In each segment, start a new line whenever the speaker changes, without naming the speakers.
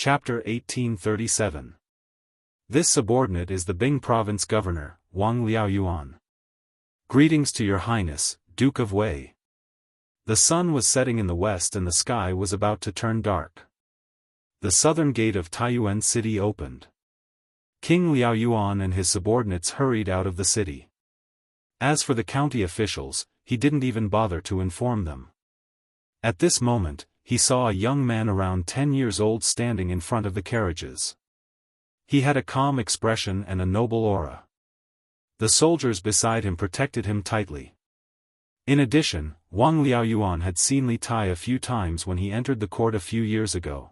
Chapter 1837. This subordinate is the Bing Province Governor, Wang Liaoyuan. Greetings to your Highness, Duke of Wei. The sun was setting in the west and the sky was about to turn dark. The southern gate of Taiyuan City opened. King Liaoyuan and his subordinates hurried out of the city. As for the county officials, he didn't even bother to inform them. At this moment, he saw a young man around 10 years old standing in front of the carriages. He had a calm expression and a noble aura. The soldiers beside him protected him tightly. In addition, Wang Liaoyuan had seen Li Tai a few times when he entered the court a few years ago.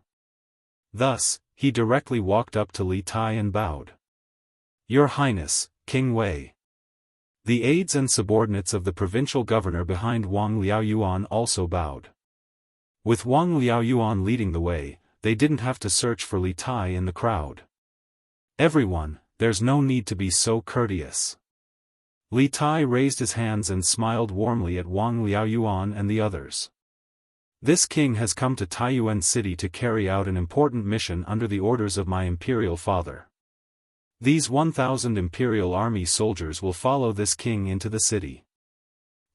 Thus, he directly walked up to Li Tai and bowed. "Your Highness, King Wei." The aides and subordinates of the provincial governor behind Wang Liaoyuan also bowed. With Wang Liaoyuan leading the way, they didn't have to search for Li Tai in the crowd. "Everyone, there's no need to be so courteous." Li Tai raised his hands and smiled warmly at Wang Liaoyuan and the others. "This king has come to Taiyuan City to carry out an important mission under the orders of my imperial father. These 1,000 imperial army soldiers will follow this king into the city.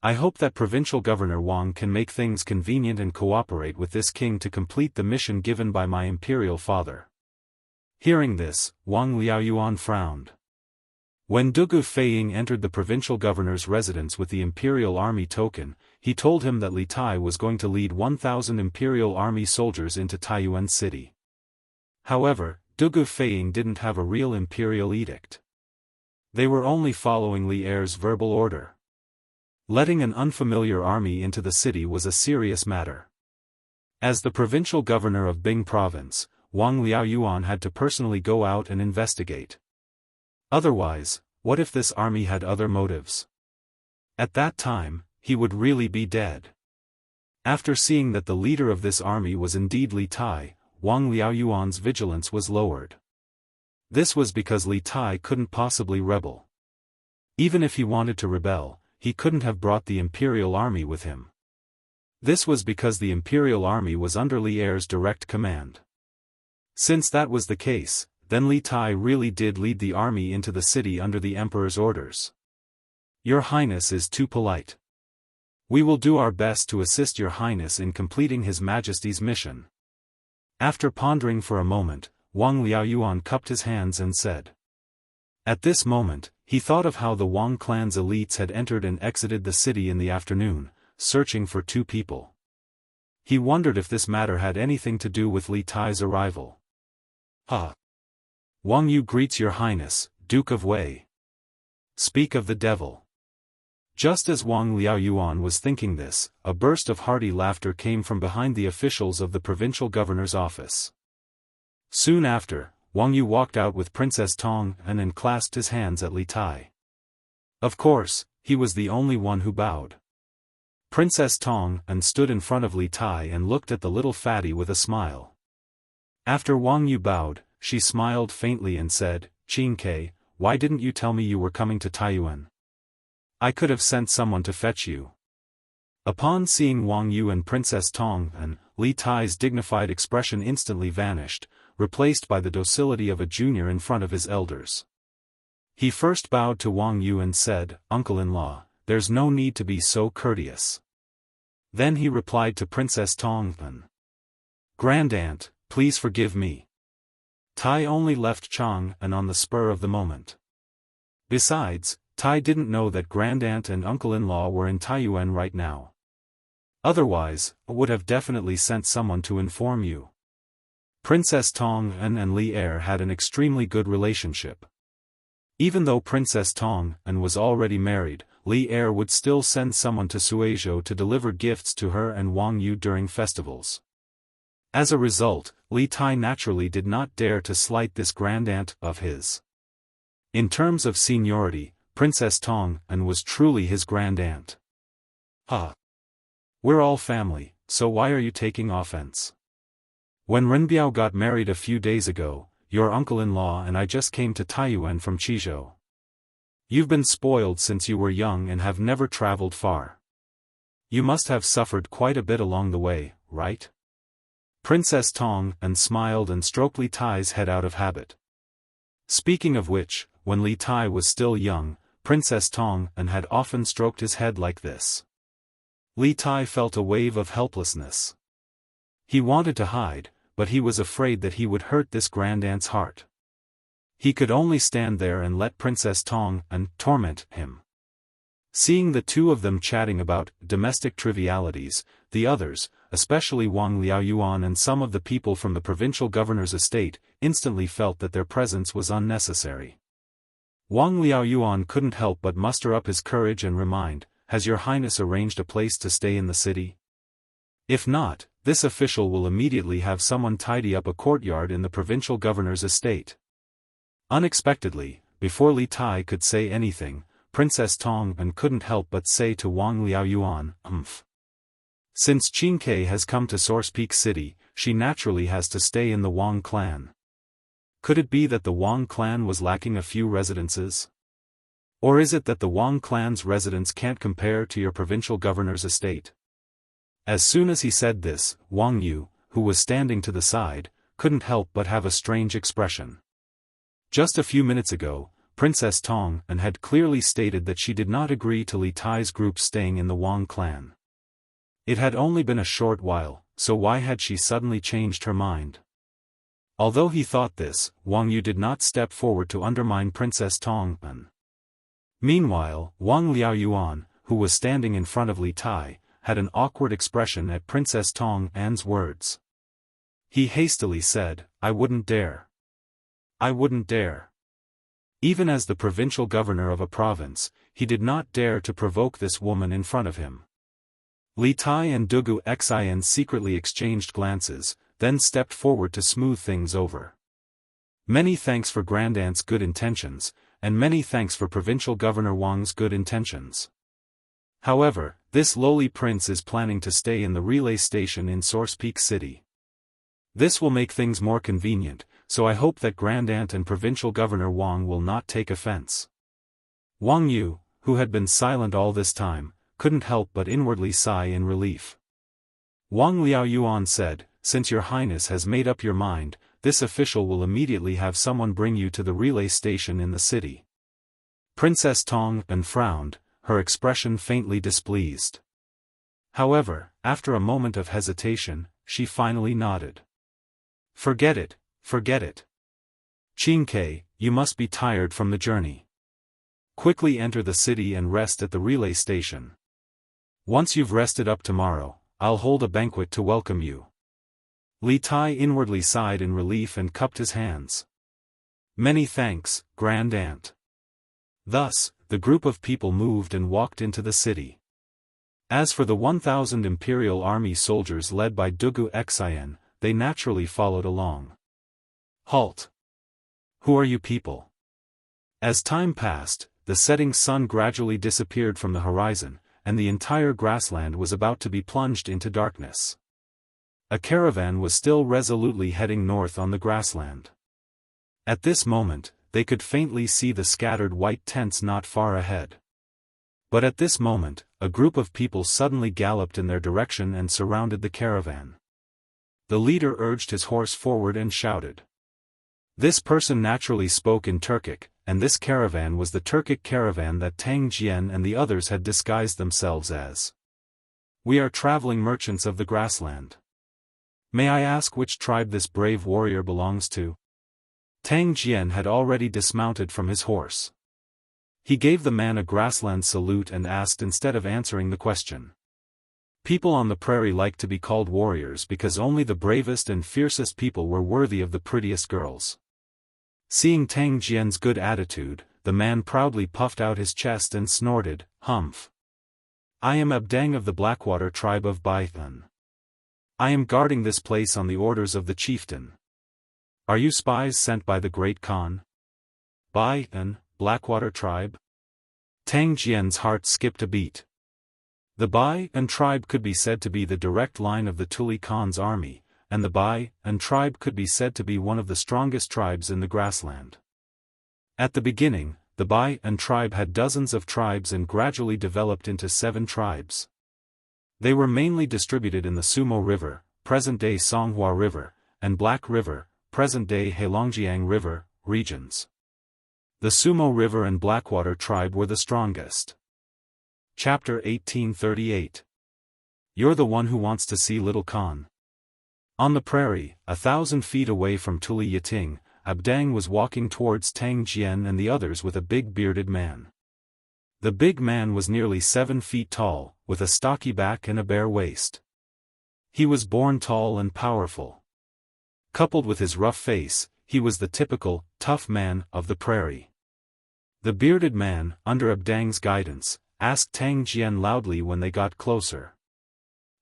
I hope that Provincial Governor Wang can make things convenient and cooperate with this king to complete the mission given by my imperial father." Hearing this, Wang Liaoyuan frowned. When Dugu Feiying entered the provincial governor's residence with the imperial army token, he told him that Li Tai was going to lead 1,000 imperial army soldiers into Taiyuan City. However, Dugu Feiying didn't have a real imperial edict. They were only following Li Er's verbal order. Letting an unfamiliar army into the city was a serious matter. As the provincial governor of Bing Province, Wang Liaoyuan had to personally go out and investigate. Otherwise, what if this army had other motives? At that time, he would really be dead. After seeing that the leader of this army was indeed Li Tai, Wang Liaoyuan's vigilance was lowered. This was because Li Tai couldn't possibly rebel. Even if he wanted to rebel, he couldn't have brought the imperial army with him. This was because the imperial army was under Li Er's direct command. Since that was the case, then Li Tai really did lead the army into the city under the emperor's orders. "Your Highness is too polite. We will do our best to assist your Highness in completing His Majesty's mission." After pondering for a moment, Wang Liaoyuan cupped his hands and said. At this moment, he thought of how the Wang clan's elites had entered and exited the city in the afternoon, searching for two people. He wondered if this matter had anything to do with Li Tai's arrival. Wang Yu greets your Highness, Duke of Wei. Speak of the devil." Just as Wang Liaoyuan was thinking this, a burst of hearty laughter came from behind the officials of the provincial governor's office. Soon after, Wang Yu walked out with Princess Tong and clasped his hands at Li Tai. Of course, he was the only one who bowed. Princess Tong stood in front of Li Tai and looked at the little fatty with a smile. After Wang Yu bowed, she smiled faintly and said, "Qin Ke, why didn't you tell me you were coming to Taiyuan? I could have sent someone to fetch you." Upon seeing Wang Yu and Princess Tong, Li Tai's dignified expression instantly vanished, replaced by the docility of a junior in front of his elders. He first bowed to Wang Yu and said, "Uncle-in-law, there's no need to be so courteous." Then he replied to Princess Tong, "Grandaunt, please forgive me. Tai only left Chang on the spur of the moment. Besides, Tai didn't know that Grandaunt and uncle-in-law were in Taiyuan right now. Otherwise, I would have definitely sent someone to inform you." Princess Tong and Li Er had an extremely good relationship. Even though Princess Tong was already married, Li Er would still send someone to Suizhou to deliver gifts to her and Wang Yu during festivals. As a result, Li Tai naturally did not dare to slight this grandaunt of his. In terms of seniority, Princess Tong was truly his grandaunt. We're all family, so why are you taking offense? When Renbiao got married a few days ago, your uncle-in-law and I just came to Taiyuan from Qizhou. You've been spoiled since you were young and have never traveled far. You must have suffered quite a bit along the way, right? Princess Tong and smiled and stroked Li Tai's head out of habit. Speaking of which, when Li Tai was still young, Princess Tong and had often stroked his head like this. Li Tai felt a wave of helplessness. He wanted to hide, but he was afraid that he would hurt this grandaunt's heart. He could only stand there and let Princess Tong and torment him. Seeing the two of them chatting about domestic trivialities, the others, especially Wang Liaoyuan and some of the people from the provincial governor's estate, instantly felt that their presence was unnecessary. Wang Liaoyuan couldn't help but muster up his courage and remind, "Has your highness arranged a place to stay in the city? If not, this official will immediately have someone tidy up a courtyard in the provincial governor's estate." Unexpectedly, before Li Tai could say anything, Princess Tong and couldn't help but say to Wang Liaoyuan, Since Qingke has come to Source Peak City, she naturally has to stay in the Wang clan. Could it be that the Wang clan was lacking a few residences? Or is it that the Wang clan's residence can't compare to your provincial governor's estate? As soon as he said this, Wang Yu, who was standing to the side, couldn't help but have a strange expression. Just a few minutes ago, Princess Tong and had clearly stated that she did not agree to Li Tai's group staying in the Wang clan. It had only been a short while, so why had she suddenly changed her mind? Although he thought this, Wang Yu did not step forward to undermine Princess Tong and. Meanwhile, Wang Liaoyuan, who was standing in front of Li Tai, had an awkward expression at Princess Tong An's words. He hastily said, "I wouldn't dare. I wouldn't dare." Even as the provincial governor of a province, he did not dare to provoke this woman in front of him. Li Tai and Dugu Xian secretly exchanged glances, then stepped forward to smooth things over. "Many thanks for Grandaunt's good intentions, and many thanks for Provincial Governor Wang's good intentions. However, this lowly prince is planning to stay in the relay station in Source Peak City. This will make things more convenient, so I hope that Grandaunt and Provincial Governor Wang will not take offense." Wang Yu, who had been silent all this time, couldn't help but inwardly sigh in relief. Wang Liaoyuan said, "Since your highness has made up your mind, this official will immediately have someone bring you to the relay station in the city." Princess Tong and frowned, her expression faintly displeased. However, after a moment of hesitation, she finally nodded. Forget it. Qingke, you must be tired from the journey. Quickly enter the city and rest at the relay station. Once you've rested up tomorrow, I'll hold a banquet to welcome you." Li Tai inwardly sighed in relief and cupped his hands. "Many thanks, Grandaunt." Thus, the group of people moved and walked into the city. As for the 1,000 Imperial Army soldiers led by Dugu Xian, they naturally followed along. "Halt! Who are you people?" As time passed, the setting sun gradually disappeared from the horizon, and the entire grassland was about to be plunged into darkness. A caravan was still resolutely heading north on the grassland. At this moment, they could faintly see the scattered white tents not far ahead. But at this moment, a group of people suddenly galloped in their direction and surrounded the caravan. The leader urged his horse forward and shouted. This person naturally spoke in Turkic, and this caravan was the Turkic caravan that Tang Jian and the others had disguised themselves as. "We are traveling merchants of the grassland. May I ask which tribe this brave warrior belongs to?" Tang Jian had already dismounted from his horse. He gave the man a grassland salute and asked instead of answering the question. People on the prairie liked to be called warriors because only the bravest and fiercest people were worthy of the prettiest girls. Seeing Tang Jian's good attitude, the man proudly puffed out his chest and snorted, "Humph! I am Abdang of the Blackwater tribe of Baithan. I am guarding this place on the orders of the chieftain. Are you spies sent by the Great Khan?" "Baithan, Blackwater tribe?" Tang Jian's heart skipped a beat. The Baithan tribe could be said to be the direct line of the Tuli Khan's army, and the Baithan tribe could be said to be one of the strongest tribes in the grassland. At the beginning, the Baithan tribe had dozens of tribes and gradually developed into 7 tribes. They were mainly distributed in the Sumo River, present-day Songhua River, and Black River, present-day Heilongjiang River, regions. The Sumo River and Blackwater tribe were the strongest. Chapter 1838. You're the one who wants to see Little Khan. On the prairie, 1,000 feet away from Tuli Yiting, Abdang was walking towards Tang Jian and the others with a big bearded man. The big man was nearly 7 feet tall, with a stocky back and a bare waist. He was born tall and powerful. Coupled with his rough face, he was the typical, tough man of the prairie. The bearded man, under Abdang's guidance, asked Tang Jian loudly when they got closer.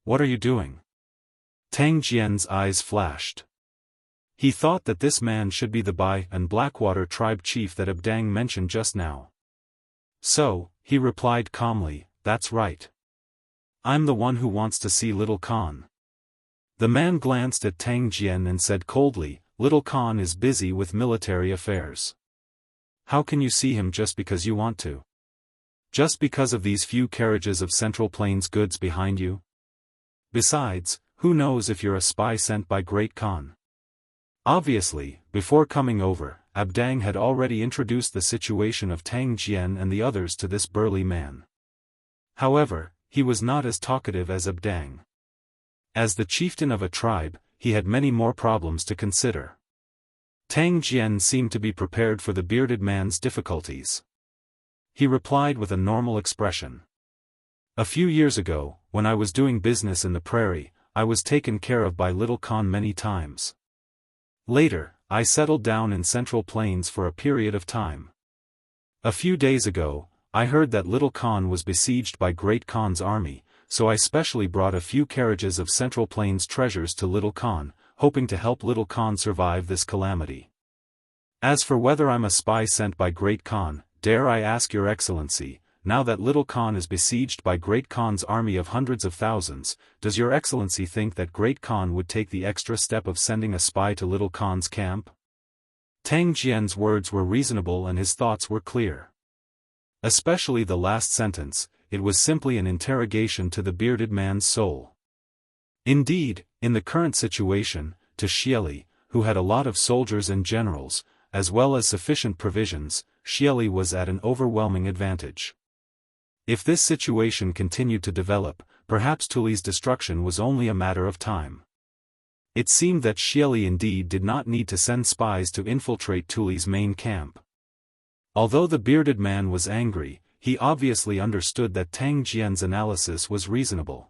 "What are you doing?" Tang Jian's eyes flashed. He thought that this man should be the Bai and Blackwater tribe chief that Abdang mentioned just now. So, he replied calmly, "That's right. I'm the one who wants to see Little Khan." The man glanced at Tang Jian and said coldly, "Little Khan is busy with military affairs. How can you see him just because you want to? Just because of these few carriages of Central Plains goods behind you? Besides, who knows if you're a spy sent by Great Khan?" Obviously, before coming over, Abdang had already introduced the situation of Tang Jian and the others to this burly man. However, he was not as talkative as Abdang. As the chieftain of a tribe, he had many more problems to consider. Tang Jian seemed to be prepared for the bearded man's difficulties. He replied with a normal expression. "A few years ago, when I was doing business in the prairie, I was taken care of by Little Khan many times. Later, I settled down in Central Plains for a period of time. A few days ago, I heard that Little Khan was besieged by Great Khan's army, so I specially brought a few carriages of Central Plains treasures to Little Khan, hoping to help Little Khan survive this calamity. As for whether I'm a spy sent by Great Khan, dare I ask your excellency, now that Little Khan is besieged by Great Khan's army of hundreds of thousands, does your excellency think that Great Khan would take the extra step of sending a spy to Little Khan's camp?" Tang Jian's words were reasonable and his thoughts were clear. Especially the last sentence, it was simply an interrogation to the bearded man's soul. Indeed, in the current situation, to Xieli, who had a lot of soldiers and generals, as well as sufficient provisions, Xieli was at an overwhelming advantage. If this situation continued to develop, perhaps Tuli's destruction was only a matter of time. It seemed that Xieli indeed did not need to send spies to infiltrate Tuli's main camp. Although the bearded man was angry, he obviously understood that Tang Jian's analysis was reasonable.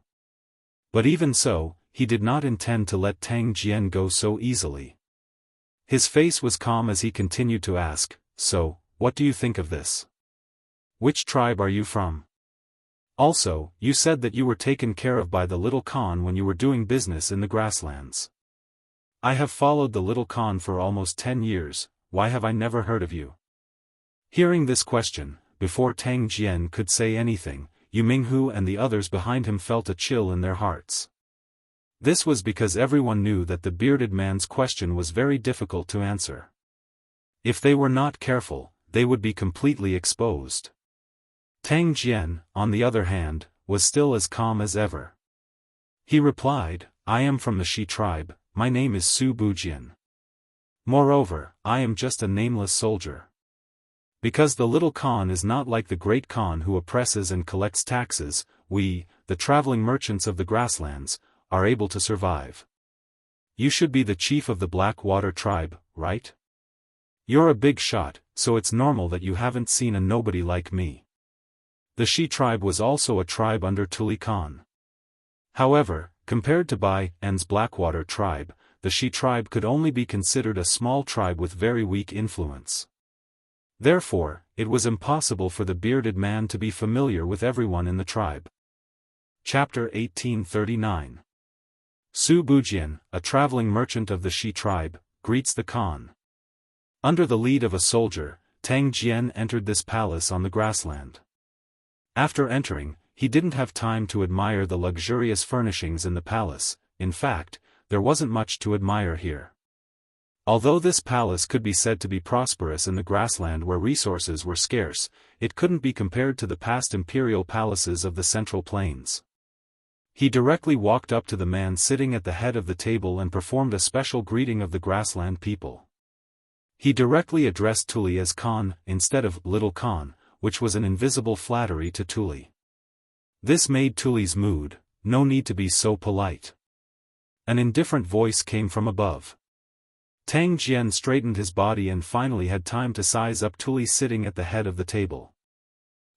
But even so, he did not intend to let Tang Jian go so easily. His face was calm as he continued to ask, "So, what do you think of this? Which tribe are you from? Also, you said that you were taken care of by the Little Khan when you were doing business in the grasslands. I have followed the Little Khan for almost 10 years, why have I never heard of you?" Hearing this question, before Tang Jian could say anything, Yu Minghu and the others behind him felt a chill in their hearts. This was because everyone knew that the bearded man's question was very difficult to answer. If they were not careful, they would be completely exposed. Tang Jian, on the other hand, was still as calm as ever. He replied, "I am from the Shi tribe, my name is Su Bujian. Moreover, I am just a nameless soldier. Because the Little Khan is not like the Great Khan who oppresses and collects taxes, we, the traveling merchants of the grasslands, are able to survive. You should be the chief of the Blackwater tribe, right? You're a big shot, so it's normal that you haven't seen a nobody like me." The Shi tribe was also a tribe under Tuli Khan. However, compared to Bai and's Blackwater tribe, the Shi tribe could only be considered a small tribe with very weak influence. Therefore, it was impossible for the bearded man to be familiar with everyone in the tribe. Chapter 1839. Su Bujian, a traveling merchant of the Shi tribe, greets the Khan. Under the lead of a soldier, Tang Jian entered this palace on the grassland. After entering, he didn't have time to admire the luxurious furnishings in the palace. In fact, there wasn't much to admire here. Although this palace could be said to be prosperous in the grassland where resources were scarce, it couldn't be compared to the past imperial palaces of the Central Plains. He directly walked up to the man sitting at the head of the table and performed a special greeting of the grassland people. He directly addressed Tuli as Khan, instead of Little Khan, which was an invisible flattery to Tuli. This made Tuli's mood, no need to be so polite. An indifferent voice came from above. Tang Jian straightened his body and finally had time to size up Tuli sitting at the head of the table.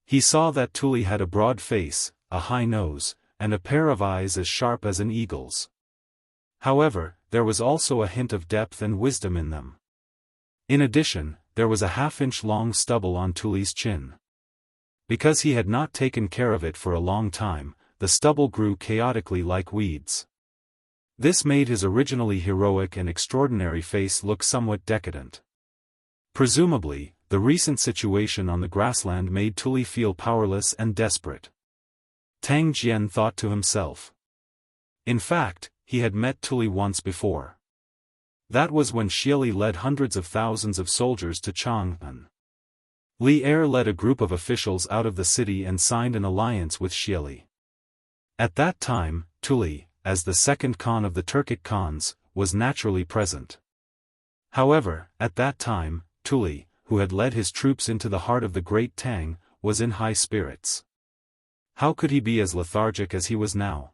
He saw that Tuli had a broad face, a high nose, and a pair of eyes as sharp as an eagle's. However, there was also a hint of depth and wisdom in them. In addition, there was a half-inch long stubble on Tuli's chin. Because he had not taken care of it for a long time, the stubble grew chaotically like weeds. This made his originally heroic and extraordinary face look somewhat decadent. Presumably, the recent situation on the grassland made Tuli feel powerless and desperate. Tang Jian thought to himself. In fact, he had met Tuli once before. That was when Xieli led hundreds of thousands of soldiers to Chang'an. Li Er led a group of officials out of the city and signed an alliance with Xieli. At that time, Tuli, as the second Khan of the Turkic Khans, was naturally present. However, at that time, Tuli, who had led his troops into the heart of the Great Tang, was in high spirits. How could he be as lethargic as he was now?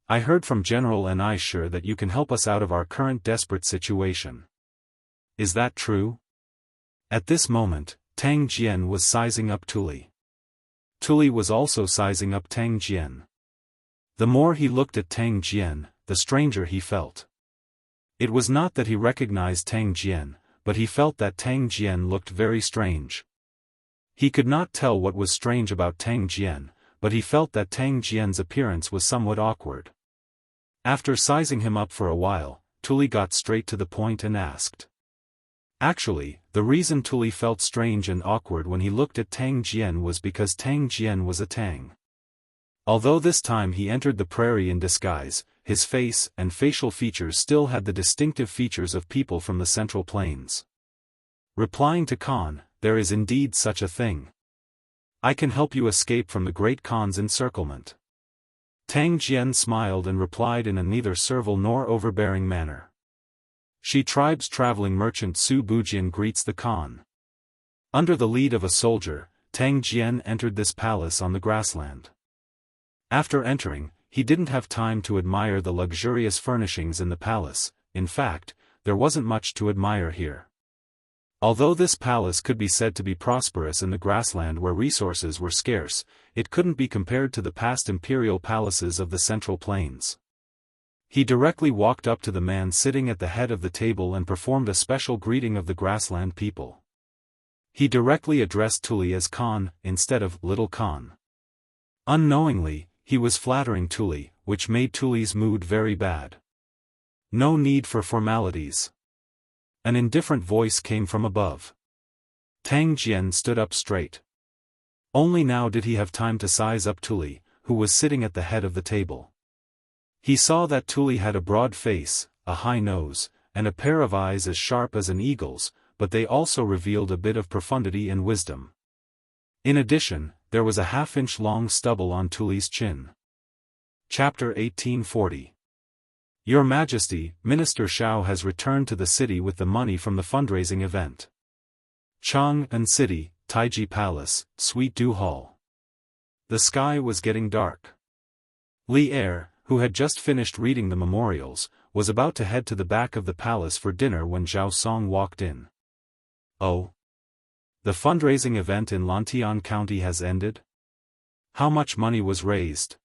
I heard from General and I sure that you can help us out of our current desperate situation. Is that true? At this moment, Tang Jian was sizing up Tuli. Tuli was also sizing up Tang Jian. The more he looked at Tang Jian, the stranger he felt. It was not that he recognized Tang Jian, but he felt that Tang Jian looked very strange. He could not tell what was strange about Tang Jian, but he felt that Tang Jian's appearance was somewhat awkward. After sizing him up for a while, Tuli got straight to the point and asked. Actually, the reason Tuli felt strange and awkward when he looked at Tang Jian was because Tang Jian was a Tang. Although this time he entered the prairie in disguise, his face and facial features still had the distinctive features of people from the Central Plains. Replying to Khan, there is indeed such a thing. I can help you escape from the Great Khan's encirclement. Tang Jian smiled and replied in a neither servile nor overbearing manner. She tribe's traveling merchant Su Bujian greets the Khan. Under the lead of a soldier, Tang Jian entered this palace on the grassland. After entering, he didn't have time to admire the luxurious furnishings in the palace. In fact, there wasn't much to admire here. Although this palace could be said to be prosperous in the grassland where resources were scarce, it couldn't be compared to the past imperial palaces of the Central Plains. He directly walked up to the man sitting at the head of the table and performed a special greeting of the grassland people. He directly addressed Tuli as Khan, instead of Little Khan. Unknowingly, he was flattering Tuli, which made Tuli's mood very bad. No need for formalities. An indifferent voice came from above. Tang Jian stood up straight. Only now did he have time to size up Tuli, who was sitting at the head of the table. He saw that Tuli had a broad face, a high nose, and a pair of eyes as sharp as an eagle's, but they also revealed a bit of profundity and wisdom. In addition, there was a half-inch long stubble on Tuli's chin. Chapter 1840. Your Majesty, Minister Shao has returned to the city with the money from the fundraising event. Chang'an City, Taiji Palace, Sweet Dew Hall. The sky was getting dark. Li Er, who had just finished reading the memorials, was about to head to the back of the palace for dinner when Zhao Song walked in. Oh? The fundraising event in Lantian County has ended? How much money was raised?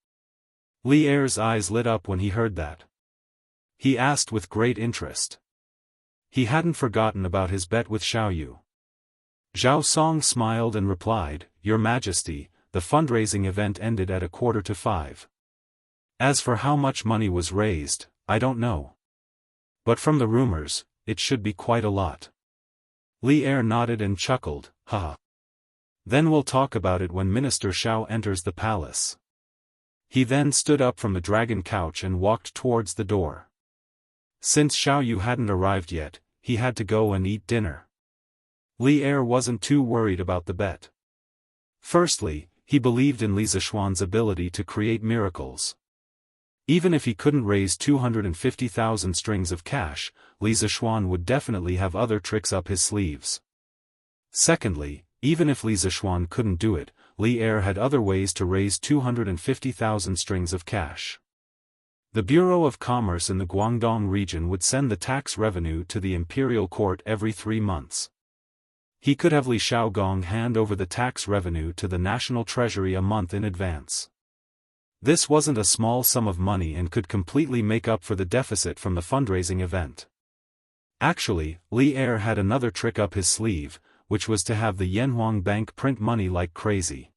Li Er's eyes lit up when he heard that. He asked with great interest. He hadn't forgotten about his bet with Xiaoyu. Zhao Song smiled and replied, Your Majesty, the fundraising event ended at 4:45. As for how much money was raised, I don't know. But from the rumors, it should be quite a lot. Li Er nodded and chuckled, haha. Then we'll talk about it when Minister Shao enters the palace. He then stood up from the dragon couch and walked towards the door. Since Xiaoyu hadn't arrived yet, he had to go and eat dinner. Li Er wasn't too worried about the bet. Firstly, he believed in Li Zishuan's ability to create miracles. Even if he couldn't raise 250,000 strings of cash, Li Zishuan would definitely have other tricks up his sleeves. Secondly, even if Li Zishuan couldn't do it, Li Er had other ways to raise 250,000 strings of cash. The Bureau of Commerce in the Guangdong region would send the tax revenue to the imperial court every 3 months. He could have Li Shaogong hand over the tax revenue to the national treasury a month in advance. This wasn't a small sum of money and could completely make up for the deficit from the fundraising event. Actually, Li Er had another trick up his sleeve, which was to have the Yanhuang Bank print money like crazy.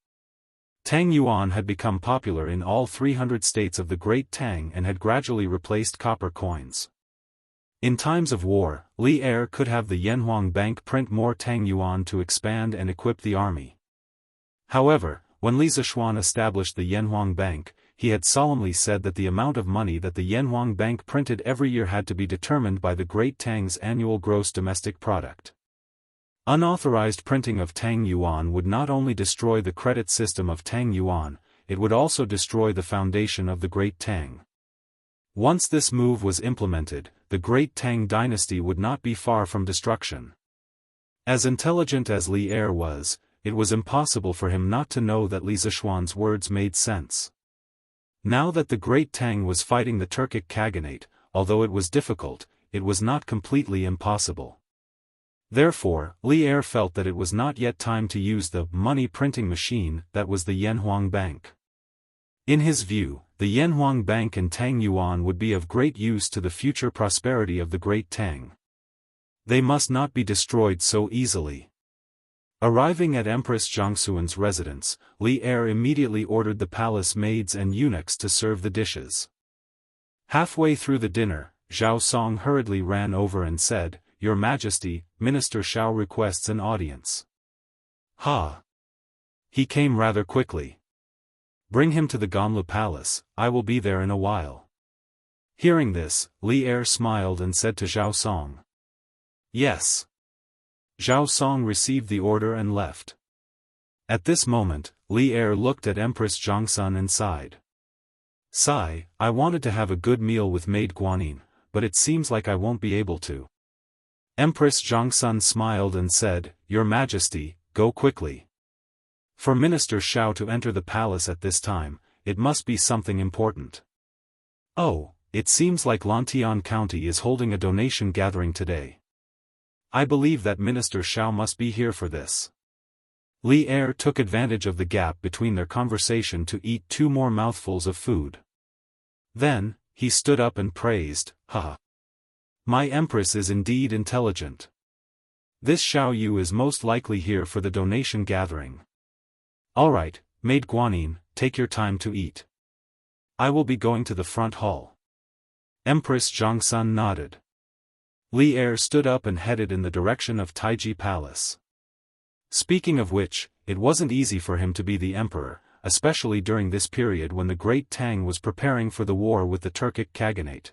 Tang Yuan had become popular in all 300 states of the Great Tang and had gradually replaced copper coins. In times of war, Li Er could have the Yanhuang Bank print more Tang Yuan to expand and equip the army. However, when Li Zishuan established the Yanhuang Bank, he had solemnly said that the amount of money that the Yanhuang Bank printed every year had to be determined by the Great Tang's annual gross domestic product. Unauthorized printing of Tang Yuan would not only destroy the credit system of Tang Yuan, it would also destroy the foundation of the Great Tang. Once this move was implemented, the Great Tang dynasty would not be far from destruction. As intelligent as Li Er was, it was impossible for him not to know that Li Zishuan's words made sense. Now that the Great Tang was fighting the Turkic Khaganate, although it was difficult, it was not completely impossible. Therefore, Li Er felt that it was not yet time to use the money printing machine that was the Yanhuang Bank. In his view, the Yanhuang Bank and Tang Yuan would be of great use to the future prosperity of the Great Tang. They must not be destroyed so easily. Arriving at Empress Jianghu's residence, Li Er immediately ordered the palace maids and eunuchs to serve the dishes. Halfway through the dinner, Zhao Song hurriedly ran over and said, "Your Majesty, Minister Shao requests an audience." "Ha! He came rather quickly. Bring him to the Ganlu Palace, I will be there in a while." Hearing this, Li Er smiled and said to Zhao Song, "Yes." Zhao Song received the order and left. At this moment, Li Er looked at Empress Jiangsun and sighed. "Sigh, I wanted to have a good meal with Maid Guanyin, but it seems like I won't be able to." Empress Jiangsun smiled and said, "Your Majesty, go quickly. For Minister Shao to enter the palace at this time, it must be something important." "Oh, it seems like Lantian County is holding a donation gathering today. I believe that Minister Shao must be here for this." Li Er took advantage of the gap between their conversation to eat 2 more mouthfuls of food. Then, he stood up and praised, "Ha! My Empress is indeed intelligent. This Shao Yu is most likely here for the donation gathering. Alright, Maid Guanyin, take your time to eat. I will be going to the front hall." Empress Jiangsun nodded. Li Er stood up and headed in the direction of Taiji Palace. Speaking of which, it wasn't easy for him to be the emperor, especially during this period when the Great Tang was preparing for the war with the Turkic Khaganate.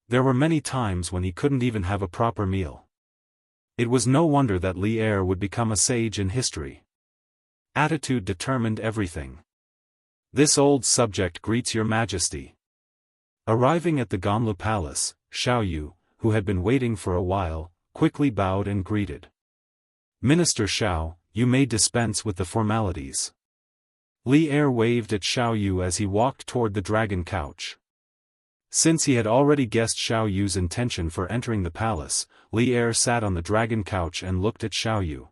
There were many times when he couldn't even have a proper meal. It was no wonder that Li Er would become a sage in history. Attitude determined everything. "This old subject greets your Majesty." Arriving at the Ganlu Palace, Shao Yu, who had been waiting for a while, quickly bowed and greeted. "Minister Shao, you may dispense with the formalities." Li Er waved at Shao Yu as he walked toward the dragon couch. Since he had already guessed Shao Yu's intention for entering the palace, Li Er sat on the dragon couch and looked at Shao Yu.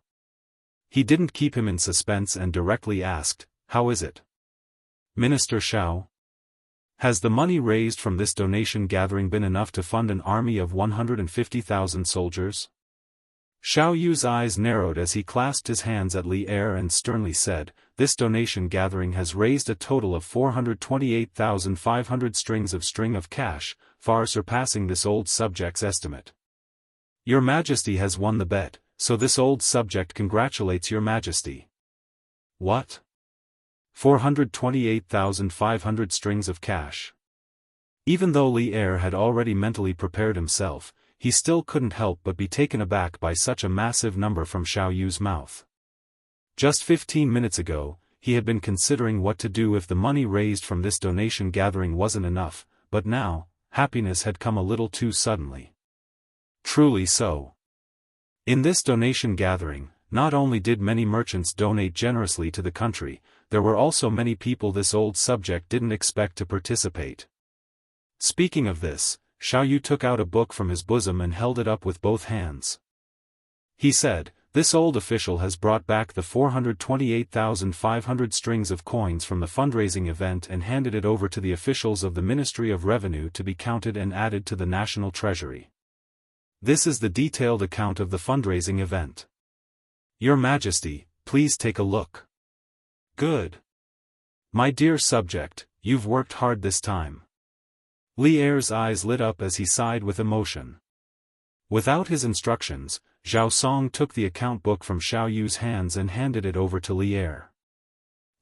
He didn't keep him in suspense and directly asked, "How is it, Minister Shao? Has the money raised from this donation gathering been enough to fund an army of 150,000 soldiers?" Shao Yu's eyes narrowed as he clasped his hands at Li Er and sternly said, "This donation gathering has raised a total of 428,500 strings of cash, far surpassing this old subject's estimate. Your Majesty has won the bet, so this old subject congratulates your Majesty." "What? 428,500 strings of cash?" Even though Li Er had already mentally prepared himself, he still couldn't help but be taken aback by such a massive number from Shao Yu's mouth. Just 15 minutes ago, he had been considering what to do if the money raised from this donation gathering wasn't enough, but now, happiness had come a little too suddenly. Truly so. In this donation gathering, not only did many merchants donate generously to the country, there were also many people this old subject didn't expect to participate. Speaking of this, Xiaoyu took out a book from his bosom and held it up with both hands. He said, "This old official has brought back the 428,500 strings of coins from the fundraising event and handed it over to the officials of the Ministry of Revenue to be counted and added to the national treasury. This is the detailed account of the fundraising event. Your Majesty, please take a look." "Good. My dear subject, you've worked hard this time." Li Er's eyes lit up as he sighed with emotion. Without his instructions, Zhao Song took the account book from Xiaoyu's hands and handed it over to Li Er.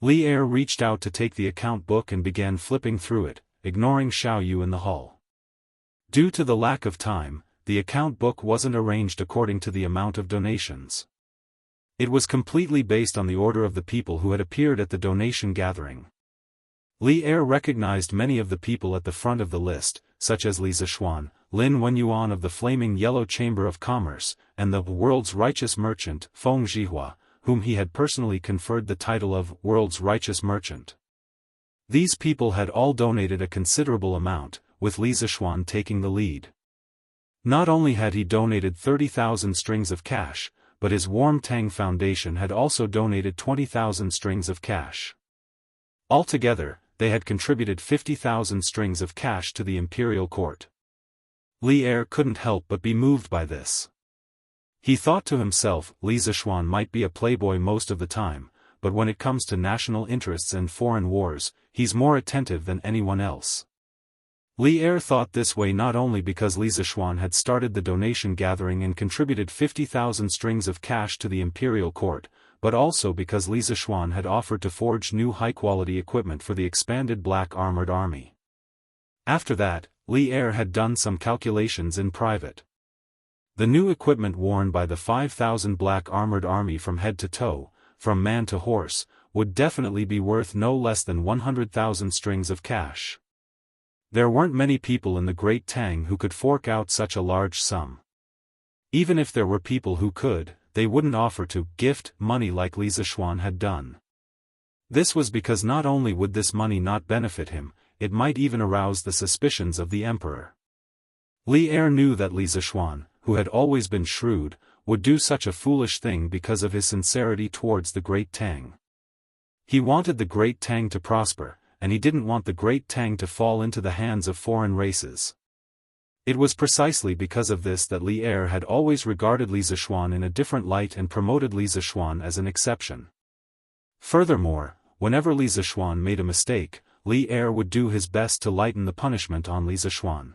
Li Er reached out to take the account book and began flipping through it, ignoring Xiaoyu in the hall. Due to the lack of time, the account book wasn't arranged according to the amount of donations. It was completely based on the order of the people who had appeared at the donation gathering. Li Er recognized many of the people at the front of the list, such as Li Zixuan, Lin Wenyuan of the Flaming Yellow Chamber of Commerce, and the world's righteous merchant, Feng Zhihua, whom he had personally conferred the title of world's righteous merchant. These people had all donated a considerable amount, with Li Zixuan taking the lead. Not only had he donated 30,000 strings of cash, but his Warm Tang Foundation had also donated 20,000 strings of cash. Altogether, they had contributed 50,000 strings of cash to the imperial court. Li Er couldn't help but be moved by this. He thought to himself, Li Zixuan might be a playboy most of the time, but when it comes to national interests and foreign wars, he's more attentive than anyone else. Li Er thought this way not only because Li Zixuan had started the donation gathering and contributed 50,000 strings of cash to the imperial court, but also because Li Zixuan had offered to forge new high-quality equipment for the expanded Black Armored Army. After that, Li Er had done some calculations in private. The new equipment worn by the 5,000 Black Armored Army from head to toe, from man to horse, would definitely be worth no less than 100,000 strings of cash. There weren't many people in the Great Tang who could fork out such a large sum. Even if there were people who could, they wouldn't offer to gift money like Li Zixuan had done. This was because not only would this money not benefit him, it might even arouse the suspicions of the emperor. Li Er knew that Li Zixuan, who had always been shrewd, would do such a foolish thing because of his sincerity towards the Great Tang. He wanted the Great Tang to prosper, and he didn't want the Great Tang to fall into the hands of foreign races. It was precisely because of this that Li Er had always regarded Li Zixuan in a different light and promoted Li Zixuan as an exception. Furthermore, whenever Li Zixuan made a mistake, Li Er would do his best to lighten the punishment on Li Zixuan.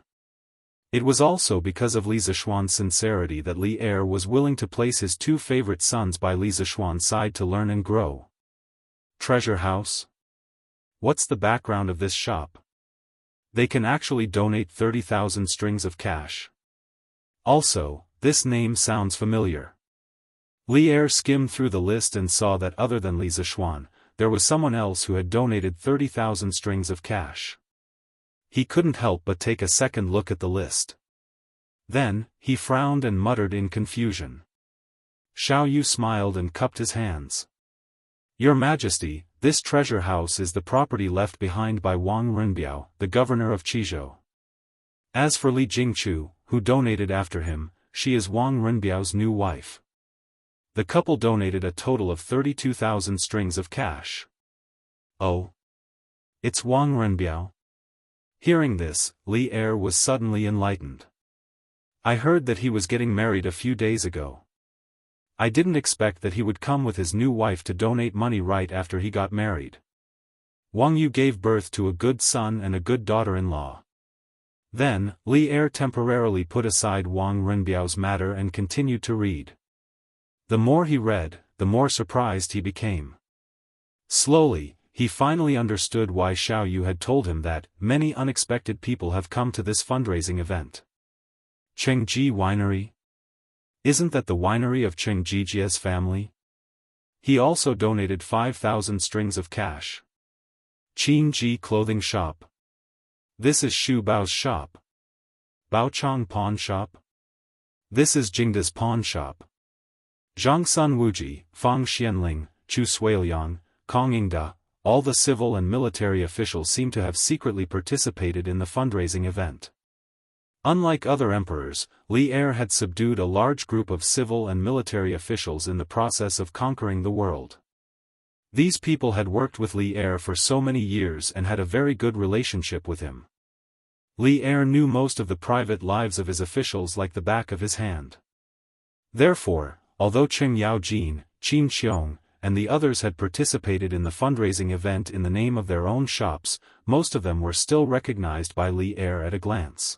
It was also because of Li Zixuan's sincerity that Li Er was willing to place his two favorite sons by Li Zixuan's side to learn and grow. Treasure House? What's the background of this shop? They can actually donate 30,000 strings of cash. Also, this name sounds familiar. Li Er skimmed through the list and saw that other than Li Zixuan, there was someone else who had donated 30,000 strings of cash. He couldn't help but take a second look at the list. Then, he frowned and muttered in confusion. Xiaoyu smiled and cupped his hands. Your Majesty, this treasure house is the property left behind by Wang Renbiao, the governor of Qizhou. As for Li Jingchu, who donated after him, she is Wang Renbiao's new wife. The couple donated a total of 32,000 strings of cash. Oh. It's Wang Renbiao? Hearing this, Li Er was suddenly enlightened. I heard that he was getting married a few days ago. I didn't expect that he would come with his new wife to donate money right after he got married. Wang Yu gave birth to a good son and a good daughter-in-law. Then, Li Er temporarily put aside Wang Renbiao's matter and continued to read. The more he read, the more surprised he became. Slowly, he finally understood why Xiaoyu had told him that many unexpected people have come to this fundraising event. Chengji Winery? Isn't that the winery of Cheng Jijia's family? He also donated 5,000 strings of cash. Qin Ji Clothing Shop. This is Shu Bao's shop. Baochang Pawn Shop. This is Jingda's pawn shop. Zhangsun Wuji, Fang Xianling, Chu Suiliang, Kong Yingda, all the civil and military officials seem to have secretly participated in the fundraising event. Unlike other emperors, Li Er had subdued a large group of civil and military officials in the process of conquering the world. These people had worked with Li Er for so many years and had a very good relationship with him. Li Er knew most of the private lives of his officials like the back of his hand. Therefore, although Cheng Yaojin, Qin Xiong, and the others had participated in the fundraising event in the name of their own shops, most of them were still recognized by Li Er at a glance.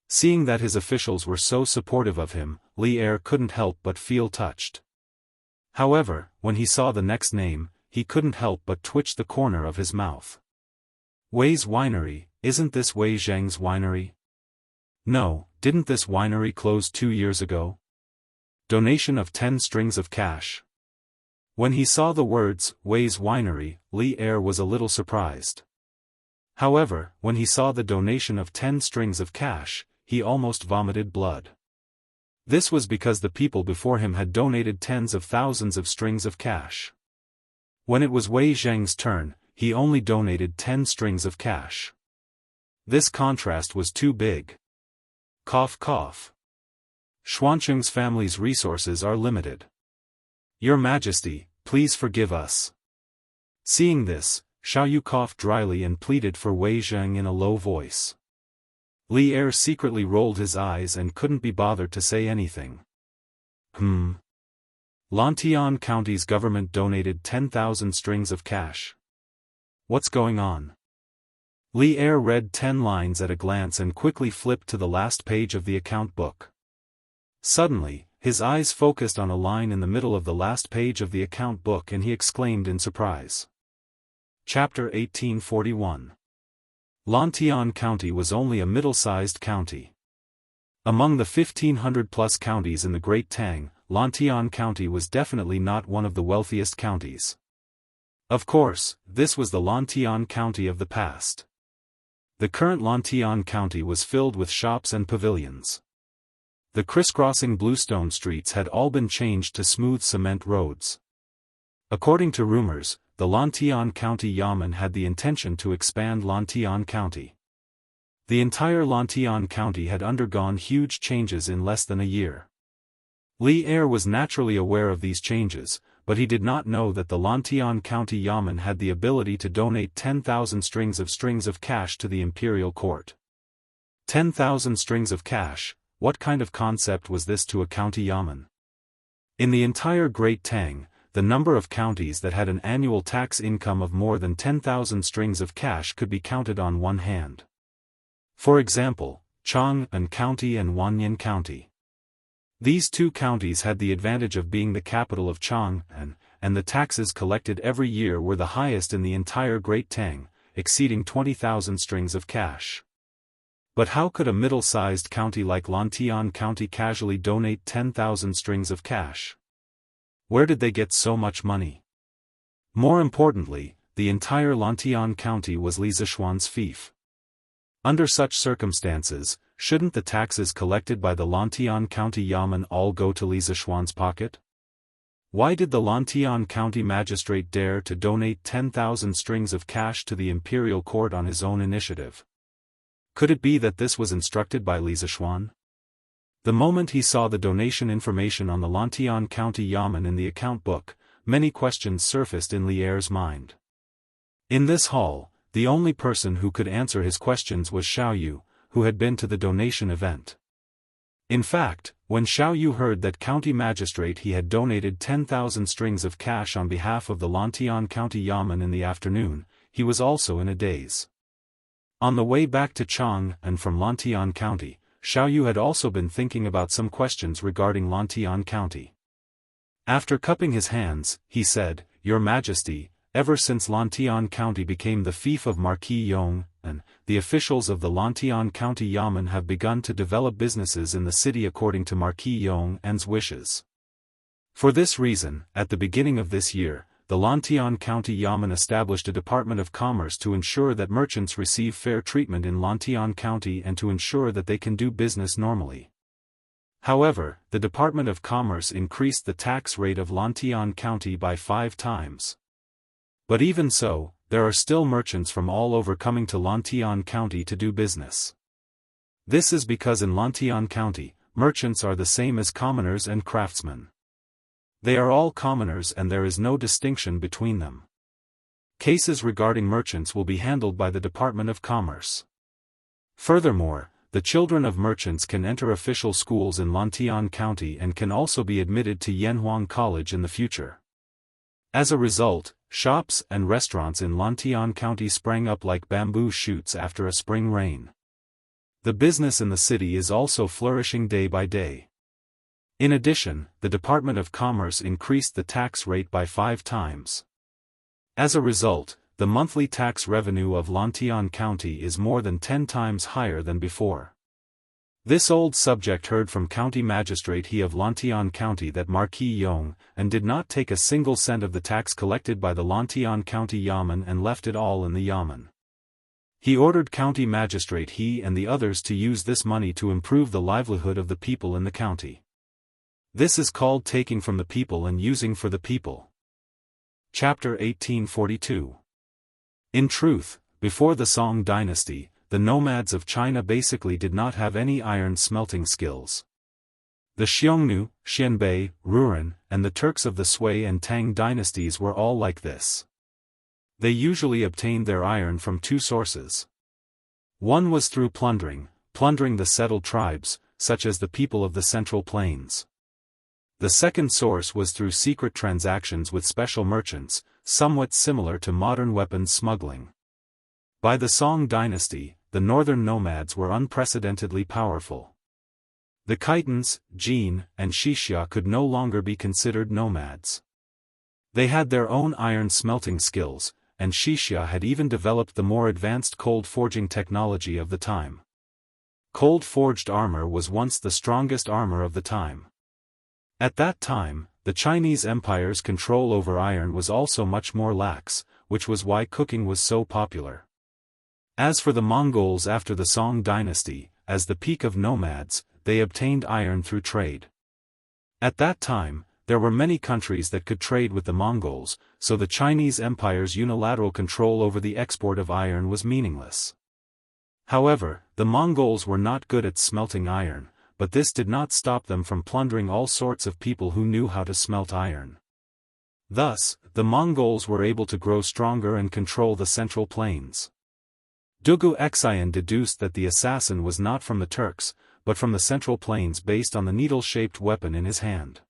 Seeing that his officials were so supportive of him, Li Er couldn't help but feel touched. However, when he saw the next name, he couldn't help but twitch the corner of his mouth. Wei's Winery, isn't this Wei Zheng's winery? No, didn't this winery close 2 years ago? Donation of 10 strings of cash. When he saw the words, Wei's Winery, Li Er was a little surprised. However, when he saw the donation of 10 strings of cash, he almost vomited blood. This was because the people before him had donated tens of thousands of strings of cash. When it was Wei Zheng's turn, he only donated 10 strings of cash. This contrast was too big. Cough cough. Xuancheng's family's resources are limited. Your Majesty, please forgive us. Seeing this, Xiaoyu coughed dryly and pleaded for Wei Zheng in a low voice. Li Er secretly rolled his eyes and couldn't be bothered to say anything. Lantian County's government donated 10,000 strings of cash. What's going on? Li Er read 10 lines at a glance and quickly flipped to the last page of the account book. Suddenly, his eyes focused on a line in the middle of the last page of the account book and he exclaimed in surprise. Chapter 1841. Lantian County was only a middle-sized county. Among the 1,500-plus counties in the Great Tang, Lantian County was definitely not one of the wealthiest counties. Of course, this was the Lantian County of the past. The current Lantian County was filled with shops and pavilions. The crisscrossing bluestone streets had all been changed to smooth cement roads. According to rumors, the Lantian County Yamen had the intention to expand Lantian County. The entire Lantian County had undergone huge changes in less than a year. Li Er was naturally aware of these changes, but he did not know that the Lantian County Yamen had the ability to donate 10,000 strings of cash to the imperial court. 10,000 strings of cash. What kind of concept was this to a county yamen? In the entire Great Tang, the number of counties that had an annual tax income of more than 10,000 strings of cash could be counted on one hand. For example, Chang'an County and Wanyan County. These two counties had the advantage of being the capital of Chang'an, and the taxes collected every year were the highest in the entire Great Tang, exceeding 20,000 strings of cash. But how could a middle-sized county like Lantian County casually donate 10,000 strings of cash? Where did they get so much money? More importantly, the entire Lantian County was Li Zishuan's fief. Under such circumstances, shouldn't the taxes collected by the Lantian County Yamen all go to Li Zishuan's pocket? Why did the Lantian County magistrate dare to donate 10,000 strings of cash to the imperial court on his own initiative? Could it be that this was instructed by Li Zishuan? The moment he saw the donation information on the Lantian County Yamen in the account book, many questions surfaced in Li Er's mind. In this hall, the only person who could answer his questions was Xiaoyu, who had been to the donation event. In fact, when Xiaoyu heard that county magistrate he had donated 10,000 strings of cash on behalf of the Lantian County Yamen in the afternoon, he was also in a daze. On the way back to Chang'an from Lantian County, Xiaoyu had also been thinking about some questions regarding Lantian County. After cupping his hands, he said, "Your Majesty, ever since Lantian County became the fief of Marquis Yong, and the officials of the Lantian County Yamen have begun to develop businesses in the city according to Marquis Yong An's wishes. For this reason, at the beginning of this year, the Lantian County Yamen established a Department of Commerce to ensure that merchants receive fair treatment in Lantian County and to ensure that they can do business normally. However, the Department of Commerce increased the tax rate of Lantian County by 5 times. But even so, there are still merchants from all over coming to Lantian County to do business. This is because in Lantian County, merchants are the same as commoners and craftsmen. They are all commoners and there is no distinction between them. Cases regarding merchants will be handled by the Department of Commerce. Furthermore, the children of merchants can enter official schools in Lantian County and can also be admitted to Yanhuang College in the future. As a result, shops and restaurants in Lantian County sprang up like bamboo shoots after a spring rain. The business in the city is also flourishing day by day. In addition, the Department of Commerce increased the tax rate by 5 times. As a result, the monthly tax revenue of Lantian County is more than 10 times higher than before. This old subject heard from County Magistrate He of Lantian County that Marquis Yong, and did not take a single cent of the tax collected by the Lantian County Yamen and left it all in the Yamen. He ordered County Magistrate He and the others to use this money to improve the livelihood of the people in the county. This is called taking from the people and using for the people. Chapter 1842. In truth, before the Song dynasty, the nomads of China basically did not have any iron smelting skills. The Xiongnu, Xianbei, Ruren, and the Turks of the Sui and Tang dynasties were all like this. They usually obtained their iron from 2 sources. One was through plundering the settled tribes, such as the people of the Central Plains. The second source was through secret transactions with special merchants, somewhat similar to modern weapons smuggling. By the Song dynasty, the northern nomads were unprecedentedly powerful. The Khitans, Jin, and Xixia could no longer be considered nomads. They had their own iron smelting skills, and Xixia had even developed the more advanced cold forging technology of the time. Cold forged armor was once the strongest armor of the time. At that time, the Chinese Empire's control over iron was also much more lax, which was why cooking was so popular. As for the Mongols after the Song dynasty, as the peak of nomads, they obtained iron through trade. At that time, there were many countries that could trade with the Mongols, so the Chinese Empire's unilateral control over the export of iron was meaningless. However, the Mongols were not good at smelting iron, but this did not stop them from plundering all sorts of people who knew how to smelt iron. Thus, the Mongols were able to grow stronger and control the Central Plains. Dugu Xian deduced that the assassin was not from the Turks, but from the Central Plains based on the needle-shaped weapon in his hand.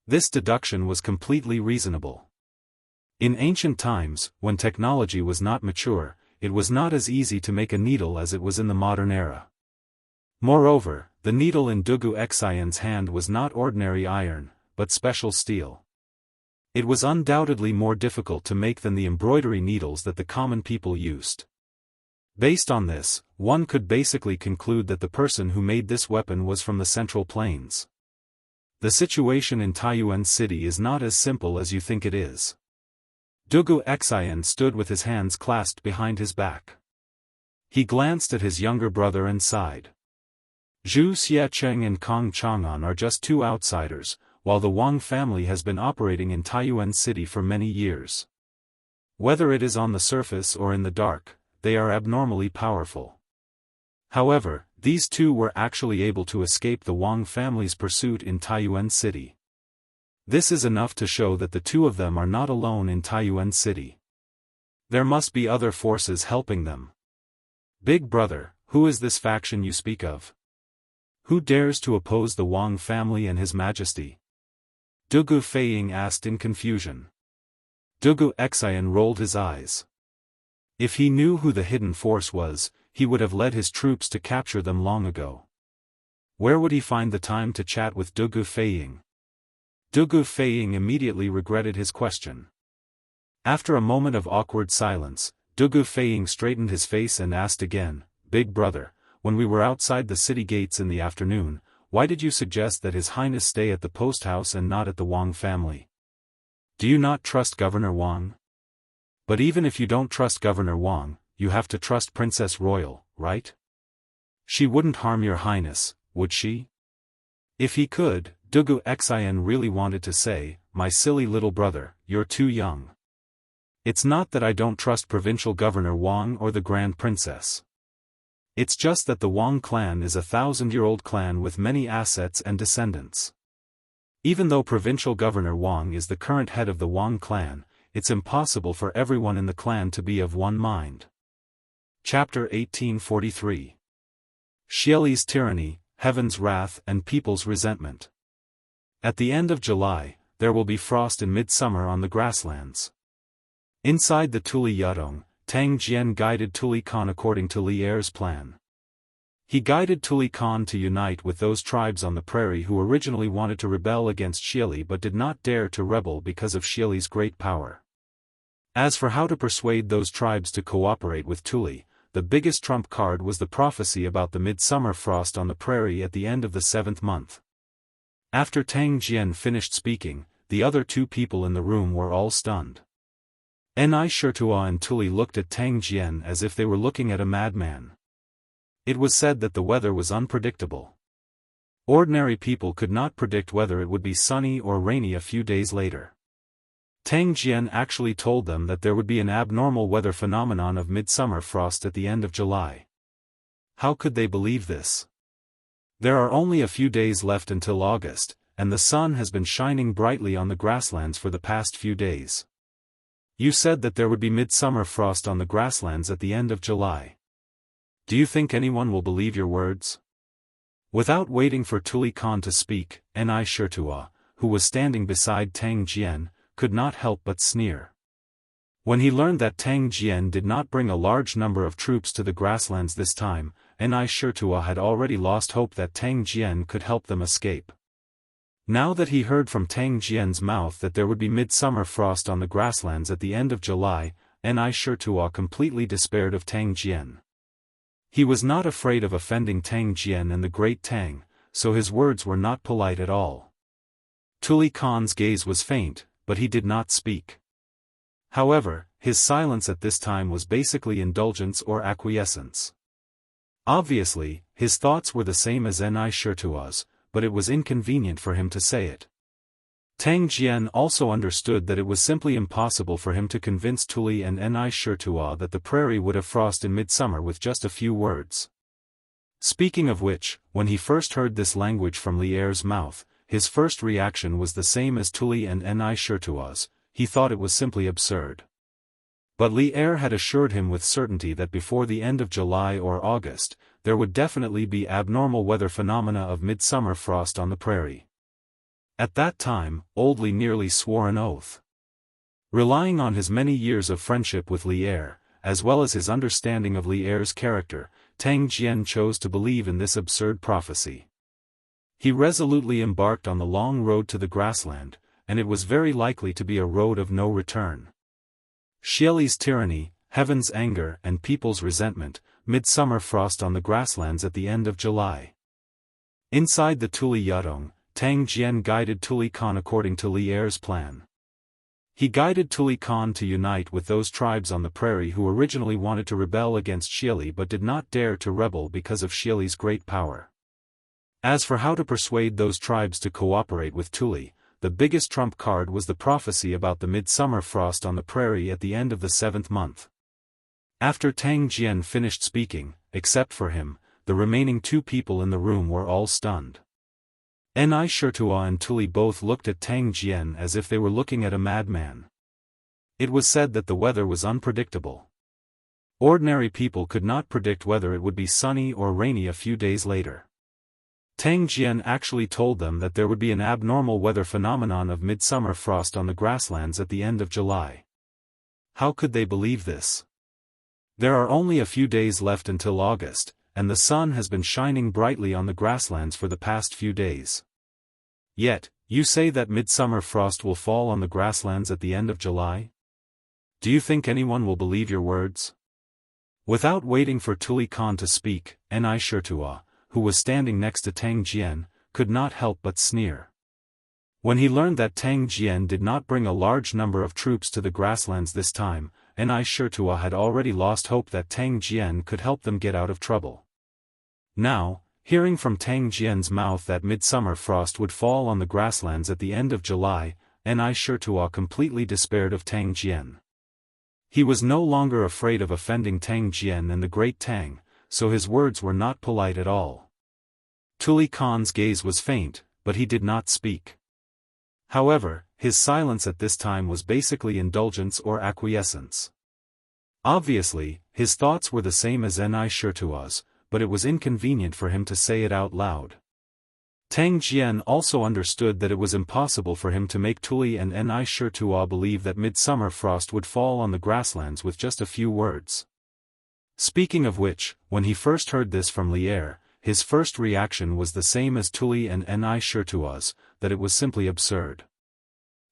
This deduction was completely reasonable. In ancient times, when technology was not mature, it was not as easy to make a needle as it was in the modern era. Moreover, the needle in Dugu Xian's hand was not ordinary iron, but special steel. It was undoubtedly more difficult to make than the embroidery needles that the common people used. Based on this, one could basically conclude that the person who made this weapon was from the Central Plains. The situation in Taiyuan City is not as simple as you think it is. Dugu Xian stood with his hands clasped behind his back. He glanced at his younger brother and sighed. Zhu Xiecheng and Kong Chang'an are just 2 outsiders, while the Wang family has been operating in Taiyuan City for many years. Whether it is on the surface or in the dark, they are abnormally powerful. However, these 2 were actually able to escape the Wang family's pursuit in Taiyuan City. This is enough to show that the 2 of them are not alone in Taiyuan City. There must be other forces helping them. Big brother, who is this faction you speak of? Who dares to oppose the Wang family and His Majesty? Dugu Feiying asked in confusion. Dugu Xian rolled his eyes. If he knew who the hidden force was, he would have led his troops to capture them long ago. Where would he find the time to chat with Dugu Feiying? Dugu Feiying immediately regretted his question. After a moment of awkward silence, Dugu Feiying straightened his face and asked again, Big brother, when we were outside the city gates in the afternoon, why did you suggest that His Highness stay at the post house and not at the Wang family? Do you not trust Governor Wang? But even if you don't trust Governor Wang, you have to trust Princess Royal, right? She wouldn't harm your highness, would she? If he could, Dugu Xian really wanted to say, my silly little brother, you're too young. It's not that I don't trust Provincial Governor Wang or the Grand Princess. It's just that the Wang clan is a 1,000-year-old clan with many assets and descendants. Even though Provincial Governor Wang is the current head of the Wang clan, it's impossible for everyone in the clan to be of one mind. Chapter 1843. Xieli's Tyranny, Heaven's Wrath and People's Resentment. At the end of July, there will be frost in midsummer on the grasslands. Inside the Tuli Yadong, Tang Jian guided Tuli Khan according to Li Er's plan. He guided Tuli Khan to unite with those tribes on the prairie who originally wanted to rebel against Xieli but did not dare to rebel because of Xieli's great power. As for how to persuade those tribes to cooperate with Tuli, the biggest trump card was the prophecy about the midsummer frost on the prairie at the end of the 7th month. After Tang Jian finished speaking, the other two people in the room were all stunned. Ni Shirtua and Tuli looked at Tang Jian as if they were looking at a madman. It was said that the weather was unpredictable. Ordinary people could not predict whether it would be sunny or rainy a few days later. Tang Jian actually told them that there would be an abnormal weather phenomenon of midsummer frost at the end of July. How could they believe this? There are only a few days left until August, and the sun has been shining brightly on the grasslands for the past few days. You said that there would be midsummer frost on the grasslands at the end of July. Do you think anyone will believe your words? Without waiting for Tuli Khan to speak, Ni Shirtua, who was standing beside Tang Jian, could not help but sneer. When he learned that Tang Jian did not bring a large number of troops to the grasslands this time, Ni Shirtua had already lost hope that Tang Jian could help them escape. Now that he heard from Tang Jian's mouth that there would be midsummer frost on the grasslands at the end of July, Ni Shirtua completely despaired of Tang Jian. He was not afraid of offending Tang Jian and the great Tang, so his words were not polite at all. Tuli Khan's gaze was faint, but he did not speak. However, his silence at this time was basically indulgence or acquiescence. Obviously, his thoughts were the same as Ni Shirtua's, but it was inconvenient for him to say it. Tang Jian also understood that it was simply impossible for him to convince Tuli and Ni Shirtua that the prairie would have frost in midsummer with just a few words. Speaking of which, when he first heard this language from Li Er's mouth, his first reaction was the same as Tuli and Ni Shirtua's. He thought it was simply absurd. But Li Er had assured him with certainty that before the end of July or August, there would definitely be abnormal weather phenomena of midsummer frost on the prairie. At that time, old Li nearly swore an oath. Relying on his many years of friendship with Li Er, as well as his understanding of Li Er's character, Tang Jian chose to believe in this absurd prophecy. He resolutely embarked on the long road to the grassland, and it was very likely to be a road of no return. Xieli's Tyranny, Heaven's Anger and People's Resentment, Midsummer Frost on the Grasslands at the end of July. Inside the Tuli Yadong, Tang Jian guided Tuli Khan according to Li Er's plan. He guided Tuli Khan to unite with those tribes on the prairie who originally wanted to rebel against Xieli but did not dare to rebel because of Xieli's great power. As for how to persuade those tribes to cooperate with Tuli, the biggest trump card was the prophecy about the midsummer frost on the prairie at the end of the 7th month. After Tang Jian finished speaking, except for him, the remaining two people in the room were all stunned. Ni Shirtua and Tuli both looked at Tang Jian as if they were looking at a madman. It was said that the weather was unpredictable. Ordinary people could not predict whether it would be sunny or rainy a few days later. Tang Jian actually told them that there would be an abnormal weather phenomenon of midsummer frost on the grasslands at the end of July. How could they believe this? There are only a few days left until August, and the sun has been shining brightly on the grasslands for the past few days. Yet, you say that midsummer frost will fall on the grasslands at the end of July? Do you think anyone will believe your words? Without waiting for Tuli Khan to speak, Ni Shirtua, who was standing next to Tang Jian, could not help but sneer. When he learned that Tang Jian did not bring a large number of troops to the grasslands this time, Shitua had already lost hope that Tang Jian could help them get out of trouble. Now, hearing from Tang Jian's mouth that midsummer frost would fall on the grasslands at the end of July, Shitua completely despaired of Tang Jian. He was no longer afraid of offending Tang Jian and the great Tang, so his words were not polite at all. Tuli Khan's gaze was faint, but he did not speak. However, his silence at this time was basically indulgence or acquiescence. Obviously, his thoughts were the same as Shitua's, but it was inconvenient for him to say it out loud. Tang Jian also understood that it was impossible for him to make Tuli and Shitua believe that midsummer frost would fall on the grasslands with just a few words. Speaking of which, when he first heard this from Li'er, his first reaction was the same as Tuli and Shitua's, that it was simply absurd.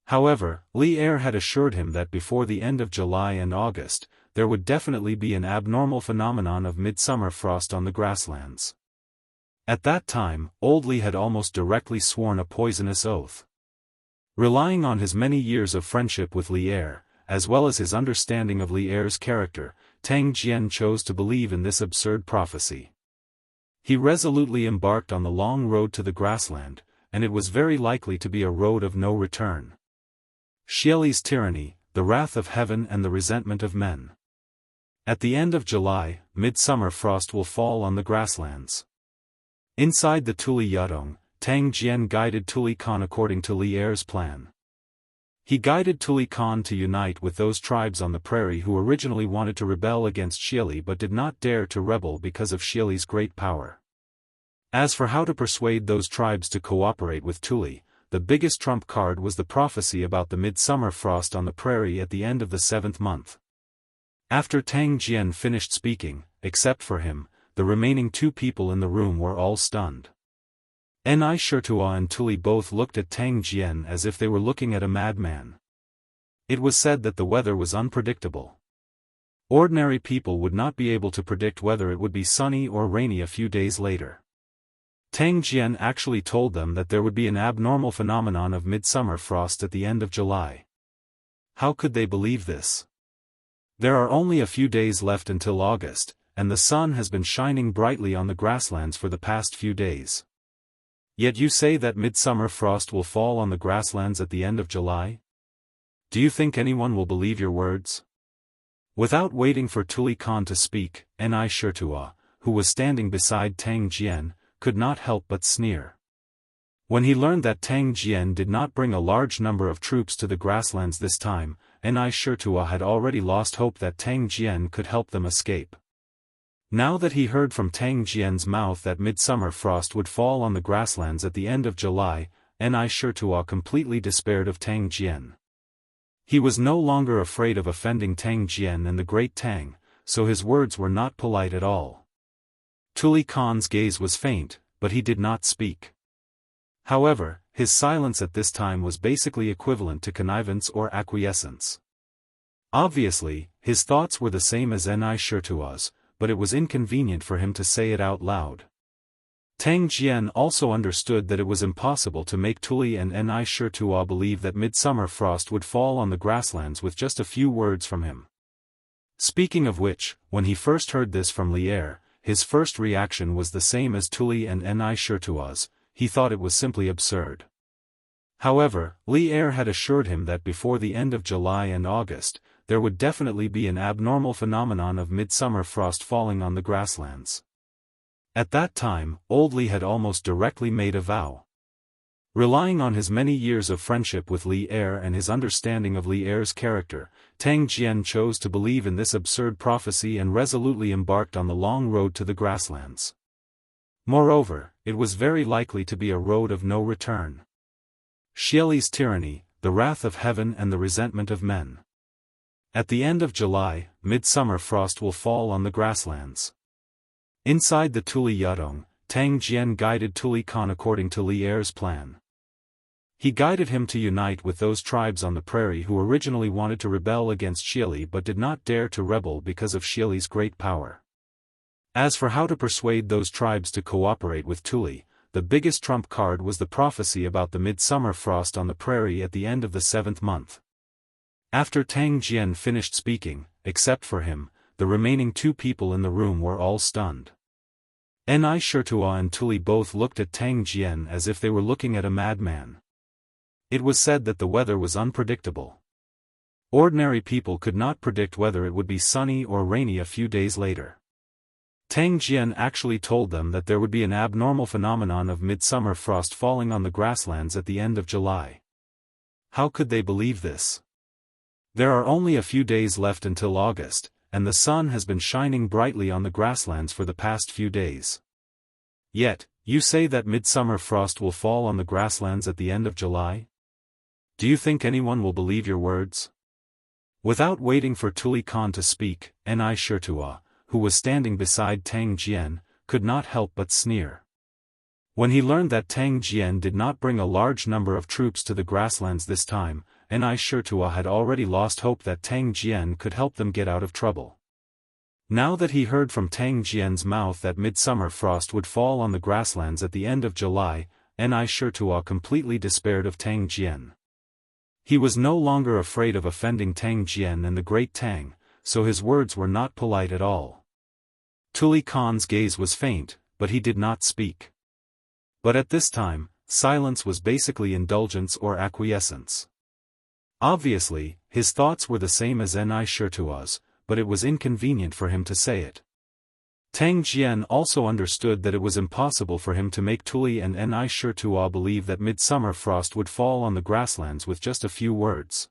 However, Li'er had assured him that before the end of July and August, there would definitely be an abnormal phenomenon of midsummer frost on the grasslands. At that time, Old Li had almost directly sworn a poisonous oath. Relying on his many years of friendship with Li'er, as well as his understanding of Li'er's character, Tang Jian chose to believe in this absurd prophecy. He resolutely embarked on the long road to the grassland, and it was very likely to be a road of no return. Xieli's tyranny, the wrath of heaven and the resentment of men. At the end of July, midsummer frost will fall on the grasslands. Inside the Tuli Yadong, Tang Jian guided Tuli Khan according to Li'er's plan. He guided Tuli Khan to unite with those tribes on the prairie who originally wanted to rebel against Xieli but did not dare to rebel because of Xieli's great power. As for how to persuade those tribes to cooperate with Tuli, the biggest trump card was the prophecy about the midsummer frost on the prairie at the end of the 7th month. After Tang Jian finished speaking, except for him, the remaining 2 people in the room were all stunned. Shitua and Tuli both looked at Tang Jian as if they were looking at a madman. It was said that the weather was unpredictable. Ordinary people would not be able to predict whether it would be sunny or rainy a few days later. Tang Jian actually told them that there would be an abnormal phenomenon of midsummer frost at the end of July. How could they believe this? There are only a few days left until August, and the sun has been shining brightly on the grasslands for the past few days. Yet you say that midsummer frost will fall on the grasslands at the end of July? Do you think anyone will believe your words? Without waiting for Tuli Khan to speak, Shitua, who was standing beside Tang Jian, could not help but sneer. When he learned that Tang Jian did not bring a large number of troops to the grasslands this time, Shitua had already lost hope that Tang Jian could help them escape. Now that he heard from Tang Jian's mouth that midsummer frost would fall on the grasslands at the end of July, Shitua completely despaired of Tang Jian. He was no longer afraid of offending Tang Jian and the great Tang, so his words were not polite at all. Tuli Khan's gaze was faint, but he did not speak. However, his silence at this time was basically equivalent to connivance or acquiescence. Obviously, his thoughts were the same as Shitua's, but it was inconvenient for him to say it out loud. Tang Jian also understood that it was impossible to make Tuli and Shitua believe that midsummer frost would fall on the grasslands with just a few words from him. Speaking of which, when he first heard this from Li'er, his first reaction was the same as Tuli and Shitua's, he thought it was simply absurd. However, Li'er had assured him that before the end of July and August, there would definitely be an abnormal phenomenon of midsummer frost falling on the grasslands. At that time, Old Li had almost directly made a vow. Relying on his many years of friendship with Li'er and his understanding of Li'er's character, Tang Jian chose to believe in this absurd prophecy and resolutely embarked on the long road to the grasslands. Moreover, it was very likely to be a road of no return. Xieli's tyranny, the wrath of heaven and the resentment of men. At the end of July, midsummer frost will fall on the grasslands. Inside the Tuli Yadong, Tang Jian guided Tuli Khan according to Li'er's plan. He guided him to unite with those tribes on the prairie who originally wanted to rebel against Xieli but did not dare to rebel because of Xieli's great power. As for how to persuade those tribes to cooperate with Tuli, the biggest trump card was the prophecy about the midsummer frost on the prairie at the end of the 7th month. After Tang Jian finished speaking, except for him, the remaining 2 people in the room were all stunned. Ni Shirtua and Tuli both looked at Tang Jian as if they were looking at a madman. It was said that the weather was unpredictable. Ordinary people could not predict whether it would be sunny or rainy a few days later. Tang Jian actually told them that there would be an abnormal phenomenon of midsummer frost falling on the grasslands at the end of July. How could they believe this? There are only a few days left until August, and the sun has been shining brightly on the grasslands for the past few days. Yet, you say that midsummer frost will fall on the grasslands at the end of July? Do you think anyone will believe your words? Without waiting for Tuli Khan to speak, Ni Shirtua, who was standing beside Tang Jian, could not help but sneer. When he learned that Tang Jian did not bring a large number of troops to the grasslands this time, Ni Shirtua had already lost hope that Tang Jian could help them get out of trouble. Now that he heard from Tang Jian's mouth that midsummer frost would fall on the grasslands at the end of July, Ni Shirtua completely despaired of Tang Jian. He was no longer afraid of offending Tang Jian and the great Tang, so his words were not polite at all. Tuli Khan's gaze was faint, but he did not speak. But at this time, silence was basically indulgence or acquiescence. Obviously, his thoughts were the same as Ni Shirtua's, but it was inconvenient for him to say it. Tang Jian also understood that it was impossible for him to make Tuli and Ni Shirtua believe that midsummer frost would fall on the grasslands with just a few words.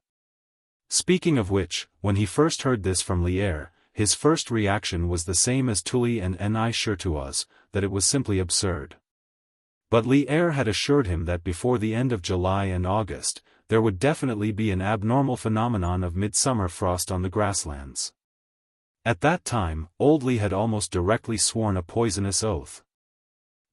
Speaking of which, when he first heard this from Li Er, his first reaction was the same as Tuli and Ni Shirtua's, that it was simply absurd. But Li Er had assured him that before the end of July and August, there would definitely be an abnormal phenomenon of midsummer frost on the grasslands. At that time, old Li had almost directly sworn a poisonous oath.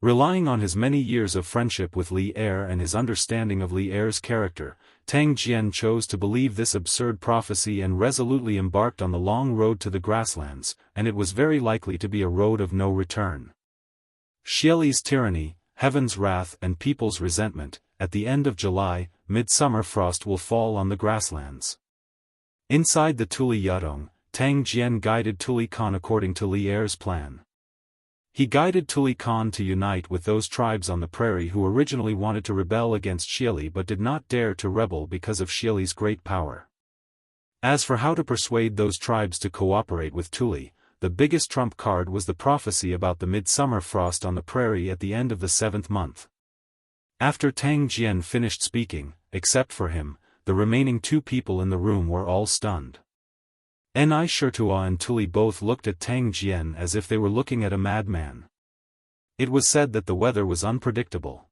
Relying on his many years of friendship with Li Er and his understanding of Li Er's character, Tang Jian chose to believe this absurd prophecy and resolutely embarked on the long road to the grasslands, and it was very likely to be a road of no return. Xieli's tyranny, heaven's wrath and people's resentment, at the end of July, midsummer frost will fall on the grasslands. Inside the Tuli Yadong, Tang Jian guided Tuli Khan according to Li Er's plan. He guided Tuli Khan to unite with those tribes on the prairie who originally wanted to rebel against Xieli but did not dare to rebel because of Xieli's great power. As for how to persuade those tribes to cooperate with Tuli, the biggest trump card was the prophecy about the midsummer frost on the prairie at the end of the 7th month. After Tang Jian finished speaking, except for him, the remaining 2 people in the room were all stunned. Ni Shirtua and Tuli both looked at Tang Jian as if they were looking at a madman. It was said that the weather was unpredictable.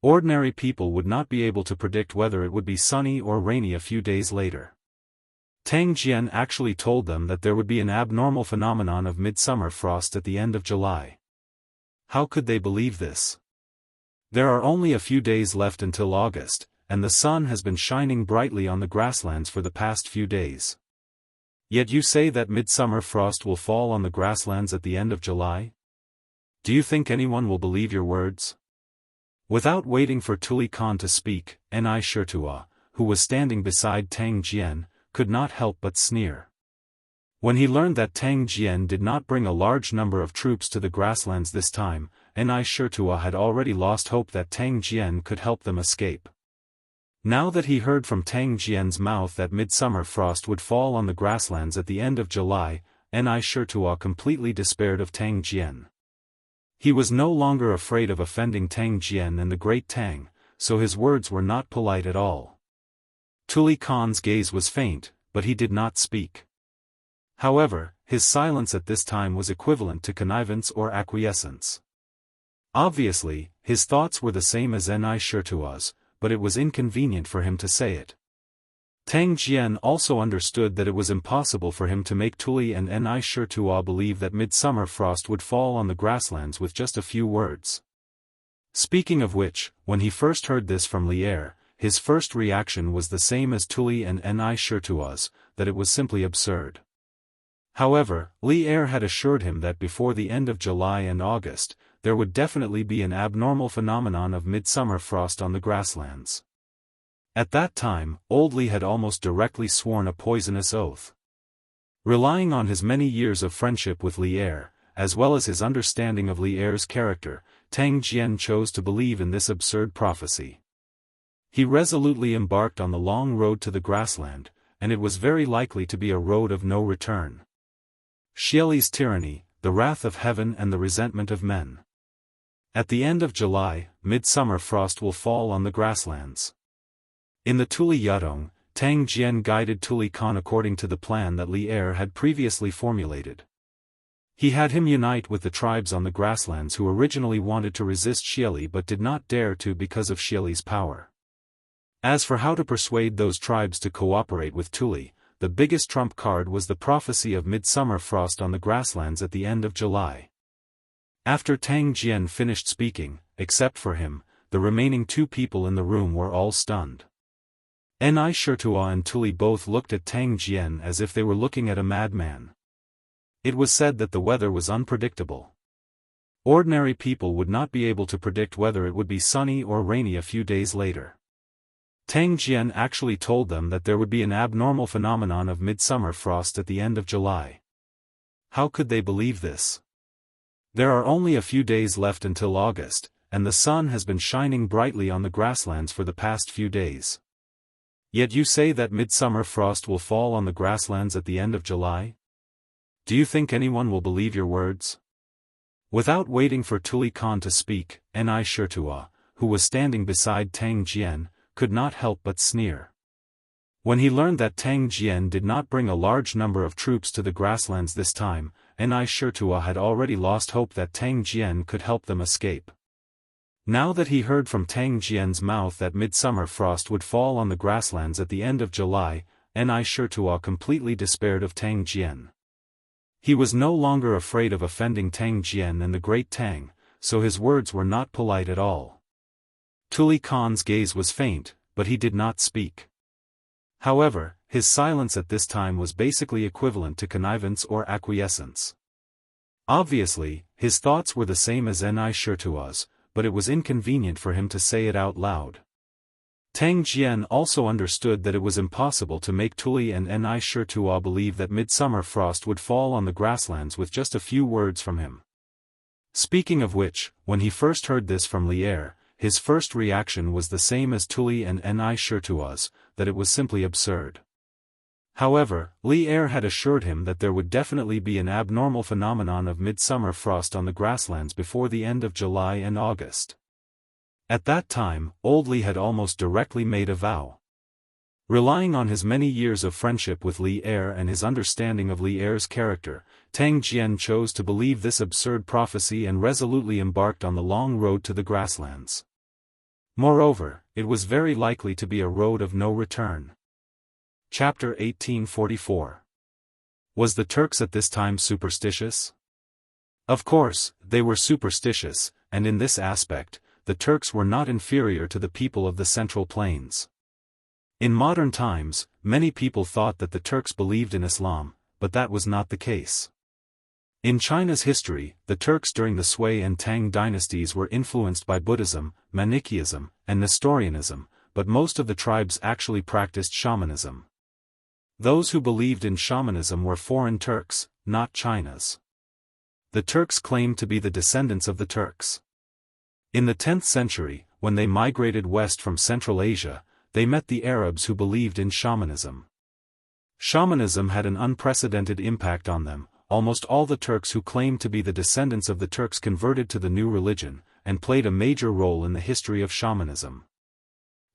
Ordinary people would not be able to predict whether it would be sunny or rainy a few days later. Tang Jian actually told them that there would be an abnormal phenomenon of midsummer frost at the end of July. How could they believe this? There are only a few days left until August, and the sun has been shining brightly on the grasslands for the past few days. Yet you say that midsummer frost will fall on the grasslands at the end of July? Do you think anyone will believe your words? Without waiting for Tuli Khan to speak, Ni Shirtua, who was standing beside Tang Jian, could not help but sneer. When he learned that Tang Jian did not bring a large number of troops to the grasslands this time, Ni Shirtua had already lost hope that Tang Jian could help them escape. Now that he heard from Tang Jian's mouth that midsummer frost would fall on the grasslands at the end of July, Ni Shirtua completely despaired of Tang Jian. He was no longer afraid of offending Tang Jian and the great Tang, so his words were not polite at all. Tuli Khan's gaze was faint, but he did not speak. However, his silence at this time was equivalent to connivance or acquiescence. Obviously, his thoughts were the same as Ni Shirtua's, but it was inconvenient for him to say it. Tang Jian also understood that it was impossible for him to make Tuli and Ni Shirtua believe that midsummer frost would fall on the grasslands with just a few words. Speaking of which, when he first heard this from Li Er, his first reaction was the same as Tuli and Ni Shirtua's, that it was simply absurd. However, Li Er had assured him that before the end of July and August, there would definitely be an abnormal phenomenon of midsummer frost on the grasslands. At that time, Old Li had almost directly sworn a poisonous oath. Relying on his many years of friendship with Li Er, as well as his understanding of Li Er's character, Tang Jian chose to believe in this absurd prophecy. He resolutely embarked on the long road to the grassland, and it was very likely to be a road of no return. Xieli's tyranny, the wrath of heaven and the resentment of men. At the end of July, midsummer frost will fall on the grasslands. In the Tuli Yudong, Tang Jian guided Tuli Khan according to the plan that Li Er had previously formulated. He had him unite with the tribes on the grasslands who originally wanted to resist Xieli but did not dare to because of Xieli's power. As for how to persuade those tribes to cooperate with Tuli, the biggest trump card was the prophecy of midsummer frost on the grasslands at the end of July. After Tang Jian finished speaking, except for him, the remaining two people in the room were all stunned. Ni Shirtua and Tuli both looked at Tang Jian as if they were looking at a madman. It was said that the weather was unpredictable. Ordinary people would not be able to predict whether it would be sunny or rainy a few days later. Tang Jian actually told them that there would be an abnormal phenomenon of midsummer frost at the end of July. How could they believe this? There are only a few days left until August, and the sun has been shining brightly on the grasslands for the past few days. Yet you say that midsummer frost will fall on the grasslands at the end of July? Do you think anyone will believe your words? Without waiting for Tuli Khan to speak, Ni Shirtua, who was standing beside Tang Jian, could not help but sneer. When he learned that Tang Jian did not bring a large number of troops to the grasslands this time, Ni Shirtua had already lost hope that Tang Jian could help them escape. Now that he heard from Tang Jian's mouth that midsummer frost would fall on the grasslands at the end of July, Ni Shirtua completely despaired of Tang Jian. He was no longer afraid of offending Tang Jian and the great Tang, so his words were not polite at all. Tuli Khan's gaze was faint, but he did not speak. However, his silence at this time was basically equivalent to connivance or acquiescence. Obviously, his thoughts were the same as Ni Shirtua's, but it was inconvenient for him to say it out loud. Tang Jian also understood that it was impossible to make Tuli and Ni Shirtua believe that midsummer frost would fall on the grasslands with just a few words from him. Speaking of which, when he first heard this from Li Er, his first reaction was the same as Tuli and Ni Shirtua's, that it was simply absurd. However, Li Er had assured him that there would definitely be an abnormal phenomenon of midsummer frost on the grasslands before the end of July and August. At that time, Old Li had almost directly made a vow. Relying on his many years of friendship with Li Er and his understanding of Li Er's character, Tang Jian chose to believe this absurd prophecy and resolutely embarked on the long road to the grasslands. Moreover, it was very likely to be a road of no return. Chapter 1844. Was the Turks at this time superstitious? Of course, they were superstitious, and in this aspect, the Turks were not inferior to the people of the Central Plains. In modern times, many people thought that the Turks believed in Islam, but that was not the case. In China's history, the Turks during the Sui and Tang dynasties were influenced by Buddhism, Manichaeism, and Nestorianism, but most of the tribes actually practiced shamanism. Those who believed in shamanism were foreign Turks, not China's. The Turks claimed to be the descendants of the Turks. In the 10th century, when they migrated west from Central Asia, they met the Arabs who believed in shamanism. Shamanism had an unprecedented impact on them. Almost all the Turks who claimed to be the descendants of the Turks converted to the new religion, and played a major role in the history of shamanism.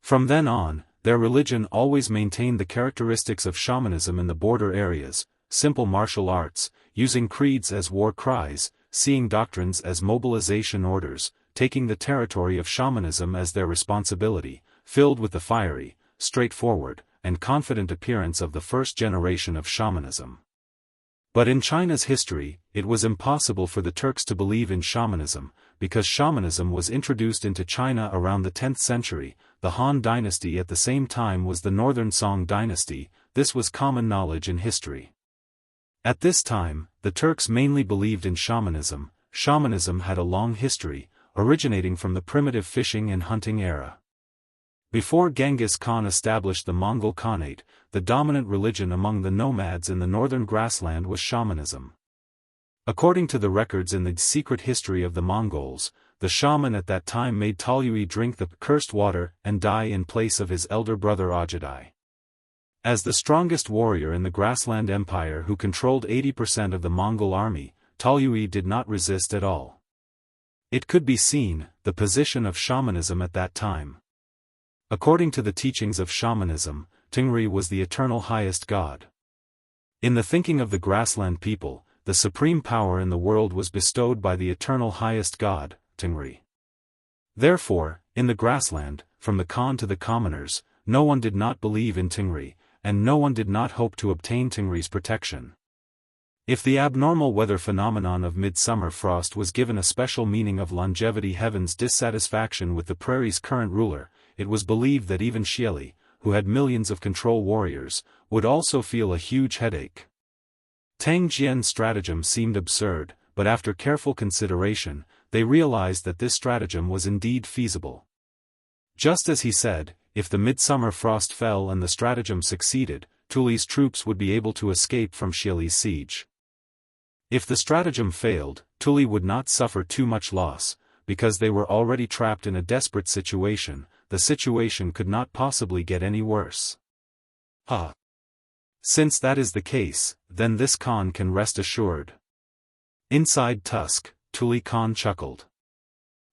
From then on, their religion always maintained the characteristics of shamanism in the border areas, simple martial arts, using creeds as war cries, seeing doctrines as mobilization orders, taking the territory of shamanism as their responsibility, filled with the fiery, straightforward, and confident appearance of the first generation of shamanism. But in China's history, it was impossible for the Turks to believe in shamanism, because shamanism was introduced into China around the 10th century. The Han dynasty at the same time was the Northern Song dynasty. This was common knowledge in history. At this time, the Turks mainly believed in shamanism, shamanism had a long history, originating from the primitive fishing and hunting era. Before Genghis Khan established the Mongol Khanate, the dominant religion among the nomads in the northern grassland was shamanism. According to the records in the secret history of the Mongols, the shaman at that time made Talyui drink the cursed water and die in place of his elder brother Ajadai. As the strongest warrior in the Grassland Empire who controlled 80% of the Mongol army, Talyui did not resist at all. It could be seen, the position of shamanism at that time. According to the teachings of shamanism, Tengri was the eternal highest god. In the thinking of the Grassland people, the supreme power in the world was bestowed by the eternal highest god, Tengri. Therefore, in the Grassland, from the Khan to the commoners, no one did not believe in Tengri, and no one did not hope to obtain Tengri's protection. If the abnormal weather phenomenon of midsummer frost was given a special meaning of longevity, heaven's dissatisfaction with the prairie's current ruler, it was believed that even Xieli, who had millions of control warriors, would also feel a huge headache. Tang Jian's stratagem seemed absurd, but after careful consideration, they realized that this stratagem was indeed feasible. Just as he said, if the midsummer frost fell and the stratagem succeeded, Tuli's troops would be able to escape from Xieli's siege. If the stratagem failed, Tuli would not suffer too much loss, because they were already trapped in a desperate situation. The situation could not possibly get any worse. Since that is the case, then this Khan can rest assured. Inside Tusk, Tuli Khan chuckled.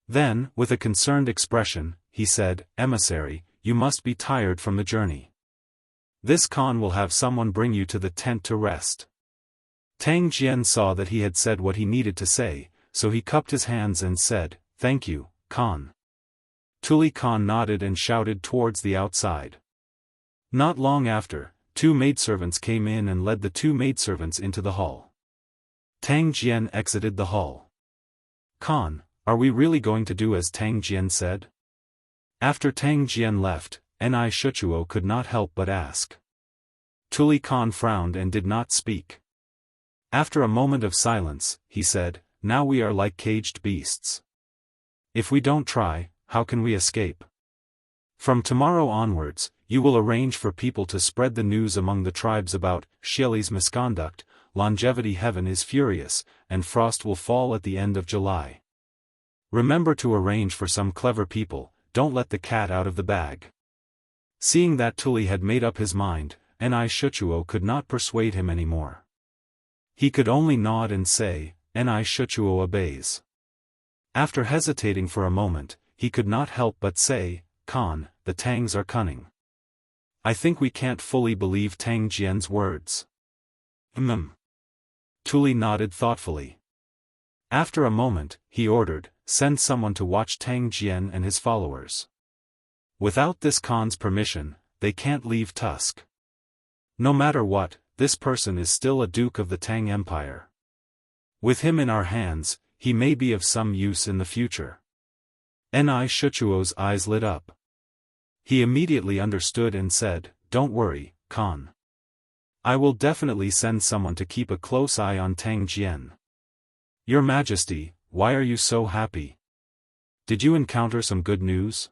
Then, with a concerned expression, he said, "Emissary, you must be tired from the journey. This Khan will have someone bring you to the tent to rest." Tang Jian saw that he had said what he needed to say, so he cupped his hands and said, "Thank you, Khan." Tuli Khan nodded and shouted towards the outside. Not long after, 2 maidservants came in and led the 2 maidservants into the hall. Tang Jian exited the hall. "Khan, are we really going to do as Tang Jian said?" After Tang Jian left, Ni Shuchuo could not help but ask. Tuli Khan frowned and did not speak. After a moment of silence, he said, "Now we are like caged beasts. If we don't try, how can we escape? From tomorrow onwards, you will arrange for people to spread the news among the tribes about Xieli's misconduct. Longevity heaven is furious, and frost will fall at the end of July. Remember to arrange for some clever people, don't let the cat out of the bag." Seeing that Tuli had made up his mind, Ni Shuchuo could not persuade him anymore. He could only nod and say, "Ni Shuchuo obeys." After hesitating for a moment, he could not help but say, "Khan, the Tangs are cunning. I think we can't fully believe Tang Jian's words." Tuli nodded thoughtfully. After a moment, he ordered, "Send someone to watch Tang Jian and his followers. Without this Khan's permission, they can't leave Tusk. No matter what, this person is still a duke of the Tang Empire. With him in our hands, he may be of some use in the future." Ni Shuchuo's eyes lit up. He immediately understood and said, "Don't worry, Khan. I will definitely send someone to keep a close eye on Tang Jian." "Your Majesty, why are you so happy? Did you encounter some good news?"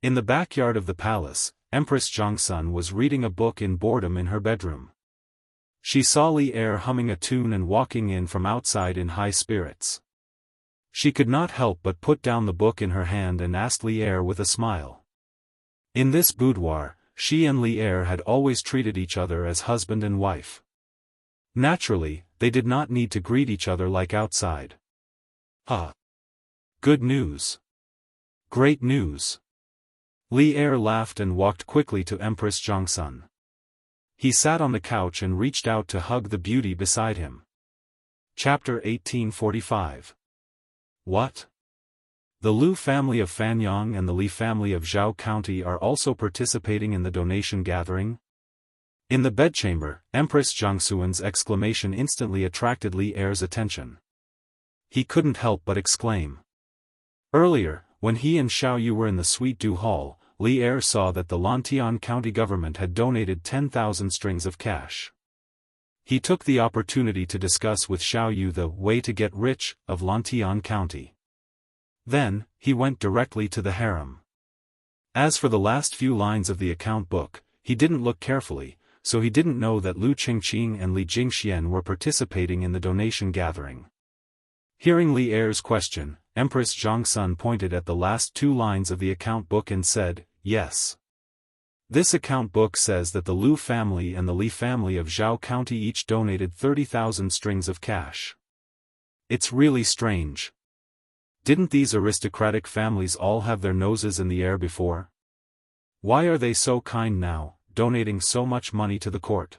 In the backyard of the palace, Empress Zhongsun was reading a book in boredom in her bedroom. She saw Li Er humming a tune and walking in from outside in high spirits. She could not help but put down the book in her hand and asked Li Er with a smile. In this boudoir, she and Li Er had always treated each other as husband and wife. Naturally, they did not need to greet each other like outside. Good news. Great news. Li Er laughed and walked quickly to Empress Zhongsun. He sat on the couch and reached out to hug the beauty beside him. Chapter 1845. What? The Liu family of Fanyang and the Li family of Zhao County are also participating in the donation gathering? In the bedchamber, Empress Zhongxuan's exclamation instantly attracted Li Er's attention. He couldn't help but exclaim. Earlier, when he and Xiao Yu were in the Sweet Dew Hall, Li Er saw that the Lantian County government had donated 10,000 strings of cash. He took the opportunity to discuss with Xiao Yu the way to get rich of Lantian County. Then, he went directly to the harem. As for the last few lines of the account book, he didn't look carefully, so he didn't know that Lu Qingqing and Li Jingxian were participating in the donation gathering. Hearing Li Er's question, Empress Zhongsun pointed at the last two lines of the account book and said, "Yes. This account book says that the Lu family and the Li family of Zhao County each donated 30,000 strings of cash. It's really strange. Didn't these aristocratic families all have their noses in the air before? Why are they so kind now, donating so much money to the court?"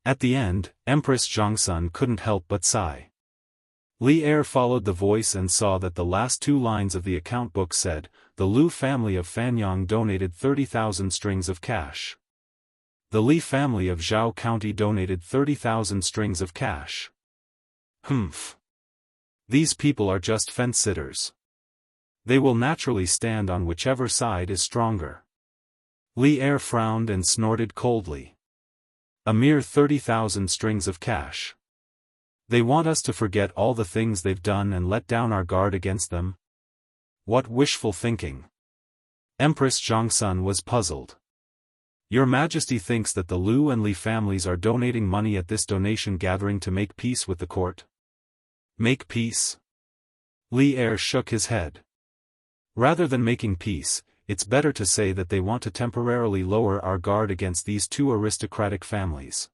At the end, Empress Zhongsun couldn't help but sigh. Li Er followed the voice and saw that the last two lines of the account book said, "The Lu family of Fanyang donated 30,000 strings of cash. The Li family of Zhao County donated 30,000 strings of cash. Humph. These people are just fence-sitters. They will naturally stand on whichever side is stronger." Li Er frowned and snorted coldly. "A mere 30,000 strings of cash. They want us to forget all the things they've done and let down our guard against them? What wishful thinking." Empress Zhongsun was puzzled. "Your Majesty thinks that the Lu and Li families are donating money at this donation gathering to make peace with the court?" "Make peace?" Li Er shook his head. "Rather than making peace, it's better to say that they want to temporarily lower our guard against these two aristocratic families.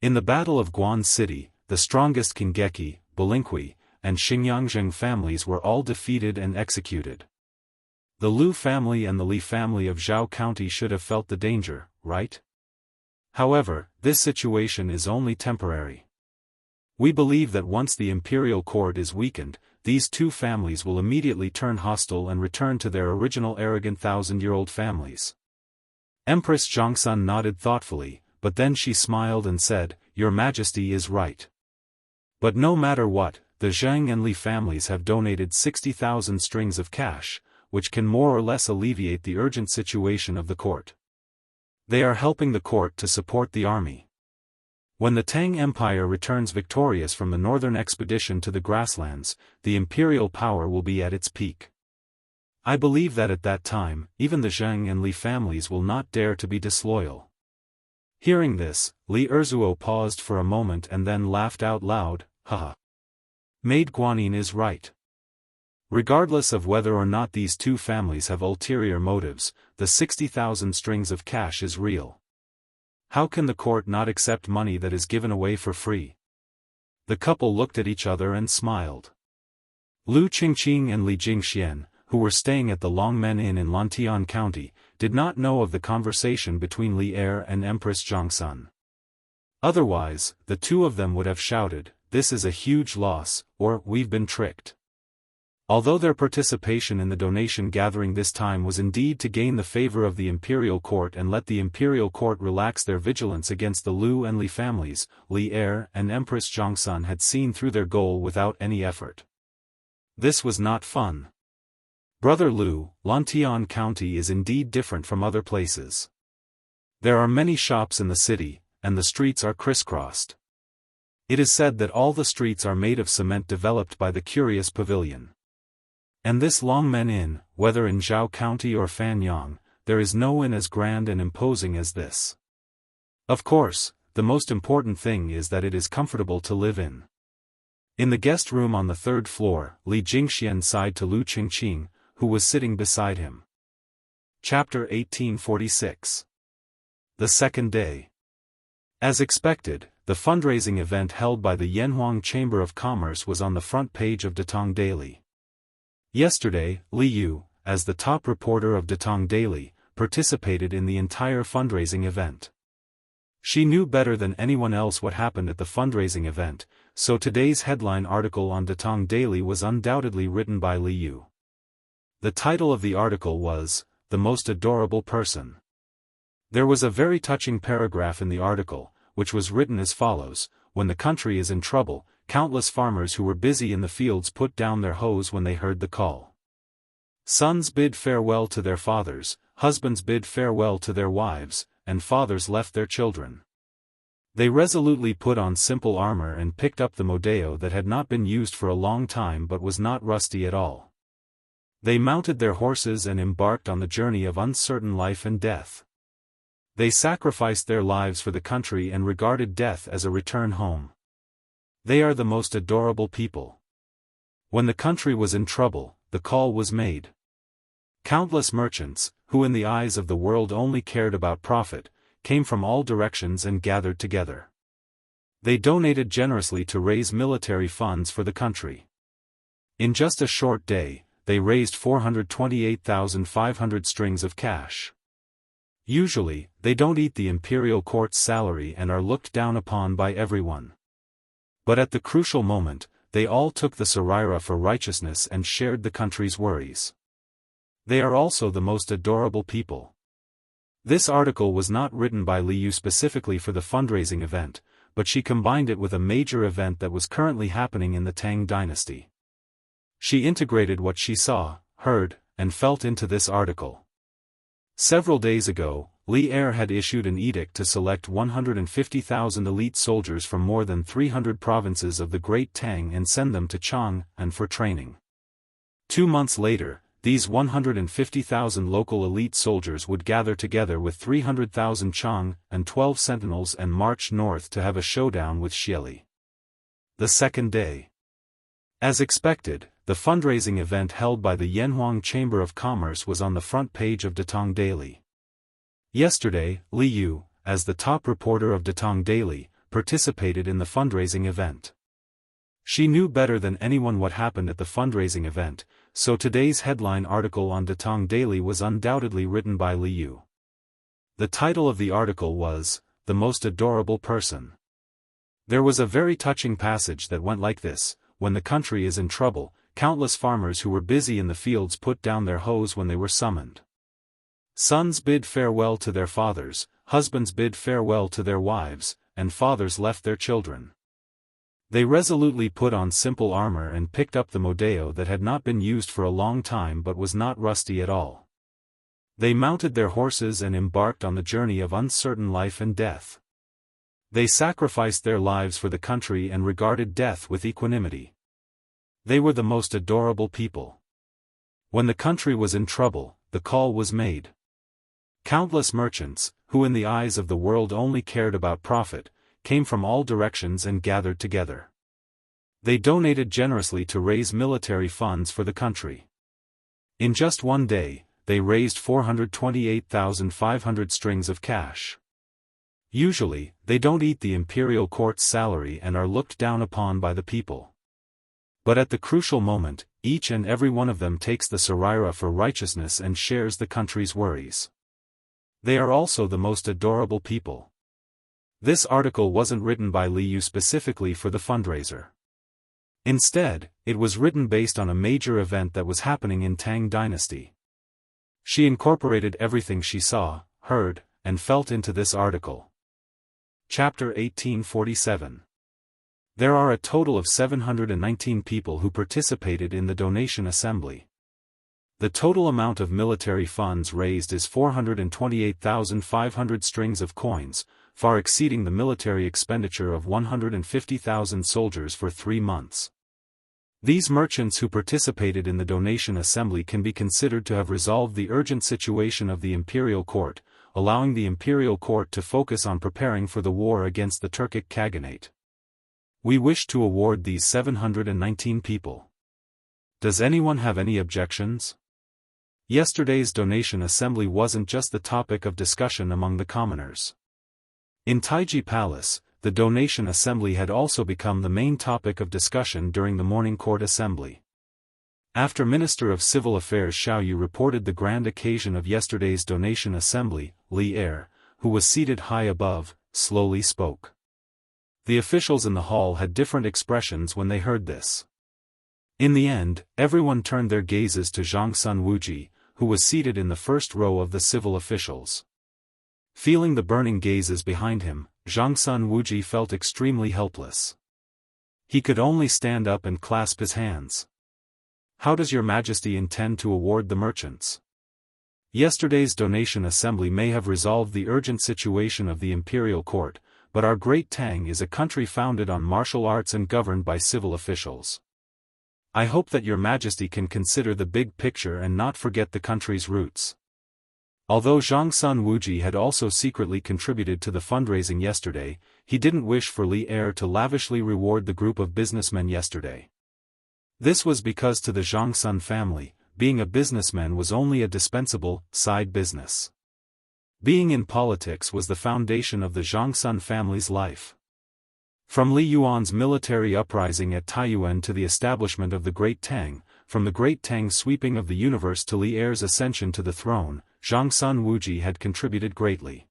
In the Battle of Guan City, the strongest Kingeki, Balinkwi, and Xingyangzheng families were all defeated and executed. The Lu family and the Li family of Zhao County should have felt the danger, right? However, this situation is only temporary. We believe that once the imperial court is weakened, these two families will immediately turn hostile and return to their original arrogant thousand-year-old families." Empress Zhongsun nodded thoughtfully, but then she smiled and said, "Your Majesty is right. But no matter what, the Zheng and Li families have donated 60,000 strings of cash, which can more or less alleviate the urgent situation of the court. They are helping the court to support the army. When the Tang Empire returns victorious from the northern expedition to the grasslands, the imperial power will be at its peak. I believe that at that time, even the Zheng and Li families will not dare to be disloyal." Hearing this, Li Erzuo paused for a moment and then laughed out loud, "Haha. Maid Guanyin is right. Regardless of whether or not these two families have ulterior motives, the 60,000 strings of cash is real. How can the court not accept money that is given away for free?" The couple looked at each other and smiled. Lu Qingqing and Li Jingxian, who were staying at the Longmen Inn in Lantian County, did not know of the conversation between Li Er and Empress Zhongsun. Otherwise, the two of them would have shouted, "This is a huge loss," or "We've been tricked." Although their participation in the donation gathering this time was indeed to gain the favor of the imperial court and let the imperial court relax their vigilance against the Lu and Li families, Li Er and Empress Zhongsun had seen through their goal without any effort. This was not fun. Brother Lu, Lantian County is indeed different from other places. There are many shops in the city, and the streets are crisscrossed. It is said that all the streets are made of cement developed by the Curious Pavilion. And this Longmen Inn, whether in Zhao County or Fanyang, there is no inn as grand and imposing as this. Of course, the most important thing is that it is comfortable to live in. In the guest room on the third floor, Li Jingxian sighed to Lu Qingqing, who was sitting beside him. Chapter 1846. The second day. As expected, the fundraising event held by the Yanhuang Chamber of Commerce was on the front page of Datong Daily. Yesterday, Li Yu, as the top reporter of Datong Daily, participated in the entire fundraising event. She knew better than anyone else what happened at the fundraising event, so today's headline article on Datong Daily was undoubtedly written by Li Yu. The title of the article was, "The Most Adorable Person." There was a very touching paragraph in the article, which was written as follows: "When the country is in trouble, countless farmers who were busy in the fields put down their hoes when they heard the call. Sons bid farewell to their fathers, husbands bid farewell to their wives, and fathers left their children. They resolutely put on simple armor and picked up the modeo that had not been used for a long time but was not rusty at all. They mounted their horses and embarked on the journey of uncertain life and death. They sacrificed their lives for the country and regarded death as a return home. They are the most adorable people. When the country was in trouble, the call was made. Countless merchants, who in the eyes of the world only cared about profit, came from all directions and gathered together. They donated generously to raise military funds for the country. In just a short day, they raised 428,500 strings of cash. Usually, they don't eat the imperial court's salary and are looked down upon by everyone. But at the crucial moment, they all took the sarira for righteousness and shared the country's worries. They are also the most adorable people. This article was not written by Liu specifically for the fundraising event, but she combined it with a major event that was currently happening in the Tang dynasty. She integrated what she saw, heard, and felt into this article. Several days ago, Li Er had issued an edict to select 150,000 elite soldiers from more than 300 provinces of the Great Tang and send them to Chang'an for training. 2 months later, these 150,000 local elite soldiers would gather together with 300,000 Chang and 12 sentinels and march north to have a showdown with Xieli. The second day. As expected, the fundraising event held by the Yanhuang Chamber of Commerce was on the front page of Datong Daily. Yesterday, Li Yu, as the top reporter of Datong Daily, participated in the fundraising event. She knew better than anyone what happened at the fundraising event, so today's headline article on Datong Daily was undoubtedly written by Li Yu. The title of the article was, "The Most Adorable Person." There was a very touching passage that went like this: when the country is in trouble, countless farmers who were busy in the fields put down their hoes when they were summoned. Sons bid farewell to their fathers, husbands bid farewell to their wives, and fathers left their children. They resolutely put on simple armor and picked up the modeo that had not been used for a long time but was not rusty at all. They mounted their horses and embarked on the journey of uncertain life and death. They sacrificed their lives for the country and regarded death with equanimity. They were the most adorable people. When the country was in trouble, the call was made. Countless merchants, who in the eyes of the world only cared about profit, came from all directions and gathered together. They donated generously to raise military funds for the country. In just one day, they raised 428,500 strings of cash. Usually, they don't eat the imperial court's salary and are looked down upon by the people. But at the crucial moment, each and every one of them takes the sarira for righteousness and shares the country's worries. They are also the most adorable people. This article wasn't written by Li Yu specifically for the fundraiser. Instead, it was written based on a major event that was happening in Tang dynasty. She incorporated everything she saw, heard, and felt into this article. Chapter 1847. There are a total of 719 people who participated in the donation assembly. The total amount of military funds raised is 428,500 strings of coins, far exceeding the military expenditure of 150,000 soldiers for 3 months. These merchants who participated in the donation assembly can be considered to have resolved the urgent situation of the imperial court, allowing the imperial court to focus on preparing for the war against the Turkic Khaganate. We wish to award these 719 people. Does anyone have any objections? Yesterday's donation assembly wasn't just the topic of discussion among the commoners. In Taiji Palace, the donation assembly had also become the main topic of discussion during the morning court assembly. After Minister of Civil Affairs Xiao Yu reported the grand occasion of yesterday's donation assembly, Li Er, who was seated high above, slowly spoke. The officials in the hall had different expressions when they heard this. In the end, everyone turned their gazes to Zhang Sun Wuji, who was seated in the first row of the civil officials. Feeling the burning gazes behind him, Zhang Sun Wuji felt extremely helpless. He could only stand up and clasp his hands. How does Your Majesty intend to award the merchants? Yesterday's donation assembly may have resolved the urgent situation of the imperial court, but our Great Tang is a country founded on martial arts and governed by civil officials. I hope that your Majesty can consider the big picture and not forget the country's roots. Although Zhang Sun Wuji had also secretly contributed to the fundraising yesterday, he didn't wish for Li Er to lavishly reward the group of businessmen yesterday. This was because to the Zhang Sun family, being a businessman was only a dispensable, side business. Being in politics was the foundation of the Zhang Sun family's life. From Li Yuan's military uprising at Taiyuan to the establishment of the Great Tang, from the Great Tang's sweeping of the universe to Li Er's ascension to the throne, Zhang Sun Wuji had contributed greatly.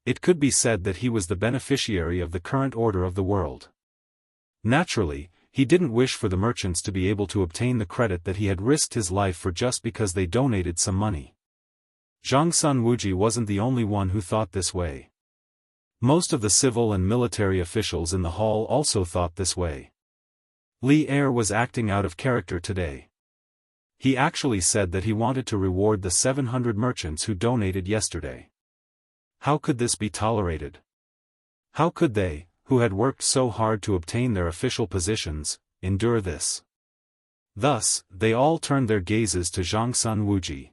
It could be said that he was the beneficiary of the current order of the world. Naturally, he didn't wish for the merchants to be able to obtain the credit that he had risked his life for just because they donated some money. Zhang Sun Wuji wasn't the only one who thought this way. Most of the civil and military officials in the hall also thought this way. Li Er was acting out of character today. He actually said that he wanted to reward the 700 merchants who donated yesterday. How could this be tolerated? How could they, who had worked so hard to obtain their official positions, endure this? Thus, they all turned their gazes to Zhang Sun Wuji.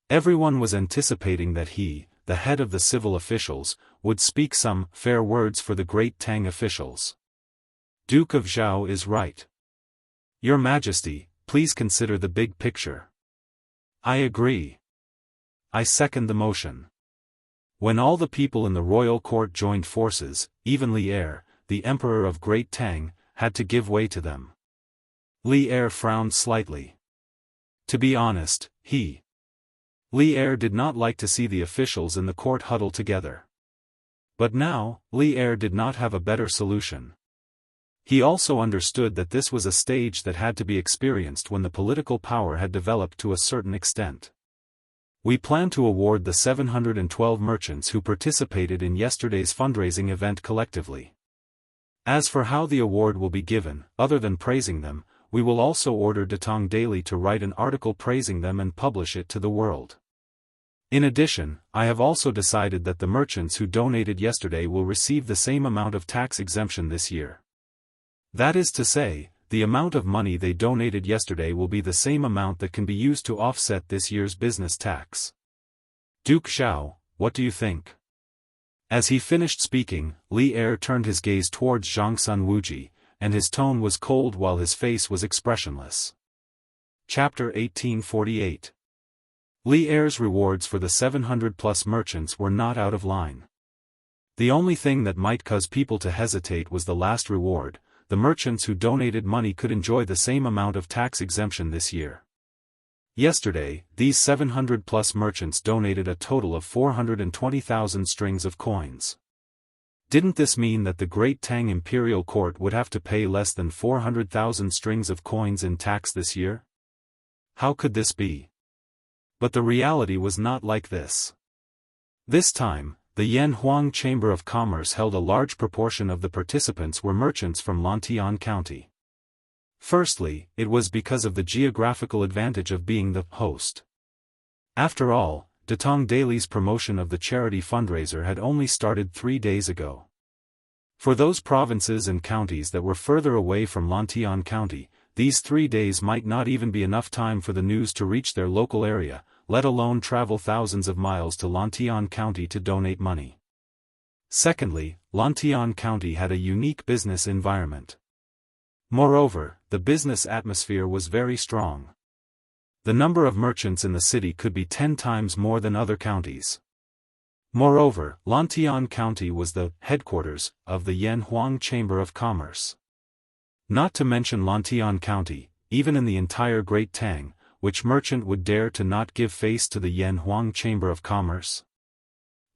Everyone was anticipating that he, the head of the civil officials, would speak some fair words for the Great Tang officials. Duke of Zhao is right. Your Majesty, please consider the big picture. I agree. I second the motion. When all the people in the royal court joined forces, even Li Er, the emperor of Great Tang, had to give way to them. Li Er frowned slightly. To be honest, Li Er did not like to see the officials in the court huddle together. But now, Li Er did not have a better solution. He also understood that this was a stage that had to be experienced when the political power had developed to a certain extent. We plan to award the 712 merchants who participated in yesterday's fundraising event collectively. As for how the award will be given, other than praising them, we will also order Datong Daily to write an article praising them and publish it to the world. In addition, I have also decided that the merchants who donated yesterday will receive the same amount of tax exemption this year. That is to say, the amount of money they donated yesterday will be the same amount that can be used to offset this year's business tax. Duke Zhao, what do you think? As he finished speaking, Li Er turned his gaze towards Zhang Sun Wuji, and his tone was cold while his face was expressionless. Chapter 1848. Li Er's rewards for the 700-plus merchants were not out of line. The only thing that might cause people to hesitate was the last reward. The merchants who donated money could enjoy the same amount of tax exemption this year. Yesterday, these 700-plus merchants donated a total of 420,000 strings of coins. Didn't this mean that the Great Tang Imperial Court would have to pay less than 400,000 strings of coins in tax this year? How could this be? But the reality was not like this. This time, the Yanhuang Chamber of Commerce held a large proportion of the participants were merchants from Lantian County. Firstly, it was because of the geographical advantage of being the host. After all, Datong Daily's promotion of the charity fundraiser had only started 3 days ago. For those provinces and counties that were further away from Lantian County, these 3 days might not even be enough time for the news to reach their local area, let alone travel thousands of miles to Lantian County to donate money. Secondly, Lantian County had a unique business environment. Moreover, the business atmosphere was very strong. The number of merchants in the city could be 10 times more than other counties. Moreover, Lantian County was the headquarters of the Yanhuang Chamber of Commerce. Not to mention Lantian County, even in the entire Great Tang, which merchant would dare to not give face to the Yanhuang Chamber of Commerce?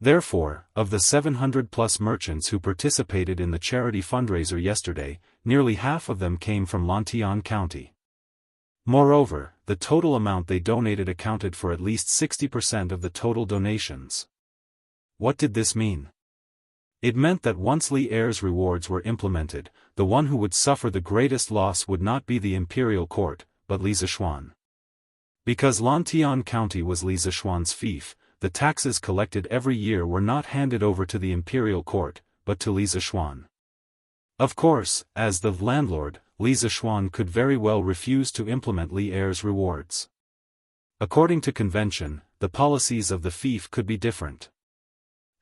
Therefore, of the 700-plus merchants who participated in the charity fundraiser yesterday, nearly half of them came from Lantian County. Moreover, the total amount they donated accounted for at least 60% of the total donations. What did this mean? It meant that once Li Er's rewards were implemented, the one who would suffer the greatest loss would not be the imperial court, but Li Zishuan. Because Lantian County was Li Zishuan's fief, the taxes collected every year were not handed over to the imperial court, but to Li Zishuan. Of course, as the landlord, Li Zishuan could very well refuse to implement Li Er's rewards. According to convention, the policies of the fief could be different.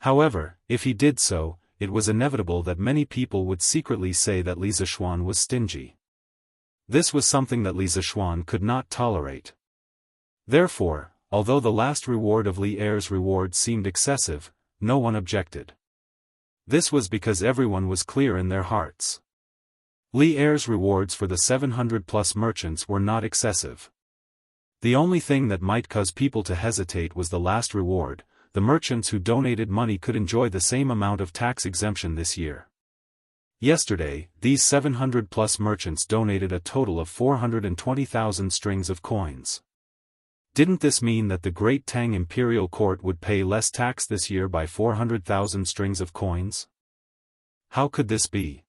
However, if he did so, it was inevitable that many people would secretly say that Li Zishuan was stingy. This was something that Li Zishuan could not tolerate. Therefore, although the last reward of Li Er's reward seemed excessive, no one objected. This was because everyone was clear in their hearts. Li Er's rewards for the 700+ merchants were not excessive. The only thing that might cause people to hesitate was the last reward. The merchants who donated money could enjoy the same amount of tax exemption this year. Yesterday, these 700+ merchants donated a total of 420,000 strings of coins. Didn't this mean that the Great Tang Imperial Court would pay less tax this year by 400,000 strings of coins? How could this be?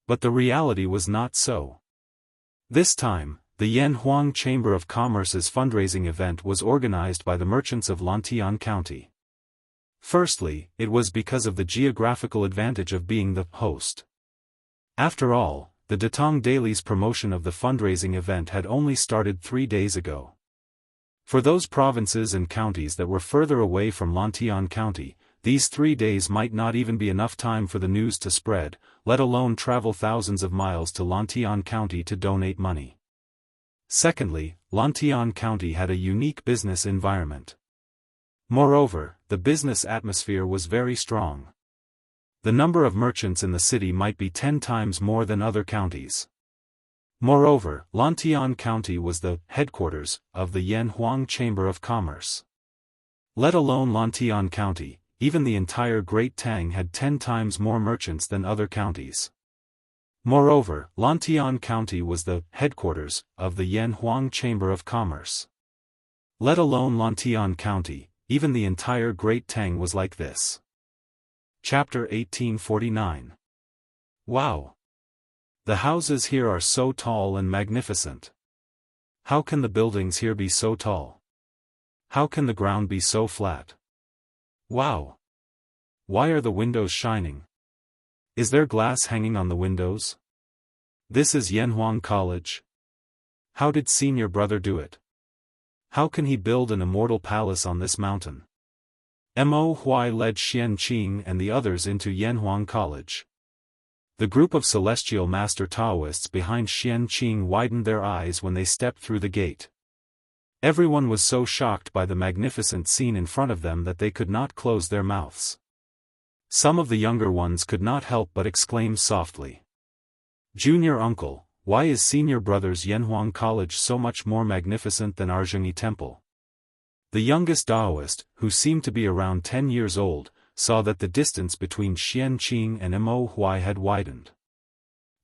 But the reality was not so. This time, the Yanhuang Chamber of Commerce's fundraising event was organized by the merchants of Lantian County. Firstly, it was because of the geographical advantage of being the host. After all, the Datong Daily's promotion of the fundraising event had only started 3 days ago. For those provinces and counties that were further away from Lantian County, these 3 days might not even be enough time for the news to spread, let alone travel thousands of miles to Lantian County to donate money. Secondly, Lantian County had a unique business environment. Moreover, the business atmosphere was very strong. The number of merchants in the city might be 10 times more than other counties. Moreover, Lantian County was the headquarters of the Yanhuang Chamber of Commerce. Let alone Lantian County, even the entire Great Tang had 10 times more merchants than other counties. Moreover, Lantian County was the headquarters of the Yanhuang Chamber of Commerce. Let alone Lantian County, even the entire Great Tang was like this. Chapter 1849. Wow! The houses here are so tall and magnificent. How can the buildings here be so tall? How can the ground be so flat? Wow! Why are the windows shining? Is there glass hanging on the windows? This is Yanhuang College. How did senior brother do it? How can he build an immortal palace on this mountain? Mo Huai led Xianqing and the others into Yanhuang College. The group of celestial master Daoists behind Xianqing widened their eyes when they stepped through the gate. Everyone was so shocked by the magnificent scene in front of them that they could not close their mouths. Some of the younger ones could not help but exclaim softly. Junior uncle, why is senior brother's Yanhuang College so much more magnificent than our Zhengyi Temple? The youngest Daoist, who seemed to be around 10 years old, saw that the distance between Xianqing and Mo Huai had widened.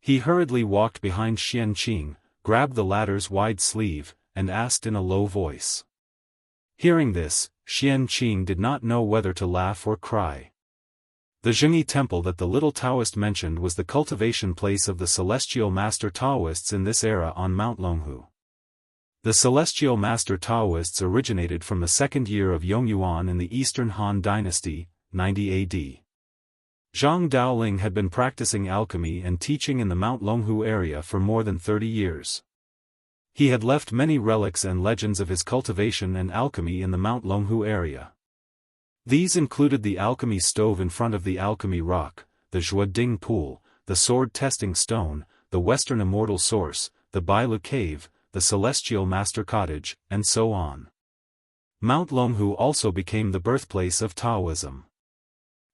He hurriedly walked behind Xianqing, grabbed the latter's wide sleeve, and asked in a low voice. Hearing this, Xianqing did not know whether to laugh or cry. The Zhengyi Temple that the little Taoist mentioned was the cultivation place of the celestial master Taoists in this era on Mount Longhu. The celestial master Taoists originated from the 2nd year of Yongyuan in the Eastern Han Dynasty, 90 AD. Zhang Daoling had been practicing alchemy and teaching in the Mount Longhu area for more than 30 years. He had left many relics and legends of his cultivation and alchemy in the Mount Longhu area. These included the alchemy stove in front of the alchemy rock, the Zhuoding pool, the sword testing stone, the Western Immortal source, the Bailu cave, the celestial master cottage, and so on. Mount Longhu also became the birthplace of Taoism.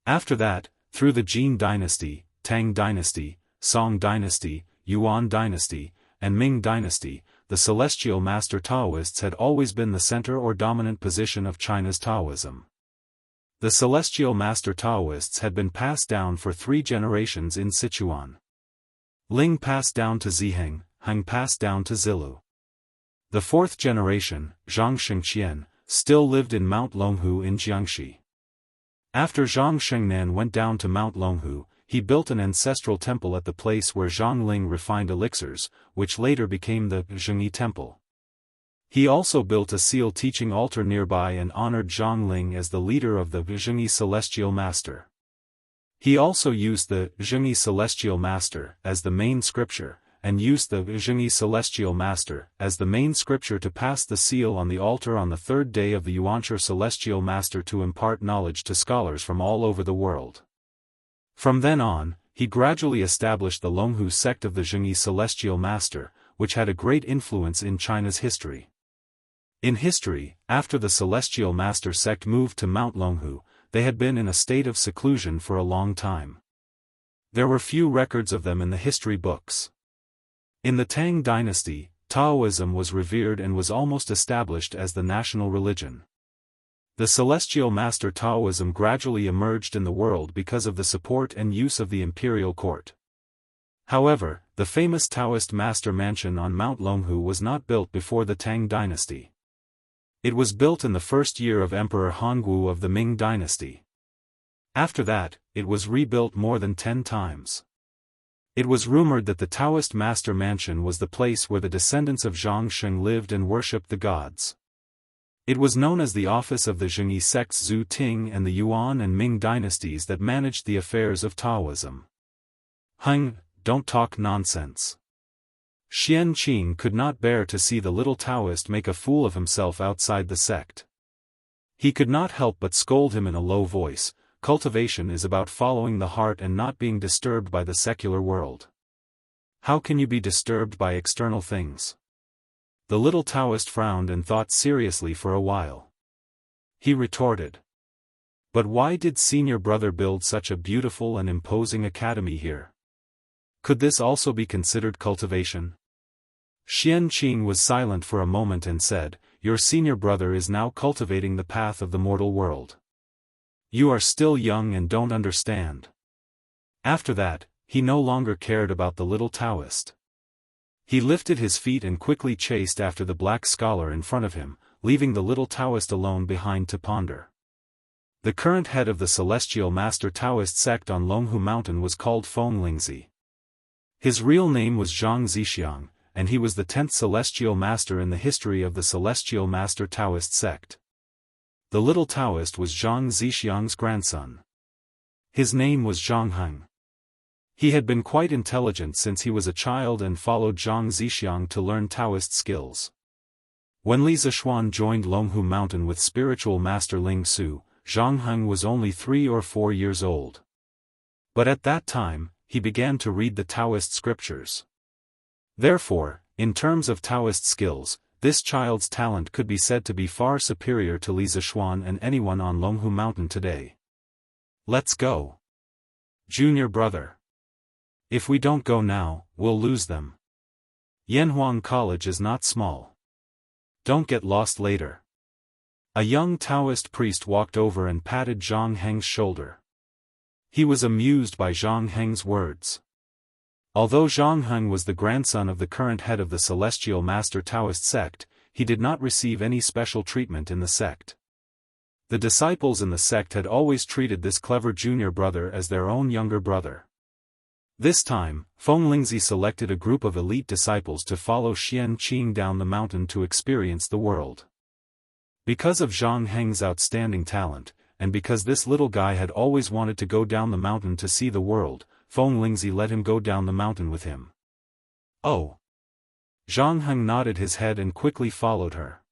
After that, through the Jin dynasty, Tang dynasty, Song dynasty, Yuan dynasty, and Ming dynasty, the celestial master Taoists had always been the center or dominant position of China's Taoism. The celestial master Taoists had been passed down for 3 generations in Sichuan. Ling passed down to Ziheng, Heng passed down to Zilu. The 4th generation, Zhang Shengqian, still lived in Mount Longhu in Jiangxi. After Zhang Shengnan went down to Mount Longhu, he built an ancestral temple at the place where Zhang Ling refined elixirs, which later became the Zhengyi Temple. He also built a seal teaching altar nearby and honored Zhang Ling as the leader of the Zhengyi Celestial Master. He also used the Zhengyi Celestial Master as the main scripture, and used the Zhengyi Celestial Master as the main scripture to pass the seal on the altar on the third day of the Yuanshi Celestial Master to impart knowledge to scholars from all over the world. From then on, he gradually established the Longhu sect of the Zhengyi Celestial Master, which had a great influence in China's history. In history, after the Celestial Master sect moved to Mount Longhu, they had been in a state of seclusion for a long time. There were few records of them in the history books. In the Tang dynasty, Taoism was revered and was almost established as the national religion. The Celestial Master Taoism gradually emerged in the world because of the support and use of the imperial court. However, the famous Taoist master mansion on Mount Longhu was not built before the Tang dynasty. It was built in the first year of Emperor Hongwu of the Ming dynasty. After that, it was rebuilt more than 10 times. It was rumored that the Taoist master mansion was the place where the descendants of Zhang Sheng lived and worshipped the gods. It was known as the office of the Zhengyi sects Zhu Ting and the Yuan and Ming dynasties that managed the affairs of Taoism. Hung, don't talk nonsense. Xian Qing could not bear to see the little Taoist make a fool of himself outside the sect. He could not help but scold him in a low voice. Cultivation is about following the heart and not being disturbed by the secular world. How can you be disturbed by external things? The little Taoist frowned and thought seriously for a while. He retorted. But why did senior brother build such a beautiful and imposing academy here? Could this also be considered cultivation? Xian Qing was silent for a moment and said, "Your senior brother is now cultivating the path of the mortal world. You are still young and don't understand." After that, he no longer cared about the little Taoist. He lifted his feet and quickly chased after the black scholar in front of him, leaving the little Taoist alone behind to ponder. The current head of the Celestial Master Taoist sect on Longhu Mountain was called Feng Lingzi. His real name was Zhang Zixiang, and he was the 10th Celestial Master in the history of the Celestial Master Taoist sect. The little Taoist was Zhang Zixiang's grandson. His name was Zhang Heng. He had been quite intelligent since he was a child and followed Zhang Zixiang to learn Taoist skills. When Li Zishuan joined Longhu Mountain with spiritual master Ling Su, Zhang Heng was only 3 or 4 years old. But at that time, he began to read the Taoist scriptures. Therefore, in terms of Taoist skills, this child's talent could be said to be far superior to Li Zishuan and anyone on Longhu Mountain today. Let's go. Junior brother. If we don't go now, we'll lose them. Yanhuang College is not small. Don't get lost later. A young Taoist priest walked over and patted Zhang Heng's shoulder. He was amused by Zhang Heng's words. Although Zhang Heng was the grandson of the current head of the Celestial Master Taoist sect, he did not receive any special treatment in the sect. The disciples in the sect had always treated this clever junior brother as their own younger brother. This time, Feng Lingzi selected a group of elite disciples to follow Xian Qing down the mountain to experience the world. Because of Zhang Heng's outstanding talent, and because this little guy had always wanted to go down the mountain to see the world, Feng Lingzi let him go down the mountain with him. Oh! Zhang Heng nodded his head and quickly followed her.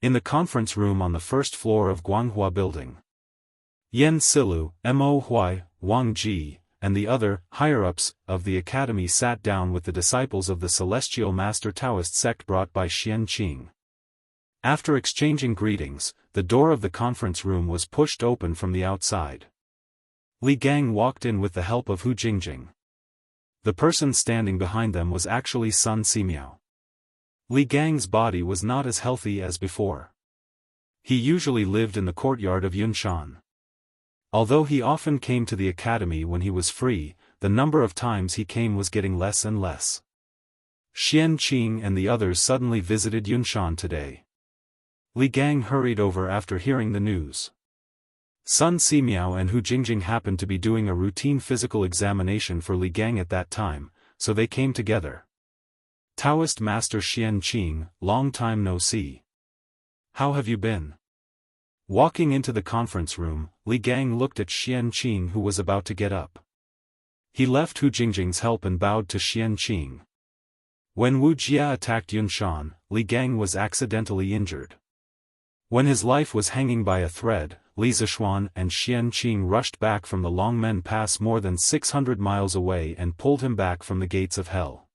In the conference room on the first floor of Guanghua Building, Yan Silu, Mo Huai, Wang Ji, and the other higher-ups of the academy sat down with the disciples of the Celestial Master Taoist sect brought by Xian Qing. After exchanging greetings, the door of the conference room was pushed open from the outside. Li Gang walked in with the help of Hu Jingjing. The person standing behind them was actually Sun Simiao. Li Gang's body was not as healthy as before. He usually lived in the courtyard of Yunshan. Although he often came to the academy when he was free, the number of times he came was getting less and less. Xian Qing and the others suddenly visited Yunshan today. Li Gang hurried over after hearing the news. Sun Simiao and Hu Jingjing happened to be doing a routine physical examination for Li Gang at that time, so they came together. Taoist Master Xian Qing, long time no see. How have you been? Walking into the conference room, Li Gang looked at Xianqing, who was about to get up. He left Hu Jingjing's help and bowed to Xianqing. When Wu Jia attacked Yunshan, Li Gang was accidentally injured. When his life was hanging by a thread, Li Zishuan and Xianqing rushed back from the Longmen Pass more than 600 miles away and pulled him back from the gates of hell.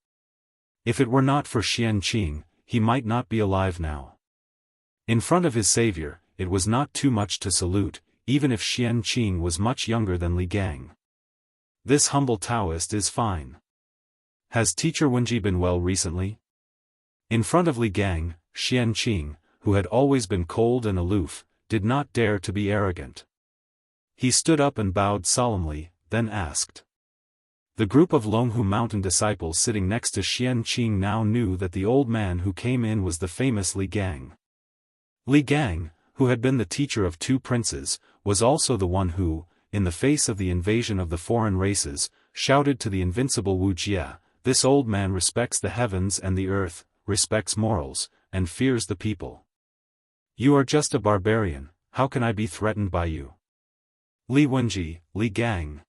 If it were not for Xianqing, he might not be alive now. In front of his savior, it was not too much to salute, even if Xianqing was much younger than Li Gang. This humble Taoist is fine. Has Teacher Wenji been well recently? In front of Li Gang, Xianqing, who had always been cold and aloof, did not dare to be arrogant. He stood up and bowed solemnly, then asked. The group of Longhu Mountain disciples sitting next to Xianqing now knew that the old man who came in was the famous Li Gang. Li Gang, who had been the teacher of 2 princes, was also the one who, in the face of the invasion of the foreign races, shouted to the invincible Wu Jia, "This old man respects the heavens and the earth, respects morals, and fears the people. You are just a barbarian, how can I be threatened by you?" Li Wenji, Li Gang.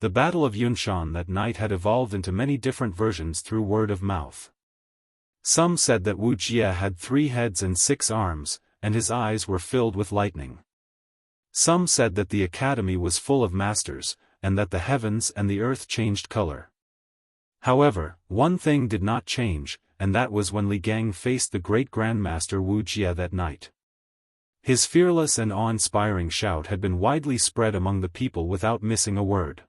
The Battle of Yunshan that night had evolved into many different versions through word of mouth. Some said that Wu Jia had 3 heads and 6 arms, and his eyes were filled with lightning. Some said that the academy was full of masters, and that the heavens and the earth changed color. However, one thing did not change, and that was when Li Gang faced the great Grandmaster Wu Jia that night. His fearless and awe-inspiring shout had been widely spread among the people without missing a word.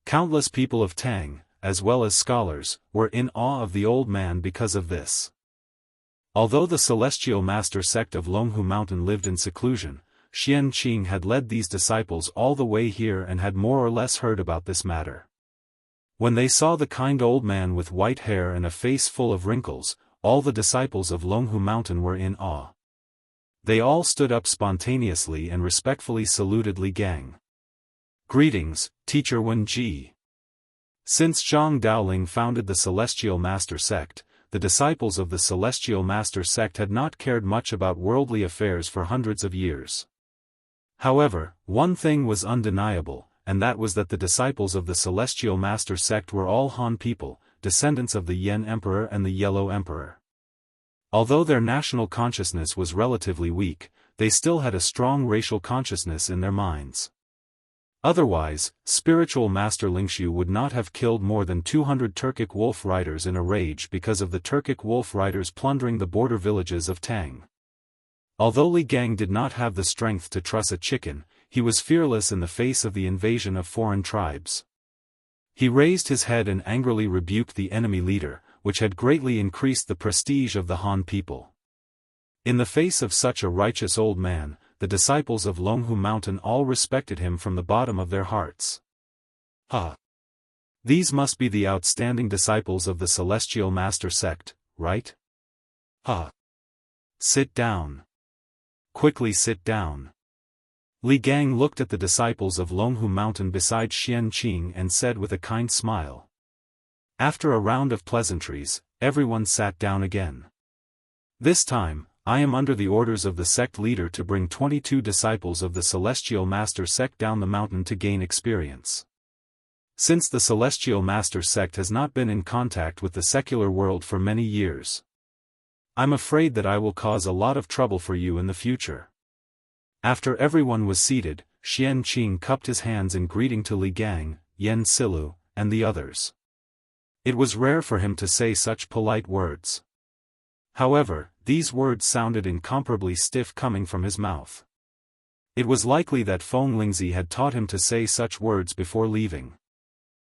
Countless people of Tang, as well as scholars, were in awe of the old man because of this. Although the Celestial Master sect of Longhu Mountain lived in seclusion, Xianqing had led these disciples all the way here and had more or less heard about this matter. When they saw the kind old man with white hair and a face full of wrinkles, all the disciples of Longhu Mountain were in awe. They all stood up spontaneously and respectfully saluted Li Gang. "Greetings, Teacher Wenji." Since Zhang Daoling founded the Celestial Master sect, the disciples of the Celestial Master sect had not cared much about worldly affairs for hundreds of years. However, one thing was undeniable, and that was that the disciples of the Celestial Master sect were all Han people, descendants of the Yen Emperor and the Yellow Emperor. Although their national consciousness was relatively weak, they still had a strong racial consciousness in their minds. Otherwise, spiritual Master Lingshu would not have killed more than 200 Turkic wolf riders in a rage because of the Turkic wolf riders plundering the border villages of Tang. Although Li Gang did not have the strength to truss a chicken, he was fearless in the face of the invasion of foreign tribes. He raised his head and angrily rebuked the enemy leader, which had greatly increased the prestige of the Han people. In the face of such a righteous old man, the disciples of Longhu Mountain all respected him from the bottom of their hearts. These must be the outstanding disciples of the Celestial Master sect, right? Sit down. Quickly sit down. Li Gang looked at the disciples of Longhu Mountain beside Xianqing and said with a kind smile. After a round of pleasantries, everyone sat down again. This time, I am under the orders of the sect leader to bring 22 disciples of the Celestial Master sect down the mountain to gain experience. Since the Celestial Master sect has not been in contact with the secular world for many years, I'm afraid that I will cause a lot of trouble for you in the future. After everyone was seated, Xianqing cupped his hands in greeting to Li Gang, Yen Silu, and the others. It was rare for him to say such polite words. However, these words sounded incomparably stiff coming from his mouth. It was likely that Feng Lingzi had taught him to say such words before leaving.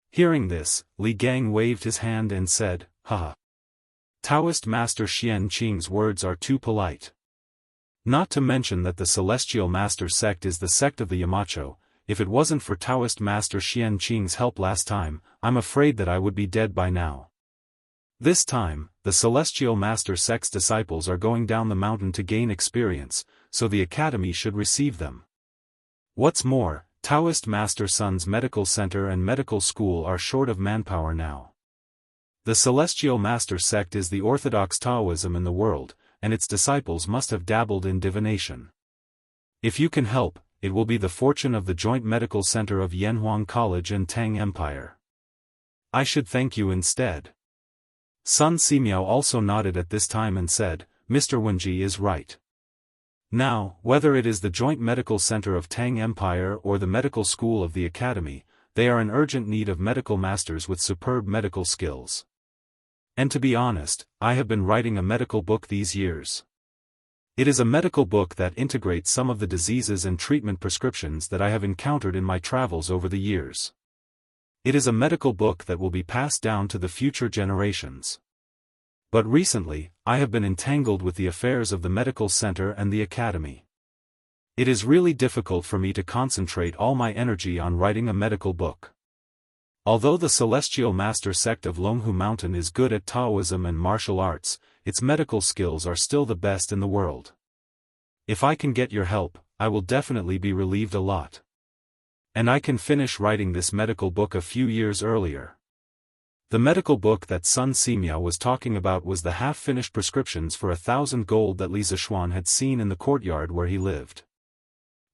Hearing this, Li Gang waved his hand and said, Taoist Master Xianqing's words are too polite. Not to mention that the Celestial Master sect is the sect of the Yamacho. If it wasn't for Taoist Master Xianqing's help last time, I'm afraid that I would be dead by now. This time, the Celestial Master sect's disciples are going down the mountain to gain experience, so the academy should receive them. What's more, Taoist Master Sun's medical center and medical school are short of manpower now. The Celestial Master sect is the orthodox Taoism in the world, and its disciples must have dabbled in divination. If you can help, it will be the fortune of the joint medical center of Yanhuang College and Tang Empire. I should thank you instead. Sun Simiao also nodded at this time and said, Mr. Wenji is right. Now, whether it is the joint medical center of Tang Empire or the medical school of the academy, they are in urgent need of medical masters with superb medical skills. And to be honest, I have been writing a medical book these years. It is a medical book that integrates some of the diseases and treatment prescriptions that I have encountered in my travels over the years. It is a medical book that will be passed down to the future generations. But recently, I have been entangled with the affairs of the medical center and the academy. It is really difficult for me to concentrate all my energy on writing a medical book. Although the Celestial Master sect of Longhu Mountain is good at Taoism and martial arts, its medical skills are still the best in the world. If I can get your help, I will definitely be relieved a lot. And I can finish writing this medical book a few years earlier. The medical book that Sun Simiao was talking about was the half-finished prescriptions for 1,000 gold that Li Zishuan had seen in the courtyard where he lived.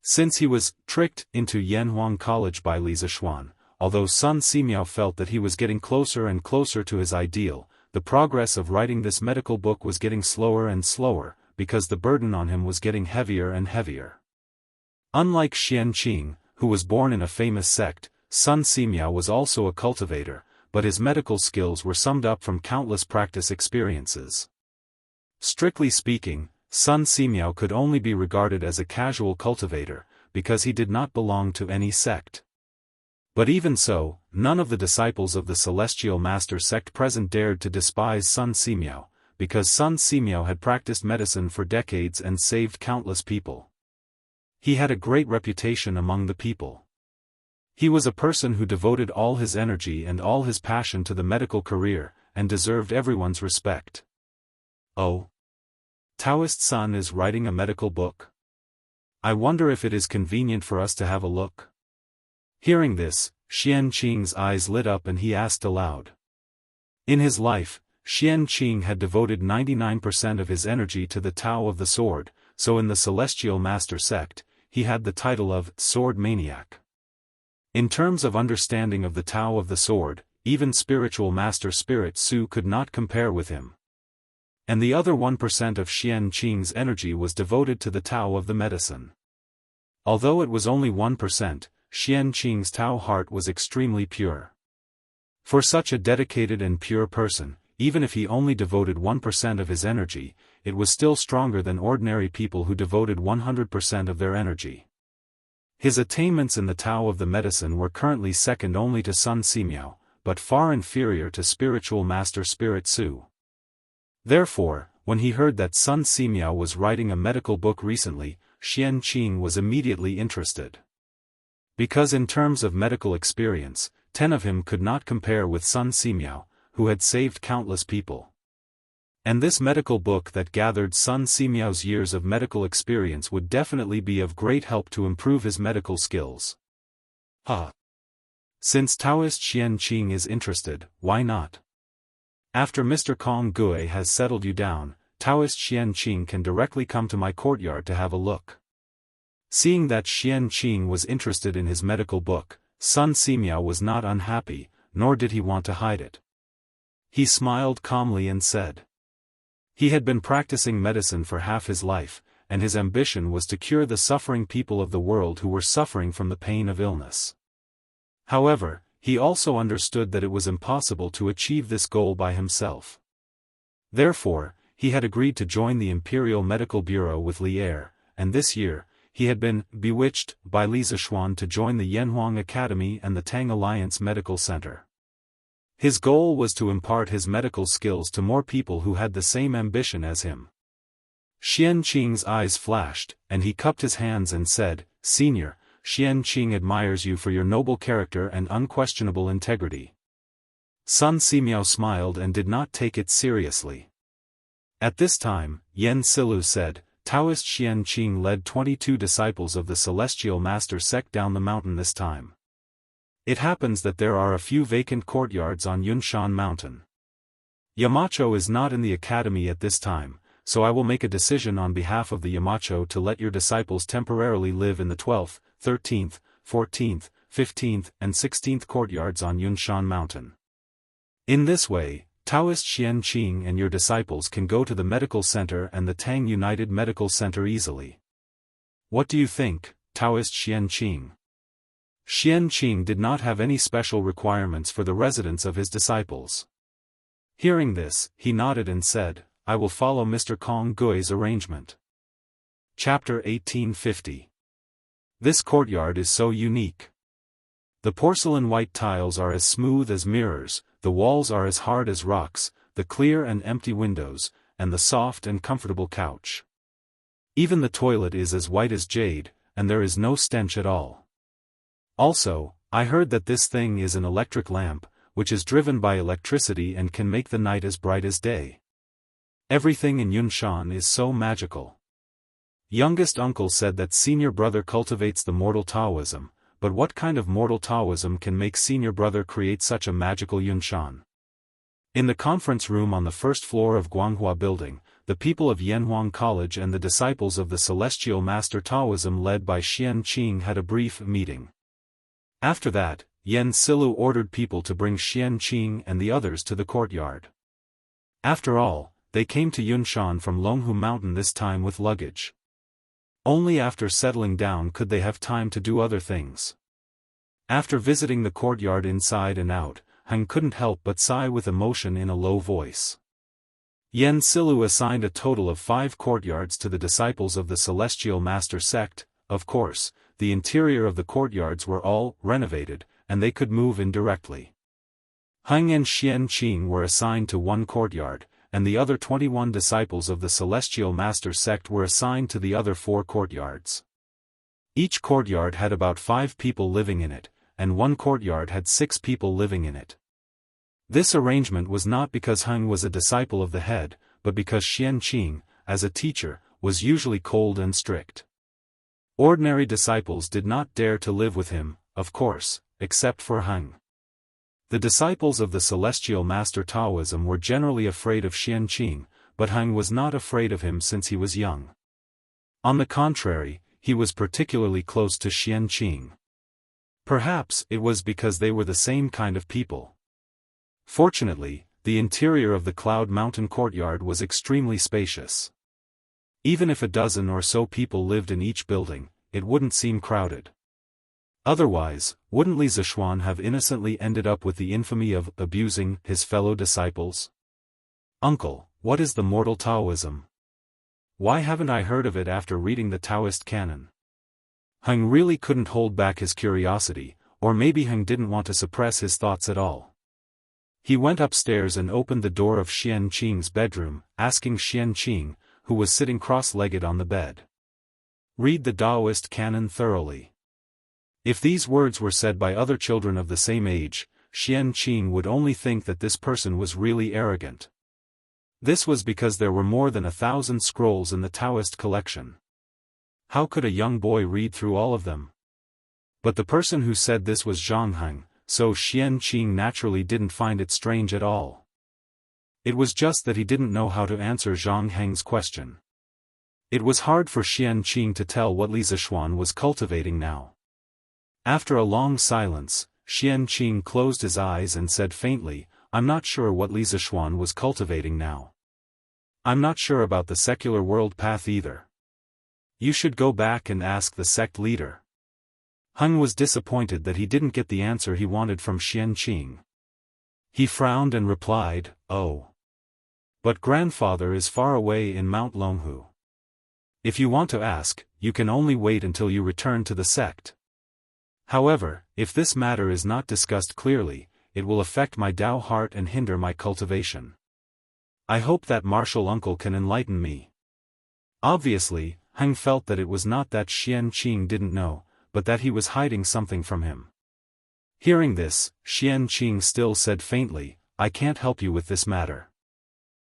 Since he was tricked into Yanhuang College by Li Zishuan, although Sun Simiao felt that he was getting closer and closer to his ideal, the progress of writing this medical book was getting slower and slower, because the burden on him was getting heavier and heavier. Unlike Xianqing, who was born in a famous sect, Sun Simiao was also a cultivator, but his medical skills were summed up from countless practice experiences. Strictly speaking, Sun Simiao could only be regarded as a casual cultivator, because he did not belong to any sect. But even so, none of the disciples of the Celestial Master sect present dared to despise Sun Simiao, because Sun Simiao had practiced medicine for decades and saved countless people. He had a great reputation among the people. He was a person who devoted all his energy and all his passion to the medical career, and deserved everyone's respect. Oh. Taoist Sun is writing a medical book. I wonder if it is convenient for us to have a look. Hearing this, Xianqing's eyes lit up and he asked aloud. In his life, Xianqing had devoted 99% of his energy to the Tao of the sword, so in the Celestial Master sect, he had the title of Sword Maniac. In terms of understanding of the Tao of the sword, even spiritual Master Spirit Su could not compare with him. And the other 1% of Xianqing's energy was devoted to the Tao of the medicine. Although it was only 1%, Xianqing's Tao heart was extremely pure. For such a dedicated and pure person, even if he only devoted 1% of his energy, it was still stronger than ordinary people who devoted 100% of their energy. His attainments in the Tao of the medicine were currently second only to Sun Simiao, but far inferior to spiritual Master Spirit Su. Therefore, when he heard that Sun Simiao was writing a medical book recently, Xianqing was immediately interested. Because in terms of medical experience, 10 of him could not compare with Sun Simiao, who had saved countless people. And this medical book that gathered Sun Simiao's years of medical experience would definitely be of great help to improve his medical skills. Since Taoist Xianqing is interested, why not? After Mr. Kong Gui has settled you down, Taoist Xianqing can directly come to my courtyard to have a look. Seeing that Xianqing was interested in his medical book, Sun Simiao was not unhappy, nor did he want to hide it. He smiled calmly and said. He had been practicing medicine for half his life, and his ambition was to cure the suffering people of the world who were suffering from the pain of illness. However, he also understood that it was impossible to achieve this goal by himself. Therefore, he had agreed to join the Imperial Medical Bureau with Li Er, and this year, he had been bewitched by Li Zishuan to join the Yanhuang Academy and the Tang Alliance Medical Center. His goal was to impart his medical skills to more people who had the same ambition as him. Xianqing's eyes flashed, and he cupped his hands and said, "Senior, Xianqing admires you for your noble character and unquestionable integrity." Sun Simiao smiled and did not take it seriously. At this time, Yen Silu said, Taoist Xianqing led 22 disciples of the Celestial Master sect down the mountain this time. It happens that there are a few vacant courtyards on Yunshan Mountain. Yamacho is not in the academy at this time, so I will make a decision on behalf of the Yamacho to let your disciples temporarily live in the 12th, 13th, 14th, 15th, and 16th courtyards on Yunshan Mountain. In this way, Daoist Xianxia and your disciples can go to the medical center and the Tang United Medical Center easily. What do you think, Daoist Xianxia? Xianxia did not have any special requirements for the residence of his disciples. Hearing this, he nodded and said, I will follow Mr. Kong Gui's arrangement. Chapter 1850. This courtyard is so unique. The porcelain white tiles are as smooth as mirrors, the walls are as hard as rocks, the clear and empty windows, and the soft and comfortable couch. Even the toilet is as white as jade, and there is no stench at all. Also, I heard that this thing is an electric lamp, which is driven by electricity and can make the night as bright as day. Everything in Yunshan is so magical. Youngest uncle said that senior brother cultivates the mortal Taoism, but what kind of mortal Taoism can make senior brother create such a magical Yunshan? In the conference room on the first floor of Guanghua Building, the people of Yanhuang College and the disciples of the Celestial Master Taoism led by Xianxia had a brief meeting. After that, Yan Silu ordered people to bring Xianxia and the others to the courtyard. After all, they came to Yunshan from Longhu Mountain this time with luggage. Only after settling down could they have time to do other things. After visiting the courtyard inside and out, Heng couldn't help but sigh with emotion in a low voice. Yan Silu assigned a total of 5 courtyards to the disciples of the Celestial Master sect. Of course, the interior of the courtyards were all renovated, and they could move in directly. Heng and Xianxia were assigned to 1 courtyard, and the other 21 disciples of the Celestial Master sect were assigned to the other 4 courtyards. Each courtyard had about 5 people living in it, and 1 courtyard had 6 people living in it. This arrangement was not because Heng was a disciple of the head, but because Xianxia, as a teacher, was usually cold and strict. Ordinary disciples did not dare to live with him, of course, except for Heng. The disciples of the Celestial Master Taoism were generally afraid of Xianxia, but Heng was not afraid of him since he was young. On the contrary, he was particularly close to Xianxia. Perhaps it was because they were the same kind of people. Fortunately, the interior of the Cloud Mountain courtyard was extremely spacious. Even if a dozen or so people lived in each building, it wouldn't seem crowded. Otherwise, wouldn't Li Zishuan have innocently ended up with the infamy of abusing his fellow disciples? Uncle, what is the mortal Taoism? Why haven't I heard of it after reading the Taoist canon? Heng really couldn't hold back his curiosity, or maybe Heng didn't want to suppress his thoughts at all. He went upstairs and opened the door of Xianxing's bedroom, asking Xianxing, who was sitting cross-legged on the bed. Read the Daoist canon thoroughly. If these words were said by other children of the same age, Xianxing would only think that this person was really arrogant. This was because there were more than 1,000 scrolls in the Taoist collection. How could a young boy read through all of them? But the person who said this was Zhang Heng, so Xianxing naturally didn't find it strange at all. It was just that he didn't know how to answer Zhang Heng's question. It was hard for Xianxing to tell what Li Zishuan was cultivating now. After a long silence, Xianxing closed his eyes and said faintly, I'm not sure what Li Zishuan was cultivating now. I'm not sure about the secular world path either. You should go back and ask the sect leader. Heng was disappointed that he didn't get the answer he wanted from Xianxing. He frowned and replied, Oh. But grandfather is far away in Mount Longhu. If you want to ask, you can only wait until you return to the sect. However, if this matter is not discussed clearly, it will affect my Dao heart and hinder my cultivation. I hope that martial uncle can enlighten me. Obviously, Heng felt that it was not that Xianxing didn't know, but that he was hiding something from him. Hearing this, Xianxing still said faintly, I can't help you with this matter.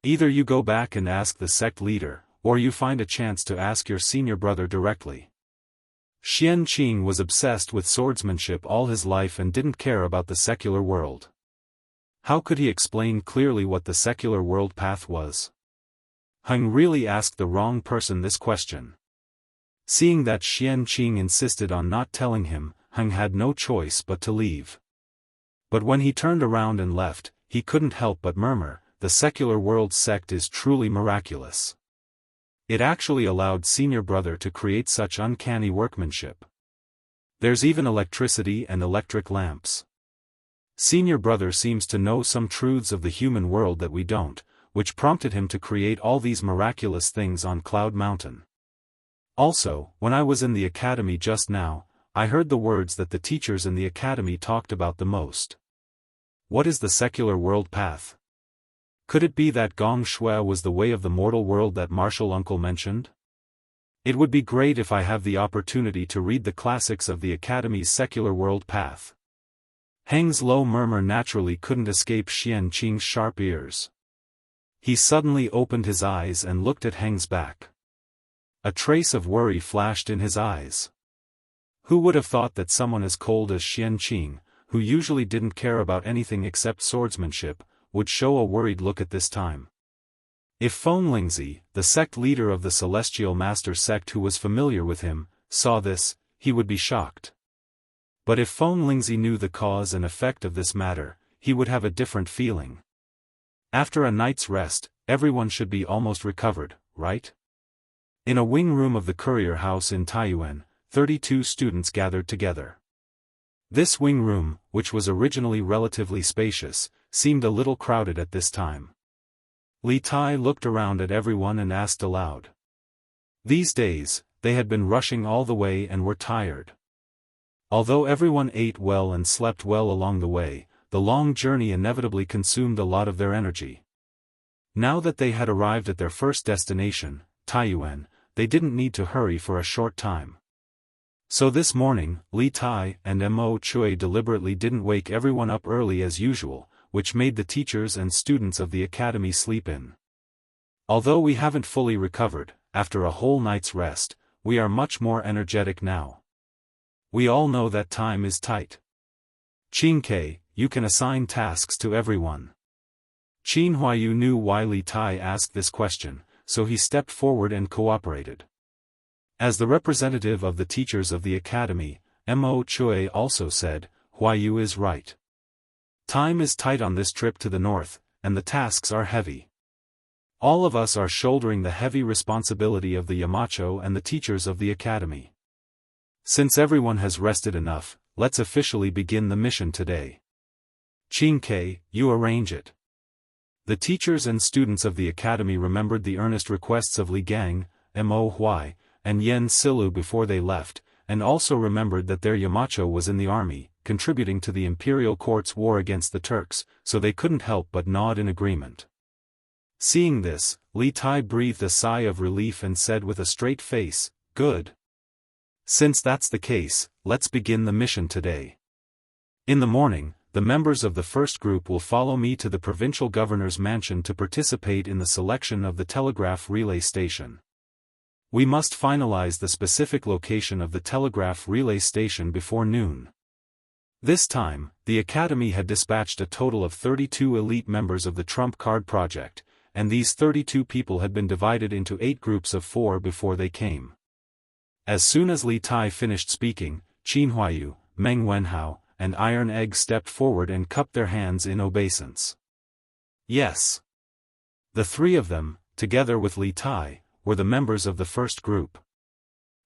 Either you go back and ask the sect leader, or you find a chance to ask your senior brother directly. Xianxing was obsessed with swordsmanship all his life and didn't care about the secular world. How could he explain clearly what the secular world path was? Heng really asked the wrong person this question. Seeing that Xianqing insisted on not telling him, Heng had no choice but to leave. But when he turned around and left, he couldn't help but murmur, the secular world sect is truly miraculous. It actually allowed senior brother to create such uncanny workmanship. There's even electricity and electric lamps. Senior brother seems to know some truths of the human world that we don't, which prompted him to create all these miraculous things on Cloud Mountain. Also, when I was in the academy just now, I heard the words that the teachers in the academy talked about the most. What is the secular world path? Could it be that Gong Shui was the way of the mortal world that Martial Uncle mentioned? It would be great if I have the opportunity to read the classics of the Academy's secular world path. Heng's low murmur naturally couldn't escape Xianqing's sharp ears. He suddenly opened his eyes and looked at Heng's back. A trace of worry flashed in his eyes. Who would have thought that someone as cold as Xianqing, who usually didn't care about anything except swordsmanship, would show a worried look at this time? If Feng Lingzi, the sect leader of the Celestial Master sect who was familiar with him, saw this, he would be shocked. But if Feng Lingzi knew the cause and effect of this matter, he would have a different feeling. After a night's rest, everyone should be almost recovered, right? In a wing room of the courier house in Taiyuan, 32 students gathered together. This wing room, which was originally relatively spacious, seemed a little crowded at this time. Li Tai looked around at everyone and asked aloud. These days, they had been rushing all the way and were tired. Although everyone ate well and slept well along the way, the long journey inevitably consumed a lot of their energy. Now that they had arrived at their first destination, Taiyuan, they didn't need to hurry for a short time. So this morning, Li Tai and Mo Chui deliberately didn't wake everyone up early as usual, which made the teachers and students of the academy sleep in. Although we haven't fully recovered, after a whole night's rest, we are much more energetic now. We all know that time is tight. Qin Ke, you can assign tasks to everyone. Qin Huayu knew why Li Tai asked this question, so he stepped forward and cooperated. As the representative of the teachers of the academy, Mo Chui also said, Huayu is right. Time is tight on this trip to the north, and the tasks are heavy. All of us are shouldering the heavy responsibility of the Yamacho and the teachers of the academy. Since everyone has rested enough, let's officially begin the mission today. Qin Ke, you arrange it. The teachers and students of the academy remembered the earnest requests of Li Gang, Mo Huai, and Yen Silu before they left, and also remembered that their Yamacho was in the army, contributing to the imperial court's war against the Turks, so they couldn't help but nod in agreement. Seeing this, Li Tai breathed a sigh of relief and said with a straight face, good. Since that's the case, let's begin the mission today. In the morning, the members of the first group will follow me to the provincial governor's mansion to participate in the selection of the telegraph relay station. We must finalize the specific location of the telegraph relay station before noon. This time, the Academy had dispatched a total of 32 elite members of the Trump Card Project, and these 32 people had been divided into 8 groups of 4 before they came. As soon as Li Tai finished speaking, Qin Huayu, Meng Wenhao, and Iron Egg stepped forward and cupped their hands in obeisance. Yes. The 3 of them, together with Li Tai, were the members of the first group.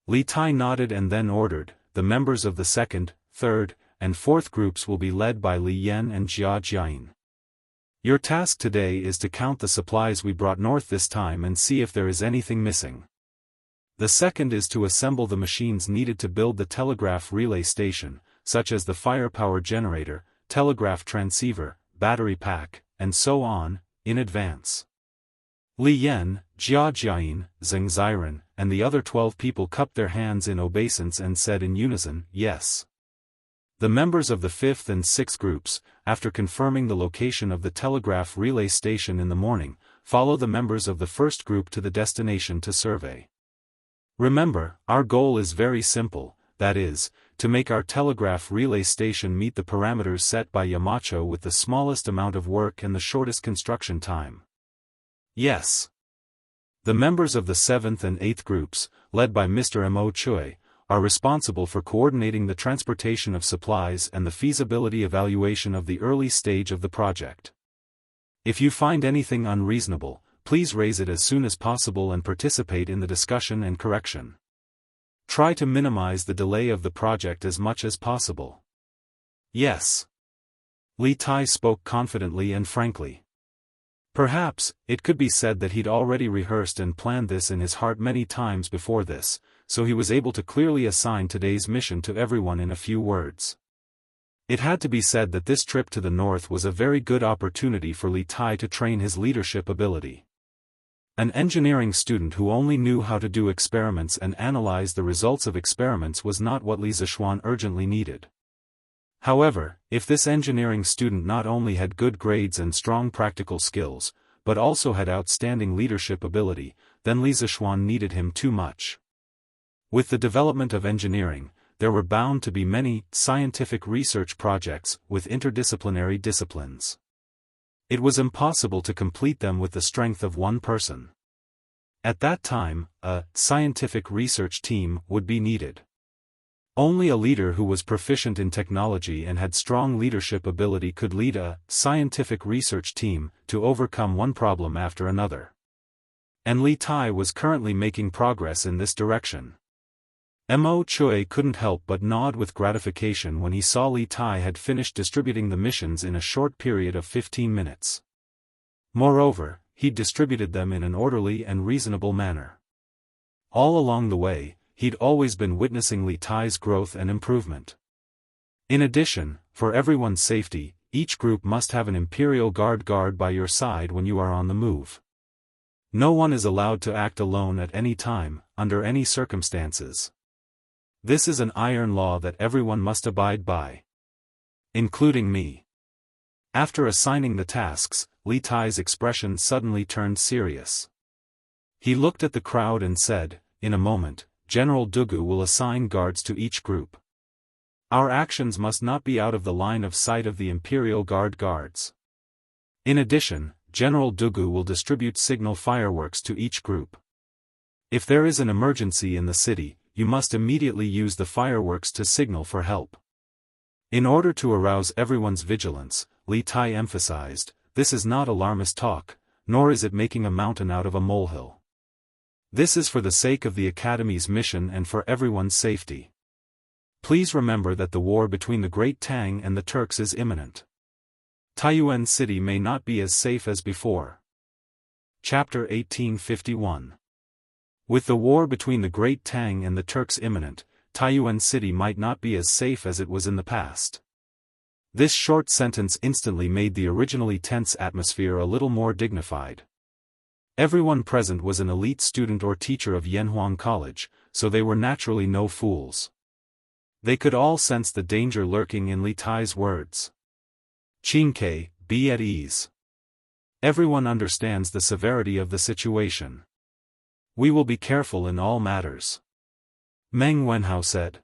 Li Tai nodded and then ordered, the members of the second, third, and fourth groups will be led by Li Yan and Jia Jiayin. Your task today is to count the supplies we brought north this time and see if there is anything missing. The second is to assemble the machines needed to build the telegraph relay station, such as the firepower generator, telegraph transceiver, battery pack, and so on, in advance. Li Yan, Jia Jiayin, Zheng Ziren, and the other 12 people cupped their hands in obeisance and said in unison, yes. The members of the 5th and 6th groups, after confirming the location of the telegraph relay station in the morning, follow the members of the first group to the destination to survey. Remember, our goal is very simple, that is, to make our telegraph relay station meet the parameters set by Yamacho with the smallest amount of work and the shortest construction time. Yes. The members of the 7th and 8th groups, led by Mr. Mo Chui, are responsible for coordinating the transportation of supplies and the feasibility evaluation of the early stage of the project. If you find anything unreasonable, please raise it as soon as possible and participate in the discussion and correction. Try to minimize the delay of the project as much as possible. Yes. Li Tai spoke confidently and frankly. Perhaps, it could be said that he'd already rehearsed and planned this in his heart many times before this, so he was able to clearly assign today's mission to everyone in a few words. It had to be said that this trip to the north was a very good opportunity for Li Tai to train his leadership ability. An engineering student who only knew how to do experiments and analyze the results of experiments was not what Li Zishuan urgently needed. However, if this engineering student not only had good grades and strong practical skills, but also had outstanding leadership ability, then Li Zishuan needed him too much. With the development of engineering, there were bound to be many scientific research projects with interdisciplinary disciplines. It was impossible to complete them with the strength of one person. At that time, a scientific research team would be needed. Only a leader who was proficient in technology and had strong leadership ability could lead a scientific research team to overcome one problem after another. And Li Tai was currently making progress in this direction. Mo Chui couldn't help but nod with gratification when he saw Li Tai had finished distributing the missions in a short period of 15 minutes. Moreover, he'd distributed them in an orderly and reasonable manner. All along the way, he'd always been witnessing Li Tai's growth and improvement. In addition, for everyone's safety, each group must have an Imperial guard by your side when you are on the move. No one is allowed to act alone at any time, under any circumstances. This is an iron law that everyone must abide by. Including me. After assigning the tasks, Li Tai's expression suddenly turned serious. He looked at the crowd and said, "In a moment, General Dugu will assign guards to each group. Our actions must not be out of the line of sight of the Imperial guards. In addition, General Dugu will distribute signal fireworks to each group. If there is an emergency in the city, you must immediately use the fireworks to signal for help." In order to arouse everyone's vigilance, Li Tai emphasized, "This is not alarmist talk, nor is it making a mountain out of a molehill. This is for the sake of the Academy's mission and for everyone's safety. Please remember that the war between the Great Tang and the Turks is imminent. Taiyuan City may not be as safe as before." Chapter 1851. With the war between the Great Tang and the Turks imminent, Taiyuan City might not be as safe as it was in the past. This short sentence instantly made the originally tense atmosphere a little more dignified. Everyone present was an elite student or teacher of Yanhuang College, so they were naturally no fools. They could all sense the danger lurking in Li Tai's words. "Qingke, be at ease. Everyone understands the severity of the situation. We will be careful in all matters," Meng Wenhao said.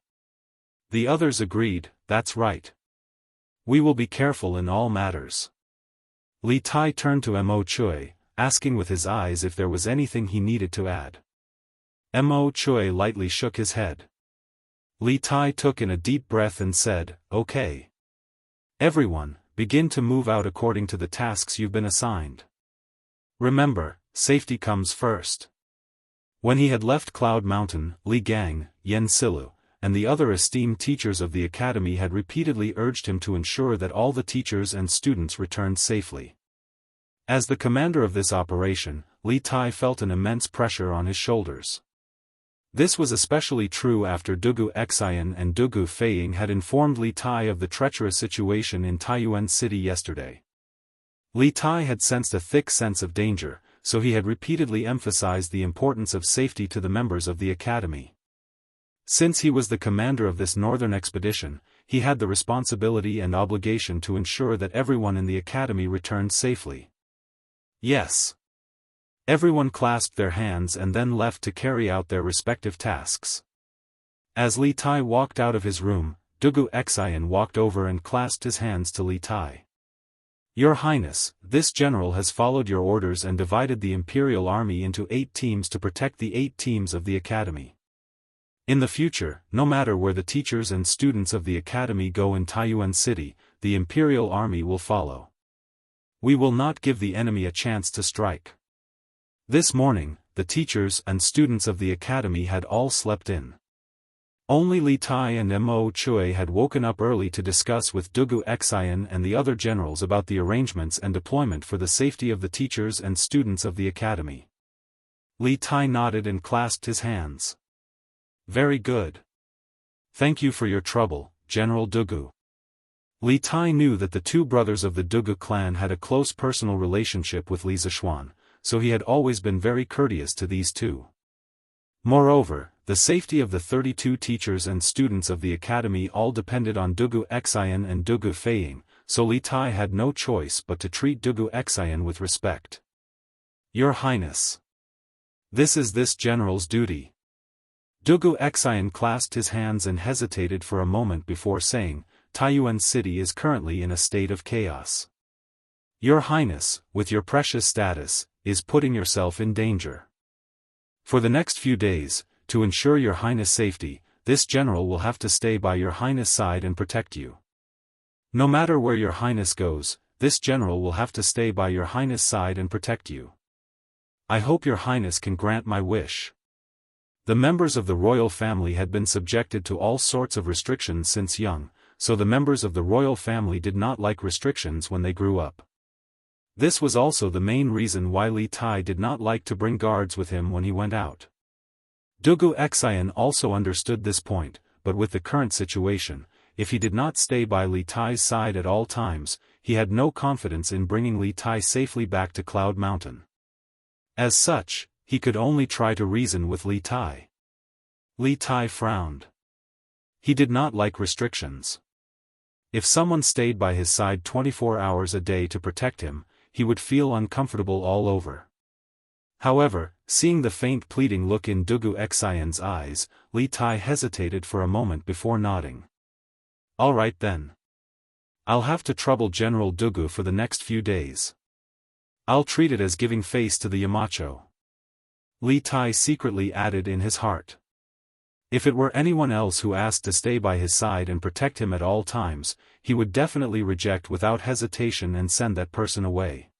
The others agreed, "That's right. We will be careful in all matters." Li Tai turned to Mo Chui, asking with his eyes if there was anything he needed to add. Mo Chui lightly shook his head. Li Tai took in a deep breath and said, "Okay. Everyone, begin to move out according to the tasks you've been assigned. Remember, safety comes first." When he had left Cloud Mountain, Li Gang, Yen Silu, and the other esteemed teachers of the academy had repeatedly urged him to ensure that all the teachers and students returned safely. As the commander of this operation, Li Tai felt an immense pressure on his shoulders. This was especially true after Dugu Xian and Dugu Feiying had informed Li Tai of the treacherous situation in Taiyuan City yesterday. Li Tai had sensed a thick sense of danger, so he had repeatedly emphasized the importance of safety to the members of the academy. Since he was the commander of this northern expedition, he had the responsibility and obligation to ensure that everyone in the academy returned safely. Yes. Everyone clasped their hands and then left to carry out their respective tasks. As Li Tai walked out of his room, Dugu Xian walked over and clasped his hands to Li Tai. Your Highness, this general has followed your orders and divided the imperial army into 8 teams to protect the 8 teams of the academy. In the future, no matter where the teachers and students of the academy go in Taiyuan City, the imperial army will follow. We will not give the enemy a chance to strike. This morning, the teachers and students of the academy had all slept in. Only Li Tai and Mo Chui had woken up early to discuss with Dugu Xian and the other generals about the arrangements and deployment for the safety of the teachers and students of the academy. Li Tai nodded and clasped his hands. Very good. Thank you for your trouble, General Dugu. Li Tai knew that the 2 brothers of the Dugu clan had a close personal relationship with Li Zishuan, so he had always been very courteous to these 2. Moreover, the safety of the 32 teachers and students of the academy all depended on Dugu Xian and Dugu Feiying, so Li Tai had no choice but to treat Dugu Xian with respect. Your Highness. This is this general's duty. Dugu Xian clasped his hands and hesitated for a moment before saying, Taiyuan City is currently in a state of chaos. Your Highness, with your precious status, is putting yourself in danger. For the next few days, to ensure your Highness' safety, this general will have to stay by your Highness' side and protect you. No matter where your Highness goes, this general will have to stay by your Highness' side and protect you. I hope your Highness can grant my wish. The members of the royal family had been subjected to all sorts of restrictions since young, so the members of the royal family did not like restrictions when they grew up. This was also the main reason why Li Tai did not like to bring guards with him when he went out. Dugu Xian also understood this point, but with the current situation, if he did not stay by Li Tai's side at all times, he had no confidence in bringing Li Tai safely back to Cloud Mountain. As such, he could only try to reason with Li Tai. Li Tai frowned. He did not like restrictions. If someone stayed by his side 24 hours a day to protect him, he would feel uncomfortable all over. However, seeing the faint pleading look in Dugu Xian's eyes, Li Tai hesitated for a moment before nodding. All right then. I'll have to trouble General Dugu for the next few days. I'll treat it as giving face to the Yamacho. Li Tai secretly added in his heart. If it were anyone else who asked to stay by his side and protect him at all times, he would definitely reject without hesitation and send that person away.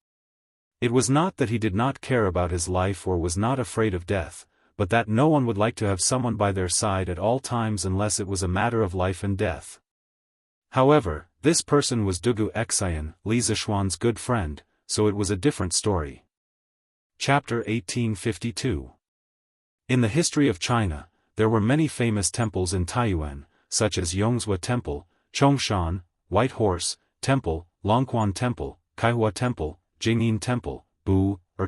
It was not that he did not care about his life or was not afraid of death, but that no one would like to have someone by their side at all times unless it was a matter of life and death. However, this person was Dugu Xian, Li Zishuan's good friend, so it was a different story. Chapter 1852. In the history of China, there were many famous temples in Taiyuan, such as Yongzhou Temple, Chongshan, White Horse Temple, Longquan Temple, Kaihua Temple, Jingyin Temple,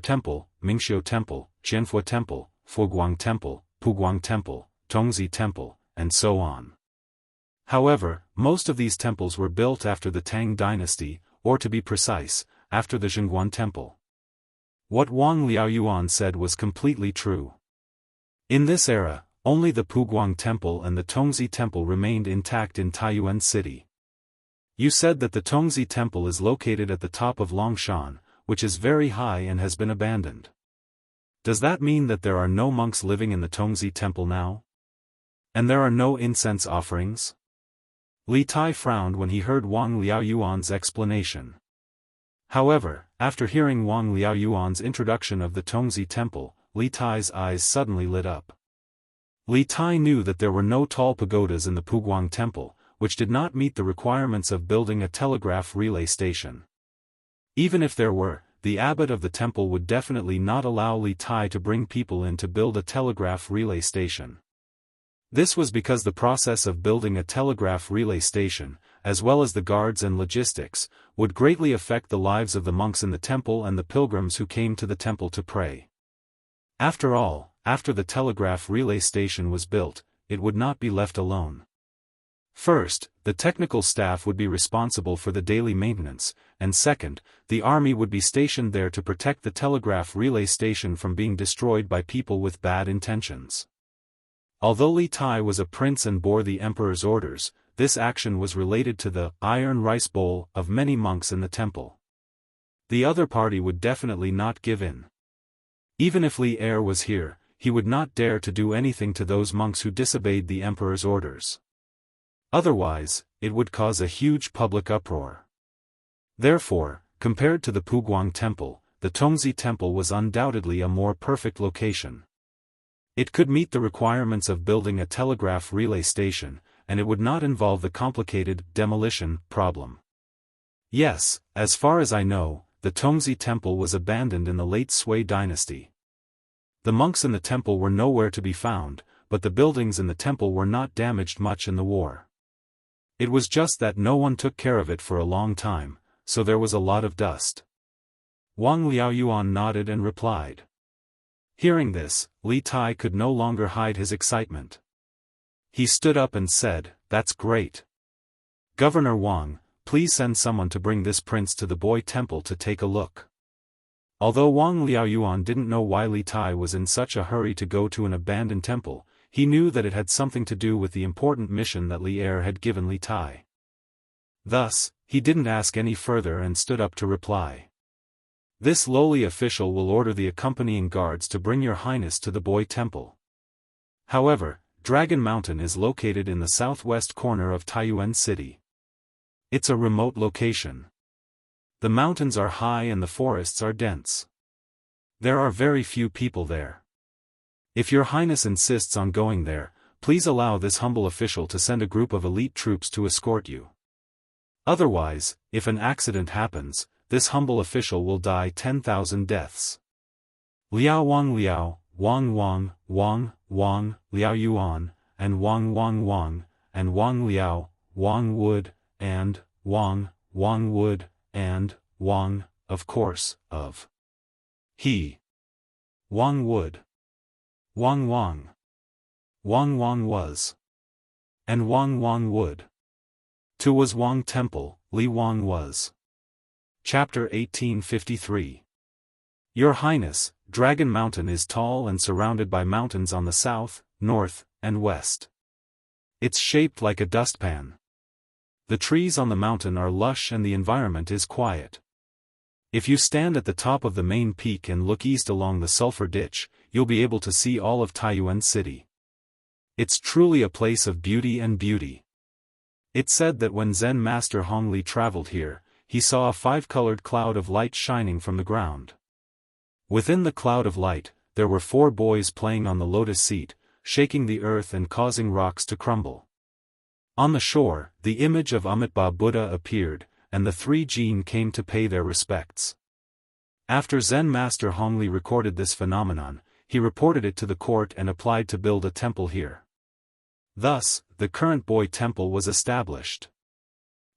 Temple, Mingxiu Temple, Qianfu Temple, Fuguang Temple, Puguang Temple, Tongzi Temple, and so on. However, most of these temples were built after the Tang dynasty, or to be precise, after the Zhongguan Temple. What Wang Liaoyuan said was completely true. In this era, only the Puguang Temple and the Tongzi Temple remained intact in Taiyuan City. You said that the Tongzi Temple is located at the top of Longshan, which is very high and has been abandoned. Does that mean that there are no monks living in the Tongzi Temple now? And there are no incense offerings? Li Tai frowned when he heard Wang Liaoyuan's explanation. However, after hearing Wang Liaoyuan's introduction of the Tongzi Temple, Li Tai's eyes suddenly lit up. Li Tai knew that there were no tall pagodas in the Puguang Temple, which did not meet the requirements of building a telegraph relay station. Even if there were, the abbot of the temple would definitely not allow Li Tai to bring people in to build a telegraph relay station. This was because the process of building a telegraph relay station, as well as the guards and logistics, would greatly affect the lives of the monks in the temple and the pilgrims who came to the temple to pray. After all, after the telegraph relay station was built, it would not be left alone. First, the technical staff would be responsible for the daily maintenance, and second, the army would be stationed there to protect the telegraph relay station from being destroyed by people with bad intentions. Although Li Tai was a prince and bore the emperor's orders, this action was related to the iron rice bowl of many monks in the temple. The other party would definitely not give in. Even if Li Er was here, he would not dare to do anything to those monks who disobeyed the emperor's orders. Otherwise, it would cause a huge public uproar. Therefore, compared to the Puguang Temple, the Tongzi Temple was undoubtedly a more perfect location. It could meet the requirements of building a telegraph relay station, and it would not involve the complicated demolition problem. Yes, as far as I know, the Tongzi Temple was abandoned in the late Sui dynasty. The monks in the temple were nowhere to be found, but the buildings in the temple were not damaged much in the war. It was just that no one took care of it for a long time, so there was a lot of dust. Wang Liaoyuan nodded and replied. Hearing this, Li Tai could no longer hide his excitement. He stood up and said, "That's great. Governor Wang, please send someone to bring this prince to the boy temple to take a look." Although Wang Liaoyuan didn't know why Li Tai was in such a hurry to go to an abandoned temple, he knew that it had something to do with the important mission that Li Er had given Li Tai. Thus, he didn't ask any further and stood up to reply. "This lowly official will order the accompanying guards to bring your highness to the boy temple. However, Dragon Mountain is located in the southwest corner of Taiyuan City. It's a remote location. The mountains are high and the forests are dense. There are very few people there. If your highness insists on going there, please allow this humble official to send a group of elite troops to escort you. Otherwise, if an accident happens, this humble official will die 10,000 deaths." Liao Wang Liao, Wang Wang, Wang, Wang, Liao Yuan, and Wang Wang Wang, and Wang Liao, Wang Wood, and Wang, Wang Wood, and Wang, of course, of he. Wang Wood. Wang Wang. Wang Wang was. And Wang Wang Wood. To was Wang Temple, Li Wang was. Chapter 1853. Your Highness, Dragon Mountain is tall and surrounded by mountains on the south, north, and west. It's shaped like a dustpan. The trees on the mountain are lush and the environment is quiet. If you stand at the top of the main peak and look east along the Sulphur Ditch, you'll be able to see all of Taiyuan City. It's truly a place of beauty and beauty. It's said that when Zen Master Hongli traveled here, he saw a five-colored cloud of light shining from the ground. Within the cloud of light, there were 4 boys playing on the lotus seat, shaking the earth and causing rocks to crumble. On the shore, the image of Amitabha Buddha appeared, and the 3 Jin came to pay their respects. After Zen Master Hongli recorded this phenomenon, he reported it to the court and applied to build a temple here. Thus, the current boy temple was established.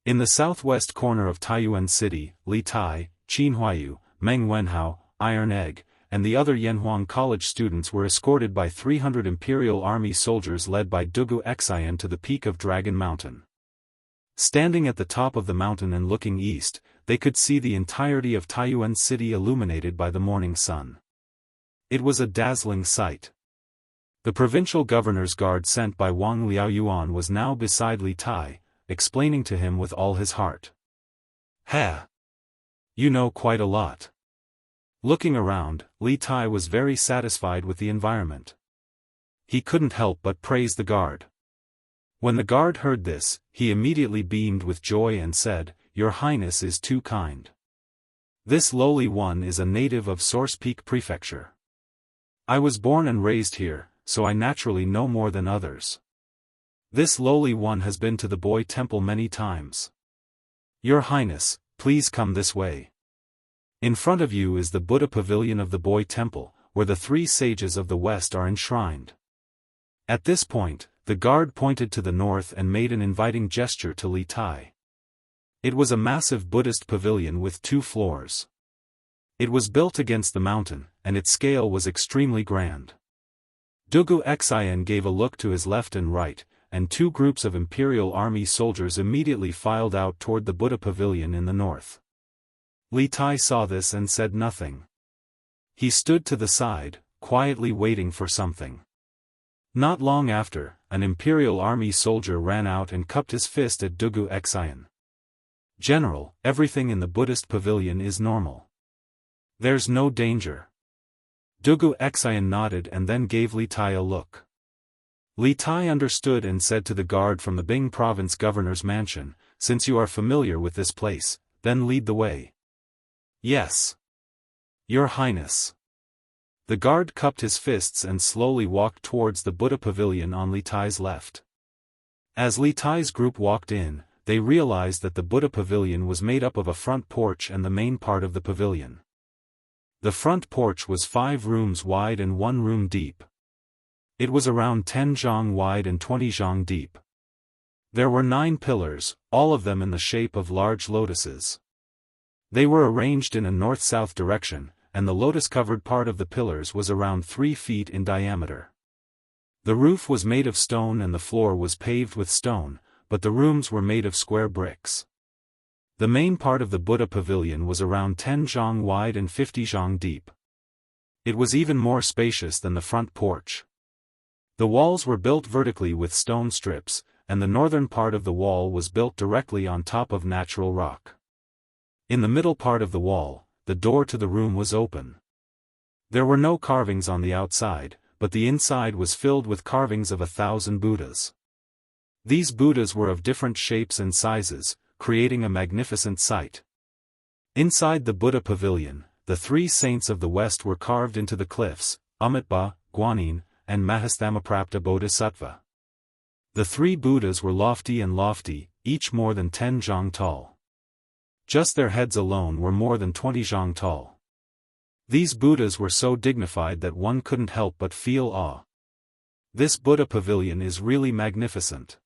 In the southwest corner of Taiyuan City, Li Tai, Qin Huayu, Meng Wenhao, Iron Egg, and the other Yanhuang College students were escorted by 300 Imperial Army soldiers led by Dugu Xian to the peak of Dragon Mountain. Standing at the top of the mountain and looking east, they could see the entirety of Taiyuan City illuminated by the morning sun. It was a dazzling sight. The provincial governor's guard sent by Wang Liaoyuan was now beside Li Tai, explaining to him with all his heart. "Ha! You know quite a lot." Looking around, Li Tai was very satisfied with the environment. He couldn't help but praise the guard. When the guard heard this, he immediately beamed with joy and said, "Your Highness is too kind. This lowly one is a native of Source Peak Prefecture. I was born and raised here, so I naturally know more than others. This lowly one has been to the boy temple many times. Your Highness, please come this way. In front of you is the Buddha pavilion of the boy temple, where the 3 sages of the west are enshrined." At this point, the guard pointed to the north and made an inviting gesture to Li Tai. It was a massive Buddhist pavilion with 2 floors. It was built against the mountain, and its scale was extremely grand. Dugu Xian gave a look to his left and right, and 2 groups of Imperial Army soldiers immediately filed out toward the Buddha pavilion in the north. Li Tai saw this and said nothing. He stood to the side, quietly waiting for something. Not long after, an Imperial Army soldier ran out and cupped his fist at Dugu Xian. "General, everything in the Buddhist pavilion is normal. There's no danger. Dugu Xian nodded and then gave Li Tai a look. Li Tai understood and said to the guard from the Bing province governor's mansion, "Since you are familiar with this place, then lead the way." "Yes. Your Highness." The guard cupped his fists and slowly walked towards the Buddha pavilion on Li Tai's left. As Li Tai's group walked in, they realized that the Buddha pavilion was made up of a front porch and the main part of the pavilion. The front porch was 5 rooms wide and 1 room deep. It was around 10 zhang wide and 20 zhang deep. There were 9 pillars, all of them in the shape of large lotuses. They were arranged in a north-south direction, and the lotus-covered part of the pillars was around 3 feet in diameter. The roof was made of stone and the floor was paved with stone, but the rooms were made of square bricks. The main part of the Buddha pavilion was around 10 zhang wide and 50 zhang deep. It was even more spacious than the front porch. The walls were built vertically with stone strips, and the northern part of the wall was built directly on top of natural rock. In the middle part of the wall, the door to the room was open. There were no carvings on the outside, but the inside was filled with carvings of 1,000 Buddhas. These Buddhas were of different shapes and sizes, creating a magnificent sight. Inside the Buddha pavilion, the 3 saints of the West were carved into the cliffs, Amitabha, Guanyin, and Mahastamaprapta Bodhisattva. The 3 Buddhas were lofty, each more than 10 zhang tall. Just their heads alone were more than 20 zhang tall. These Buddhas were so dignified that one couldn't help but feel awe. This Buddha pavilion is really magnificent.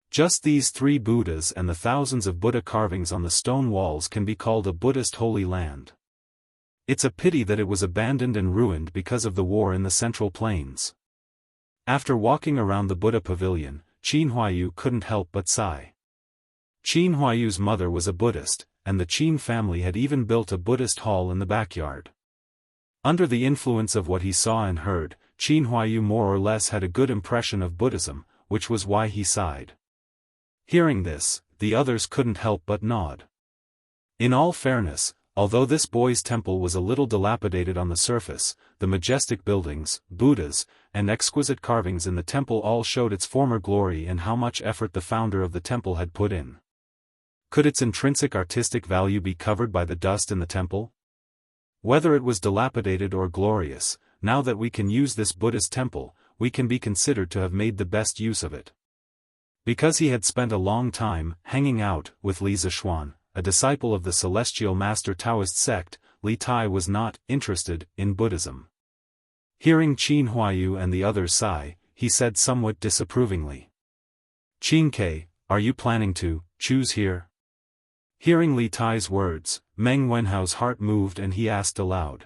Just these 3 Buddhas and the thousands of Buddha carvings on the stone walls can be called a Buddhist holy land. It's a pity that it was abandoned and ruined because of the war in the Central Plains. After walking around the Buddha pavilion, Qin Huayu couldn't help but sigh. Qin Huayu's mother was a Buddhist, and the Qin family had even built a Buddhist hall in the backyard. Under the influence of what he saw and heard, Qin Huayu more or less had a good impression of Buddhism, which was why he sighed. Hearing this, the others couldn't help but nod. In all fairness, although this boy's temple was a little dilapidated on the surface, the majestic buildings, Buddhas, and exquisite carvings in the temple all showed its former glory and how much effort the founder of the temple had put in. Could its intrinsic artistic value be covered by the dust in the temple? Whether it was dilapidated or glorious, now that we can use this Buddhist temple, we can be considered to have made the best use of it. Because he had spent a long time hanging out with Li Zixuan, a disciple of the Celestial Master Taoist sect, Li Tai was not interested in Buddhism. Hearing Qin Huayu and the others sigh, he said somewhat disapprovingly, "Qin Ke, are you planning to choose here?" Hearing Li Tai's words, Meng Wenhao's heart moved and he asked aloud.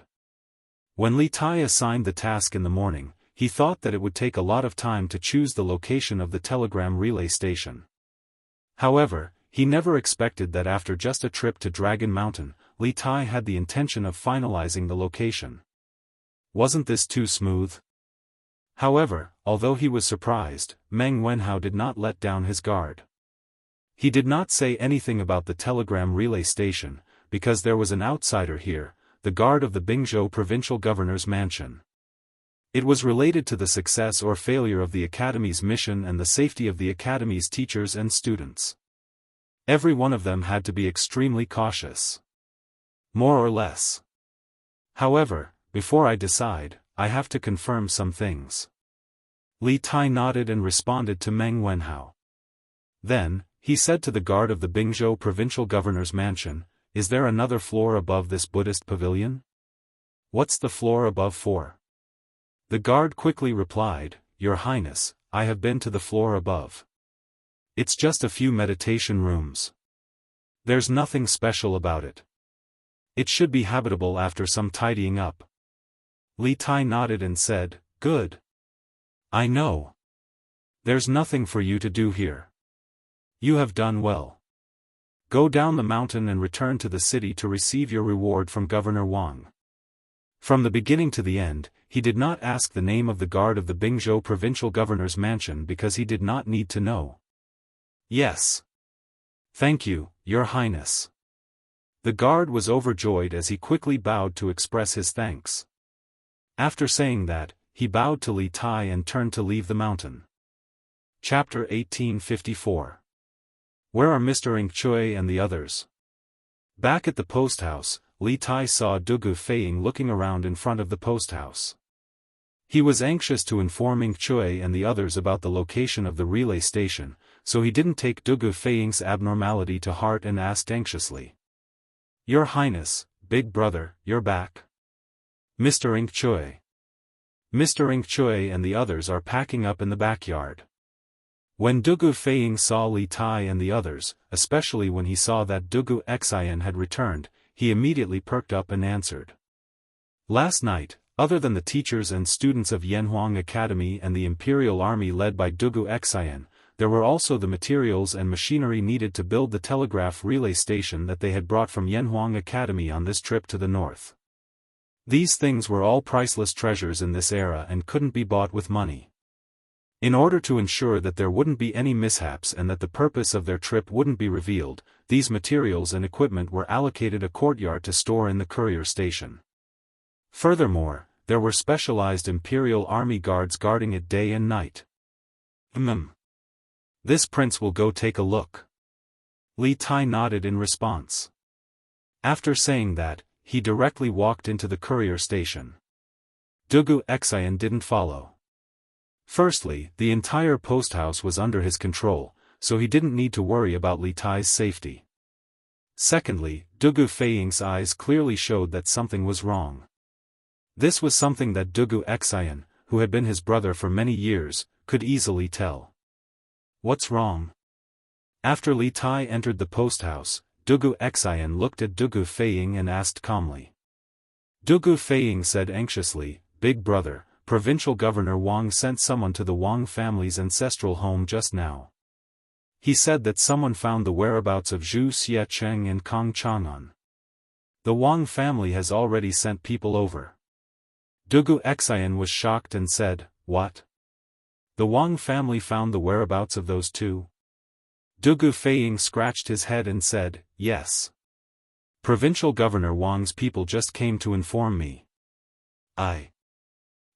When Li Tai assigned the task in the morning, he thought that it would take a lot of time to choose the location of the telegram relay station. However, he never expected that after just a trip to Dragon Mountain, Li Tai had the intention of finalizing the location. Wasn't this too smooth? However, although he was surprised, Meng Wenhao did not let down his guard. He did not say anything about the telegram relay station, because there was an outsider here, the guard of the Bingzhou provincial governor's mansion. It was related to the success or failure of the academy's mission and the safety of the academy's teachers and students. Every one of them had to be extremely cautious. More or less. However, before I decide, I have to confirm some things. Li Tai nodded and responded to Meng Wenhao. Then, he said to the guard of the Bingzhou provincial governor's mansion, "Is there another floor above this Buddhist pavilion?" "What's the floor above for?" The guard quickly replied, "Your Highness, I have been to the floor above. It's just a few meditation rooms. There's nothing special about it. It should be habitable after some tidying up." Li Tai nodded and said, "Good. I know. There's nothing for you to do here. You have done well. Go down the mountain and return to the city to receive your reward from Governor Wang." From the beginning to the end, he did not ask the name of the guard of the Bingzhou provincial governor's mansion because he did not need to know. "Yes. Thank you, Your Highness." The guard was overjoyed as he quickly bowed to express his thanks. After saying that, he bowed to Li Tai and turned to leave the mountain. Chapter 1854. Where are Mr. Ing Chui and the others? Back at the post house, Li Tai saw Dugu Feiying looking around in front of the post house. He was anxious to inform Ing Chui and the others about the location of the relay station, so he didn't take Dugu Feiying's abnormality to heart and asked anxiously. Your Highness, Big Brother, you're back. Mr. Ing Chui. Mr. Ing Chui and the others are packing up in the backyard. When Dugu Feiying saw Li Tai and the others, especially when he saw that Dugu Xian had returned, he immediately perked up and answered. Last night, other than the teachers and students of Yanhuang Academy and the Imperial Army led by Dugu Xian, there were also the materials and machinery needed to build the telegraph relay station that they had brought from Yanhuang Academy on this trip to the north. These things were all priceless treasures in this era and couldn't be bought with money. In order to ensure that there wouldn't be any mishaps and that the purpose of their trip wouldn't be revealed, these materials and equipment were allocated a courtyard to store in the courier station. Furthermore, there were specialized Imperial Army guards guarding it day and night. This prince will go take a look. Li Tai nodded in response. After saying that, he directly walked into the courier station. Dugu Xian didn't follow. Firstly, the entire post house was under his control, so he didn't need to worry about Li Tai's safety. Secondly, Dugu Feiying's eyes clearly showed that something was wrong. This was something that Dugu Xian, who had been his brother for many years, could easily tell. What's wrong? After Li Tai entered the post house, Dugu Xian looked at Dugu Feiying and asked calmly. Dugu Feiying said anxiously, Big Brother, Provincial Governor Wang sent someone to the Wang family's ancestral home just now. He said that someone found the whereabouts of Zhu Xiecheng and Kong Chang'an. The Wang family has already sent people over. Dugu Xian was shocked and said, What? The Wang family found the whereabouts of those two? Dugu Feiying scratched his head and said, Yes. Provincial Governor Wang's people just came to inform me.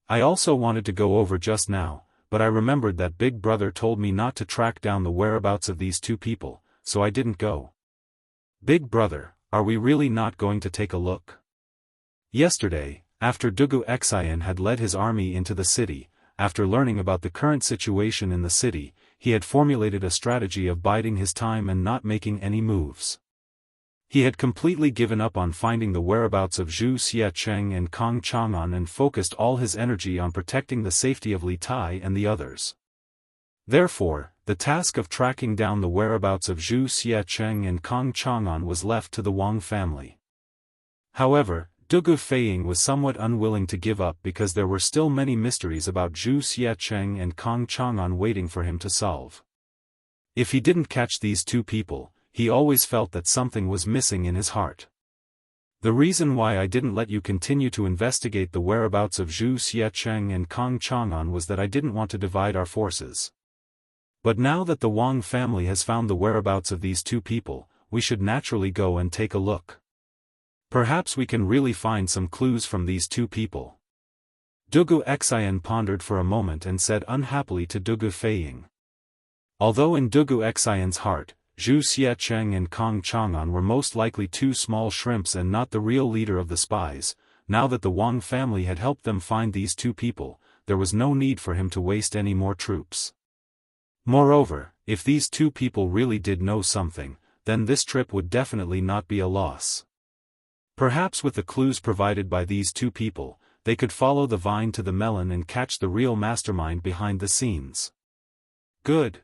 I also wanted to go over just now, but I remembered that Big Brother told me not to track down the whereabouts of these two people, so I didn't go. Big Brother, are we really not going to take a look? Yesterday, after Dugu Xian had led his army into the city, after learning about the current situation in the city, he had formulated a strategy of biding his time and not making any moves. He had completely given up on finding the whereabouts of Zhu Xiecheng and Kong Chang'an and focused all his energy on protecting the safety of Li Tai and the others. Therefore, the task of tracking down the whereabouts of Zhu Xiecheng and Kong Chang'an was left to the Wang family. However, Dugu Feiying was somewhat unwilling to give up because there were still many mysteries about Zhu Xiecheng and Kong Chang'an waiting for him to solve. If he didn't catch these two people, he always felt that something was missing in his heart. The reason why I didn't let you continue to investigate the whereabouts of Zhu Xiecheng and Kong Chang'an was that I didn't want to divide our forces. But now that the Wang family has found the whereabouts of these two people, we should naturally go and take a look. Perhaps we can really find some clues from these two people. Dugu Xian pondered for a moment and said unhappily to Dugu Feiying. Although in Dugu Xian's heart, Zhu Xiecheng and Kong Chang'an were most likely two small shrimps and not the real leader of the spies, now that the Wang family had helped them find these two people, there was no need for him to waste any more troops. Moreover, if these two people really did know something, then this trip would definitely not be a loss. Perhaps with the clues provided by these two people, they could follow the vine to the melon and catch the real mastermind behind the scenes. Good.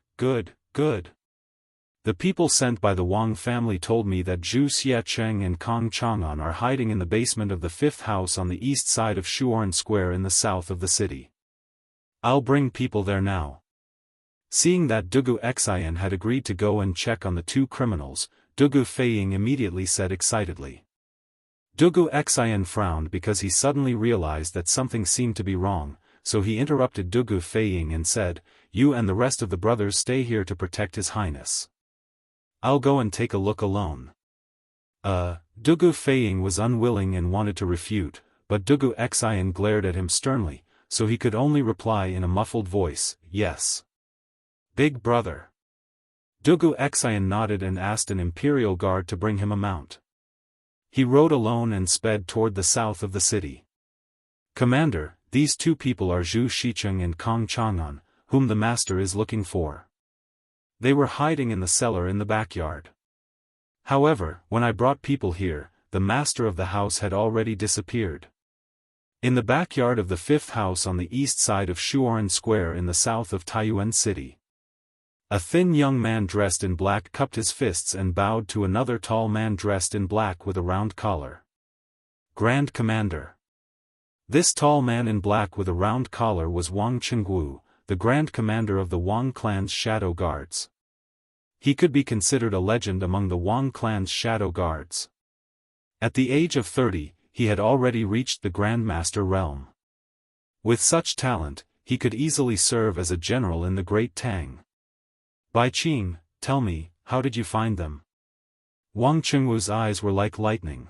The people sent by the Wang family told me that Zhu Xiecheng and Kong Chang'an are hiding in the basement of the fifth house on the east side of Shuoran Square in the south of the city. I'll bring people there now. Seeing that Dugu Xian had agreed to go and check on the two criminals, Dugu Feiying immediately said excitedly. Dugu Xian frowned because he suddenly realized that something seemed to be wrong, so he interrupted Dugu Feiying and said, You and the rest of the brothers stay here to protect His Highness. I'll go and take a look alone. Dugu Feiying was unwilling and wanted to refute, but Dugu Xian glared at him sternly, so he could only reply in a muffled voice, "Yes. Big brother." Dugu Xian nodded and asked an imperial guard to bring him a mount. He rode alone and sped toward the south of the city. "Commander, these two people are Zhu Shicheng and Kong Chang'an, whom the master is looking for. They were hiding in the cellar in the backyard. However, when I brought people here, the master of the house had already disappeared. In the backyard of the fifth house on the east side of Shuoren Square in the south of Taiyuan City." A thin young man dressed in black cupped his fists and bowed to another tall man dressed in black with a round collar. "Grand Commander." This tall man in black with a round collar was Wang Qingwu, the Grand Commander of the Wang clan's Shadow Guards. He could be considered a legend among the Wang clan's Shadow Guards. At the age of 30, he had already reached the Grandmaster realm. With such talent, he could easily serve as a general in the Great Tang. "Bai Qing, tell me, how did you find them?" Wang Qingwu's eyes were like lightning.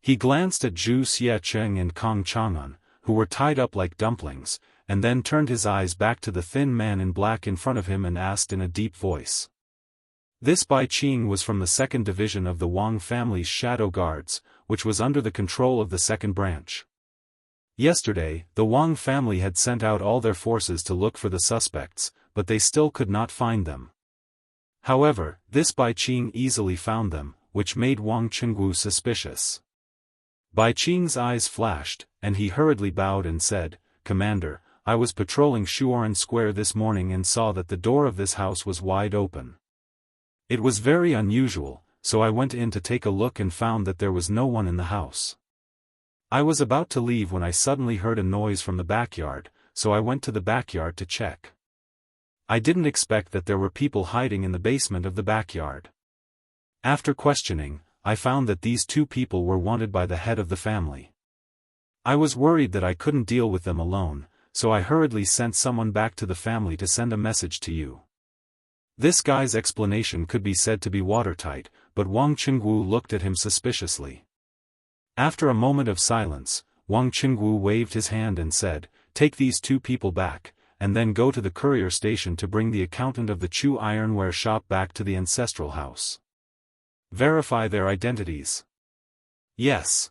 He glanced at Zhu Xiecheng and Kong Chang'an, who were tied up like dumplings, and then turned his eyes back to the thin man in black in front of him and asked in a deep voice. This Bai Qing was from the second division of the Wang family's Shadow Guards, which was under the control of the second branch. Yesterday, the Wang family had sent out all their forces to look for the suspects, but they still could not find them. However, this Bai Qing easily found them, which made Wang Qingwu suspicious. Bai Qing's eyes flashed, and he hurriedly bowed and said, "Commander, I was patrolling Shuoren Square this morning and saw that the door of this house was wide open. It was very unusual, so I went in to take a look and found that there was no one in the house. I was about to leave when I suddenly heard a noise from the backyard, so I went to the backyard to check. I didn't expect that there were people hiding in the basement of the backyard. After questioning, I found that these two people were wanted by the head of the family. I was worried that I couldn't deal with them alone, so I hurriedly sent someone back to the family to send a message to you." This guy's explanation could be said to be watertight, but Wang Qingwu looked at him suspiciously. After a moment of silence, Wang Qingwu waved his hand and said, "Take these two people back, and then go to the courier station to bring the accountant of the Chu Ironware shop back to the ancestral house. Verify their identities." "Yes."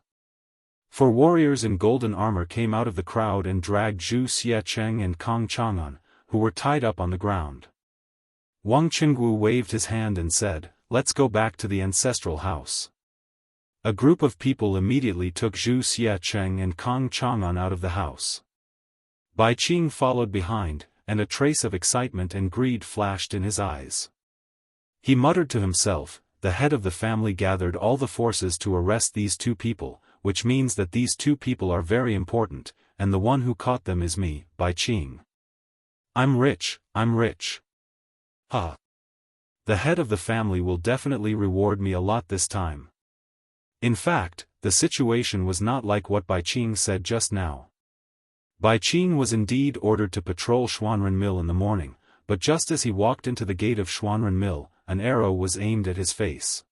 4 warriors in golden armor came out of the crowd and dragged Zhu Xiecheng and Kong Chang'an, who were tied up on the ground. Wang Qingwu waved his hand and said, "Let's go back to the ancestral house." A group of people immediately took Zhu Xiecheng and Kong Chang'an out of the house. Bai Qing followed behind, and a trace of excitement and greed flashed in his eyes. He muttered to himself, "The head of the family gathered all the forces to arrest these two people, which means that these two people are very important, and the one who caught them is me, Bai Qing. I'm rich, I'm rich. Ha! The head of the family will definitely reward me a lot this time." In fact, the situation was not like what Bai Qing said just now. Bai Qing was indeed ordered to patrol Xuanren Mill in the morning, but just as he walked into the gate of Xuanren Mill, an arrow was aimed at his face.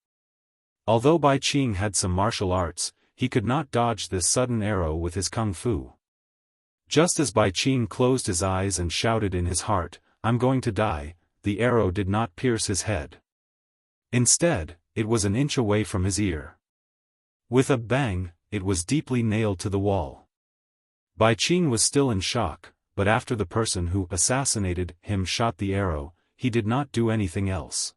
Although Bai Qing had some martial arts, he could not dodge this sudden arrow with his kung fu. Just as Bai Qing closed his eyes and shouted in his heart, "I'm going to die," the arrow did not pierce his head. Instead, it was an inch away from his ear. With a bang, it was deeply nailed to the wall. Bai Qing was still in shock, but after the person who assassinated him shot the arrow, he did not do anything else.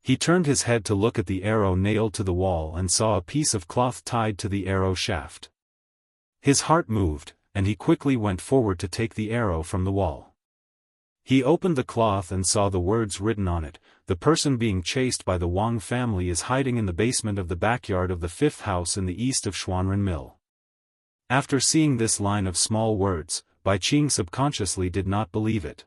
He turned his head to look at the arrow nailed to the wall and saw a piece of cloth tied to the arrow shaft. His heart moved, and he quickly went forward to take the arrow from the wall. He opened the cloth and saw the words written on it, "The person being chased by the Wang family is hiding in the basement of the backyard of the fifth house in the east of Xuanren Mill." After seeing this line of small words, Bai Qing subconsciously did not believe it.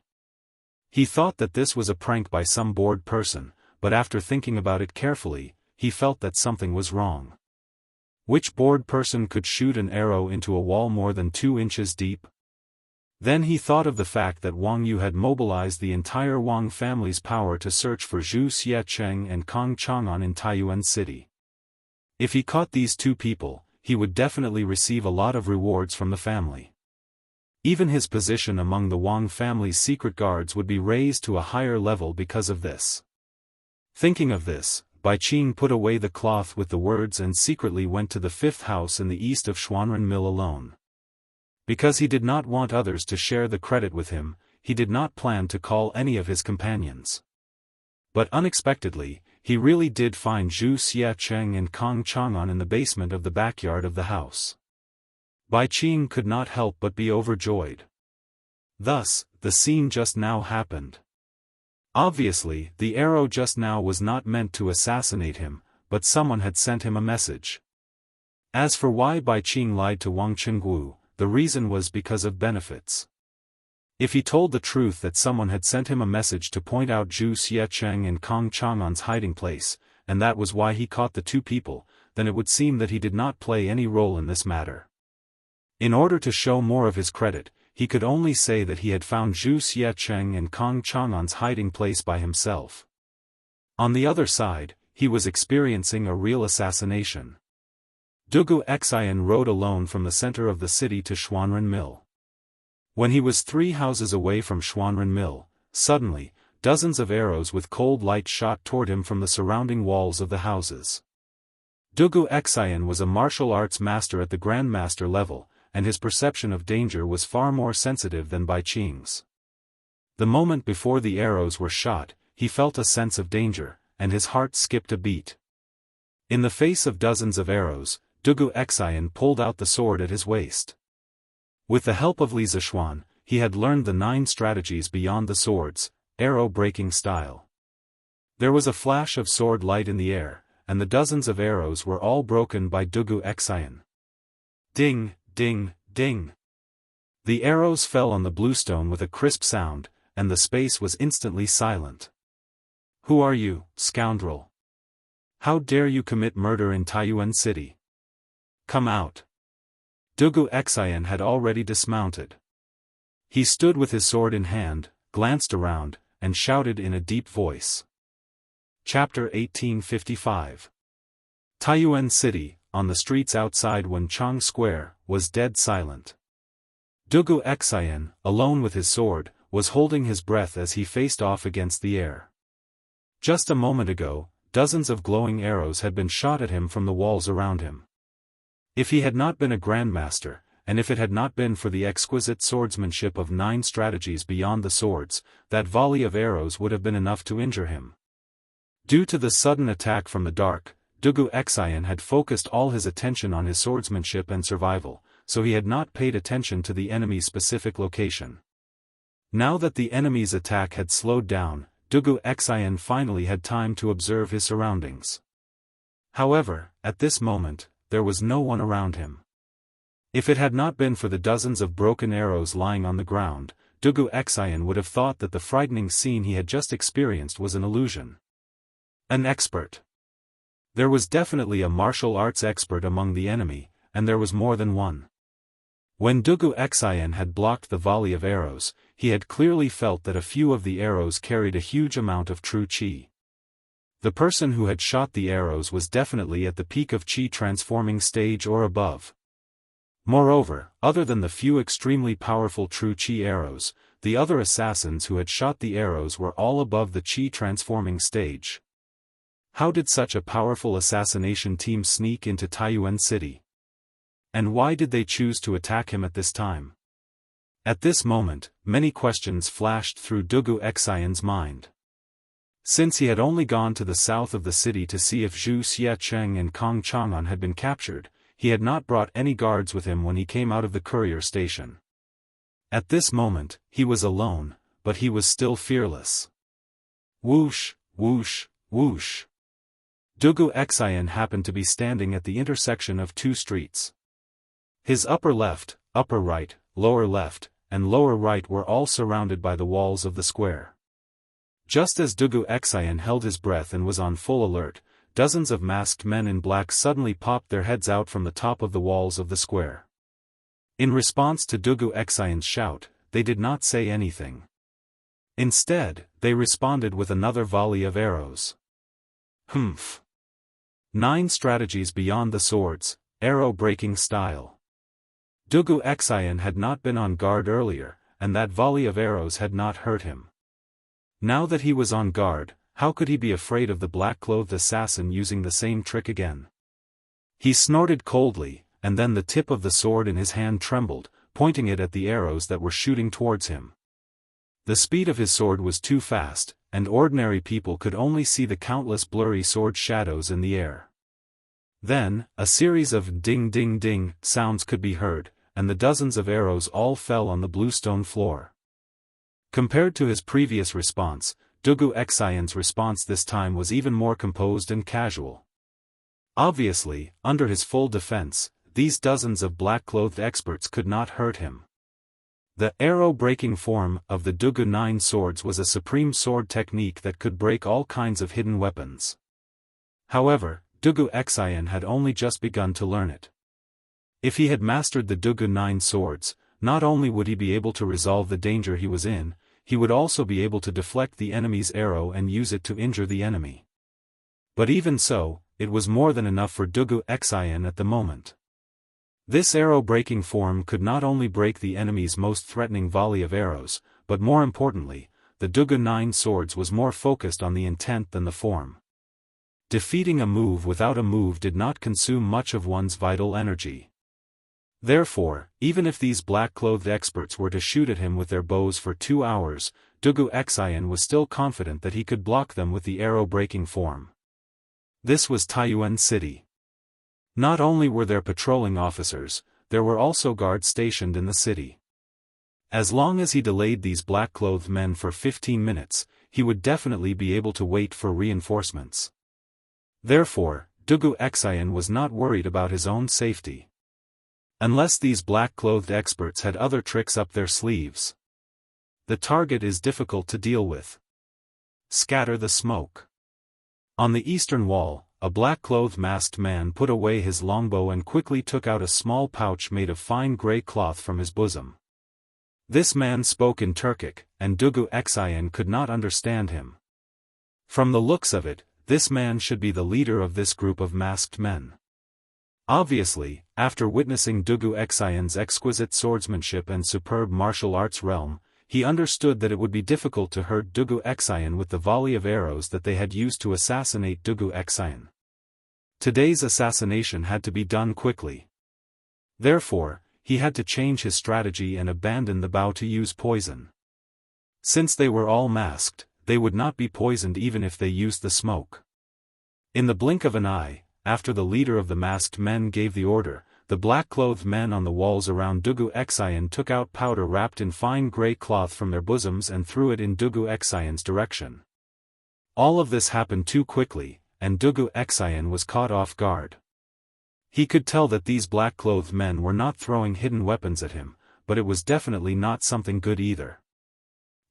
He thought that this was a prank by some bored person, but after thinking about it carefully, he felt that something was wrong. Which bored person could shoot an arrow into a wall more than 2 inches deep? Then he thought of the fact that Wang Yu had mobilized the entire Wang family's power to search for Zhu Xiecheng and Kong Chang'an in Taiyuan City. If he caught these two people, he would definitely receive a lot of rewards from the family. Even his position among the Wang family's secret guards would be raised to a higher level because of this. Thinking of this, Bai Qing put away the cloth with the words and secretly went to the fifth house in the east of Xuanren Mill alone. Because he did not want others to share the credit with him, he did not plan to call any of his companions. But unexpectedly, he really did find Zhu Xiacheng and Kong Chang'an in the basement of the backyard of the house. Bai Qing could not help but be overjoyed. Thus, the scene just now happened. Obviously, the arrow just now was not meant to assassinate him, but someone had sent him a message. As for why Bai Qing lied to Wang Chenggu, the reason was because of benefits. If he told the truth that someone had sent him a message to point out Zhu Xiacheng and Kong Chang'an's hiding place, and that was why he caught the two people, then it would seem that he did not play any role in this matter. In order to show more of his credit, he could only say that he had found Zhu Xiacheng and Kong Chang'an's hiding place by himself. On the other side, he was experiencing a real assassination. Dugu Xian rode alone from the center of the city to Xuanren Mill. When he was 3 houses away from Xuanren Mill, suddenly, dozens of arrows with cold light shot toward him from the surrounding walls of the houses. Dugu Xian was a martial arts master at the grandmaster level, and his perception of danger was far more sensitive than Bai Qing's. The moment before the arrows were shot, he felt a sense of danger, and his heart skipped a beat. In the face of dozens of arrows, Dugu Xian pulled out the sword at his waist. With the help of Li Zishuan, he had learned the 9 strategies beyond the swords, arrow-breaking style. There was a flash of sword light in the air, and the dozens of arrows were all broken by Dugu Xian. Ding, ding, ding. The arrows fell on the bluestone with a crisp sound, and the space was instantly silent. Who are you, scoundrel? How dare you commit murder in Taiyuan City? Come out. Dugu Xian had already dismounted. He stood with his sword in hand, glanced around, and shouted in a deep voice. Chapter 1855. Taiyuan City, on the streets outside Wenchang Square, was dead silent. Dugu Xian, alone with his sword, was holding his breath as he faced off against the air. Just a moment ago, dozens of glowing arrows had been shot at him from the walls around him. If he had not been a grandmaster, and if it had not been for the exquisite swordsmanship of 9 strategies beyond the swords, that volley of arrows would have been enough to injure him. Due to the sudden attack from the dark, Dugu Xian had focused all his attention on his swordsmanship and survival, so he had not paid attention to the enemy's specific location. Now that the enemy's attack had slowed down, Dugu Xian finally had time to observe his surroundings. However, at this moment, there was no one around him. If it had not been for the dozens of broken arrows lying on the ground, Dugu Xian would have thought that the frightening scene he had just experienced was an illusion. An expert. There was definitely a martial arts expert among the enemy, and there was more than one. When Dugu Xian had blocked the volley of arrows, he had clearly felt that a few of the arrows carried a huge amount of true qi. The person who had shot the arrows was definitely at the peak of qi transforming stage or above. Moreover, other than the few extremely powerful true qi arrows, the other assassins who had shot the arrows were all above the qi transforming stage. How did such a powerful assassination team sneak into Taiyuan City? And why did they choose to attack him at this time? At this moment, many questions flashed through Dugu Xian's mind. Since he had only gone to the south of the city to see if Zhu Xiacheng and Kong Chang'an had been captured, he had not brought any guards with him when he came out of the courier station. At this moment, he was alone, but he was still fearless. Whoosh, whoosh, whoosh. Dugu Xian happened to be standing at the intersection of 2 streets. His upper left, upper right, lower left, and lower right were all surrounded by the walls of the square. Just as Dugu Xian held his breath and was on full alert, dozens of masked men in black suddenly popped their heads out from the top of the walls of the square. In response to Dugu Xian's shout, they did not say anything. Instead, they responded with another volley of arrows. Humph. 9 Strategies Beyond the Swords, Arrow-Breaking Style. Dugu Xian had not been on guard earlier, and that volley of arrows had not hurt him. Now that he was on guard, how could he be afraid of the black-clothed assassin using the same trick again? He snorted coldly, and then the tip of the sword in his hand trembled, pointing it at the arrows that were shooting towards him. The speed of his sword was too fast, and ordinary people could only see the countless blurry sword shadows in the air. Then, a series of ding-ding-ding sounds could be heard, and the dozens of arrows all fell on the bluestone floor. Compared to his previous response, Dugu Xian's response this time was even more composed and casual. Obviously, under his full defense, these dozens of black-clothed experts could not hurt him. The arrow-breaking form of the Dugu 9 swords was a supreme sword technique that could break all kinds of hidden weapons. However, Dugu Xian had only just begun to learn it. If he had mastered the Dugu 9 swords, not only would he be able to resolve the danger he was in, he would also be able to deflect the enemy's arrow and use it to injure the enemy. But even so, it was more than enough for Dugu Xian at the moment. This arrow-breaking form could not only break the enemy's most threatening volley of arrows, but more importantly, the Dugu 9 swords was more focused on the intent than the form. Defeating a move without a move did not consume much of one's vital energy. Therefore, even if these black-clothed experts were to shoot at him with their bows for 2 hours, Dugu Xian was still confident that he could block them with the arrow-breaking form. This was Taiyuan City. Not only were there patrolling officers, there were also guards stationed in the city. As long as he delayed these black-clothed men for 15 minutes, he would definitely be able to wait for reinforcements. Therefore, Dugu Xian was not worried about his own safety. Unless these black-clothed experts had other tricks up their sleeves. The target is difficult to deal with. Scatter the smoke. On the eastern wall, a black-clothed masked man put away his longbow and quickly took out a small pouch made of fine grey cloth from his bosom. This man spoke in Turkic, and Dugu Xian could not understand him. From the looks of it, this man should be the leader of this group of masked men. Obviously, after witnessing Dugu Xian's exquisite swordsmanship and superb martial arts realm, he understood that it would be difficult to hurt Dugu Xian with the volley of arrows that they had used to assassinate Dugu Xian. Today's assassination had to be done quickly. Therefore, he had to change his strategy and abandon the vow to use poison. Since they were all masked, they would not be poisoned even if they used the smoke. In the blink of an eye, after the leader of the masked men gave the order, the black-clothed men on the walls around Dugu Xian took out powder wrapped in fine grey cloth from their bosoms and threw it in Dugu Xian's direction. All of this happened too quickly, and Dugu Xian was caught off guard. He could tell that these black-clothed men were not throwing hidden weapons at him, but it was definitely not something good either.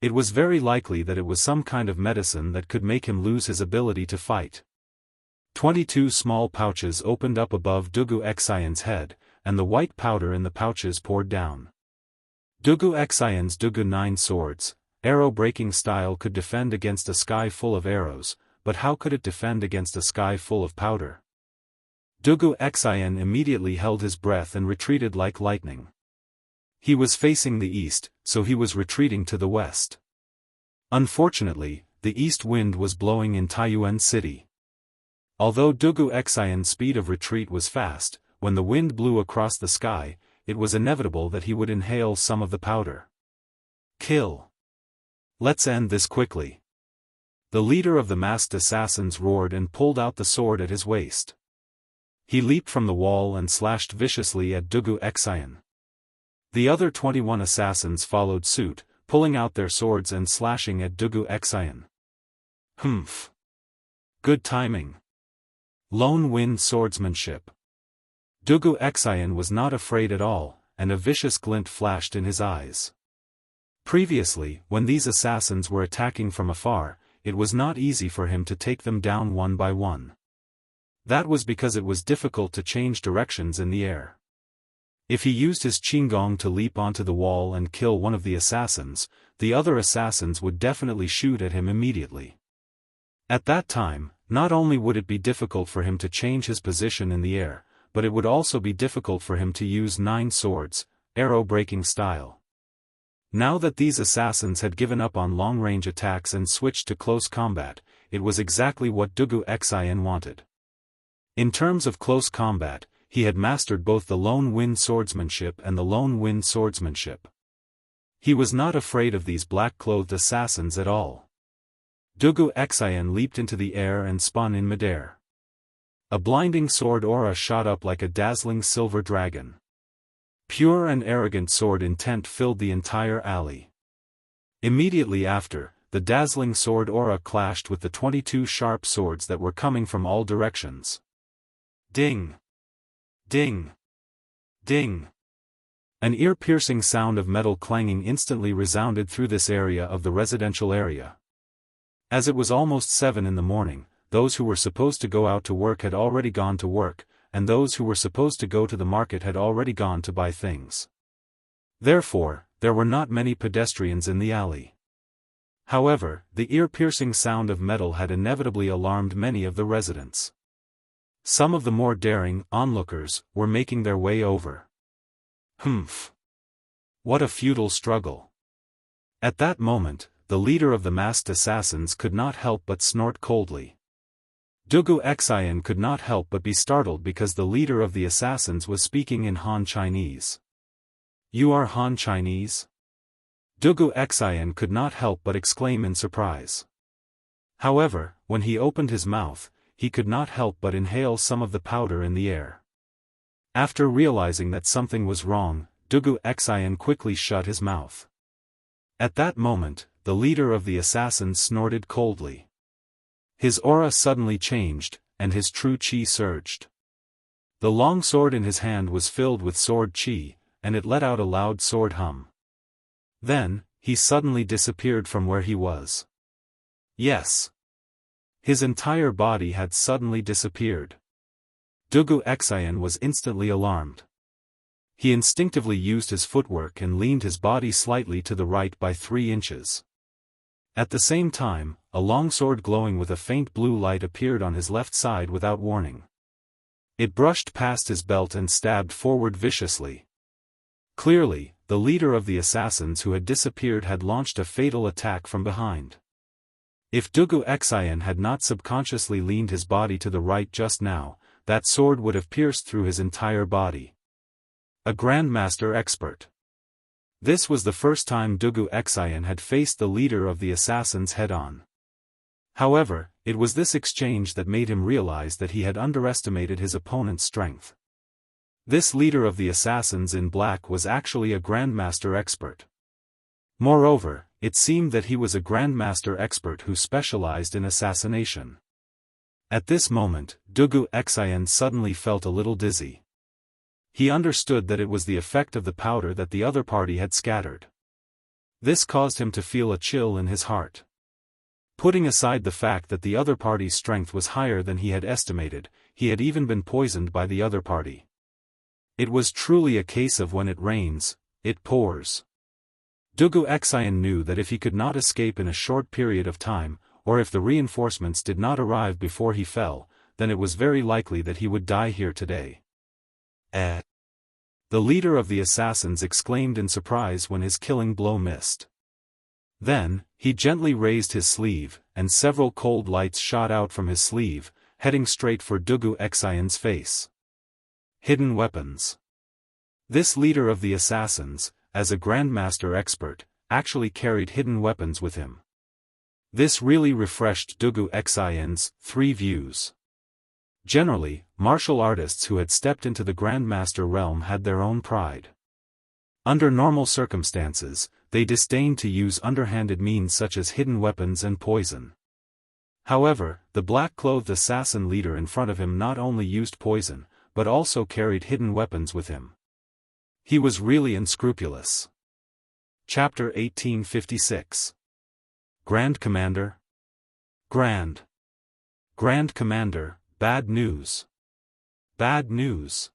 It was very likely that it was some kind of medicine that could make him lose his ability to fight. 22 small pouches opened up above Dugu Xian's head, and the white powder in the pouches poured down. Dugu Xian's Dugu 9 swords, arrow-breaking style, could defend against a sky full of arrows, but how could it defend against a sky full of powder? Dugu Xian immediately held his breath and retreated like lightning. He was facing the east, so he was retreating to the west. Unfortunately, the east wind was blowing in Taiyuan City. Although Dugu Xian's speed of retreat was fast, when the wind blew across the sky, it was inevitable that he would inhale some of the powder. Kill. Let's end this quickly. The leader of the masked assassins roared and pulled out the sword at his waist. He leaped from the wall and slashed viciously at Dugu Xian. The other 21 assassins followed suit, pulling out their swords and slashing at Dugu Xian. Humph. Good timing. Lone wind swordsmanship. Dugu Xian was not afraid at all, and a vicious glint flashed in his eyes. Previously, when these assassins were attacking from afar, it was not easy for him to take them down one by one. That was because it was difficult to change directions in the air. If he used his qinggong to leap onto the wall and kill one of the assassins, the other assassins would definitely shoot at him immediately. At that time, not only would it be difficult for him to change his position in the air, but it would also be difficult for him to use 9 swords, arrow-breaking style. Now that these assassins had given up on long-range attacks and switched to close combat, it was exactly what Wuxia Xianxia wanted. In terms of close combat, he had mastered both the lone wind swordsmanship and the lone wind swordsmanship. He was not afraid of these black-clothed assassins at all. Wuxia Xianxia leaped into the air and spun in midair. A blinding sword aura shot up like a dazzling silver dragon. Pure and arrogant sword intent filled the entire alley. Immediately after, the dazzling sword aura clashed with the 22 sharp swords that were coming from all directions. Ding! Ding! Ding! An ear-piercing sound of metal clanging instantly resounded through this area of the residential area. As it was almost 7 in the morning, those who were supposed to go out to work had already gone to work, and those who were supposed to go to the market had already gone to buy things. Therefore, there were not many pedestrians in the alley. However, the ear-piercing sound of metal had inevitably alarmed many of the residents. Some of the more daring onlookers were making their way over. Humph! What a futile struggle! At that moment, the leader of the masked assassins could not help but snort coldly. Wuxia Xianxia could not help but be startled because the leader of the assassins was speaking in Han Chinese. "You are Han Chinese?" Wuxia Xianxia could not help but exclaim in surprise. However, when he opened his mouth, he could not help but inhale some of the powder in the air. After realizing that something was wrong, Wuxia Xianxia quickly shut his mouth. At that moment, the leader of the assassins snorted coldly. His aura suddenly changed, and his true qi surged. The long sword in his hand was filled with sword qi, and it let out a loud sword hum. Then, he suddenly disappeared from where he was. Yes. His entire body had suddenly disappeared. Wuxia Xianxia was instantly alarmed. He instinctively used his footwork and leaned his body slightly to the right by 3 inches. At the same time, a long sword glowing with a faint blue light appeared on his left side without warning. It brushed past his belt and stabbed forward viciously. Clearly, the leader of the assassins who had disappeared had launched a fatal attack from behind. If Wuxia Xianxia had not subconsciously leaned his body to the right just now, that sword would have pierced through his entire body. A Grandmaster expert. This was the first time Wuxia Xianxia had faced the leader of the assassins head-on. However, it was this exchange that made him realize that he had underestimated his opponent's strength. This leader of the assassins in black was actually a Grandmaster expert. Moreover, it seemed that he was a Grandmaster expert who specialized in assassination. At this moment, Wuxia Xianxia suddenly felt a little dizzy. He understood that it was the effect of the powder that the other party had scattered. This caused him to feel a chill in his heart. Putting aside the fact that the other party's strength was higher than he had estimated, he had even been poisoned by the other party. It was truly a case of when it rains, it pours. Wuxia Xianxia knew that if he could not escape in a short period of time, or if the reinforcements did not arrive before he fell, then it was very likely that he would die here today. The leader of the assassins exclaimed in surprise when his killing blow missed. Then, he gently raised his sleeve, and several cold lights shot out from his sleeve, heading straight for Wuxia Xianxia's face. Hidden weapons. This leader of the assassins, as a Grandmaster expert, actually carried hidden weapons with him. This really refreshed Wuxia Xianxia's 3 views. Generally, martial artists who had stepped into the Grandmaster realm had their own pride. Under normal circumstances, they disdained to use underhanded means such as hidden weapons and poison. However, the black-clothed assassin leader in front of him not only used poison, but also carried hidden weapons with him. He was really unscrupulous. Chapter 1856. Grand Commander. Grand Commander. Bad news. Bad news.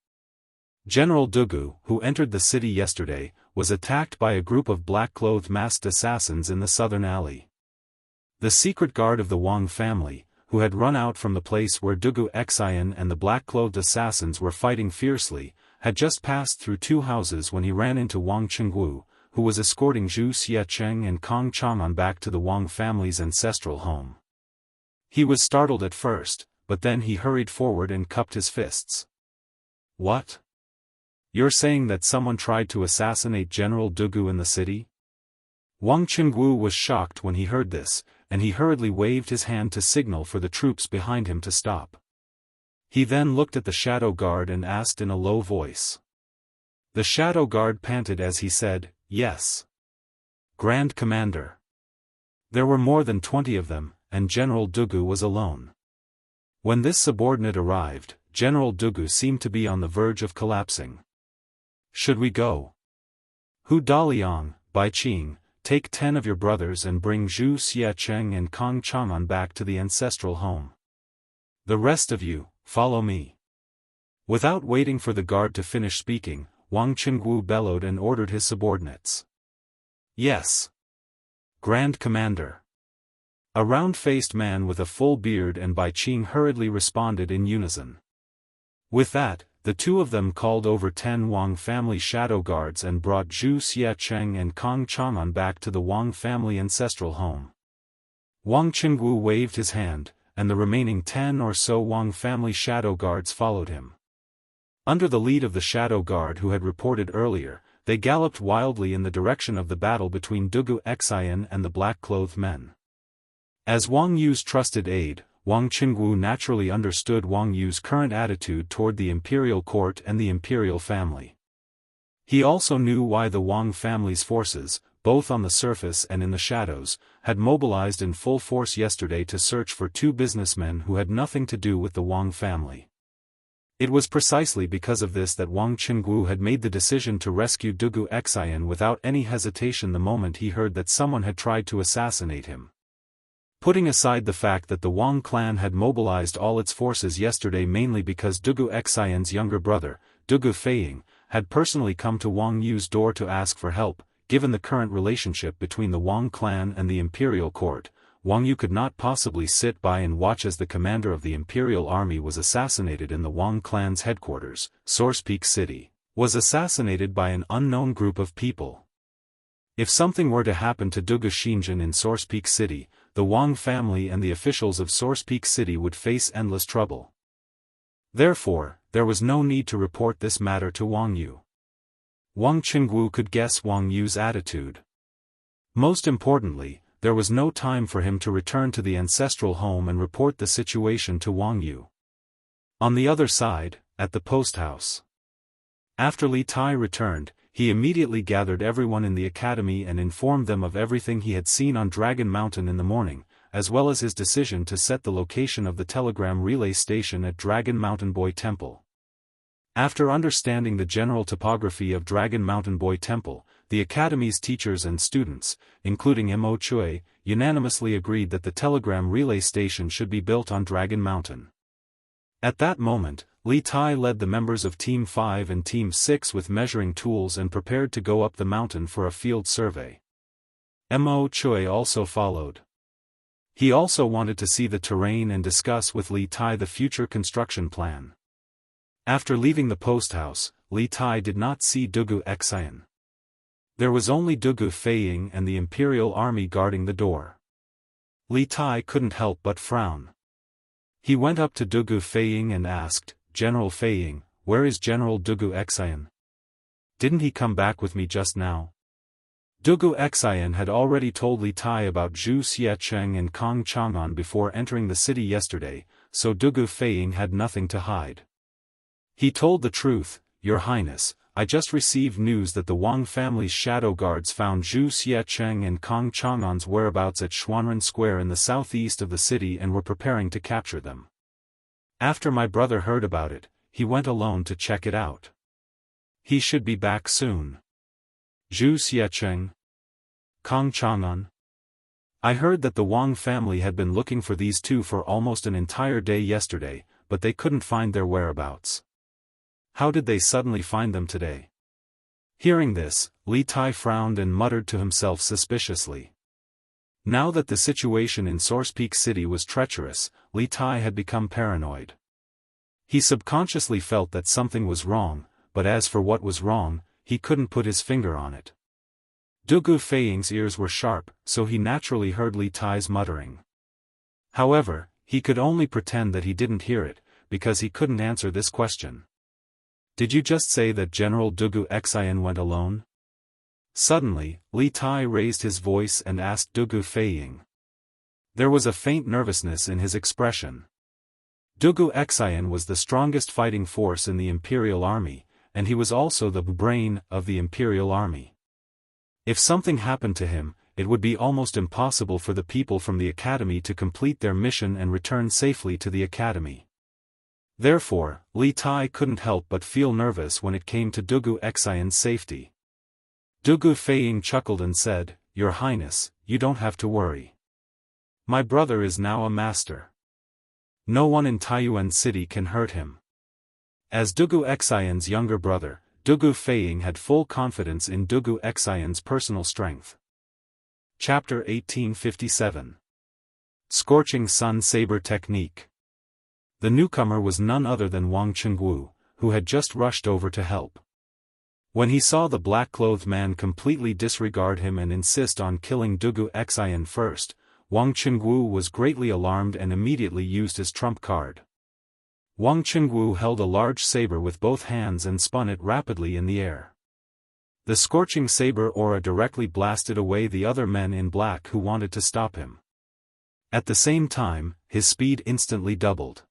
General Wuxia, who entered the city yesterday, was attacked by a group of black-clothed masked assassins in the southern alley. The secret guard of the Wang family, who had run out from the place where Dugu Xian and the black-clothed assassins were fighting fiercely, had just passed through 2 houses when he ran into Wang Qingwu, who was escorting Zhu Xiecheng and Kong Chang'an back to the Wang family's ancestral home. He was startled at first, but then he hurried forward and cupped his fists. What? You're saying that someone tried to assassinate General Dugu in the city? Wang Qingwu was shocked when he heard this, and he hurriedly waved his hand to signal for the troops behind him to stop. He then looked at the shadow guard and asked in a low voice. The shadow guard panted as he said, "Yes. Grand Commander." There were more than 20 of them, and General Dugu was alone. When this subordinate arrived, General Dugu seemed to be on the verge of collapsing. "Should we go? Hu Daliang, Bai Qing, take 10 of your brothers and bring Zhu Xiecheng and Kong Chang'an back to the ancestral home. The rest of you, follow me." Without waiting for the guard to finish speaking, Wang Qingwu bellowed and ordered his subordinates. "Yes. Grand Commander." A round-faced man with a full beard and Bai Qing hurriedly responded in unison. With that, the 2 of them called over 10 Wang family shadow guards and brought Zhu Xiecheng and Kong Chang'an back to the Wang family ancestral home. Wang Qingwu waved his hand, and the remaining 10 or so Wang family shadow guards followed him. Under the lead of the shadow guard who had reported earlier, they galloped wildly in the direction of the battle between Dugu Xian and the black-clothed men. As Wang Yu's trusted aide, Wang Qingwu naturally understood Wang Yu's current attitude toward the imperial court and the imperial family. He also knew why the Wang family's forces, both on the surface and in the shadows, had mobilized in full force yesterday to search for 2 businessmen who had nothing to do with the Wang family. It was precisely because of this that Wang Qingwu had made the decision to rescue Dugu Xian without any hesitation the moment he heard that someone had tried to assassinate him. Putting aside the fact that the Wang clan had mobilized all its forces yesterday mainly because Dugu Xian's younger brother, Dugu Feiying, had personally come to Wang Yu's door to ask for help, given the current relationship between the Wang clan and the imperial court, Wang Yu could not possibly sit by and watch as the commander of the imperial army was assassinated in the Wang clan's headquarters, Source Peak City, was assassinated by an unknown group of people. If something were to happen to Dugu Xinjin in Source Peak City, the Wang family and the officials of Source Peak City would face endless trouble. Therefore, there was no need to report this matter to Wang Yu. Wang Qingwu could guess Wang Yu's attitude. Most importantly, there was no time for him to return to the ancestral home and report the situation to Wang Yu. On the other side, at the post house. After Li Tai returned, he immediately gathered everyone in the academy and informed them of everything he had seen on Dragon Mountain in the morning, as well as his decision to set the location of the telegram relay station at Dragon Mountain Boy Temple. After understanding the general topography of Dragon Mountain Boy Temple, the Academy's teachers and students, including Mo Chui, unanimously agreed that the telegram relay station should be built on Dragon Mountain. At that moment, Li Tai led the members of Team 5 and Team 6 with measuring tools and prepared to go up the mountain for a field survey. Mo Chui also followed. He also wanted to see the terrain and discuss with Li Tai the future construction plan. After leaving the post house, Li Tai did not see Dugu Xian. There was only Dugu Feiying and the imperial army guarding the door. Li Tai couldn't help but frown. He went up to Dugu Feiying and asked, "General Feiying, where is General Dugu Xian? Didn't he come back with me just now?" Dugu Xian had already told Li Tai about Zhu Xiecheng and Kong Chang'an before entering the city yesterday, so Dugu Feiying had nothing to hide. He told the truth, "Your Highness, I just received news that the Wang family's shadow guards found Zhu Xiecheng and Kong Chang'an's whereabouts at Xuanren Square in the southeast of the city and were preparing to capture them. After my brother heard about it, he went alone to check it out. He should be back soon." Zhu Xiecheng, Kong Chang'an. I heard that the Wang family had been looking for these 2 for almost an entire day yesterday, but they couldn't find their whereabouts. How did they suddenly find them today? Hearing this, Li Tai frowned and muttered to himself suspiciously. Now that the situation in Source Peak City was treacherous, Li Tai had become paranoid. He subconsciously felt that something was wrong, but as for what was wrong, he couldn't put his finger on it. Dugu Feiying's ears were sharp, so he naturally heard Li Tai's muttering. However, he could only pretend that he didn't hear it, because he couldn't answer this question. Did you just say that General Dugu Xian went alone? Suddenly, Li Tai raised his voice and asked Dugu Feiying. There was a faint nervousness in his expression. Dugu Xian was the strongest fighting force in the Imperial Army, and he was also the brain of the Imperial Army. If something happened to him, it would be almost impossible for the people from the Academy to complete their mission and return safely to the Academy. Therefore, Li Tai couldn't help but feel nervous when it came to Dugu Xian's safety. Dugu Feiying chuckled and said, "Your Highness, you don't have to worry. My brother is now a master. No one in Taiyuan City can hurt him." As Dugu Xian's younger brother, Dugu Feiying had full confidence in Dugu Xian's personal strength. Chapter 1857. Scorching Sun Saber Technique. The newcomer was none other than Wang Chengwu, who had just rushed over to help. When he saw the black-clothed man completely disregard him and insist on killing Dugu Xian first, Wang Chengwu was greatly alarmed and immediately used his trump card. Wang Chengwu held a large saber with both hands and spun it rapidly in the air. The scorching saber aura directly blasted away the other men in black who wanted to stop him. At the same time, his speed instantly doubled.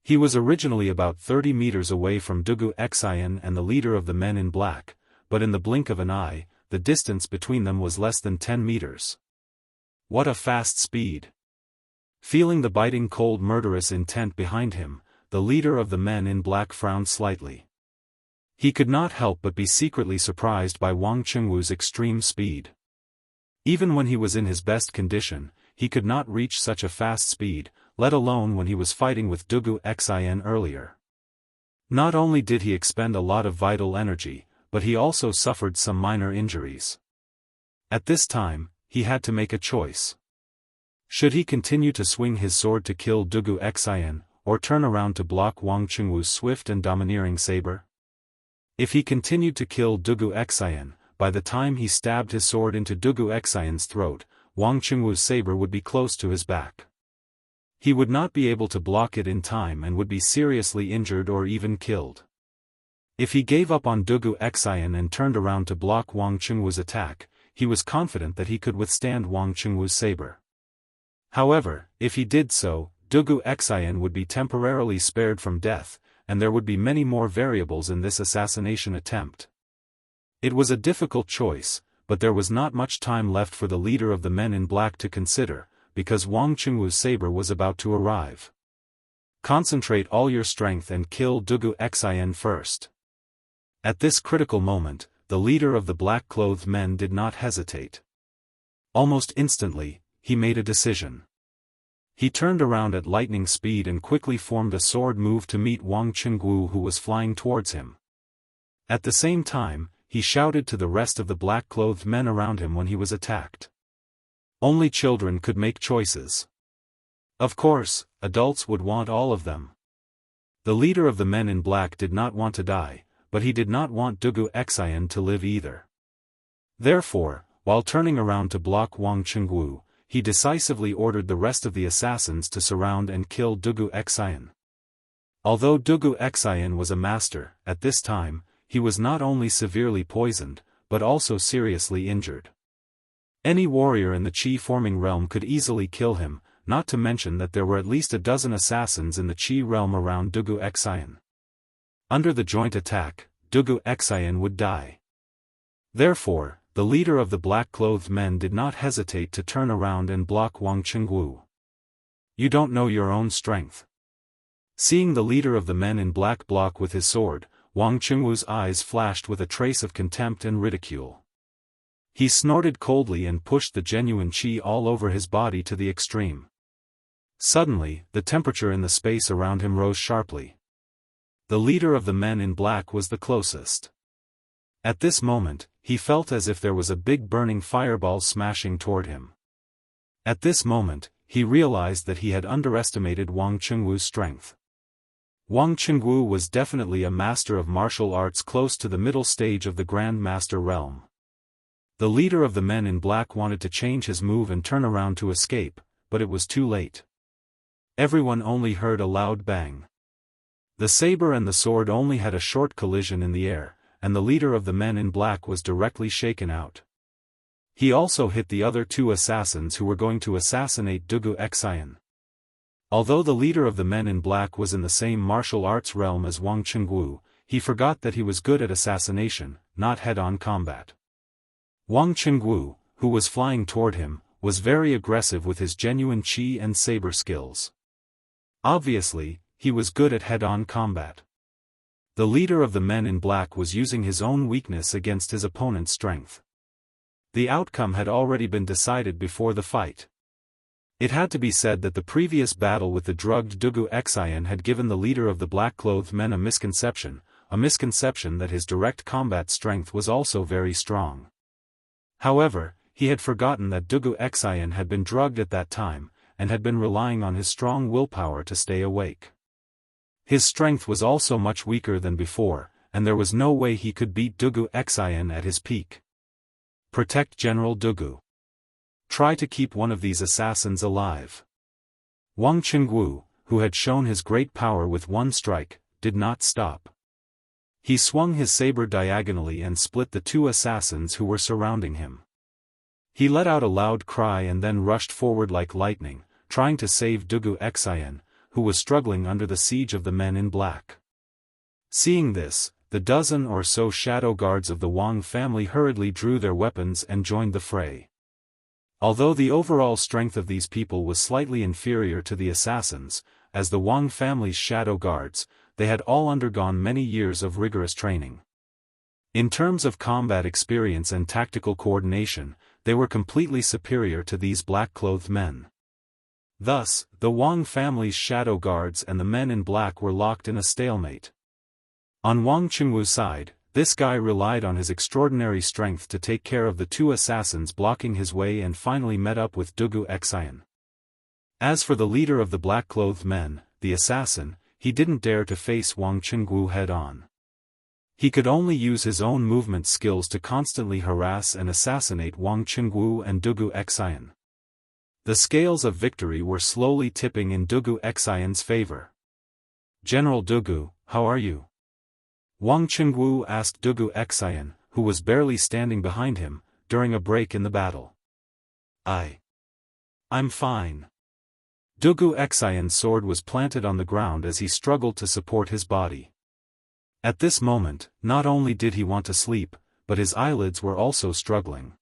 He was originally about 30 meters away from Dugu Xian and the leader of the men in black, but in the blink of an eye, the distance between them was less than 10 meters. What a fast speed! Feeling the biting cold murderous intent behind him, the leader of the men in black frowned slightly. He could not help but be secretly surprised by Wang Chengwu's extreme speed. Even when he was in his best condition, he could not reach such a fast speed, let alone when he was fighting with Dugu Xian earlier. Not only did he expend a lot of vital energy, but he also suffered some minor injuries. At this time, he had to make a choice. Should he continue to swing his sword to kill Dugu Xian, or turn around to block Wang Chengwu's swift and domineering saber? If he continued to kill Dugu Xian, by the time he stabbed his sword into Dugu Xian's throat, Wang Chengwu's saber would be close to his back. He would not be able to block it in time and would be seriously injured or even killed. If he gave up on Dugu Xian and turned around to block Wang Chengwu's attack, he was confident that he could withstand Wang Chengwu's saber. However, if he did so, Dugu Xian would be temporarily spared from death, and there would be many more variables in this assassination attempt. It was a difficult choice, but there was not much time left for the leader of the men in black to consider, because Wang Chengwu's saber was about to arrive. Concentrate all your strength and kill Dugu Xian first. At this critical moment, the leader of the black-clothed men did not hesitate. Almost instantly, he made a decision. He turned around at lightning speed and quickly formed a sword move to meet Wang Chengwu, who was flying towards him. At the same time, he shouted to the rest of the black-clothed men around him when he was attacked. Only children could make choices. Of course, adults would want all of them. The leader of the men in black did not want to die, but he did not want Dugu Xian to live either. Therefore, while turning around to block Wang Chengwu, he decisively ordered the rest of the assassins to surround and kill Dugu Xian. Although Dugu Xian was a master, at this time, he was not only severely poisoned, but also seriously injured. Any warrior in the Qi-forming realm could easily kill him, not to mention that there were at least a dozen assassins in the Qi realm around Dugu Xian. Under the joint attack, Dugu Xian would die. Therefore, the leader of the black-clothed men did not hesitate to turn around and block Wang Chengwu. You don't know your own strength. Seeing the leader of the men in black block with his sword, Wang Chengwu's eyes flashed with a trace of contempt and ridicule. He snorted coldly and pushed the genuine qi all over his body to the extreme. Suddenly, the temperature in the space around him rose sharply. The leader of the men in black was the closest. At this moment, he felt as if there was a big burning fireball smashing toward him. At this moment, he realized that he had underestimated Wang Chengwu's strength. Wang Chengwu was definitely a master of martial arts close to the middle stage of the Grand Master realm. The leader of the men in black wanted to change his move and turn around to escape, but it was too late. Everyone only heard a loud bang. The saber and the sword only had a short collision in the air, and the leader of the men in black was directly shaken out. He also hit the other two assassins who were going to assassinate Dugu Xian. Although the leader of the men in black was in the same martial arts realm as Wang Chengwu, he forgot that he was good at assassination, not head-on combat. Wang Chengwu, who was flying toward him, was very aggressive with his genuine qi and saber skills. Obviously, he was good at head-on combat. The leader of the men in black was using his own weakness against his opponent's strength. The outcome had already been decided before the fight. It had to be said that the previous battle with the drugged Dugu Xian had given the leader of the black-clothed men a misconception that his direct combat strength was also very strong. However, he had forgotten that Dugu Xian had been drugged at that time, and had been relying on his strong willpower to stay awake. His strength was also much weaker than before, and there was no way he could beat Dugu Xian at his peak. Protect General Dugu. Try to keep one of these assassins alive. Wang Chengwu, who had shown his great power with one strike, did not stop. He swung his saber diagonally and split the two assassins who were surrounding him. He let out a loud cry and then rushed forward like lightning, trying to save Dugu Xian, who was struggling under the siege of the men in black. Seeing this, the dozen or so shadow guards of the Wang family hurriedly drew their weapons and joined the fray. Although the overall strength of these people was slightly inferior to the assassins, as the Wang family's shadow guards, they had all undergone many years of rigorous training. In terms of combat experience and tactical coordination, they were completely superior to these black-clothed men. Thus, the Wang family's shadow guards and the men in black were locked in a stalemate. On Wang Chengwu's side, this guy relied on his extraordinary strength to take care of the two assassins blocking his way and finally met up with Dugu Xian. As for the leader of the black-clothed men, the assassin, he didn't dare to face Wang Chengwu head-on. He could only use his own movement skills to constantly harass and assassinate Wang Chengwu and Dugu Xian. The scales of victory were slowly tipping in Dugu Xian's favor. "General Dugu, how are you?" Wang Chengwu asked Dugu Xian, who was barely standing behind him, during a break in the battle. I'm fine." Dugu Xian's sword was planted on the ground as he struggled to support his body. At this moment, not only did he want to sleep, but his eyelids were also struggling.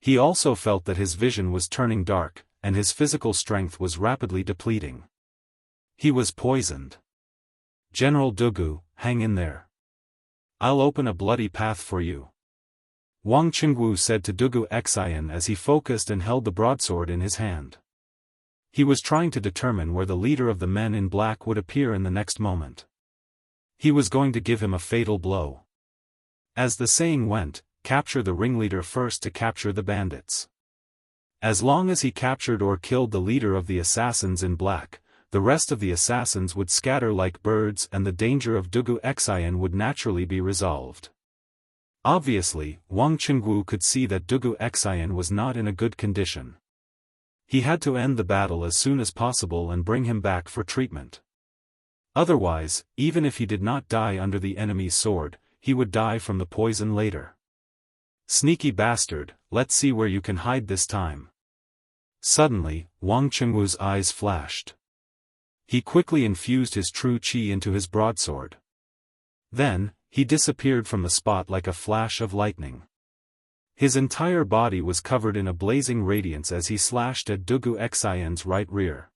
He also felt that his vision was turning dark, and his physical strength was rapidly depleting. He was poisoned. "General Dugu, hang in there. I'll open a bloody path for you," Wang Chengwu said to Dugu Xian as he focused and held the broadsword in his hand. He was trying to determine where the leader of the men in black would appear in the next moment. He was going to give him a fatal blow. As the saying went, capture the ringleader first to capture the bandits. As long as he captured or killed the leader of the assassins in black, the rest of the assassins would scatter like birds and the danger of Dugu Xian would naturally be resolved. Obviously, Wang Chengwu could see that Dugu Xian was not in a good condition. He had to end the battle as soon as possible and bring him back for treatment. Otherwise, even if he did not die under the enemy's sword, he would die from the poison later. "Sneaky bastard, let's see where you can hide this time." Suddenly, Wang Chengwu's eyes flashed. He quickly infused his true qi into his broadsword. Then, he disappeared from the spot like a flash of lightning. His entire body was covered in a blazing radiance as he slashed at Dugu Xian's right rear.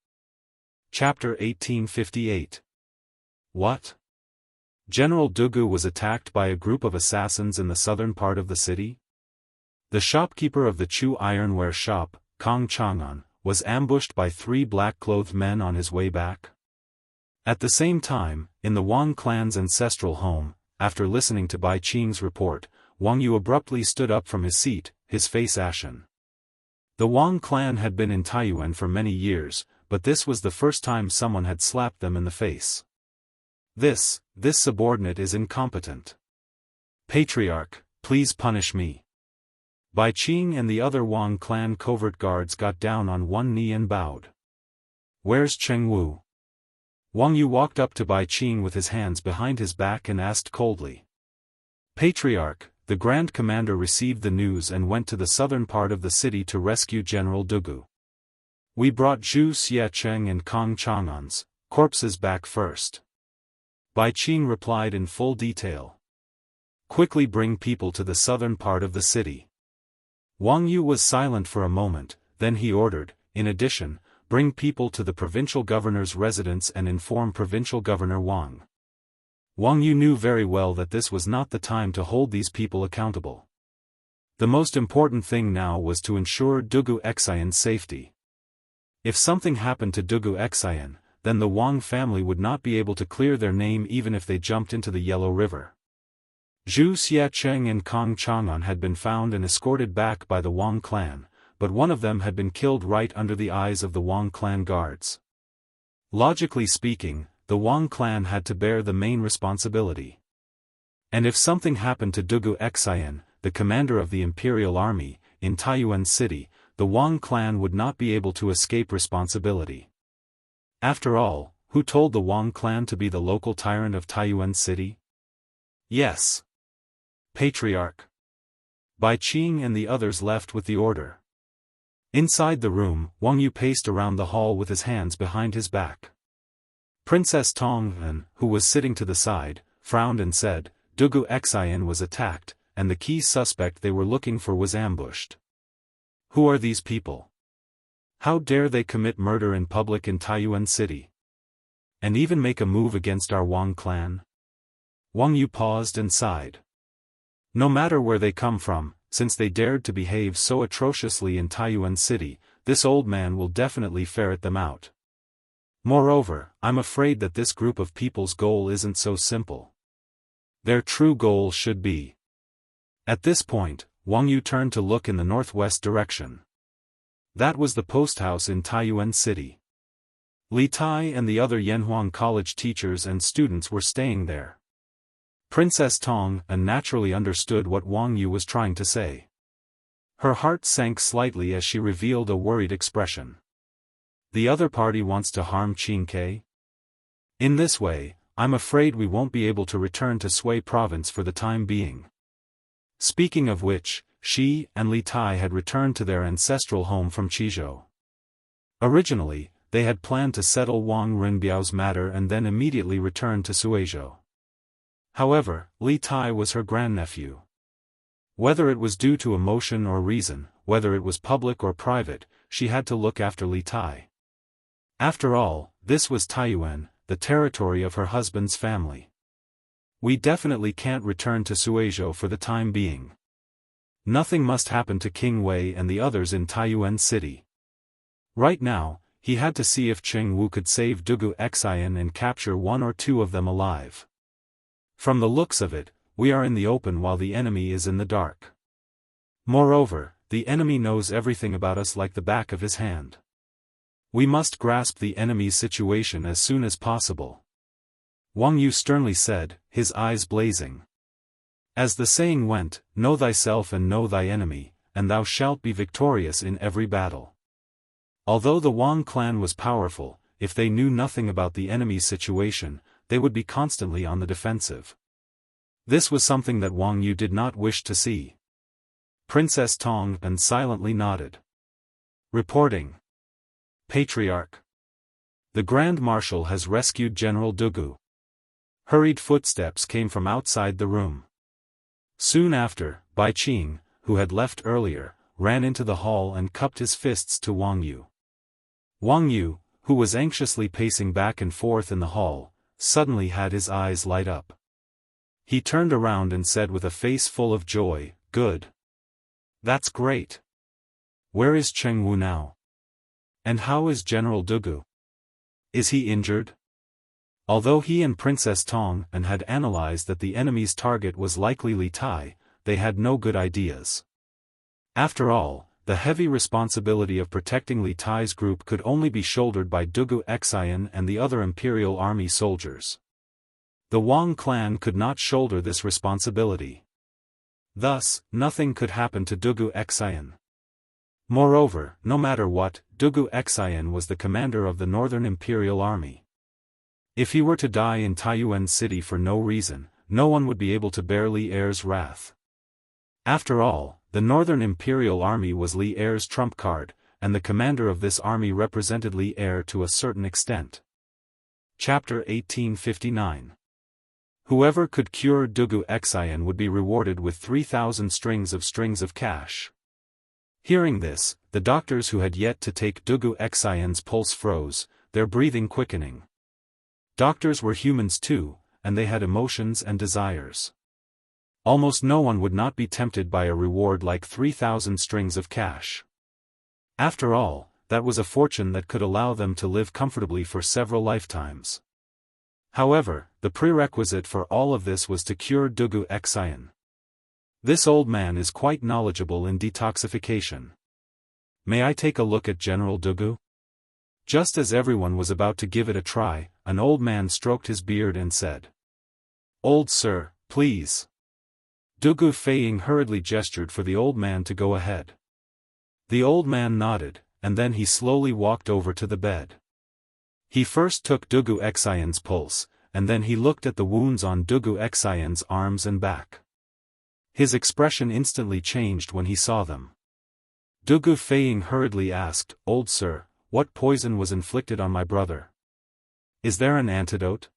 Chapter 1858. What? General Dugu was attacked by a group of assassins in the southern part of the city? The shopkeeper of the Chu ironware shop, Kong Chang'an, was ambushed by 3 black-clothed men on his way back. At the same time, in the Wang clan's ancestral home, after listening to Bai Qing's report, Wang Yu abruptly stood up from his seat, his face ashen. The Wang clan had been in Taiyuan for many years, but this was the first time someone had slapped them in the face. This subordinate is incompetent. Patriarch, please punish me. Bai Qing and the other Wang clan covert guards got down on one knee and bowed. Where's Cheng Wu? Wang Yu walked up to Bai Qing with his hands behind his back and asked coldly. Patriarch, the Grand Commander received the news and went to the southern part of the city to rescue General Dugu. We brought Zhu Xiecheng and Kong Chang'an's corpses back first. Bai Qing replied in full detail. Quickly bring people to the southern part of the city. Wang Yu was silent for a moment, then he ordered, in addition, bring people to the provincial governor's residence and inform Provincial Governor Wang. Wang Yu knew very well that this was not the time to hold these people accountable. The most important thing now was to ensure Dugu Xian's safety. If something happened to Dugu Xian, then the Wang family would not be able to clear their name even if they jumped into the Yellow River. Zhu Xiecheng and Kong Chang'an had been found and escorted back by the Wang clan, but one of them had been killed right under the eyes of the Wang clan guards. Logically speaking, the Wang clan had to bear the main responsibility. And if something happened to Dugu Xian, the commander of the imperial army, in Taiyuan city, the Wang clan would not be able to escape responsibility. After all, who told the Wang clan to be the local tyrant of Taiyuan city? Yes. Patriarch. Bai Qing and the others left with the order. Inside the room, Wang Yu paced around the hall with his hands behind his back. Princess Tong'an, who was sitting to the side, frowned and said, Dugu Xian was attacked, and the key suspect they were looking for was ambushed. Who are these people? How dare they commit murder in public in Taiyuan city? And even make a move against our Wang clan? Wang Yu paused and sighed. No matter where they come from, since they dared to behave so atrociously in Taiyuan city, this old man will definitely ferret them out. Moreover, I'm afraid that this group of people's goal isn't so simple. Their true goal should be. At this point, Wang Yu turned to look in the northwest direction. That was the post house in Taiyuan city. Li Tai and the other Yanhuang College teachers and students were staying there. Princess Tong'an naturally understood what Wang Yu was trying to say. Her heart sank slightly as she revealed a worried expression. The other party wants to harm Qing Ke? In this way, I'm afraid we won't be able to return to Sui province for the time being. Speaking of which, she and Li Tai had returned to their ancestral home from Qizhou. Originally, they had planned to settle Wang Renbiao's matter and then immediately return to Suizhou. However, Li Tai was her grandnephew. Whether it was due to emotion or reason, whether it was public or private, she had to look after Li Tai. After all, this was Taiyuan, the territory of her husband's family. We definitely can't return to Suizhou for the time being. Nothing must happen to King Wei and the others in Taiyuan city. Right now, he had to see if Cheng Wu could save Dugu Xian and capture one or two of them alive. From the looks of it, we are in the open while the enemy is in the dark. Moreover, the enemy knows everything about us like the back of his hand. We must grasp the enemy's situation as soon as possible. Wang Yu sternly said, his eyes blazing. As the saying went, know thyself and know thy enemy, and thou shalt be victorious in every battle. Although the Wang clan was powerful, if they knew nothing about the enemy's situation, they would be constantly on the defensive. This was something that Wang Yu did not wish to see. Princess Tong'an silently nodded. Reporting. Patriarch. The Grand Marshal has rescued General Dugu. Hurried footsteps came from outside the room. Soon after, Bai Qing, who had left earlier, ran into the hall and cupped his fists to Wang Yu. Wang Yu, who was anxiously pacing back and forth in the hall, suddenly had his eyes light up. He turned around and said with a face full of joy, "Good. That's great. Where is Cheng Wu now? And how is General Dugu? Is he injured?" Although he and Princess Tong'an had analyzed that the enemy's target was likely Li Tai, they had no good ideas. After all, the heavy responsibility of protecting Li Tai's group could only be shouldered by Dugu Xian and the other imperial army soldiers. The Wang clan could not shoulder this responsibility. Thus, nothing could happen to Dugu Xian. Moreover, no matter what, Dugu Xian was the commander of the Northern Imperial Army. If he were to die in Taiyuan City for no reason, no one would be able to bear Li Er's wrath. After all, the Northern Imperial Army was Li Er's trump card, and the commander of this army represented Li Er to a certain extent. Chapter 1859. Whoever could cure Dugu Xian would be rewarded with 3,000 strings of cash. Hearing this, the doctors who had yet to take Dugu Xian's pulse froze, their breathing quickening. Doctors were humans too, and they had emotions and desires. Almost no one would not be tempted by a reward like 3,000 strings of cash. After all, that was a fortune that could allow them to live comfortably for several lifetimes. However, the prerequisite for all of this was to cure Dugu Xian. This old man is quite knowledgeable in detoxification. May I take a look at General Dugu? Just as everyone was about to give it a try, an old man stroked his beard and said, "Old sir, please." Dugu Feiying hurriedly gestured for the old man to go ahead. The old man nodded, and then he slowly walked over to the bed. He first took Dugu Xian's pulse, and then he looked at the wounds on Dugu Xian's arms and back. His expression instantly changed when he saw them. Dugu Feiying hurriedly asked, "Old sir, what poison was inflicted on my brother? Is there an antidote?"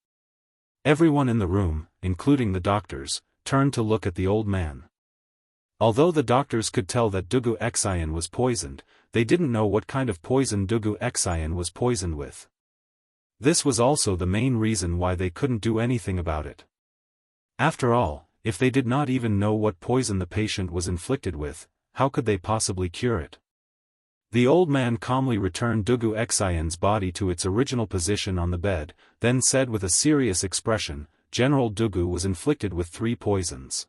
Everyone in the room, including the doctors, turned to look at the old man. Although the doctors could tell that Dugu Xian was poisoned, they didn't know what kind of poison Dugu Xian was poisoned with. This was also the main reason why they couldn't do anything about it. After all, if they did not even know what poison the patient was inflicted with, how could they possibly cure it? The old man calmly returned Dugu Xian's body to its original position on the bed, then said with a serious expression, "General Dugu was inflicted with 3 poisons.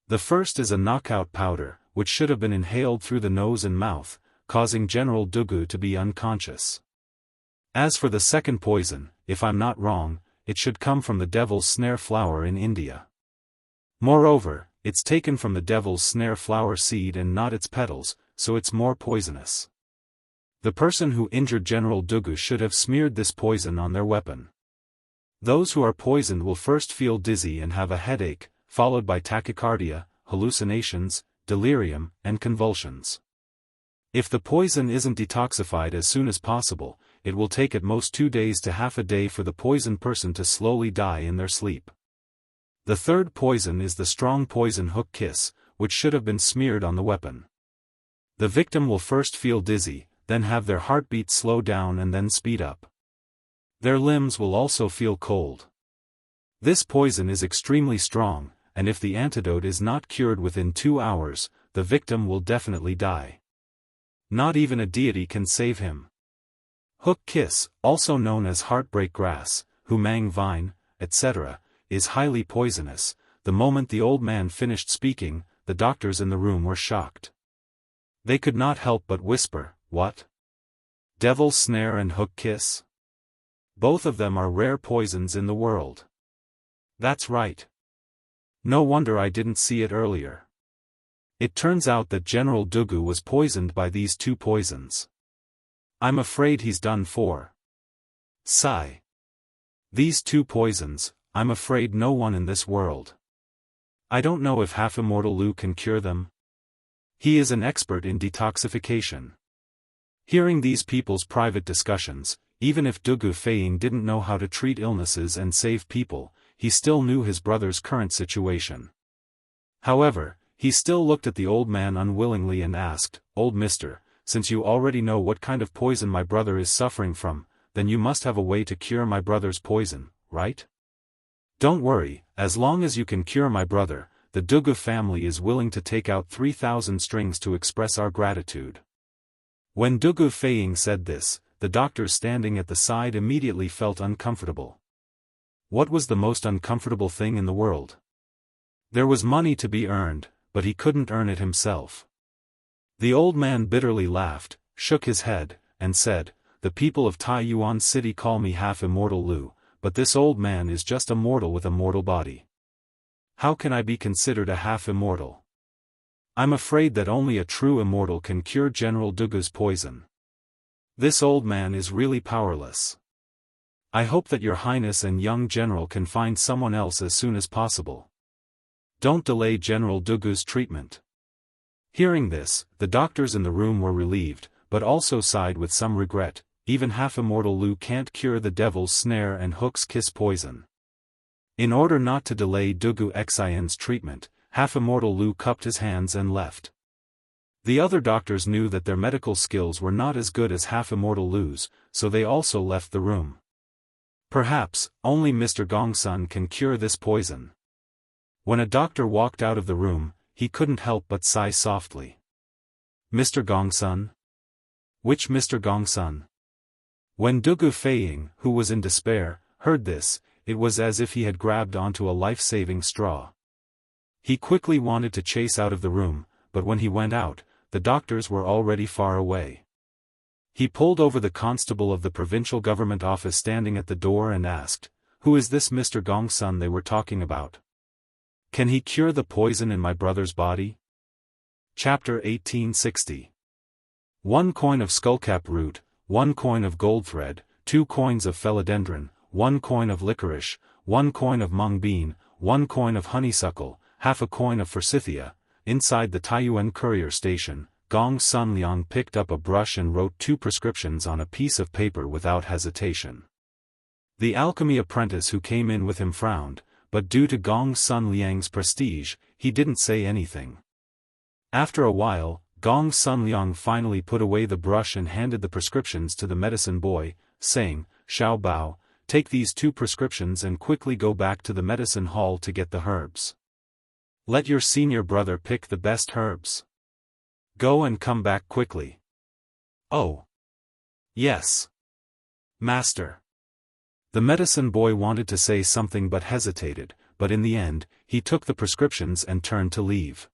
The first is a knockout powder, which should have been inhaled through the nose and mouth, causing General Dugu to be unconscious. As for the second poison, if I'm not wrong, it should come from the devil's snare flower in India. Moreover, it's taken from the devil's snare flower seed and not its petals, so it's more poisonous. The person who injured General Dugu should have smeared this poison on their weapon. Those who are poisoned will first feel dizzy and have a headache, followed by tachycardia, hallucinations, delirium, and convulsions. If the poison isn't detoxified as soon as possible, it will take at most 2 days to half a day for the poisoned person to slowly die in their sleep. The third poison is the strong poison hook kiss, which should have been smeared on the weapon. The victim will first feel dizzy, then have their heartbeat slow down and then speed up. Their limbs will also feel cold. This poison is extremely strong, and if the antidote is not cured within 2 hours, the victim will definitely die. Not even a deity can save him. Hook kiss, also known as heartbreak grass, humang vine, etc., is highly poisonous. The moment the old man finished speaking, the doctors in the room were shocked. They could not help but whisper, "What? Devil's snare and hook kiss? Both of them are rare poisons in the world." That's right. No wonder I didn't see it earlier. It turns out that General Dugu was poisoned by these 2 poisons. I'm afraid he's done for. Sigh. These 2 poisons, I'm afraid no one in this world. I don't know if half Immortal Lu can cure them. He is an expert in detoxification. Hearing these people's private discussions, even if Dugu Feiying didn't know how to treat illnesses and save people, he still knew his brother's current situation. However, he still looked at the old man unwillingly and asked, "Old mister, since you already know what kind of poison my brother is suffering from, then you must have a way to cure my brother's poison, right? Don't worry, as long as you can cure my brother, the Dugu family is willing to take out 3,000 strings to express our gratitude." When Dugu Feiying said this, the doctors standing at the side immediately felt uncomfortable. What was the most uncomfortable thing in the world? There was money to be earned, but he couldn't earn it himself. The old man bitterly laughed, shook his head, and said, "The people of Taiyuan City call me half-immortal Lu, but this old man is just a mortal with a mortal body. How can I be considered a half-immortal? I'm afraid that only a true immortal can cure General Dugu's poison. This old man is really powerless. I hope that your highness and young general can find someone else as soon as possible. Don't delay General Dugu's treatment." Hearing this, the doctors in the room were relieved, but also sighed with some regret. Even half-immortal Lu can't cure the devil's snare and hook's kiss poison. In order not to delay Dugu Xian's treatment, half-immortal Lu cupped his hands and left. The other doctors knew that their medical skills were not as good as half-immortal Lu's, so they also left the room. Perhaps, only Mr. Gongsun can cure this poison. When a doctor walked out of the room, he couldn't help but sigh softly. Mr. Gongsun? Which Mr. Gongsun? When Dugu Feiying, who was in despair, heard this, it was as if he had grabbed onto a life-saving straw. He quickly wanted to chase out of the room, but when he went out, the doctors were already far away. He pulled over the constable of the provincial government office standing at the door and asked, "Who is this Mr. Gongsun they were talking about? Can he cure the poison in my brother's body?" Chapter 1860. 1 coin of skullcap root, 1 coin of gold thread, 2 coins of philodendron, 1 coin of licorice, 1 coin of mung bean, 1 coin of honeysuckle, half a coin of forsythia. Inside the Taiyuan courier station, Gong Sun Liang picked up a brush and wrote 2 prescriptions on a piece of paper without hesitation. The alchemy apprentice who came in with him frowned, but due to Gong Sun Liang's prestige, he didn't say anything. After a while, Gong Sun Liang finally put away the brush and handed the prescriptions to the medicine boy, saying, "Xiao Bao, take these 2 prescriptions and quickly go back to the medicine hall to get the herbs. Let your senior brother pick the best herbs. Go and come back quickly." "Oh. Yes. Master." The medicine boy wanted to say something but hesitated, but in the end, he took the prescriptions and turned to leave.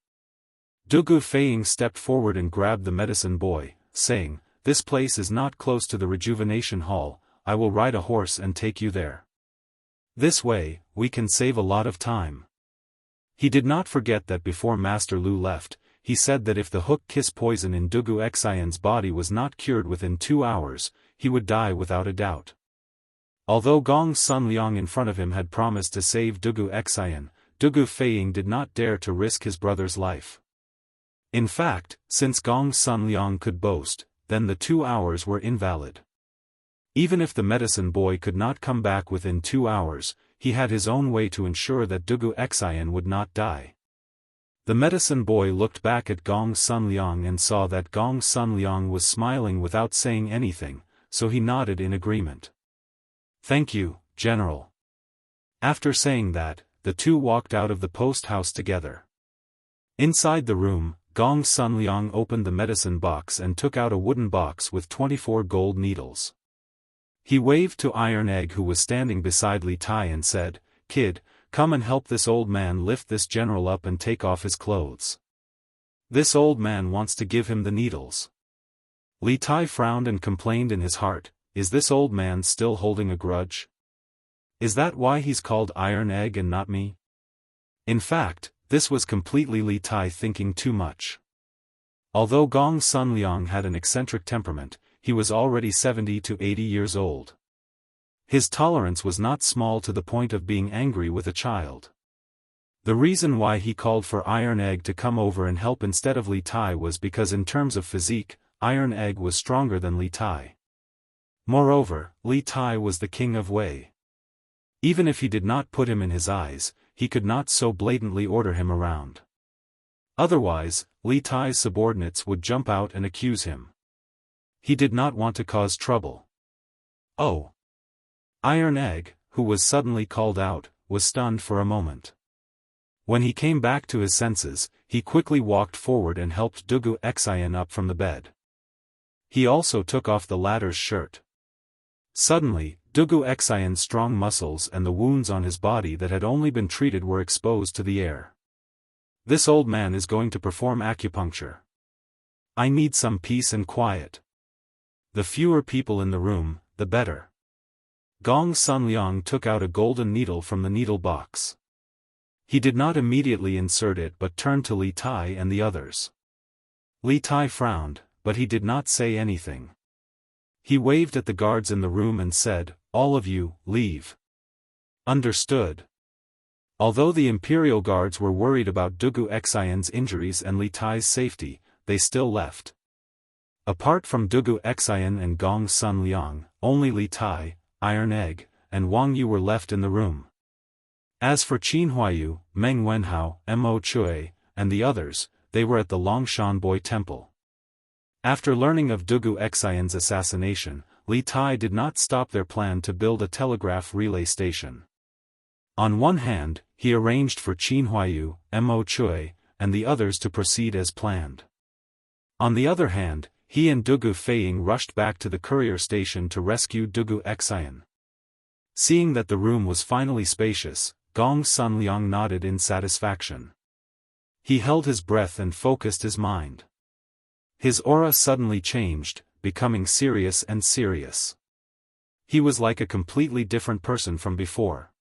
Dugu Feiying stepped forward and grabbed the medicine boy, saying, "This place is not close to the rejuvenation hall, I will ride a horse and take you there. This way, we can save a lot of time." He did not forget that before Master Lu left, he said that if the hook kiss poison in Dugu Xian's body was not cured within 2 hours, he would die without a doubt. Although Gong Sun Liang in front of him had promised to save Dugu Xian, Dugu Feiying did not dare to risk his brother's life. In fact, since Gong Sun Liang could boast, then the 2 hours were invalid. Even if the medicine boy could not come back within 2 hours, he had his own way to ensure that Dugu Xian would not die. The medicine boy looked back at Gong Sun Liang and saw that Gong Sun Liang was smiling without saying anything, so he nodded in agreement. "Thank you, General." After saying that, the 2 walked out of the post house together. Inside the room, Gong Sun Liang opened the medicine box and took out a wooden box with 24 gold needles. He waved to Iron Egg who was standing beside Li Tai and said, "Kid, come and help this old man lift this general up and take off his clothes. This old man wants to give him the needles." Li Tai frowned and complained in his heart, "Is this old man still holding a grudge? Is that why he's called Iron Egg and not me?" In fact, this was completely Li Tai thinking too much. Although Gong Sun Liang had an eccentric temperament, he was already 70 to 80 years old. His tolerance was not small to the point of being angry with a child. The reason why he called for Iron Egg to come over and help instead of Li Tai was because in terms of physique, Iron Egg was stronger than Li Tai. Moreover, Li Tai was the king of Wei. Even if he did not put him in his eyes, he could not so blatantly order him around. Otherwise, Li Tai's subordinates would jump out and accuse him. He did not want to cause trouble. "Oh!" Iron Egg, who was suddenly called out, was stunned for a moment. When he came back to his senses, he quickly walked forward and helped Dugu Xian up from the bed. He also took off the latter's shirt. Suddenly, Dugu Xian's strong muscles and the wounds on his body that had only been treated were exposed to the air. "This old man is going to perform acupuncture." I need some peace and quiet. The fewer people in the room, the better. Gong Sunliang took out a golden needle from the needle box. He did not immediately insert it but turned to Li Tai and the others. Li Tai frowned, but he did not say anything. He waved at the guards in the room and said, "All of you, leave." Understood. Although the Imperial Guards were worried about Dugu Xian's injuries and Li Tai's safety, they still left. Apart from Dugu Xian and Gong Sunliang, only Li Tai, Iron Egg, and Wang Yu were left in the room. As for Qin Huayu, Meng Wenhao, Mo Chui, and the others, they were at the Longshanboi Temple. After learning of Dugu Xian's assassination, Li Tai did not stop their plan to build a telegraph relay station. On one hand, he arranged for Qin Huayu, Mo Chui, and the others to proceed as planned. On the other hand, he and Dugu Feiying rushed back to the courier station to rescue Dugu Xian. Seeing that the room was finally spacious, Gong Sunliang nodded in satisfaction. He held his breath and focused his mind. His aura suddenly changed, becoming serious and serious. He was like a completely different person from before.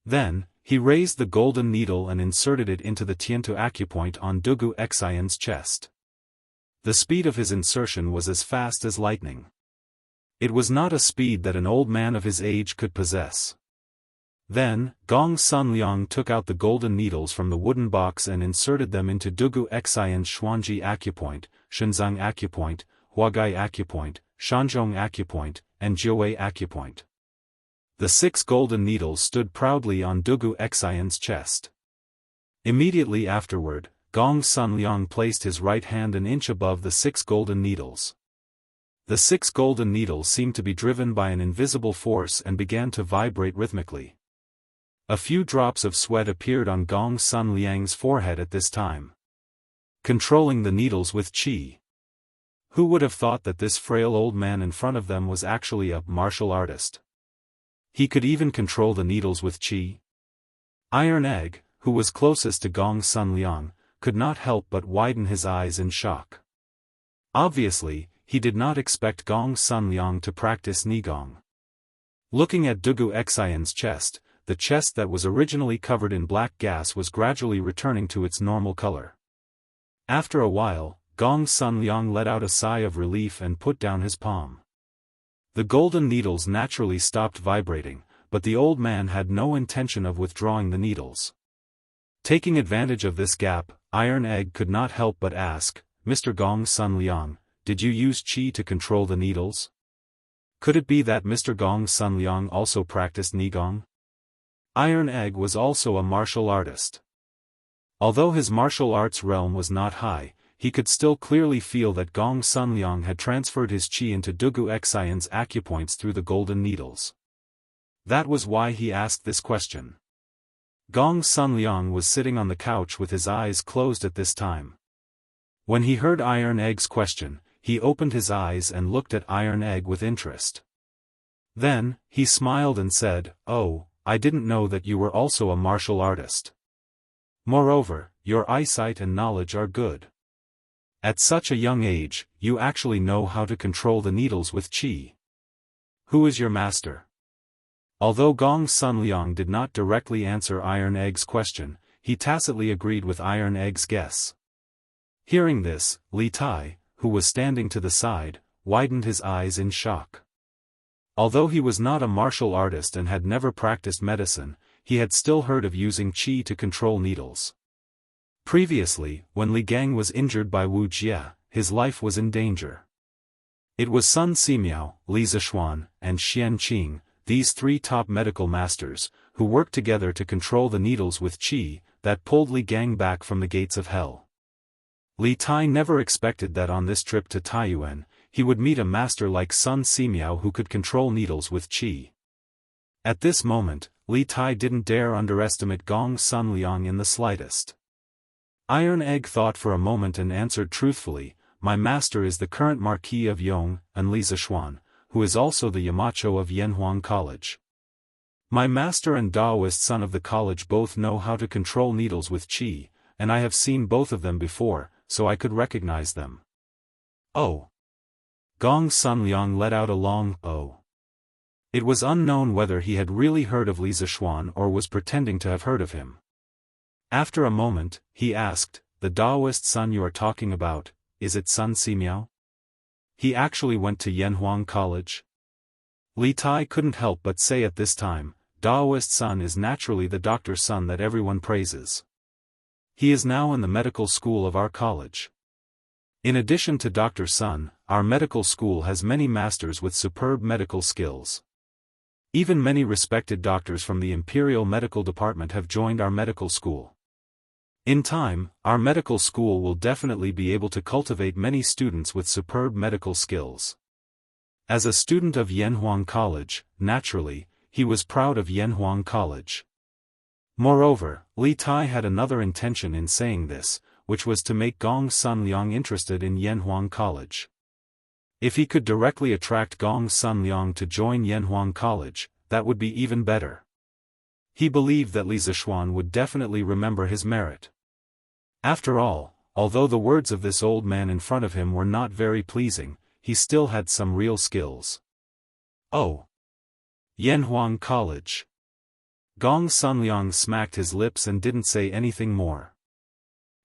Then, he raised the golden needle and inserted it into the Tiantu acupoint on Dugu Xian's chest. The speed of his insertion was as fast as lightning. It was not a speed that an old man of his age could possess. Then, Gong Sunliang took out the golden needles from the wooden box and inserted them into Dugu Xian's Xuanji acupoint, Shenzang acupoint, Huagai acupoint, Shanzhong acupoint, and Jiuwei acupoint. The 6 golden needles stood proudly on Dugu Xian's chest. Immediately afterward, Gong Sunliang placed his right hand an inch above the 6 golden needles. The 6 golden needles seemed to be driven by an invisible force and began to vibrate rhythmically. A few drops of sweat appeared on Gong Sunliang's forehead at this time. Controlling the needles with qi. Who would have thought that this frail old man in front of them was actually a martial artist? He could even control the needles with qi. Iron Egg, who was closest to Gong Sunliang, could not help but widen his eyes in shock. Obviously, he did not expect Gong Sunliang to practice Nigong. Looking at Dugu Xian's chest, the chest that was originally covered in black gas was gradually returning to its normal color. After a while, Gong Sunliang let out a sigh of relief and put down his palm. The golden needles naturally stopped vibrating, but the old man had no intention of withdrawing the needles. Taking advantage of this gap, Iron Egg could not help but ask, "Mr. Gong Sunliang, did you use qi to control the needles? Could it be that Mr. Gong Sunliang also practiced Nigong?" Iron Egg was also a martial artist. Although his martial arts realm was not high, he could still clearly feel that Gong Sunliang had transferred his qi into Dugu Xian's acupoints through the golden needles. That was why he asked this question. Gong Sunliang was sitting on the couch with his eyes closed at this time. When he heard Iron Egg's question, he opened his eyes and looked at Iron Egg with interest. Then, he smiled and said, "Oh, I didn't know that you were also a martial artist. Moreover, your eyesight and knowledge are good. At such a young age, you actually know how to control the needles with qi. Who is your master?" Although Gong Sunliang did not directly answer Iron Egg's question, he tacitly agreed with Iron Egg's guess. Hearing this, Li Tai, who was standing to the side, widened his eyes in shock. Although he was not a martial artist and had never practiced medicine, he had still heard of using qi to control needles. Previously, when Li Gang was injured by Wu Jie, his life was in danger. It was Sun Simiao, Li Zishuan, and Xian Qing, these 3 top medical masters, who worked together to control the needles with qi, that pulled Li Gang back from the gates of hell. Li Tai never expected that on this trip to Taiyuan, he would meet a master like Sun Simiao who could control needles with qi. At this moment, Li Tai didn't dare underestimate Gong Sunliang in the slightest. Iron Egg thought for a moment and answered truthfully, "My master is the current Marquis of Yong, and Li Zishuan, who is also the Yamacho of Yanhuang College. My master and Daoist son of the college both know how to control needles with qi, and I have seen both of them before, so I could recognize them. Oh. Gong Sunliang let out a long oh. It was unknown whether he had really heard of Li Zishuan or was pretending to have heard of him. After a moment, he asked, "The Daoist son you are talking about, is it Sun Simiao? He actually went to Yanhuang College?" Li Tai couldn't help but say at this time, "Daoist son is naturally the doctor's son that everyone praises. He is now in the medical school of our college. In addition to Dr. Sun, our medical school has many masters with superb medical skills. Even many respected doctors from the Imperial Medical Department have joined our medical school. In time, our medical school will definitely be able to cultivate many students with superb medical skills." As a student of Yanhuang College, naturally, he was proud of Yanhuang College. Moreover, Li Tai had another intention in saying this, which was to make Gong Sunliang interested in Yanhuang College. If he could directly attract Gong Sunliang to join Yanhuang College, that would be even better. He believed that Li Zishuan would definitely remember his merit. After all, although the words of this old man in front of him were not very pleasing, he still had some real skills. Oh. Yanhuang College. Gong Sunliang smacked his lips and didn't say anything more.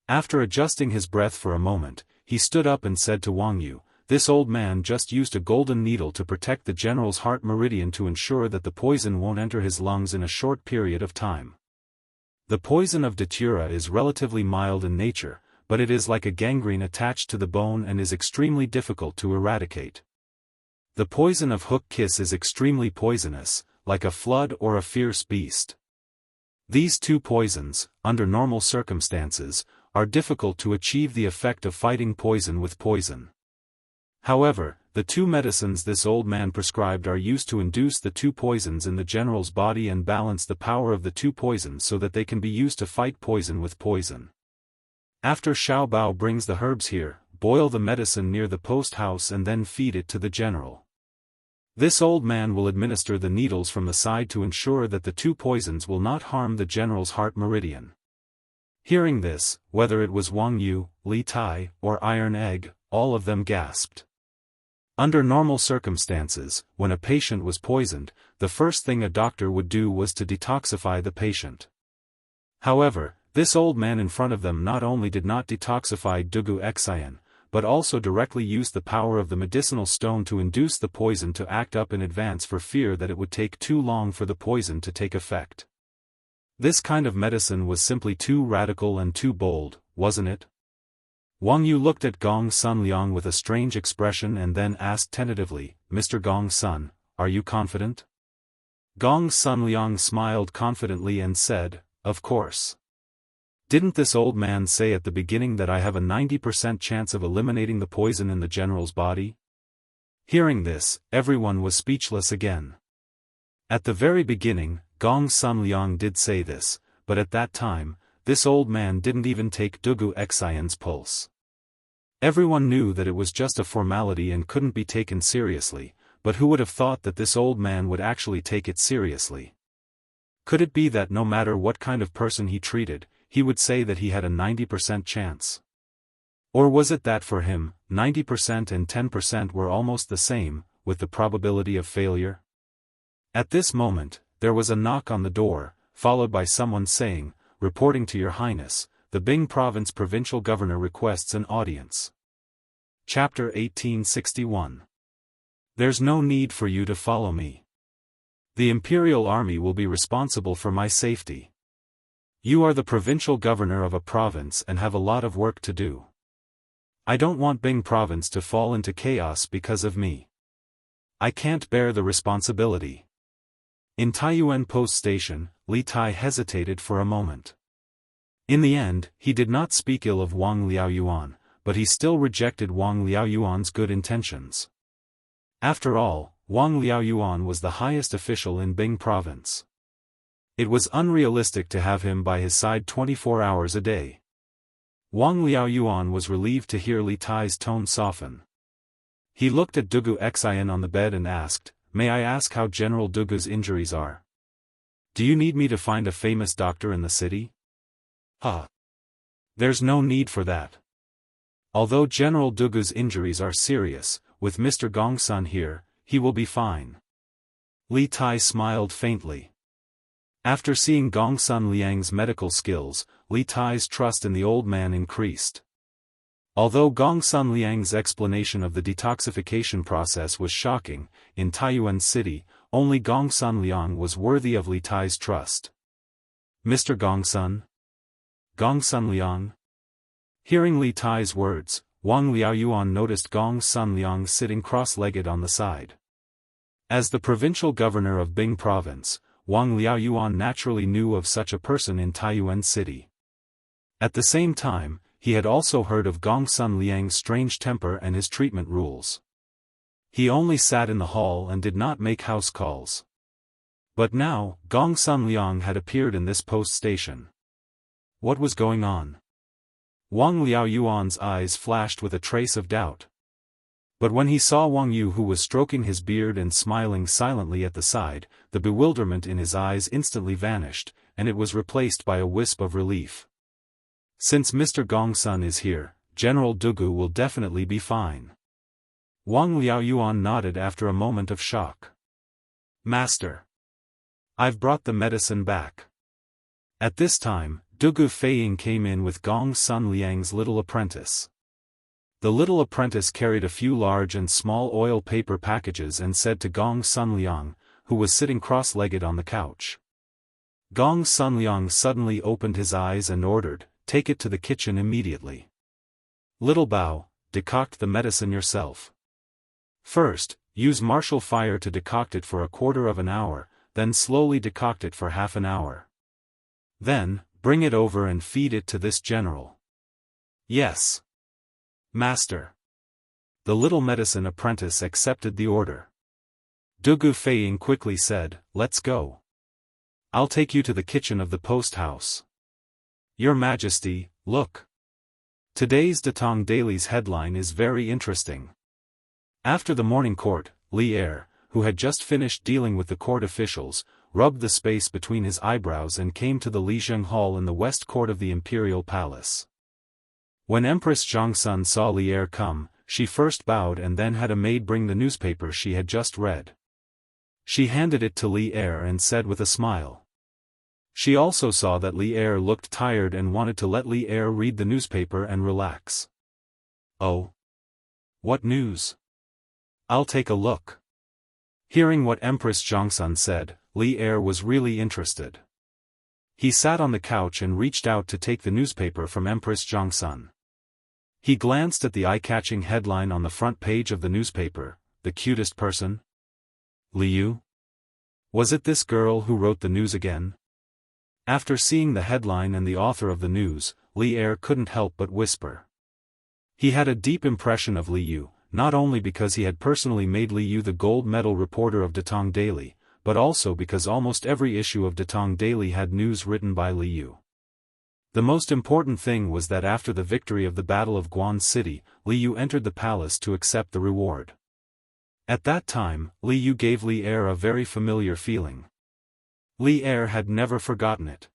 After adjusting his breath for a moment, he stood up and said to Wang Yu, "This old man just used a golden needle to protect the general's heart meridian to ensure that the poison won't enter his lungs in a short period of time. The poison of datura is relatively mild in nature, but it is like a gangrene attached to the bone and is extremely difficult to eradicate. The poison of hook kiss is extremely poisonous, like a flood or a fierce beast. These two poisons, under normal circumstances, are difficult to achieve the effect of fighting poison with poison. However, the two medicines this old man prescribed are used to induce the two poisons in the general's body and balance the power of the two poisons so that they can be used to fight poison with poison. After Xiao Bao brings the herbs here, boil the medicine near the post house and then feed it to the general. This old man will administer the needles from the side to ensure that the two poisons will not harm the general's heart meridian." Hearing this, whether it was Wang Yu, Li Tai, or Iron Egg, all of them gasped. Under normal circumstances, when a patient was poisoned, the first thing a doctor would do was to detoxify the patient. However, this old man in front of them not only did not detoxify Dugu Xian, but also directly used the power of the medicinal stone to induce the poison to act up in advance for fear that it would take too long for the poison to take effect. This kind of medicine was simply too radical and too bold, wasn't it? Wang Yu looked at Gong Sunliang with a strange expression and then asked tentatively, "Mr. Gong Sun, are you confident?" Gong Sunliang smiled confidently and said, "Of course. Didn't this old man say at the beginning that I have a 90% chance of eliminating the poison in the general's body?" Hearing this, everyone was speechless again. At the very beginning, Gong Sunliang did say this, but at that time, this old man didn't even take Dugu Xian's pulse. Everyone knew that it was just a formality and couldn't be taken seriously, but who would have thought that this old man would actually take it seriously? Could it be that no matter what kind of person he treated, he would say that he had a 90% chance? Or was it that for him, 90% and 10% were almost the same, with the probability of failure? At this moment, there was a knock on the door, followed by someone saying, "Reporting to Your Highness, the Bing Province Provincial Governor requests an audience." Chapter 1861. There's no need for you to follow me. The Imperial Army will be responsible for my safety. You are the provincial governor of a province and have a lot of work to do. I don't want Bing Province to fall into chaos because of me. I can't bear the responsibility. In Taiyuan Post Station, Li Tai hesitated for a moment. In the end, he did not speak ill of Wang Liaoyuan, but he still rejected Wang Liaoyuan's good intentions. After all, Wang Liaoyuan was the highest official in Bing Province. It was unrealistic to have him by his side 24 hours a day. Wang Liaoyuan was relieved to hear Li Tai's tone soften. He looked at Dugu Xian on the bed and asked, "May I ask how General Dugu's injuries are? Do you need me to find a famous doctor in the city?" There's no need for that. Although General Dugu's injuries are serious, with Mr. Gongsun here, he will be fine. Li Tai smiled faintly. After seeing Gongsun Liang's medical skills, Li Tai's trust in the old man increased. Although Gongsun Liang's explanation of the detoxification process was shocking, in Taiyuan City, only Gongsun Liang was worthy of Li Tai's trust. Mr. Gongsun? Gongsun Liang? Hearing Li Tai's words, Wang Liaoyuan noticed Gongsun Liang sitting cross-legged on the side. As the provincial governor of Bing Province, Wang Liaoyuan naturally knew of such a person in Taiyuan City. At the same time, he had also heard of Gongsun Liang's strange temper and his treatment rules. He only sat in the hall and did not make house calls. But now, Gongsun Liang had appeared in this post station. What was going on? Wang Liaoyuan's eyes flashed with a trace of doubt. But when he saw Wang Yu, who was stroking his beard and smiling silently at the side, the bewilderment in his eyes instantly vanished, and it was replaced by a wisp of relief. Since Mr. Gongsun is here, General Dugu will definitely be fine. Wang Liaoyuan nodded after a moment of shock. Master. I've brought the medicine back. At this time, Dugu Feiying came in with Gongsun Liang's little apprentice. The little apprentice carried a few large and small oil paper packages and said to Gongsun Liang, who was sitting cross-legged on the couch. Gongsun Liang suddenly opened his eyes and ordered, "Take it to the kitchen immediately. Little Bao, decoct the medicine yourself. First, use martial fire to decoct it for a quarter of an hour, then slowly decoct it for half an hour. Then, bring it over and feed it to this general." Yes. Master. The little medicine apprentice accepted the order. Dugu Feiying quickly said, "Let's go. I'll take you to the kitchen of the post house." Your Majesty, look. Today's Datong Daily's headline is very interesting. After the morning court, Li Er, who had just finished dealing with the court officials, rubbed the space between his eyebrows and came to the Lizheng Hall in the west court of the Imperial Palace. When Empress Zhongsun saw Li Er come, she first bowed and then had a maid bring the newspaper she had just read. She handed it to Li Er and said with a smile. She also saw that Li Er looked tired and wanted to let Li Er read the newspaper and relax. Oh? What news? I'll take a look. Hearing what Empress Zhongsun said, Li Er was really interested. He sat on the couch and reached out to take the newspaper from Empress Zhongsun. He glanced at the eye-catching headline on the front page of the newspaper, "The cutest person?" Liu? Was it this girl who wrote the news again? After seeing the headline and the author of the news, Li Er couldn't help but whisper. He had a deep impression of Liu, not only because he had personally made Liu the gold medal reporter of Datong Daily, but also because almost every issue of Datong Daily had news written by Liu. The most important thing was that after the victory of the Battle of Guan City, Liu entered the palace to accept the reward. At that time, Liu gave Li Er a very familiar feeling. Li Er had never forgotten it.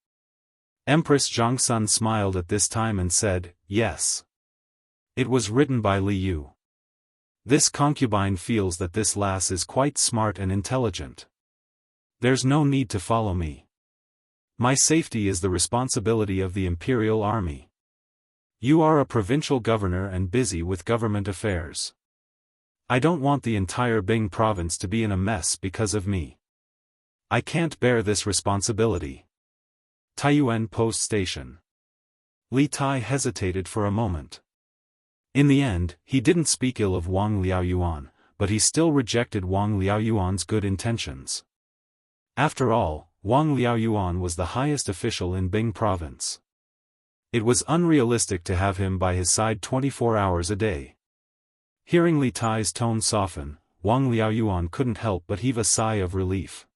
Empress Zhongsun smiled at this time and said, "Yes. It was written by Liu. This concubine feels that this lass is quite smart and intelligent. There's no need to follow me. My safety is the responsibility of the imperial army. You are a provincial governor and busy with government affairs. I don't want the entire Bing province to be in a mess because of me. I can't bear this responsibility." Taiyuan Post Station. Li Tai hesitated for a moment. In the end, he didn't speak ill of Wang Liaoyuan, but he still rejected Wang Liaoyuan's good intentions. After all, Wang Liaoyuan was the highest official in Bing province. It was unrealistic to have him by his side 24 hours a day. Hearing Li Tai's tone soften, Wang Liaoyuan couldn't help but heave a sigh of relief.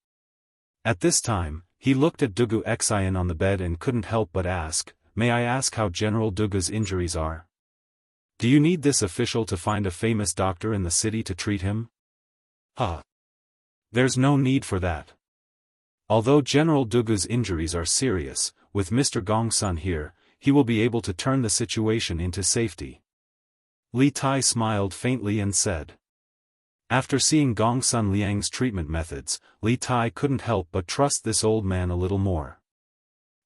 At this time, he looked at Dugu Xian on the bed and couldn't help but ask, "May I ask how General Dugu's injuries are? Do you need this official to find a famous doctor in the city to treat him?" There's no need for that. Although General Dugu's injuries are serious, with Mr. Gongsun here, he will be able to turn the situation into safety. Li Tai smiled faintly and said. After seeing Gongsun Liang's treatment methods, Li Tai couldn't help but trust this old man a little more.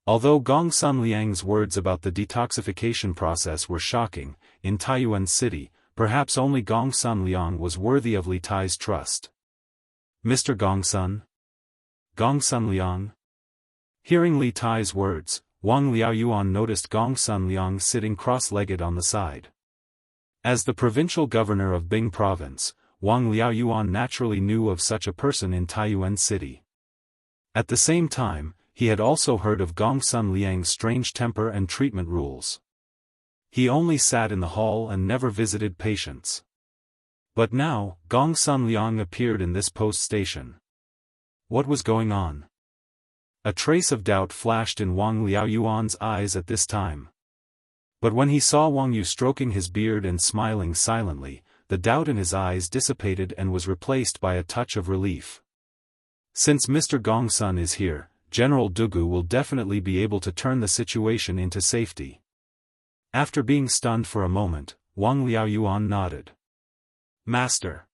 Although Gongsun Liang's words about the detoxification process were shocking, in Taiyuan City, perhaps only Gongsun Liang was worthy of Li Tai's trust. Mr. Gongsun? Gongsun Liang? Hearing Li Tai's words, Wang Liaoyuan noticed Gongsun Liang sitting cross-legged on the side. As the provincial governor of Bing Province, Wang Liaoyuan naturally knew of such a person in Taiyuan City. At the same time, he had also heard of Gongsun Liang's strange temper and treatment rules. He only sat in the hall and never visited patients. But now, Gongsun Liang appeared in this post station. What was going on? A trace of doubt flashed in Wang Liaoyuan's eyes at this time. But when he saw Wang Yu stroking his beard and smiling silently, the doubt in his eyes dissipated and was replaced by a touch of relief. Since Mr. Gongsun is here, General Dugu will definitely be able to turn the situation into safety. After being stunned for a moment, Wang Liaoyuan nodded. Master.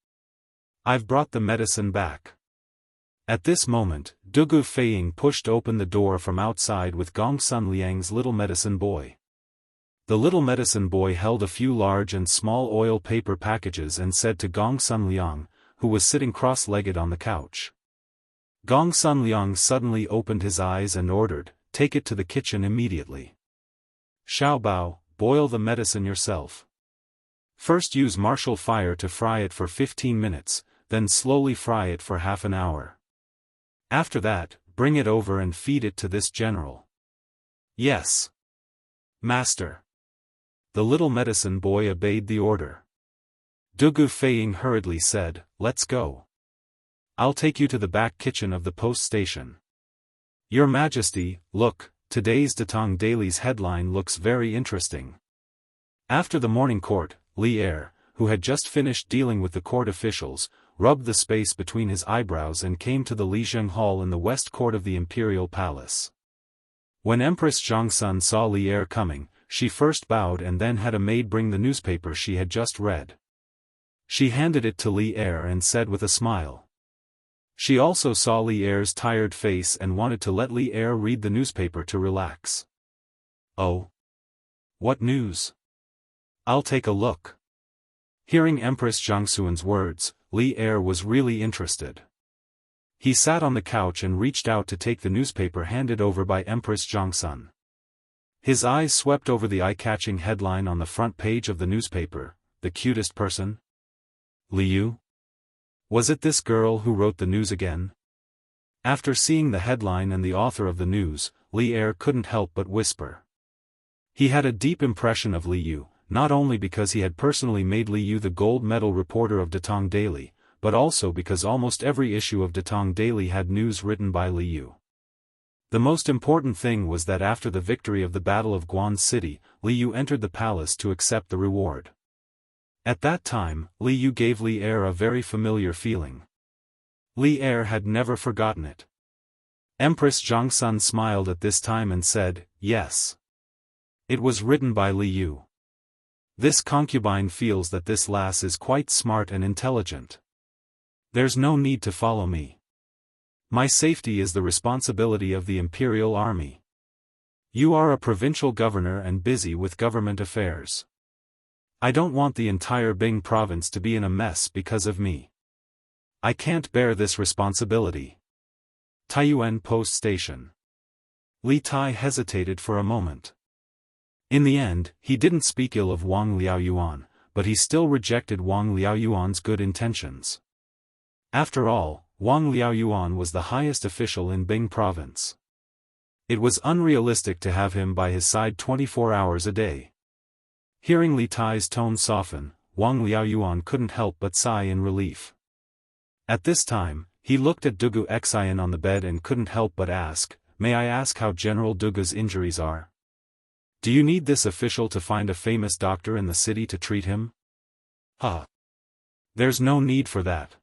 I've brought the medicine back. At this moment, Dugu Feiying pushed open the door from outside with Gongsun Liang's little medicine boy. The little medicine boy held a few large and small oil paper packages and said to Gongsun Liang, who was sitting cross-legged on the couch. Gongsun Liang suddenly opened his eyes and ordered, "Take it to the kitchen immediately. Xiaobao, boil the medicine yourself. First use martial fire to fry it for 15 minutes, then slowly fry it for half an hour. After that, bring it over and feed it to this general." "Yes, Master." The little medicine boy obeyed the order. Dugu Feiying hurriedly said, "Let's go. I'll take you to the back kitchen of the post station." "Your Majesty, look, today's Datong Daily's headline looks very interesting." After the morning court, Li Er, who had just finished dealing with the court officials, rubbed the space between his eyebrows and came to the Lizheng Hall in the west court of the Imperial Palace. When Empress Zhongsun saw Li Er coming, she first bowed and then had a maid bring the newspaper she had just read. She handed it to Li Er and said with a smile. She also saw Li Er's tired face and wanted to let Li Er read the newspaper to relax. "Oh? What news? I'll take a look." Hearing Empress Zhongsun's words, Li Er was really interested. He sat on the couch and reached out to take the newspaper handed over by Empress Zhongsun. His eyes swept over the eye-catching headline on the front page of the newspaper, "The cutest person? Liu? Was it this girl who wrote the news again?" After seeing the headline and the author of the news, Li Er couldn't help but whisper. He had a deep impression of Liu, not only because he had personally made Liu the gold medal reporter of Datong Daily, but also because almost every issue of Datong Daily had news written by Liu. The most important thing was that after the victory of the Battle of Guan City, Liu entered the palace to accept the reward. At that time, Liu gave Li Er a very familiar feeling. Li Er had never forgotten it. Empress Zhongsun smiled at this time and said, "Yes. It was written by Liu. This concubine feels that this lass is quite smart and intelligent. There's no need to follow me. My safety is the responsibility of the imperial army. You are a provincial governor and busy with government affairs. I don't want the entire Bing province to be in a mess because of me. I can't bear this responsibility." Taiyuan Post Station. Li Tai hesitated for a moment. In the end, he didn't speak ill of Wang Liaoyuan, but he still rejected Wang Liaoyuan's good intentions. After all, Wang Liaoyuan was the highest official in Bing province. It was unrealistic to have him by his side 24 hours a day. Hearing Li Tai's tone soften, Wang Liaoyuan couldn't help but sigh in relief. At this time, he looked at Dugu Xian on the bed and couldn't help but ask, "May I ask how General Dugu's injuries are? Do you need this official to find a famous doctor in the city to treat him?" There's no need for that.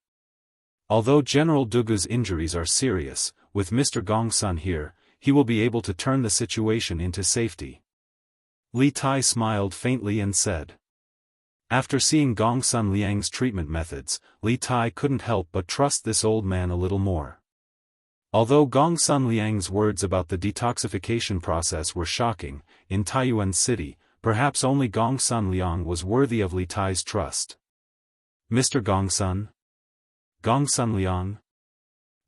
Although General Dugu's injuries are serious, with Mr. Gongsun here, he will be able to turn the situation into safety. Li Tai smiled faintly and said. After seeing Gongsun Liang's treatment methods, Li Tai couldn't help but trust this old man a little more. Although Gongsun Liang's words about the detoxification process were shocking, in Taiyuan City, perhaps only Gongsun Liang was worthy of Li Tai's trust. Mr. Gongsun? Gongsun Liang?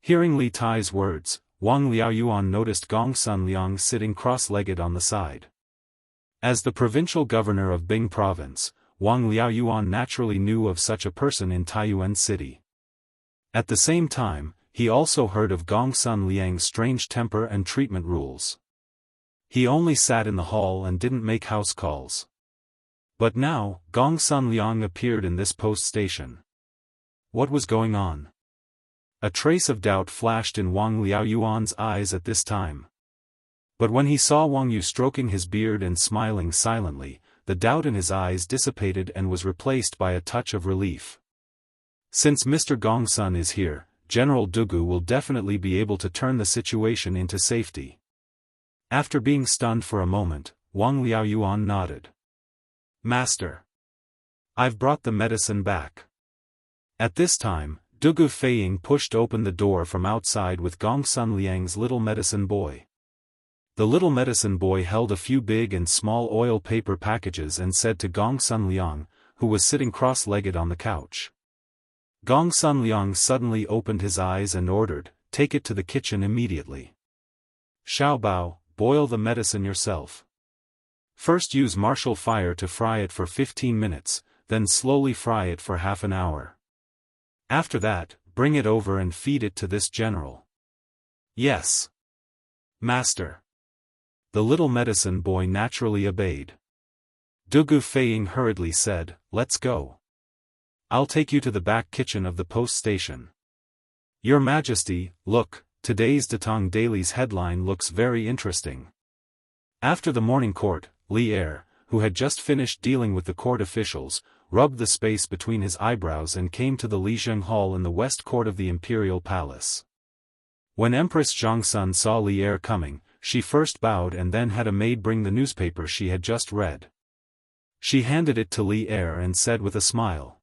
Hearing Li Tai's words, Wang Liaoyuan noticed Gongsun Liang sitting cross-legged on the side. As the provincial governor of Bing province, Wang Liaoyuan naturally knew of such a person in Taiyuan City. At the same time, he also heard of Gongsun Liang's strange temper and treatment rules. He only sat in the hall and didn't make house calls. But now, Gongsun Liang appeared in this post station. What was going on? A trace of doubt flashed in Wang Liaoyuan's eyes at this time. But when he saw Wang Yu stroking his beard and smiling silently, the doubt in his eyes dissipated and was replaced by a touch of relief. Since Mr. Gongsun is here, General Dugu will definitely be able to turn the situation into safety. After being stunned for a moment, Wang Liaoyuan nodded. Master. I've brought the medicine back. At this time, Dugu Feiying pushed open the door from outside with Gongsun Liang's little medicine boy. The little medicine boy held a few big and small oil paper packages and said to Gongsun Liang, who was sitting cross-legged on the couch. Gongsun Liang suddenly opened his eyes and ordered, "Take it to the kitchen immediately. Xiaobao, boil the medicine yourself. First use martial fire to fry it for 15 minutes, then slowly fry it for half an hour. After that, bring it over and feed it to this general." "Yes, Master." The little medicine boy naturally obeyed. Dugu Feiying hurriedly said, "Let's go. I'll take you to the back kitchen of the post station." "Your Majesty, look, today's Datong Daily's headline looks very interesting." After the morning court, Li Er, who had just finished dealing with the court officials, rubbed the space between his eyebrows and came to the Lizheng Hall in the west court of the imperial palace. When Empress Zhongsun saw Li Er coming, she first bowed and then had a maid bring the newspaper she had just read. She handed it to Li Er and said with a smile.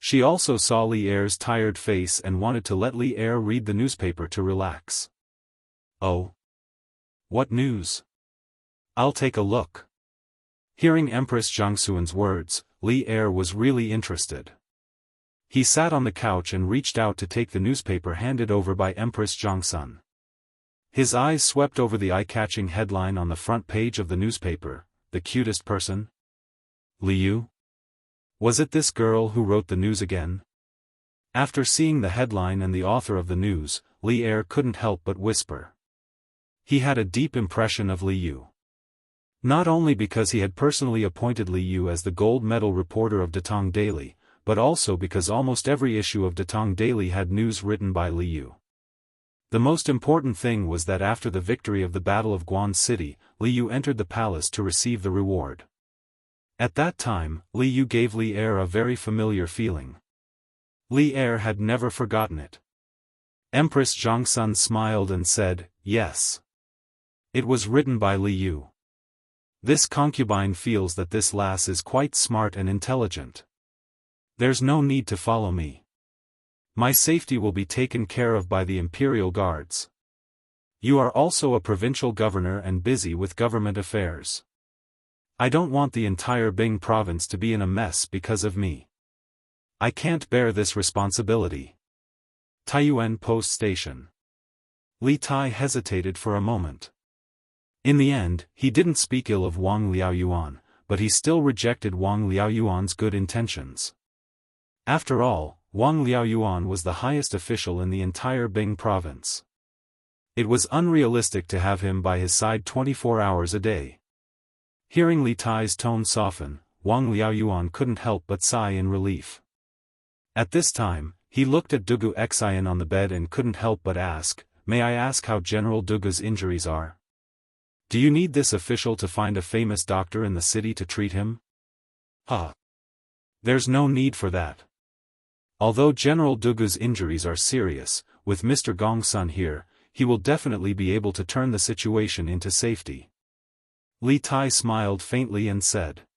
She also saw Li Er's tired face and wanted to let Li Er read the newspaper to relax. "Oh? What news? I'll take a look." Hearing Empress Zhongsun's words, Li Er was really interested. He sat on the couch and reached out to take the newspaper handed over by Empress Zhongsun. His eyes swept over the eye-catching headline on the front page of the newspaper, "The cutest person? Liu? Was it this girl who wrote the news again?" After seeing the headline and the author of the news, Li Er couldn't help but whisper. He had a deep impression of Liu. Not only because he had personally appointed Liu as the gold medal reporter of Datong Daily, but also because almost every issue of Datong Daily had news written by Liu. The most important thing was that after the victory of the Battle of Guan City, Liu entered the palace to receive the reward. At that time, Liu gave Li Er a very familiar feeling. Li Er had never forgotten it. Empress Zhongsun smiled and said, "Yes. It was written by Liu. This concubine feels that this lass is quite smart and intelligent. There's no need to follow me. My safety will be taken care of by the imperial guards. You are also a provincial governor and busy with government affairs. I don't want the entire Bing province to be in a mess because of me. I can't bear this responsibility." Taiyuan Post Station. Li Tai hesitated for a moment. In the end, he didn't speak ill of Wang Liaoyuan, but he still rejected Wang Liaoyuan's good intentions. After all, Wang Liaoyuan was the highest official in the entire Bing province. It was unrealistic to have him by his side 24 hours a day. Hearing Li Tai's tone soften, Wang Liaoyuan couldn't help but sigh in relief. At this time, he looked at Dugu Xian on the bed and couldn't help but ask, "May I ask how General Dugu's injuries are? Do you need this official to find a famous doctor in the city to treat him?" There's no need for that. Although General Dugu's injuries are serious, with Mr. Gongsun here, he will definitely be able to turn the situation into safety." Li Tai smiled faintly and said.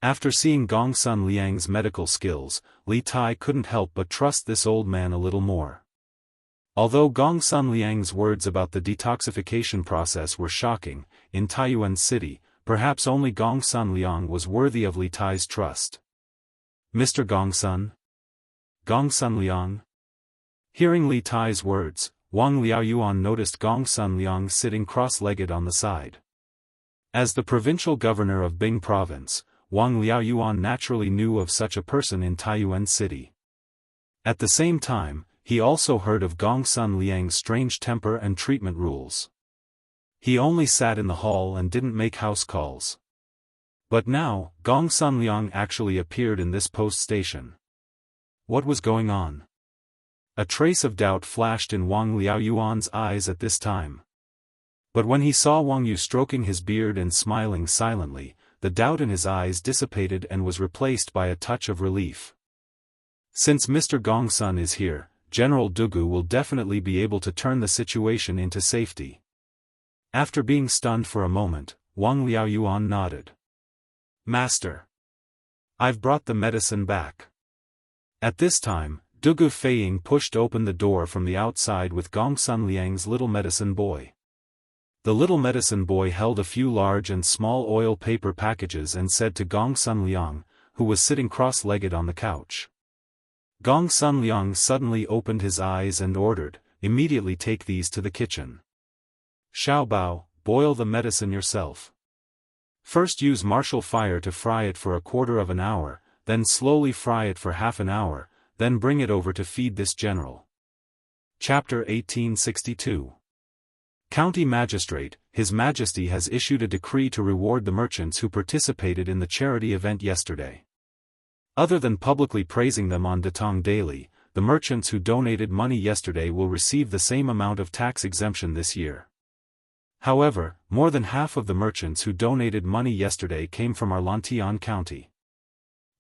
After seeing Gongsun Liang's medical skills, Li Tai couldn't help but trust this old man a little more. Although Gongsun Liang's words about the detoxification process were shocking, in Taiyuan City, perhaps only Gongsun Liang was worthy of Li Tai's trust. Mr. Gongsun? Gongsun Liang? Hearing Li Tai's words, Wang Liaoyuan noticed Gongsun Liang sitting cross-legged on the side. As the provincial governor of Bing Province, Wang Liaoyuan naturally knew of such a person in Taiyuan City. At the same time, he also heard of Gongsun Liang's strange temper and treatment rules. He only sat in the hall and didn't make house calls. But now, Gongsun Liang actually appeared in this post station. What was going on? A trace of doubt flashed in Wang Liaoyuan's eyes at this time. But when he saw Wang Yu stroking his beard and smiling silently, the doubt in his eyes dissipated and was replaced by a touch of relief. Since Mr. Gongsun is here, General Dugu will definitely be able to turn the situation into safety. After being stunned for a moment, Wang Liaoyuan nodded. Master. I've brought the medicine back. At this time, Dugu Feiying pushed open the door from the outside with Gongsun Liang's little medicine boy. The little medicine boy held a few large and small oil paper packages and said to Gongsun Liang, who was sitting cross-legged on the couch. Gongsun Liang suddenly opened his eyes and ordered, immediately take these to the kitchen. Xiaobao, boil the medicine yourself. First use martial fire to fry it for 1/4 of an hour, then slowly fry it for half an hour, then bring it over to feed this general. Chapter 1862. County Magistrate, His Majesty has issued a decree to reward the merchants who participated in the charity event yesterday. Other than publicly praising them on Datong Daily, the merchants who donated money yesterday will receive the same amount of tax exemption this year. However, more than half of the merchants who donated money yesterday came from our Lantian County.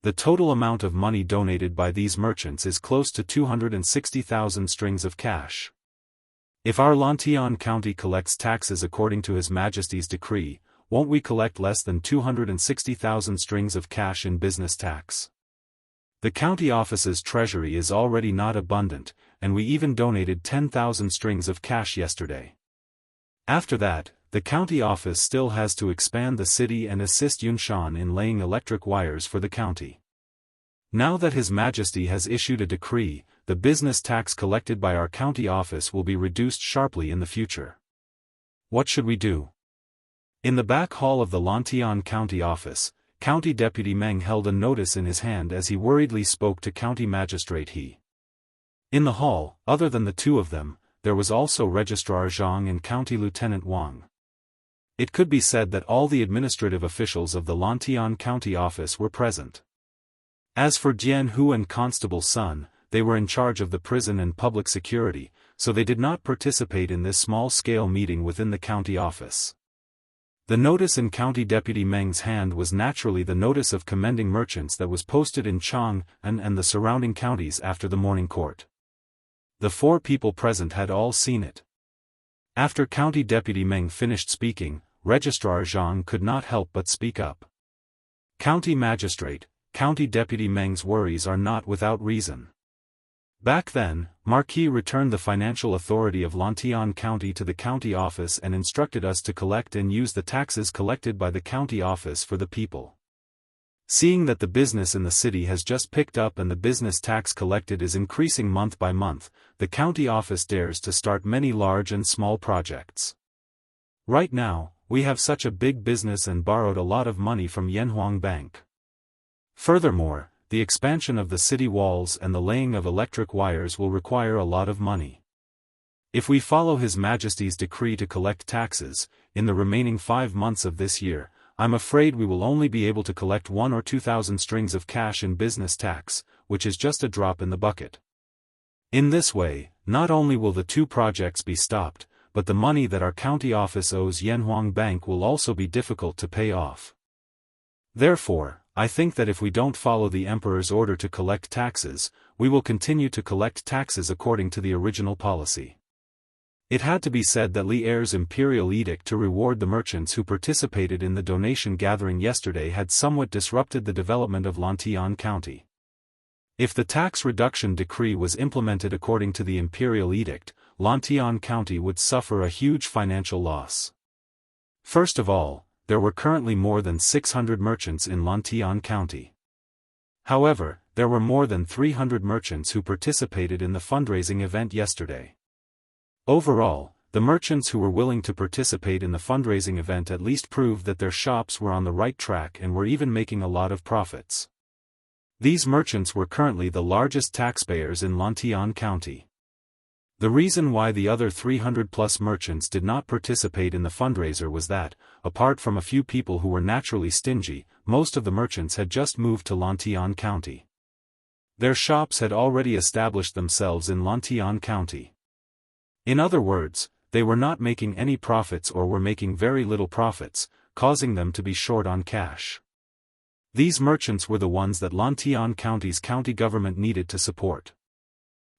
The total amount of money donated by these merchants is close to 260,000 strings of cash. If our Lantian County collects taxes according to His Majesty's decree, won't we collect less than 260,000 strings of cash in business tax? The county office's treasury is already not abundant, and we even donated 10,000 strings of cash yesterday. After that, the county office still has to expand the city and assist Yunshan in laying electric wires for the county. Now that His Majesty has issued a decree, the business tax collected by our county office will be reduced sharply in the future. What should we do? In the back hall of the Lantian County office, County Deputy Meng held a notice in his hand as he worriedly spoke to County Magistrate He. In the hall, other than the two of them, there was also Registrar Zhang and County Lieutenant Wang. It could be said that all the administrative officials of the Lantian County office were present. As for Jianghu and Constable Sun, they were in charge of the prison and public security, so they did not participate in this small-scale meeting within the county office. The notice in County Deputy Meng's hand was naturally the notice of commending merchants that was posted in Chang'an and the surrounding counties after the morning court. The 4 people present had all seen it. After County Deputy Meng finished speaking, Registrar Zhang could not help but speak up. County Magistrate, County Deputy Meng's worries are not without reason. Back then, Marquis returned the financial authority of Lantian County to the county office and instructed us to collect and use the taxes collected by the county office for the people. Seeing that the business in the city has just picked up and the business tax collected is increasing month by month, the county office dares to start many large and small projects. Right now, we have such a big business and borrowed a lot of money from Yanhuang Bank. Furthermore, the expansion of the city walls and the laying of electric wires will require a lot of money. If we follow His Majesty's decree to collect taxes, in the remaining 5 months of this year, I'm afraid we will only be able to collect 1 or 2,000 strings of cash in business tax, which is just a drop in the bucket. In this way, not only will the 2 projects be stopped, but the money that our county office owes Yanhuang Bank will also be difficult to pay off. Therefore, I think that if we don't follow the Emperor's order to collect taxes, we will continue to collect taxes according to the original policy. It had to be said that Li Er's imperial edict to reward the merchants who participated in the donation gathering yesterday had somewhat disrupted the development of Lantian County. If the tax reduction decree was implemented according to the imperial edict, Lantian County would suffer a huge financial loss. First of all, there were currently more than 600 merchants in Lantian County. However, there were more than 300 merchants who participated in the fundraising event yesterday. Overall, the merchants who were willing to participate in the fundraising event at least proved that their shops were on the right track and were even making a lot of profits. These merchants were currently the largest taxpayers in Lantian County. The reason why the other 300-plus merchants did not participate in the fundraiser was that, apart from a few people who were naturally stingy, most of the merchants had just moved to Lantian County. Their shops had already established themselves in Lantian County. In other words, they were not making any profits or were making very little profits, causing them to be short on cash. These merchants were the ones that Lantian County's county government needed to support.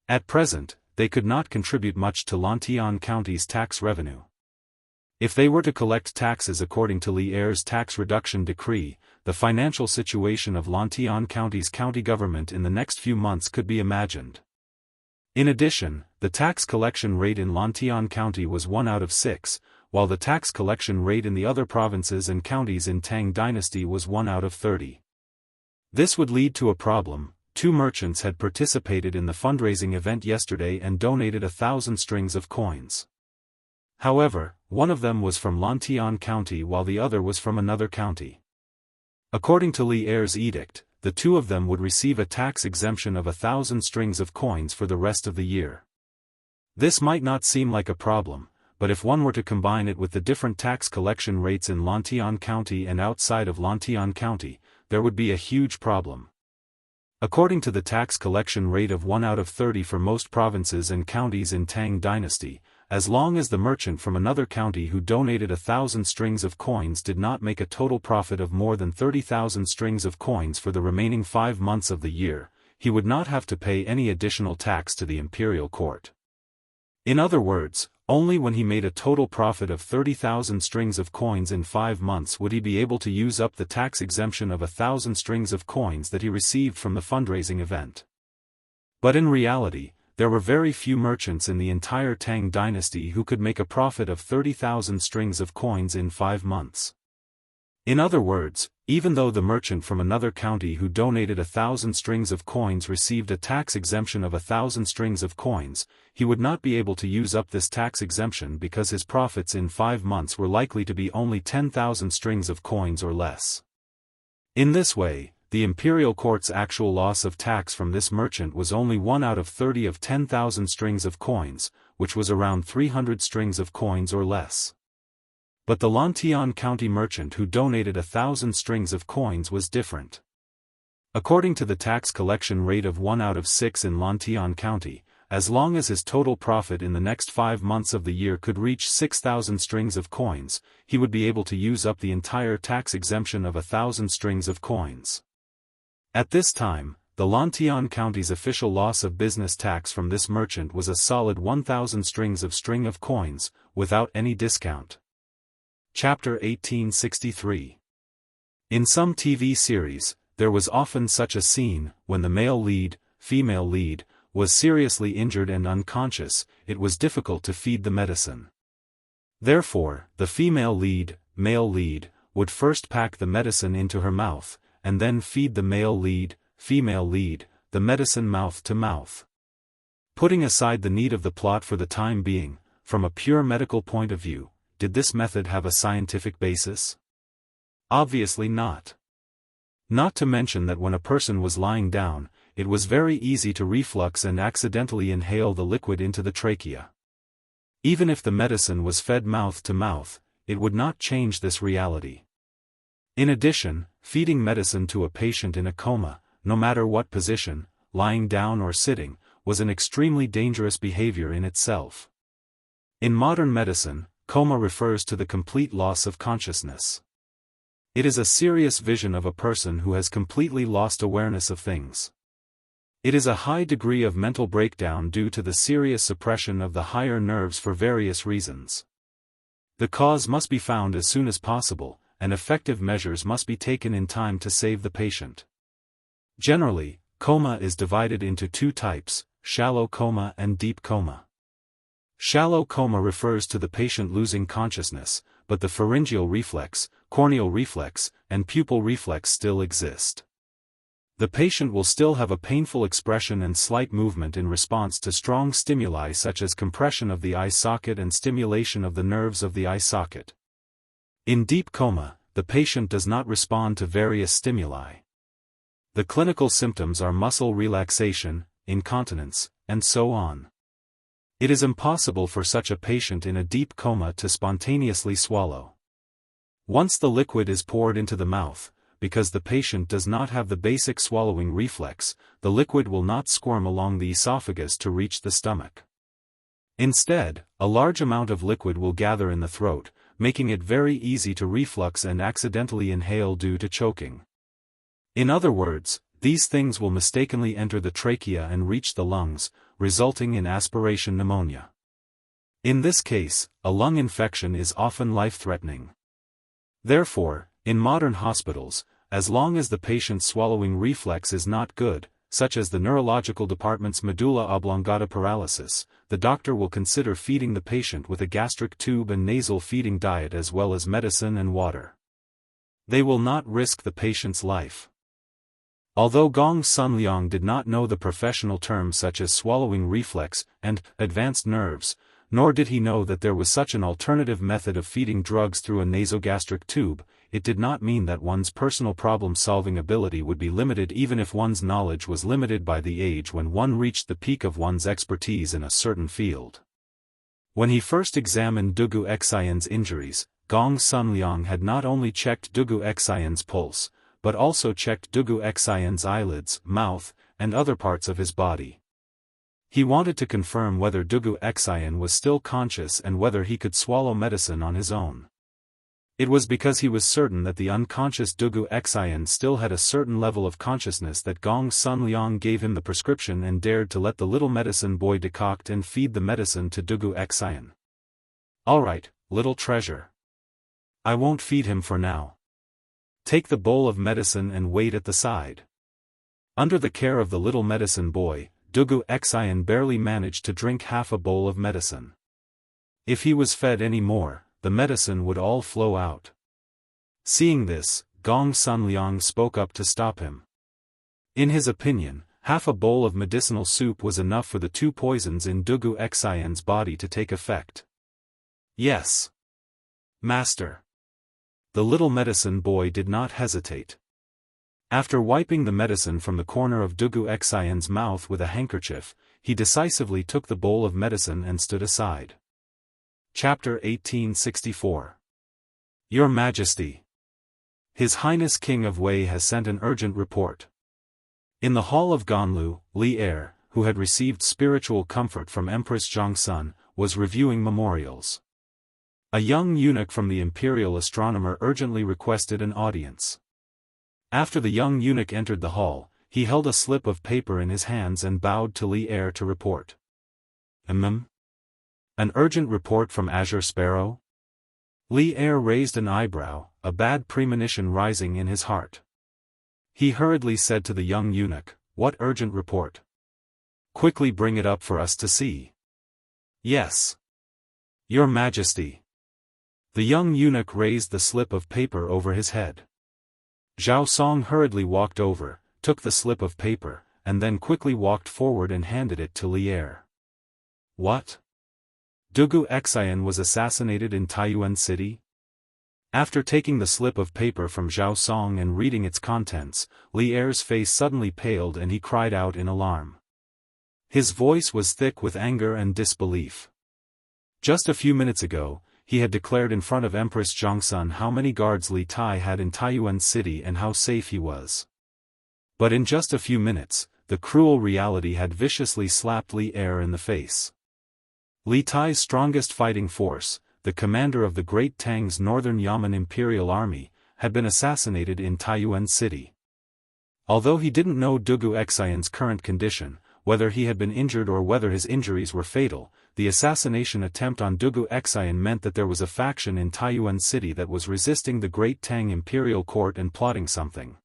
At present, they could not contribute much to Lantian County's tax revenue. If they were to collect taxes according to Li Er's tax reduction decree, the financial situation of Lantian County's county government in the next few months could be imagined. In addition, the tax collection rate in Lantian County was 1 out of 6, while the tax collection rate in the other provinces and counties in Tang Dynasty was 1 out of 30. This would lead to a problem. 2 merchants had participated in the fundraising event yesterday and donated 1,000 strings of coins. However, one of them was from Lantian County while the other was from another county. According to Li Er's edict, the 2 of them would receive a tax exemption of 1,000 strings of coins for the rest of the year. This might not seem like a problem, but if one were to combine it with the different tax collection rates in Lantian County and outside of Lantian County, there would be a huge problem. According to the tax collection rate of 1 out of 30 for most provinces and counties in Tang Dynasty, as long as the merchant from another county who donated 1,000 strings of coins did not make a total profit of more than 30,000 strings of coins for the remaining 5 months of the year, he would not have to pay any additional tax to the imperial court. In other words, only when he made a total profit of 30,000 strings of coins in 5 months would he be able to use up the tax exemption of 1,000 strings of coins that he received from the fundraising event. But in reality, there were very few merchants in the entire Tang Dynasty who could make a profit of 30,000 strings of coins in 5 months. In other words, even though the merchant from another county who donated 1,000 strings of coins received a tax exemption of 1,000 strings of coins, he would not be able to use up this tax exemption because his profits in 5 months were likely to be only 10,000 strings of coins or less. In this way, the imperial court's actual loss of tax from this merchant was only 1 out of 30 of 10,000 strings of coins, which was around 300 strings of coins or less. But the Lantian County merchant who donated 1,000 strings of coins was different. According to the tax collection rate of 1 out of 6 in Lantian County, as long as his total profit in the next 5 months of the year could reach 6,000 strings of coins, he would be able to use up the entire tax exemption of 1,000 strings of coins. At this time, the Lantian County's official loss of business tax from this merchant was a solid 1,000 strings of coins, without any discount. Chapter 1863. In some TV series, there was often such a scene, when the male lead, female lead, was seriously injured and unconscious, it was difficult to feed the medicine. Therefore, the female lead, male lead, would first pack the medicine into her mouth, and then feed the male lead, female lead, the medicine mouth to mouth. Putting aside the need of the plot for the time being, from a pure medical point of view, did this method have a scientific basis? Obviously not. Not to mention that when a person was lying down, it was very easy to reflux and accidentally inhale the liquid into the trachea. Even if the medicine was fed mouth to mouth, it would not change this reality. In addition, feeding medicine to a patient in a coma, no matter what position, lying down or sitting, was an extremely dangerous behavior in itself. In modern medicine, coma refers to the complete loss of consciousness. It is a serious vision of a person who has completely lost awareness of things. It is a high degree of mental breakdown due to the serious suppression of the higher nerves for various reasons. The cause must be found as soon as possible, and effective measures must be taken in time to save the patient. Generally, coma is divided into two types, shallow coma and deep coma. Shallow coma refers to the patient losing consciousness, but the pharyngeal reflex, corneal reflex, and pupil reflex still exist. The patient will still have a painful expression and slight movement in response to strong stimuli such as compression of the eye socket and stimulation of the nerves of the eye socket. In deep coma, the patient does not respond to various stimuli. The clinical symptoms are muscle relaxation, incontinence, and so on. It is impossible for such a patient in a deep coma to spontaneously swallow. Once the liquid is poured into the mouth, because the patient does not have the basic swallowing reflex, the liquid will not squirm along the esophagus to reach the stomach. Instead, a large amount of liquid will gather in the throat, making it very easy to reflux and accidentally inhale due to choking. In other words, these things will mistakenly enter the trachea and reach the lungs, resulting in aspiration pneumonia. In this case, a lung infection is often life-threatening. Therefore, in modern hospitals, as long as the patient's swallowing reflex is not good, such as the neurological department's medulla oblongata paralysis, the doctor will consider feeding the patient with a gastric tube and nasal feeding diet as well as medicine and water. They will not risk the patient's life. Although Gong Sunliang did not know the professional terms such as swallowing reflex and advanced nerves, nor did he know that there was such an alternative method of feeding drugs through a nasogastric tube, it did not mean that one's personal problem-solving ability would be limited even if one's knowledge was limited by the age when one reached the peak of one's expertise in a certain field. When he first examined Dugu Xian's injuries, Gong Sunliang had not only checked Dugu Xian's pulse, but also checked Dugu Xian's eyelids, mouth, and other parts of his body. He wanted to confirm whether Dugu Xian was still conscious and whether he could swallow medicine on his own. It was because he was certain that the unconscious Dugu Xian still had a certain level of consciousness that Gong Sunliang gave him the prescription and dared to let the little medicine boy decoct and feed the medicine to Dugu Xian. "Alright, little treasure. I won't feed him for now. Take the bowl of medicine and wait at the side." Under the care of the little medicine boy, Dugu Xian barely managed to drink half a bowl of medicine. If he was fed any more, the medicine would all flow out. Seeing this, Gong Sunliang spoke up to stop him. In his opinion, half a bowl of medicinal soup was enough for the two poisons in Dugu Xian's body to take effect. "Yes, Master." The little medicine boy did not hesitate. After wiping the medicine from the corner of Dugu Xian's mouth with a handkerchief, he decisively took the bowl of medicine and stood aside. Chapter 1864. Your Majesty. His Highness King of Wei has sent an urgent report. In the hall of Ganlu, Li Er, who had received spiritual comfort from Empress Zhongsun, was reviewing memorials. A young eunuch from the imperial astronomer urgently requested an audience. After the young eunuch entered the hall, he held a slip of paper in his hands and bowed to Li Er to report. An urgent report from Azure Sparrow? Li Er raised an eyebrow, a bad premonition rising in his heart. He hurriedly said to the young eunuch, "What urgent report? Quickly bring it up for us to see." "Yes, Your Majesty." The young eunuch raised the slip of paper over his head. Zhao Song hurriedly walked over, took the slip of paper, and then quickly walked forward and handed it to Li Er. "What? Dugu Xian was assassinated in Taiyuan City?" After taking the slip of paper from Zhao Song and reading its contents, Li Er's face suddenly paled and he cried out in alarm. His voice was thick with anger and disbelief. Just a few minutes ago, he had declared in front of Empress Zhongsun how many guards Li Tai had in Taiyuan City and how safe he was. But in just a few minutes, the cruel reality had viciously slapped Li Er in the face. Li Tai's strongest fighting force, the commander of the Great Tang's Northern Yamen Imperial Army, had been assassinated in Taiyuan City. Although he didn't know Dugu Xian's current condition, whether he had been injured or whether his injuries were fatal, the assassination attempt on Dugu Xian meant that there was a faction in Taiyuan City that was resisting the Great Tang imperial court and plotting something.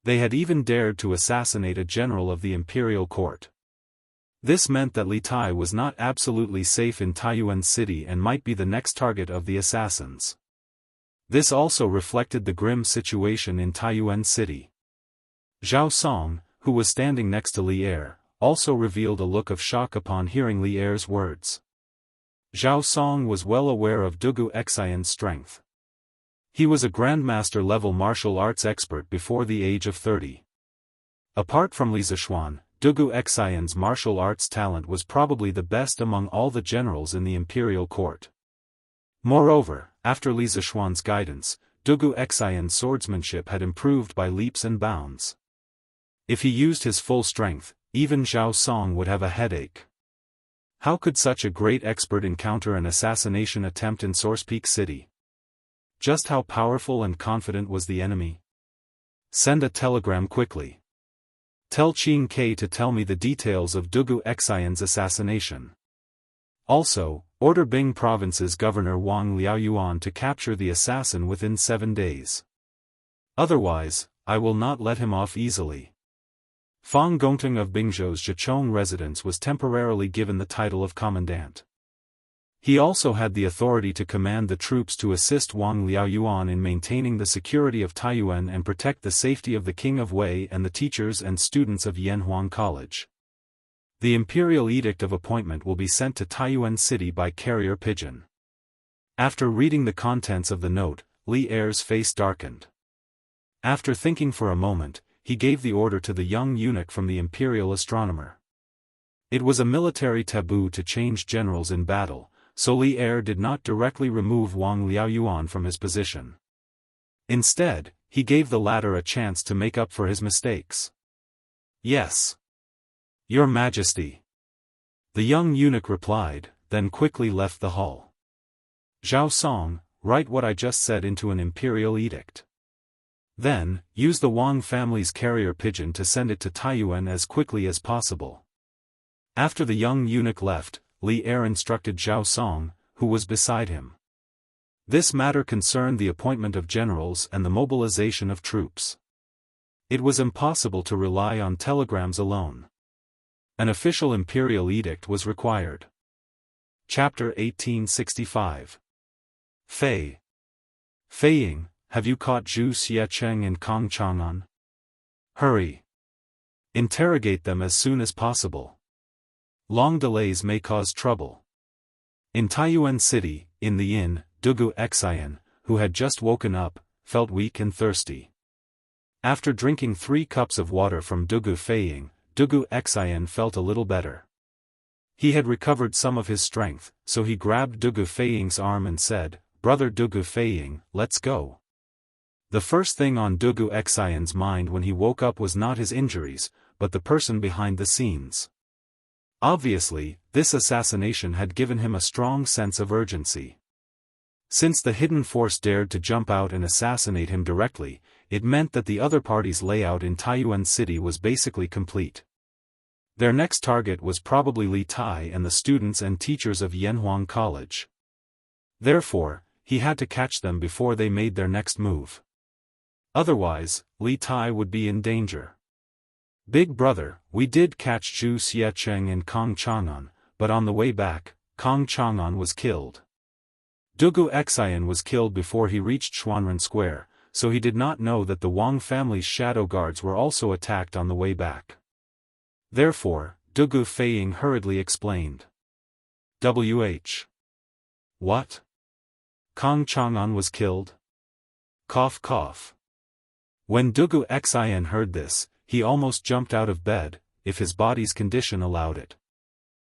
They had even dared to assassinate a general of the imperial court. This meant that Li Tai was not absolutely safe in Taiyuan City and might be the next target of the assassins. This also reflected the grim situation in Taiyuan City. Zhao Song, who was standing next to Li Er, also revealed a look of shock upon hearing Li Er's words. Zhao Song was well aware of Dugu Xian's strength. He was a grandmaster-level martial arts expert before the age of 30. Apart from Li Zishuan, Dugu Xian's martial arts talent was probably the best among all the generals in the imperial court. Moreover, after Li Zishuan's guidance, Dugu Xian's swordsmanship had improved by leaps and bounds. If he used his full strength, even Zhao Song would have a headache. How could such a great expert encounter an assassination attempt in Source Peak City? Just how powerful and confident was the enemy? Send a telegram quickly. Tell Qing Ke to tell me the details of Dugu Xian's assassination. Also, order Bing Province's Governor Wang Liaoyuan to capture the assassin within 7 days. Otherwise, I will not let him off easily. Fang Gongteng of Bingzhou's Zhichong residence was temporarily given the title of commandant. He also had the authority to command the troops to assist Wang Liaoyuan in maintaining the security of Taiyuan and protect the safety of the King of Wei and the teachers and students of Yanhuang College. The imperial edict of appointment will be sent to Taiyuan City by carrier pigeon. After reading the contents of the note, Li Er's face darkened. After thinking for a moment, he gave the order to the young eunuch from the imperial astronomer. It was a military taboo to change generals in battle, so Li Er did not directly remove Wang Liaoyuan from his position. Instead, he gave the latter a chance to make up for his mistakes. Yes. Your Majesty. The young eunuch replied, then quickly left the hall. Zhao Song, write what I just said into an imperial edict. Then, use the Wang family's carrier pigeon to send it to Taiyuan as quickly as possible. After the young eunuch left, Li Er instructed Zhao Song, who was beside him. This matter concerned the appointment of generals and the mobilization of troops. It was impossible to rely on telegrams alone. An official imperial edict was required. Chapter 1865. Fei. Feiying, have you caught Zhu Xiecheng and Kong Chang'an? Hurry. Interrogate them as soon as possible. Long delays may cause trouble. In Taiyuan City, in the inn, Dugu Xian, who had just woken up, felt weak and thirsty. After drinking 3 cups of water from Dugu Feiying, Dugu Xian felt a little better. He had recovered some of his strength, so he grabbed Dugu Feiying's arm and said, "Brother Dugu Feiying, let's go." The first thing on Dugu Xian's mind when he woke up was not his injuries, but the person behind the scenes. Obviously, this assassination had given him a strong sense of urgency. Since the hidden force dared to jump out and assassinate him directly, it meant that the other party's layout in Taiyuan City was basically complete. Their next target was probably Li Tai and the students and teachers of Yanhuang College. Therefore, he had to catch them before they made their next move. Otherwise, Li Tai would be in danger. Big brother, we did catch Zhu Xiecheng and Kong Chang'an, but on the way back, Kong Chang'an was killed. Dugu Xian was killed before he reached Xuanren Square, so he did not know that the Wang family's shadow guards were also attacked on the way back. Therefore, Dugu Feiying hurriedly explained. What? Kong Chang'an was killed? Cough cough. When Dugu Xian heard this, he almost jumped out of bed, if his body's condition allowed it.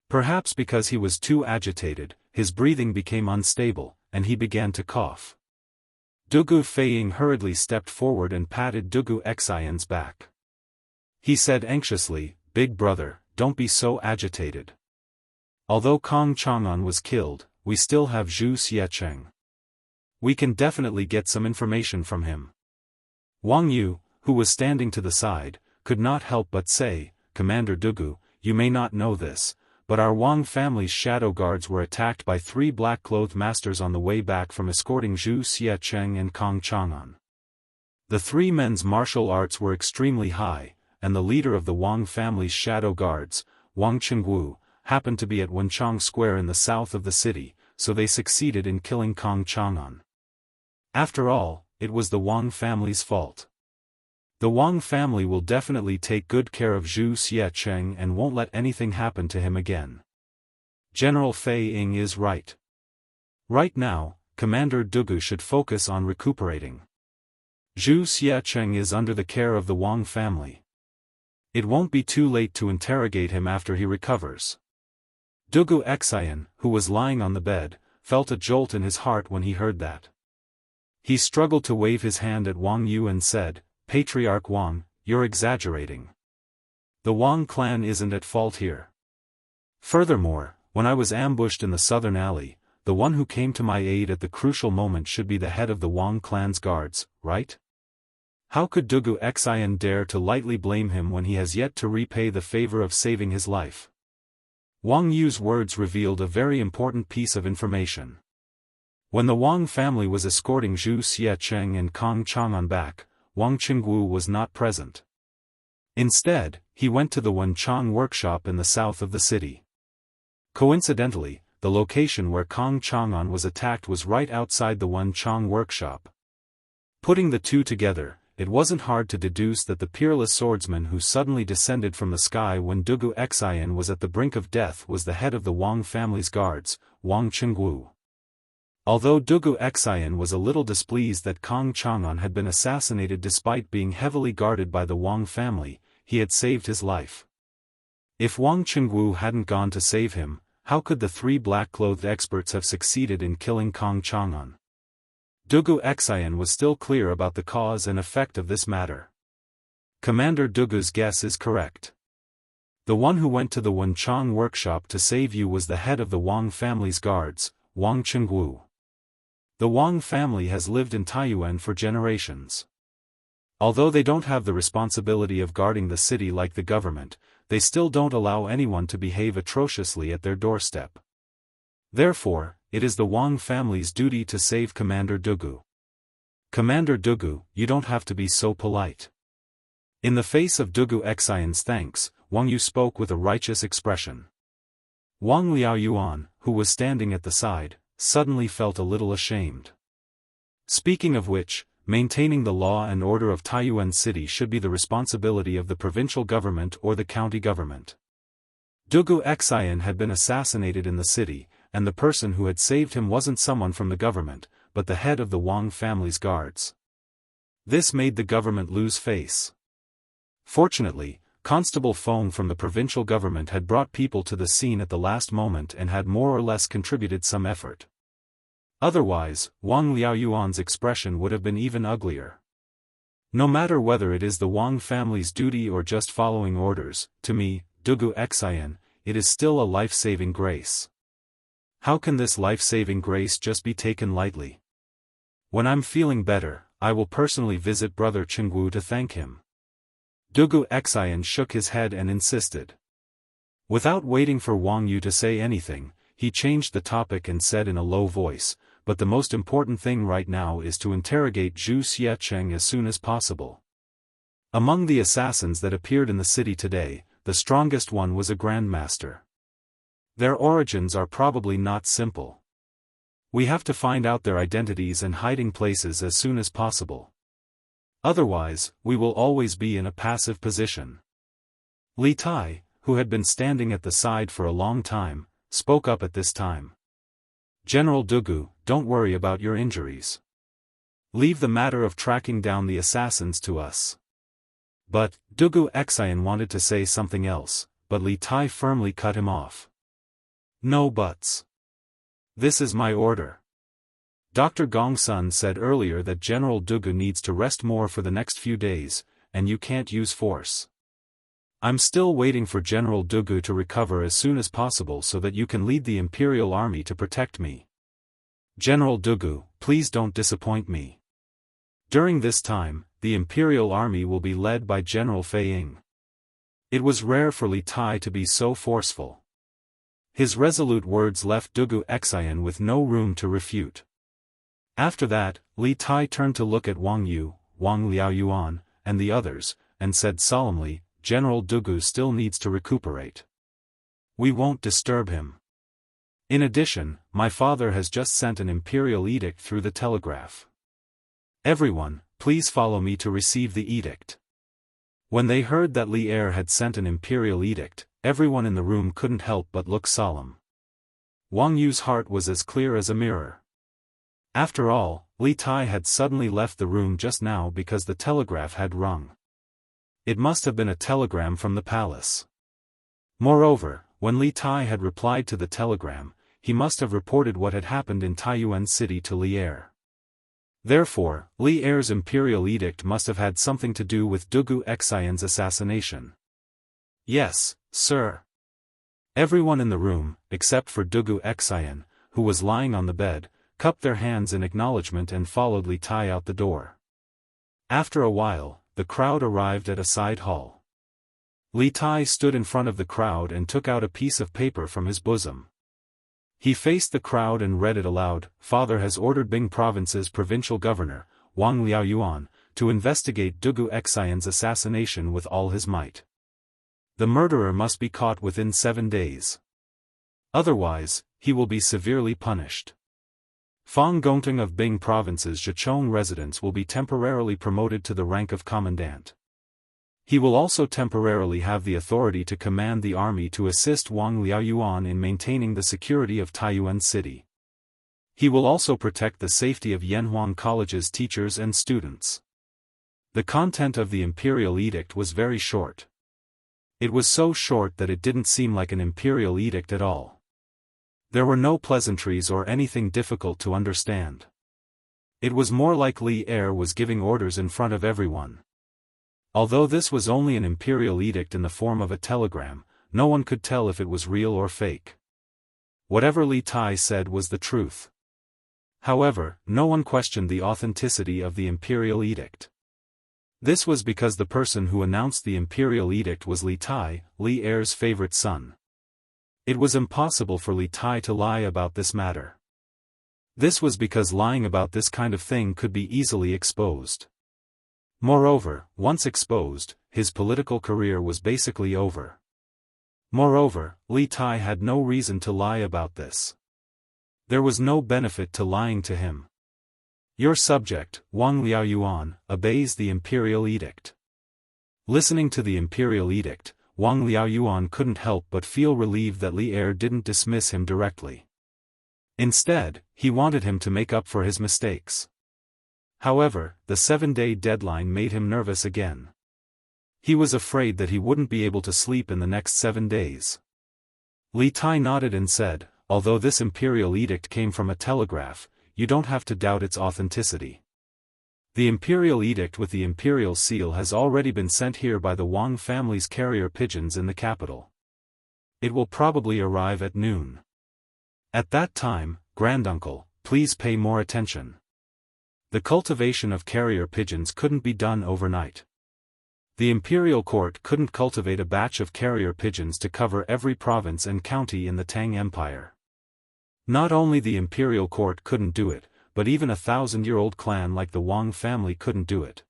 Perhaps because he was too agitated, his breathing became unstable, and he began to cough. Dugu Feiying hurriedly stepped forward and patted Dugu Xian's back. He said anxiously, "Big brother, don't be so agitated. Although Kong Chang'an was killed, we still have Zhu Xiecheng. We can definitely get some information from him. Wang Yu, who was standing to the side, could not help but say, "Commander Dugu, you may not know this, but our Wang family's shadow guards were attacked by 3 black-clothed masters on the way back from escorting Zhu Xiecheng and Kong Chang'an. The 3 men's martial arts were extremely high, and the leader of the Wang family's shadow guards, Wang Qingwu, happened to be at Wenchang Square in the south of the city, so they succeeded in killing Kong Chang'an. After all, it was the Wang family's fault. The Wang family will definitely take good care of Zhu Xiecheng and won't let anything happen to him again. General Fei Ying is right. Right now, Commander Dugu should focus on recuperating. Zhu Xiecheng is under the care of the Wang family. It won't be too late to interrogate him after he recovers." Dugu Xian, who was lying on the bed, felt a jolt in his heart when he heard that. He struggled to wave his hand at Wang Yu and said, "Patriarch Wang, you're exaggerating. The Wang clan isn't at fault here. Furthermore, when I was ambushed in the southern alley, the one who came to my aid at the crucial moment should be the head of the Wang clan's guards, right? How could Dugu Xian dare to lightly blame him when he has yet to repay the favor of saving his life?" Wang Yu's words revealed a very important piece of information. When the Wang family was escorting Zhu Xiecheng and Kong Chang'an back, Wang Qingwu was not present. Instead, he went to the Wenchang workshop in the south of the city. Coincidentally, the location where Kong Chang'an was attacked was right outside the Wenchang workshop. Putting the two together, it wasn't hard to deduce that the peerless swordsman who suddenly descended from the sky when Dugu Xian was at the brink of death was the head of the Wang family's guards, Wang Qingwu. Although Dugu Xian was a little displeased that Kong Chang'an had been assassinated despite being heavily guarded by the Wang family, he had saved his life. If Wang Qingwu hadn't gone to save him, how could the 3 black-clothed experts have succeeded in killing Kong Chang'an? Dugu Xian was still clear about the cause and effect of this matter. Commander Dugu's guess is correct. The one who went to the Wenchang workshop to save you was the head of the Wang family's guards, Wang Qingwu. The Wang family has lived in Taiyuan for generations. Although they don't have the responsibility of guarding the city like the government, they still don't allow anyone to behave atrociously at their doorstep. Therefore, it is the Wang family's duty to save Commander Dugu. Commander Dugu, you don't have to be so polite. In the face of Dugu Xian's thanks, Wang Yu spoke with a righteous expression. Wang Liaoyuan, who was standing at the side, suddenly felt a little ashamed. Speaking of which, maintaining the law and order of Taiyuan City should be the responsibility of the provincial government or the county government. Dugu Xian had been assassinated in the city, and the person who had saved him wasn't someone from the government, but the head of the Wang family's guards. This made the government lose face. Fortunately, Constable Feng from the provincial government had brought people to the scene at the last moment and had more or less contributed some effort. Otherwise, Wang Liaoyuan's expression would have been even uglier. No matter whether it is the Wang family's duty or just following orders, to me, Dugu Xian, it is still a life-saving grace. How can this life-saving grace just be taken lightly? When I'm feeling better, I will personally visit Brother Qingwu to thank him. Dugu Xian shook his head and insisted. Without waiting for Wang Yu to say anything, he changed the topic and said in a low voice, "But the most important thing right now is to interrogate Zhu Xiecheng as soon as possible." Among the assassins that appeared in the city today, the strongest one was a grandmaster. Their origins are probably not simple. We have to find out their identities and hiding places as soon as possible. Otherwise, we will always be in a passive position. Li Tai, who had been standing at the side for a long time, spoke up at this time. "General Dugu, don't worry about your injuries. Leave the matter of tracking down the assassins to us." But, Dugu Xian wanted to say something else, but Li Tai firmly cut him off. "No buts. This is my order. Dr. Gongsun said earlier that General Dugu needs to rest more for the next few days, and you can't use force. I'm still waiting for General Dugu to recover as soon as possible so that you can lead the Imperial Army to protect me. General Dugu, please don't disappoint me." During this time, the imperial army will be led by General Fei Ying. It was rare for Li Tai to be so forceful. His resolute words left Wuxia Xianxia with no room to refute. After that, Li Tai turned to look at Wang Yu, Wang Liaoyuan, and the others, and said solemnly, General Wuxia still needs to recuperate. We won't disturb him. In addition, my father has just sent an imperial edict through the telegraph. Everyone, please follow me to receive the edict. When they heard that Li Er had sent an imperial edict, everyone in the room couldn't help but look solemn. Wang Yu's heart was as clear as a mirror. After all, Li Tai had suddenly left the room just now because the telegraph had rung. It must have been a telegram from the palace. Moreover, when Li Tai had replied to the telegram, he must have reported what had happened in Taiyuan City to Li Er. Therefore, Li Er's imperial edict must have had something to do with Wuxia Xianxia's assassination. Yes, sir. Everyone in the room, except for Wuxia Xianxia, who was lying on the bed, cupped their hands in acknowledgement and followed Li Tai out the door. After a while, the crowd arrived at a side hall. Li Tai stood in front of the crowd and took out a piece of paper from his bosom. He faced the crowd and read it aloud. Father has ordered Bing Province's provincial governor, Wang Liaoyuan, to investigate Wuxia Xianxia's assassination with all his might. The murderer must be caught within 7 days. Otherwise, he will be severely punished. Fang Gongting of Bing Province's Zhichong residence will be temporarily promoted to the rank of commandant. He will also temporarily have the authority to command the army to assist Wang Liaoyuan in maintaining the security of Taiyuan City. He will also protect the safety of Yanhuang College's teachers and students. The content of the imperial edict was very short. It was so short that it didn't seem like an imperial edict at all. There were no pleasantries or anything difficult to understand. It was more like Li Er was giving orders in front of everyone. Although this was only an imperial edict in the form of a telegram, no one could tell if it was real or fake. Whatever Li Tai said was the truth. However, no one questioned the authenticity of the imperial edict. This was because the person who announced the imperial edict was Li Tai, Li Er's favorite son. It was impossible for Li Tai to lie about this matter. This was because lying about this kind of thing could be easily exposed. Moreover, once exposed, his political career was basically over. Moreover, Li Tai had no reason to lie about this. There was no benefit to lying to him. Your subject, Wang Liaoyuan, obeys the imperial edict. Listening to the imperial edict, Wang Liaoyuan couldn't help but feel relieved that Li Er didn't dismiss him directly. Instead, he wanted him to make up for his mistakes. However, the 7-day deadline made him nervous again. He was afraid that he wouldn't be able to sleep in the next 7 days. Li Tai nodded and said, although this imperial edict came from a telegraph, you don't have to doubt its authenticity. The imperial edict with the imperial seal has already been sent here by the Wang family's carrier pigeons in the capital. It will probably arrive at noon. At that time, granduncle, please pay more attention. The cultivation of carrier pigeons couldn't be done overnight. The imperial court couldn't cultivate a batch of carrier pigeons to cover every province and county in the Tang Empire. Not only the imperial court couldn't do it, but even a 1,000-year-old clan like the Wang family couldn't do it.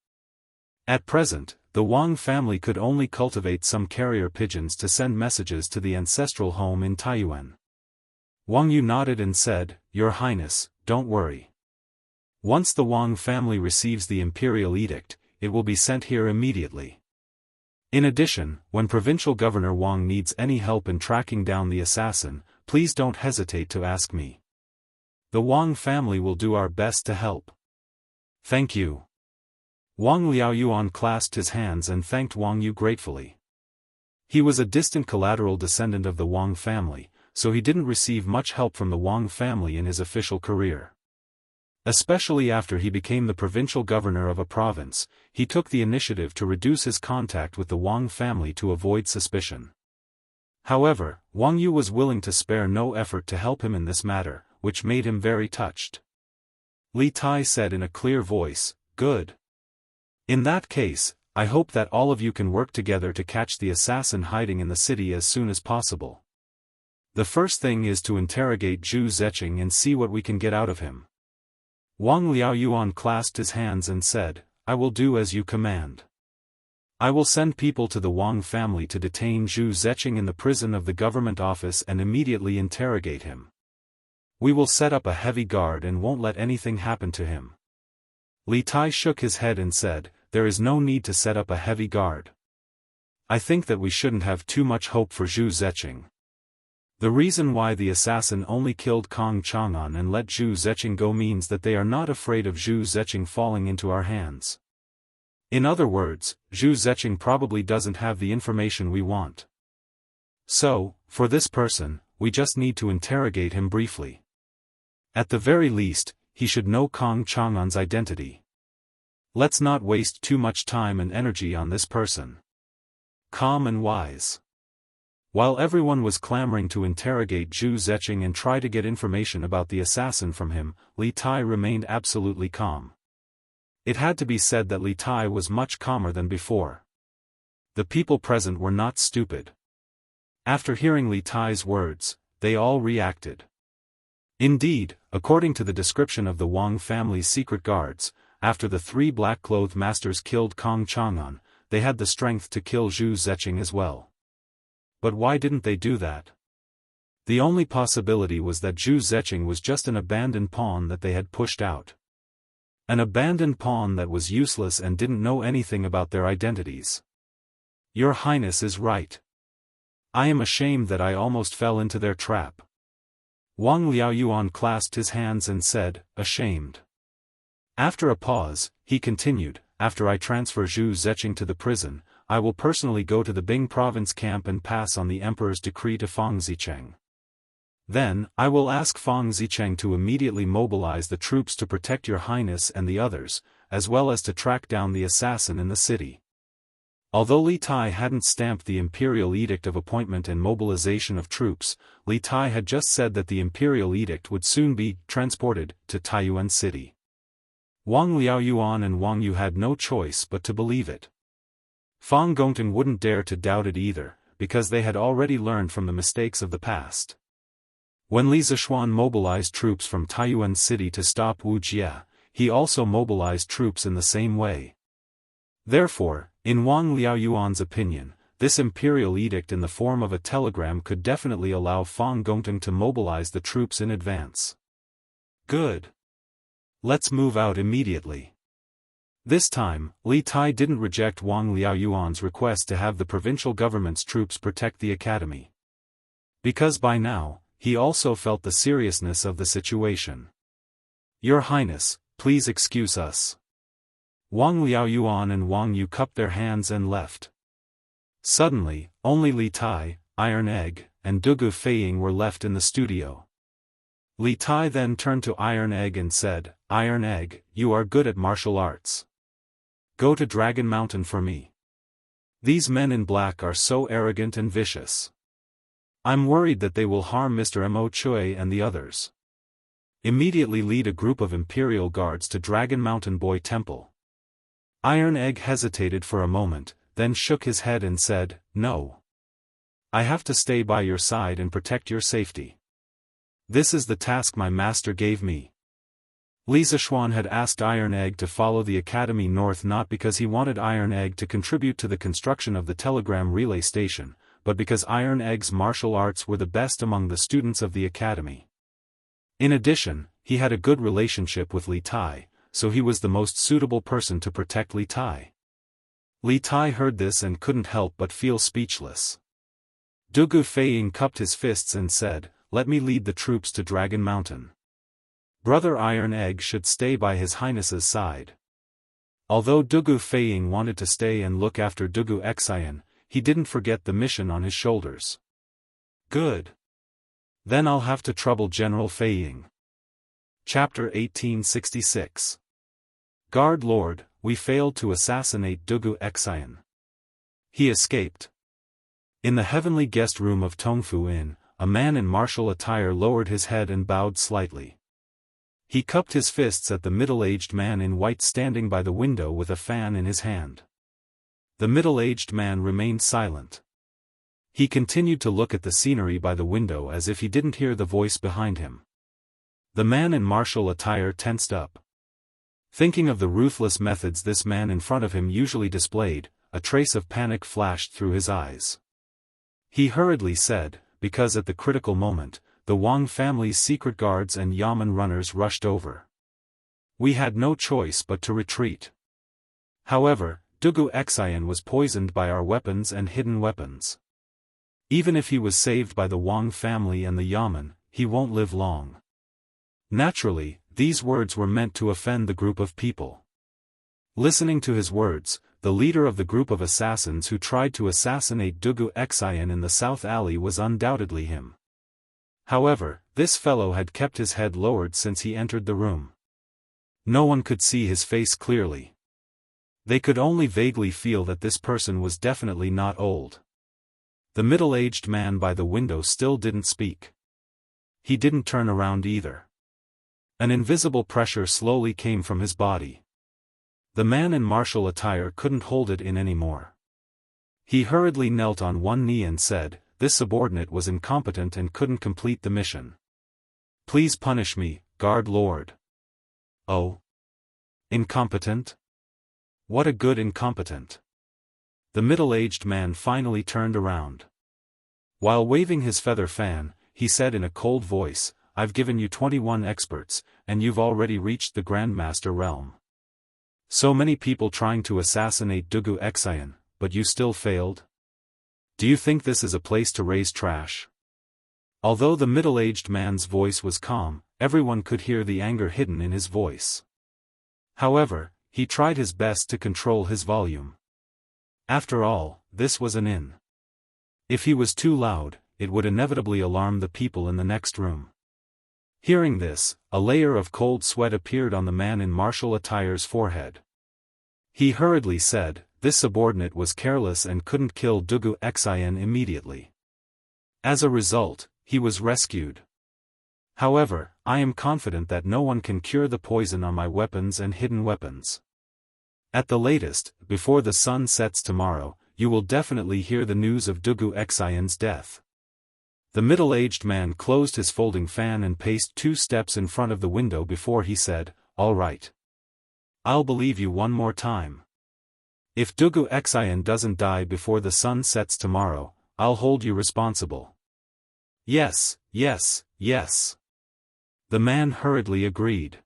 At present, the Wang family could only cultivate some carrier pigeons to send messages to the ancestral home in Taiyuan. Wang Yu nodded and said, Your Highness, don't worry. Once the Wang family receives the imperial edict, it will be sent here immediately. In addition, when Provincial Governor Wang needs any help in tracking down the assassin, please don't hesitate to ask me. The Wang family will do our best to help. Thank you. Wang Liaoyuan clasped his hands and thanked Wang Yu gratefully. He was a distant collateral descendant of the Wang family, so he didn't receive much help from the Wang family in his official career. Especially after he became the provincial governor of a province, he took the initiative to reduce his contact with the Wang family to avoid suspicion. However, Wang Yu was willing to spare no effort to help him in this matter, which made him very touched. Li Tai said in a clear voice, Good. In that case, I hope that all of you can work together to catch the assassin hiding in the city as soon as possible. The first thing is to interrogate Zhu Zeching and see what we can get out of him. Wang Liaoyuan clasped his hands and said, I will do as you command. I will send people to the Wang family to detain Zhu Zeching in the prison of the government office and immediately interrogate him. We will set up a heavy guard and won't let anything happen to him. Li Tai shook his head and said, there is no need to set up a heavy guard. I think that we shouldn't have too much hope for Zhu Zeching. The reason why the assassin only killed Kong Chang'an and let Zhu Zeching go means that they are not afraid of Zhu Zeching falling into our hands. In other words, Zhu Zeching probably doesn't have the information we want. So, for this person, we just need to interrogate him briefly. At the very least, he should know Kong Chang'an's identity. Let's not waste too much time and energy on this person. Calm and wise. While everyone was clamoring to interrogate Zhu Zeching and try to get information about the assassin from him, Li Tai remained absolutely calm. It had to be said that Li Tai was much calmer than before. The people present were not stupid. After hearing Li Tai's words, they all reacted. Indeed, according to the description of the Wang family's secret guards, after the three black-clothed masters killed Kong Chang'an, they had the strength to kill Zhu Zeching as well. But why didn't they do that? The only possibility was that Zhu Zeching was just an abandoned pawn that they had pushed out. An abandoned pawn that was useless and didn't know anything about their identities. Your Highness is right. I am ashamed that I almost fell into their trap. Wang Liaoyuan clasped his hands and said, ashamed. After a pause, he continued, after I transfer Zhu Zeching to the prison, I will personally go to the Bing province camp and pass on the emperor's decree to Fang Zicheng. Then, I will ask Fang Zicheng to immediately mobilize the troops to protect your highness and the others, as well as to track down the assassin in the city. Although Li Tai hadn't stamped the imperial edict of appointment and mobilization of troops, Li Tai had just said that the imperial edict would soon be transported to Taiyuan City. Wang Liaoyuan and Wang Yu had no choice but to believe it. Fang Gongteng wouldn't dare to doubt it either, because they had already learned from the mistakes of the past. When Li Zishuan mobilized troops from Taiyuan City to stop Wu Jie, he also mobilized troops in the same way. Therefore, in Wang Liaoyuan's opinion, this imperial edict in the form of a telegram could definitely allow Fang Gongteng to mobilize the troops in advance. Good. Let's move out immediately. This time, Li Tai didn't reject Wang Liaoyuan's request to have the provincial government's troops protect the academy. Because by now, he also felt the seriousness of the situation. Your Highness, please excuse us. Wang Liaoyuan and Wang Yu cupped their hands and left. Suddenly, only Li Tai, Iron Egg, and Dugu Feiying were left in the studio. Li Tai then turned to Iron Egg and said, Iron Egg, you are good at martial arts. Go to Dragon Mountain for me. These men in black are so arrogant and vicious. I'm worried that they will harm Mr. Mo Chui and the others. Immediately lead a group of Imperial Guards to Dragon Mountain Boy Temple. Iron Egg hesitated for a moment, then shook his head and said, No. I have to stay by your side and protect your safety. This is the task my master gave me. Li Zishuan had asked Iron Egg to follow the Academy North not because he wanted Iron Egg to contribute to the construction of the telegram relay station, but because Iron Egg's martial arts were the best among the students of the Academy. In addition, he had a good relationship with Li Tai, so he was the most suitable person to protect Li Tai. Li Tai heard this and couldn't help but feel speechless. Dugu Feiying cupped his fists and said, Let me lead the troops to Dragon Mountain. Brother Iron Egg should stay by His Highness's side. Although Dugu Feiying wanted to stay and look after Dugu Xian, he didn't forget the mission on his shoulders. Good. Then I'll have to trouble General Feiying. Chapter 1866. Guard Lord, we failed to assassinate Dugu Xian. He escaped. In the heavenly guest room of Tongfu Inn, a man in martial attire lowered his head and bowed slightly. He cupped his fists at the middle-aged man in white standing by the window with a fan in his hand. The middle-aged man remained silent. He continued to look at the scenery by the window as if he didn't hear the voice behind him. The man in martial attire tensed up. Thinking of the ruthless methods this man in front of him usually displayed, a trace of panic flashed through his eyes. He hurriedly said, because at the critical moment, the Wang family's secret guards and yamen runners rushed over. We had no choice but to retreat. However, Dugu Xian was poisoned by our weapons and hidden weapons. Even if he was saved by the Wang family and the yamen, he won't live long. Naturally, these words were meant to offend the group of people. Listening to his words, the leader of the group of assassins who tried to assassinate Dugu Xian in the South Alley was undoubtedly him. However, this fellow had kept his head lowered since he entered the room. No one could see his face clearly. They could only vaguely feel that this person was definitely not old. The middle-aged man by the window still didn't speak. He didn't turn around either. An invisible pressure slowly came from his body. The man in martial attire couldn't hold it in anymore. He hurriedly knelt on one knee and said, "This subordinate was incompetent and couldn't complete the mission. Please punish me, guard lord." "Oh? Incompetent? What a good incompetent." The middle-aged man finally turned around. While waving his feather fan, he said in a cold voice, "I've given you 21 experts, and you've already reached the Grandmaster realm. So many people trying to assassinate Dugu Xian, but you still failed? Do you think this is a place to raise trash?" Although the middle-aged man's voice was calm, everyone could hear the anger hidden in his voice. However, he tried his best to control his volume. After all, this was an inn. If he was too loud, it would inevitably alarm the people in the next room. Hearing this, a layer of cold sweat appeared on the man in martial attire's forehead. He hurriedly said, "This subordinate was careless and couldn't kill Dugu Xian immediately. As a result, he was rescued. However, I am confident that no one can cure the poison on my weapons and hidden weapons. At the latest, before the sun sets tomorrow, you will definitely hear the news of Dugu Xian's death." The middle-aged man closed his folding fan and paced 2 steps in front of the window before he said, "All right. I'll believe you one more time. If Dugu Xian doesn't die before the sun sets tomorrow, I'll hold you responsible." "Yes, yes, yes." The man hurriedly agreed.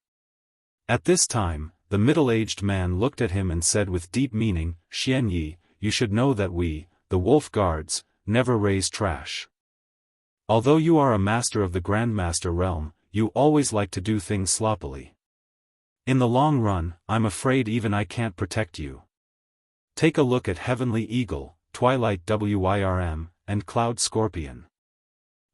At this time, the middle-aged man looked at him and said with deep meaning, "Xianyi, you should know that we, the Wolf Guards, never raise trash. Although you are a master of the Grandmaster realm, you always like to do things sloppily. In the long run, I'm afraid even I can't protect you. Take a look at Heavenly Eagle, Twilight Wyrm, and Cloud Scorpion.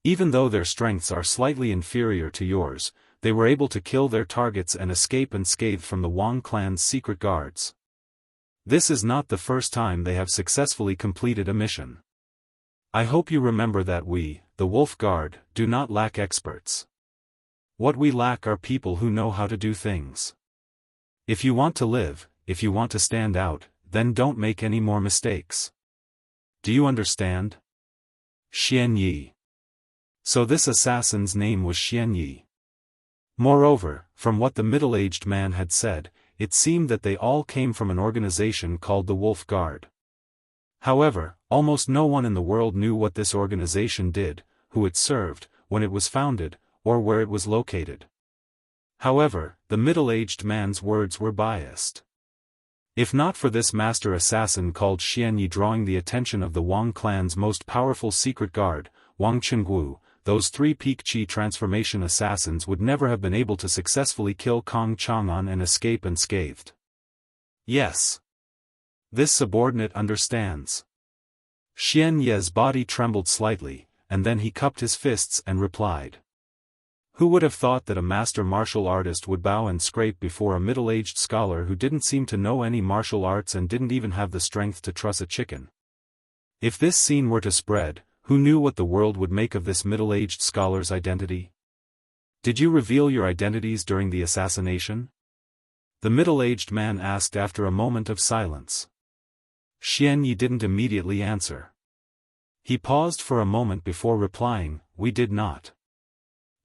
Even though their strengths are slightly inferior to yours, they were able to kill their targets and escape unscathed from the Wang clan's secret guards. This is not the first time they have successfully completed a mission. I hope you remember that we, the Wolf Guard, do not lack experts. What we lack are people who know how to do things. If you want to live, if you want to stand out, then don't make any more mistakes. Do you understand? Xianyi." So this assassin's name was Xianyi. Moreover, from what the middle-aged man had said, it seemed that they all came from an organization called the Wolf Guard. However, almost no one in the world knew what this organization did, who it served, when it was founded, or where it was located. However, the middle-aged man's words were biased. If not for this master assassin called Xianyi drawing the attention of the Wang clan's most powerful secret guard, Wang Chenggu, those 3 peak chi transformation assassins would never have been able to successfully kill Kong Chang'an and escape unscathed. Yes. This subordinate understands. Xianyi's body trembled slightly, and then he cupped his fists and replied. Who would have thought that a master martial artist would bow and scrape before a middle-aged scholar who didn't seem to know any martial arts and didn't even have the strength to truss a chicken? If this scene were to spread, who knew what the world would make of this middle-aged scholar's identity? Did you reveal your identities during the assassination? The middle-aged man asked after a moment of silence. Xianyi didn't immediately answer. He paused for a moment before replying, "We did not.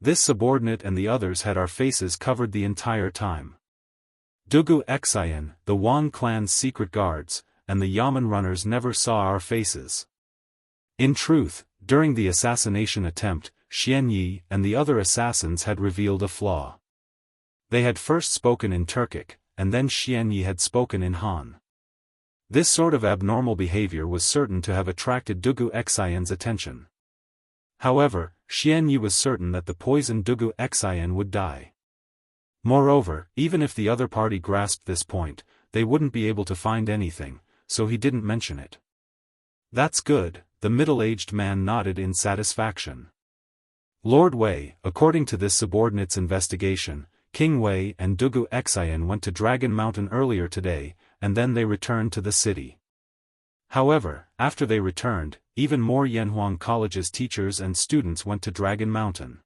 This subordinate and the others had our faces covered the entire time. Dugu Xian, the Wang clan's secret guards, and the Yamen runners never saw our faces." In truth, during the assassination attempt, Xianyi and the other assassins had revealed a flaw. They had first spoken in Turkic, and then Xianyi had spoken in Han. This sort of abnormal behavior was certain to have attracted Dugu Xian's attention. However, Xianyi was certain that the poisoned Dugu Xian would die. Moreover, even if the other party grasped this point, they wouldn't be able to find anything, so he didn't mention it. "That's good," the middle-aged man nodded in satisfaction. "Lord Wei, according to this subordinate's investigation, King Wei and Dugu Xian went to Dragon Mountain earlier today, and then they returned to the city. However, after they returned, even more Yanhuang College's teachers and students went to Dragon Mountain.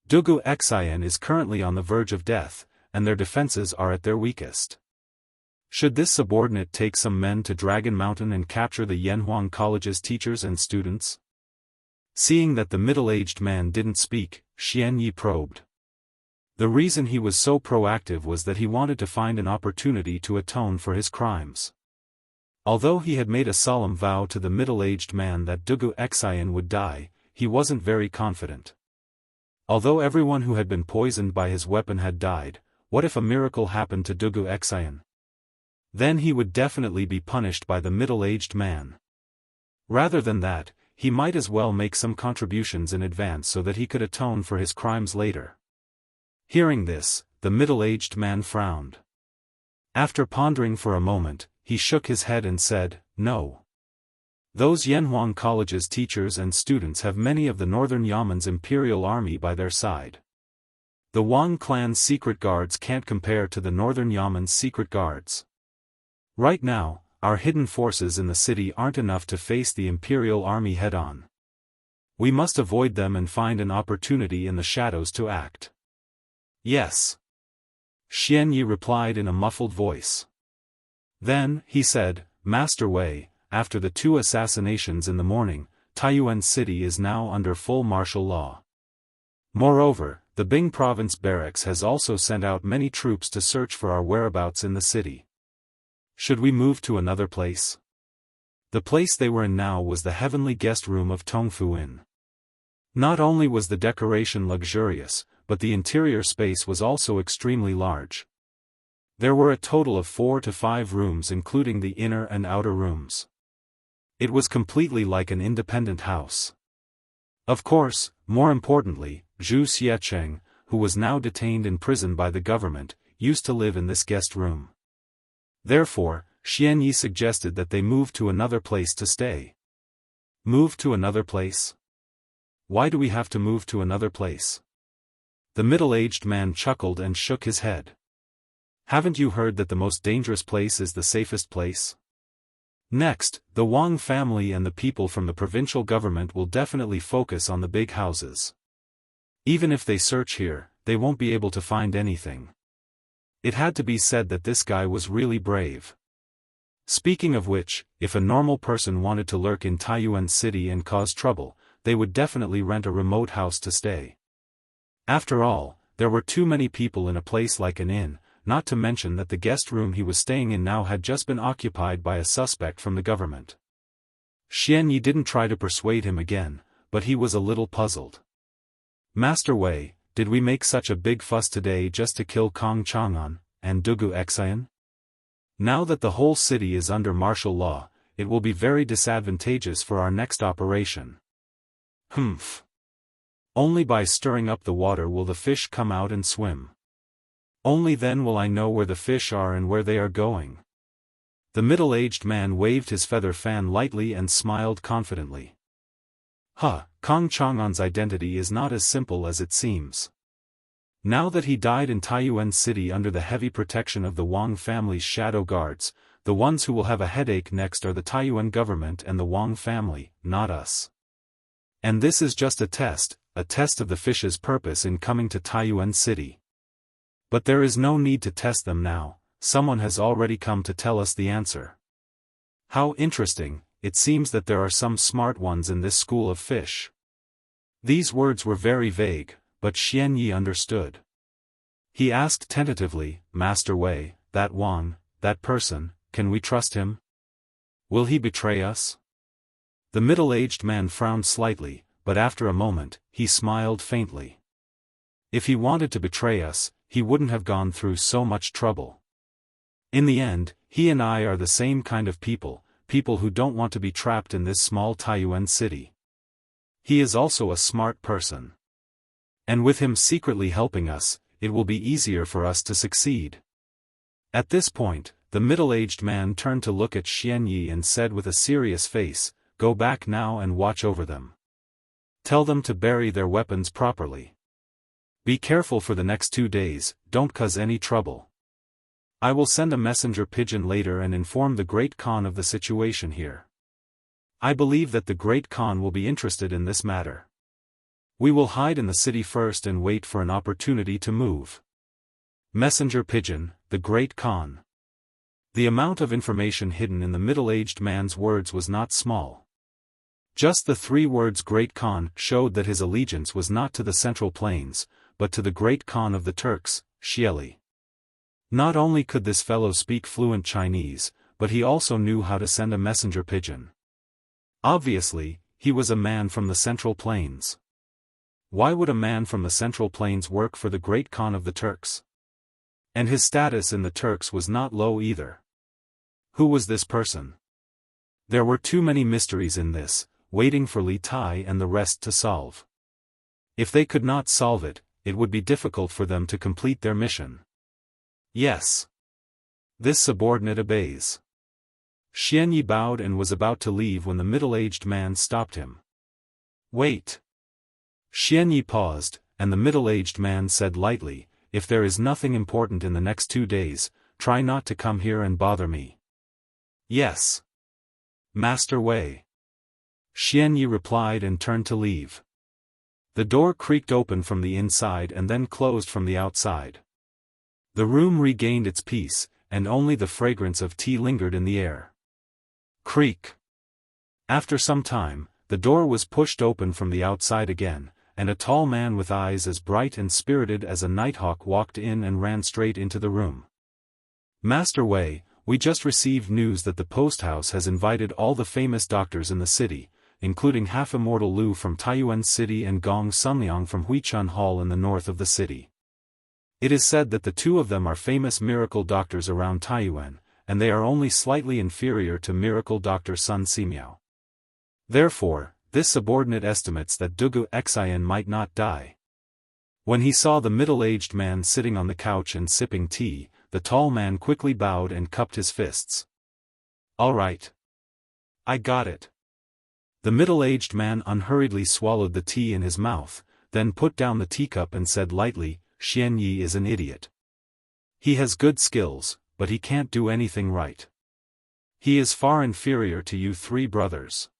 Dugu Xian is currently on the verge of death, and their defenses are at their weakest. Should this subordinate take some men to Dragon Mountain and capture the Yanhuang College's teachers and students?" Seeing that the middle-aged man didn't speak, Xianyi probed. The reason he was so proactive was that he wanted to find an opportunity to atone for his crimes. Although he had made a solemn vow to the middle-aged man that Dugu Xian would die, he wasn't very confident. Although everyone who had been poisoned by his weapon had died, what if a miracle happened to Dugu Xian? Then he would definitely be punished by the middle-aged man. Rather than that, he might as well make some contributions in advance so that he could atone for his crimes later. Hearing this, the middle-aged man frowned. After pondering for a moment, he shook his head and said, "No. Those Yanhuang College's teachers and students have many of the Northern Yamen's imperial army by their side. The Wang clan's secret guards can't compare to the Northern Yamen's secret guards. Right now, our hidden forces in the city aren't enough to face the imperial army head-on. We must avoid them and find an opportunity in the shadows to act." "Yes," Xianyi replied in a muffled voice. Then, he said, "Master Wei, after the 2 assassinations in the morning, Taiyuan City is now under full martial law. Moreover, the Bing Province Barracks has also sent out many troops to search for our whereabouts in the city. Should we move to another place?" The place they were in now was the heavenly guest room of Tongfu Inn. Not only was the decoration luxurious, but the interior space was also extremely large. There were a total of 4 to 5 rooms including the inner and outer rooms. It was completely like an independent house. Of course, more importantly, Zhu Xiecheng, who was now detained in prison by the government, used to live in this guest room. Therefore, Xianyi suggested that they move to another place to stay. "Move to another place? Why do we have to move to another place?" The middle-aged man chuckled and shook his head. "Haven't you heard that the most dangerous place is the safest place? Next, the Wang family and the people from the provincial government will definitely focus on the big houses. Even if they search here, they won't be able to find anything." It had to be said that this guy was really brave. Speaking of which, if a normal person wanted to lurk in Taiyuan City and cause trouble, they would definitely rent a remote house to stay. After all, there were too many people in a place like an inn, not to mention that the guest room he was staying in now had just been occupied by a suspect from the government. Xianyi didn't try to persuade him again, but he was a little puzzled. "Master Wei, did we make such a big fuss today just to kill Kong Chang'an and Dugu Xian? Now that the whole city is under martial law, it will be very disadvantageous for our next operation." "Humph. Only by stirring up the water will the fish come out and swim. Only then will I know where the fish are and where they are going." The middle-aged man waved his feather fan lightly and smiled confidently. Kong Chang'an's identity is not as simple as it seems. Now that he died in Taiyuan City under the heavy protection of the Wang family's shadow guards, the ones who will have a headache next are the Taiyuan government and the Wang family, not us. And this is just a test, a test of the fish's purpose in coming to Taiyuan City. But there is no need to test them now, someone has already come to tell us the answer. How interesting, it seems that there are some smart ones in this school of fish. These words were very vague, but Xianyi understood. He asked tentatively, Master Wei, that Wang, that person, can we trust him? Will he betray us? The middle-aged man frowned slightly, but after a moment, he smiled faintly. If he wanted to betray us, he wouldn't have gone through so much trouble. In the end, he and I are the same kind of people who don't want to be trapped in this small Taiyuan city. He is also a smart person. And with him secretly helping us, it will be easier for us to succeed. At this point, the middle-aged man turned to look at Xianyi and said with a serious face, Go back now and watch over them. Tell them to bury their weapons properly. Be careful for the next 2 days, don't cause any trouble. I will send a messenger pigeon later and inform the Great Khan of the situation here. I believe that the Great Khan will be interested in this matter. We will hide in the city first and wait for an opportunity to move. Messenger pigeon, the Great Khan. The amount of information hidden in the middle-aged man's words was not small. Just the 3 words Great Khan showed that his allegiance was not to the Central Plains, but to the Great Khan of the Turks, Xieli. Not only could this fellow speak fluent Chinese, but he also knew how to send a messenger pigeon. Obviously, he was a man from the Central Plains. Why would a man from the Central Plains work for the Great Khan of the Turks? And his status in the Turks was not low either. Who was this person? There were too many mysteries in this, waiting for Li Tai and the rest to solve. If they could not solve it, it would be difficult for them to complete their mission. Yes. This subordinate obeys. Xianyi bowed and was about to leave when the middle-aged man stopped him. Wait. Xianyi paused, and the middle-aged man said lightly, If there is nothing important in the next 2 days, try not to come here and bother me. Yes. Master Wei. Xianyi replied and turned to leave. The door creaked open from the inside and then closed from the outside. The room regained its peace, and only the fragrance of tea lingered in the air. Creak. After some time, the door was pushed open from the outside again, and a tall man with eyes as bright and spirited as a nighthawk walked in and ran straight into the room. Master Wei, we just received news that the post house has invited all the famous doctors in the city, including half Immortal Lu from Taiyuan City and Gong Sunliang from Huichun Hall in the north of the city. It is said that the 2 of them are famous miracle doctors around Taiyuan, and they are only slightly inferior to miracle doctor Sun Simiao. Therefore, this subordinate estimates that Dugu Xian might not die. When he saw the middle-aged man sitting on the couch and sipping tea, the tall man quickly bowed and cupped his fists. All right. I got it. The middle-aged man unhurriedly swallowed the tea in his mouth, then put down the teacup and said lightly, Xianyi is an idiot. He has good skills, but he can't do anything right. He is far inferior to you 3 brothers.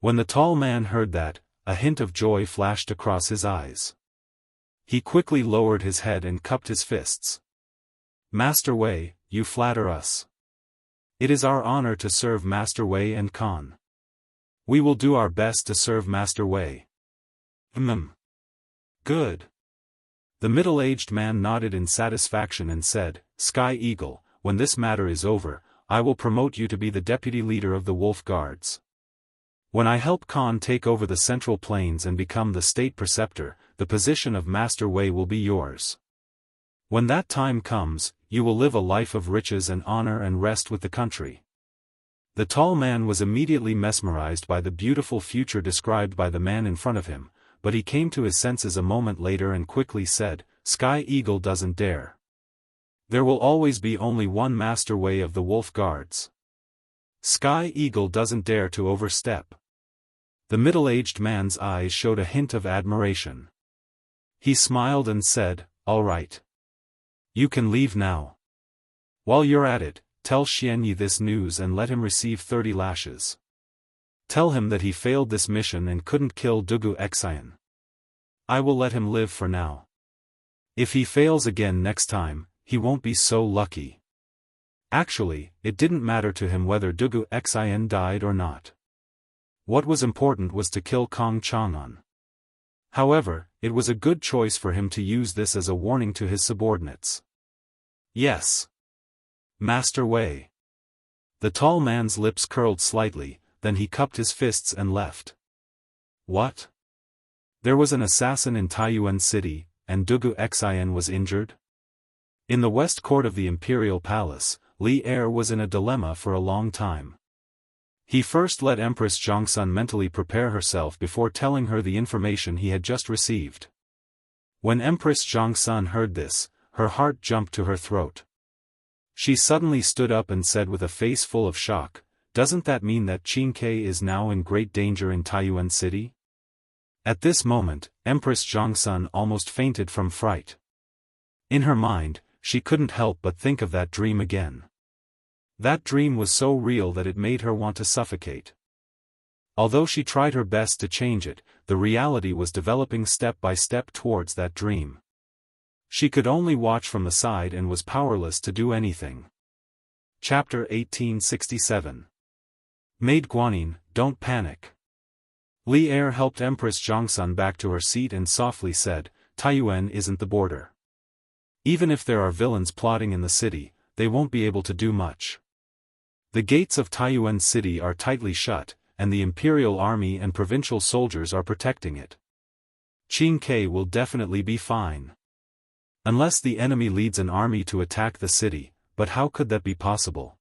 When the tall man heard that, a hint of joy flashed across his eyes. He quickly lowered his head and cupped his fists. Master Wei, you flatter us. It is our honor to serve Master Wei and Khan. We will do our best to serve Master Wei. Good. The middle-aged man nodded in satisfaction and said, Sky Eagle, when this matter is over, I will promote you to be the deputy leader of the Wolf Guards. When I help Khan take over the Central Plains and become the state preceptor, the position of Master Wei will be yours. When that time comes, you will live a life of riches and honor and rest with the country. The tall man was immediately mesmerized by the beautiful future described by the man in front of him, but he came to his senses a moment later and quickly said, Sky Eagle doesn't dare. There will always be only one Master Wei of the Wolf Guards. Sky Eagle doesn't dare to overstep. The middle-aged man's eyes showed a hint of admiration. He smiled and said, All right. You can leave now. While you're at it, tell Xianyi this news and let him receive 30 lashes. Tell him that he failed this mission and couldn't kill Dugu Xian. I will let him live for now. If he fails again next time, he won't be so lucky. Actually, it didn't matter to him whether Dugu Xin died or not. What was important was to kill Kong Chang'an. However, it was a good choice for him to use this as a warning to his subordinates. Yes. Master Wei. The tall man's lips curled slightly, then he cupped his fists and left. What? There was an assassin in Taiyuan City, and Dugu Xin was injured? In the west court of the Imperial Palace, Li Er was in a dilemma for a long time. He first let Empress Zhongsun mentally prepare herself before telling her the information he had just received. When Empress Zhongsun heard this, her heart jumped to her throat. She suddenly stood up and said with a face full of shock, "Doesn't that mean that Qin Ke is now in great danger in Taiyuan City?" At this moment, Empress Zhongsun almost fainted from fright. In her mind, she couldn't help but think of that dream again. That dream was so real that it made her want to suffocate. Although she tried her best to change it, the reality was developing step by step towards that dream. She could only watch from the side and was powerless to do anything. Chapter 1867. Maid Guanyin, don't panic. Li Er helped Empress Zhongsun back to her seat and softly said, "Taiyuan isn't the border. Even if there are villains plotting in the city, they won't be able to do much. The gates of Taiyuan City are tightly shut, and the Imperial Army and provincial soldiers are protecting it. Qin Ke will definitely be fine. Unless the enemy leads an army to attack the city, but how could that be possible?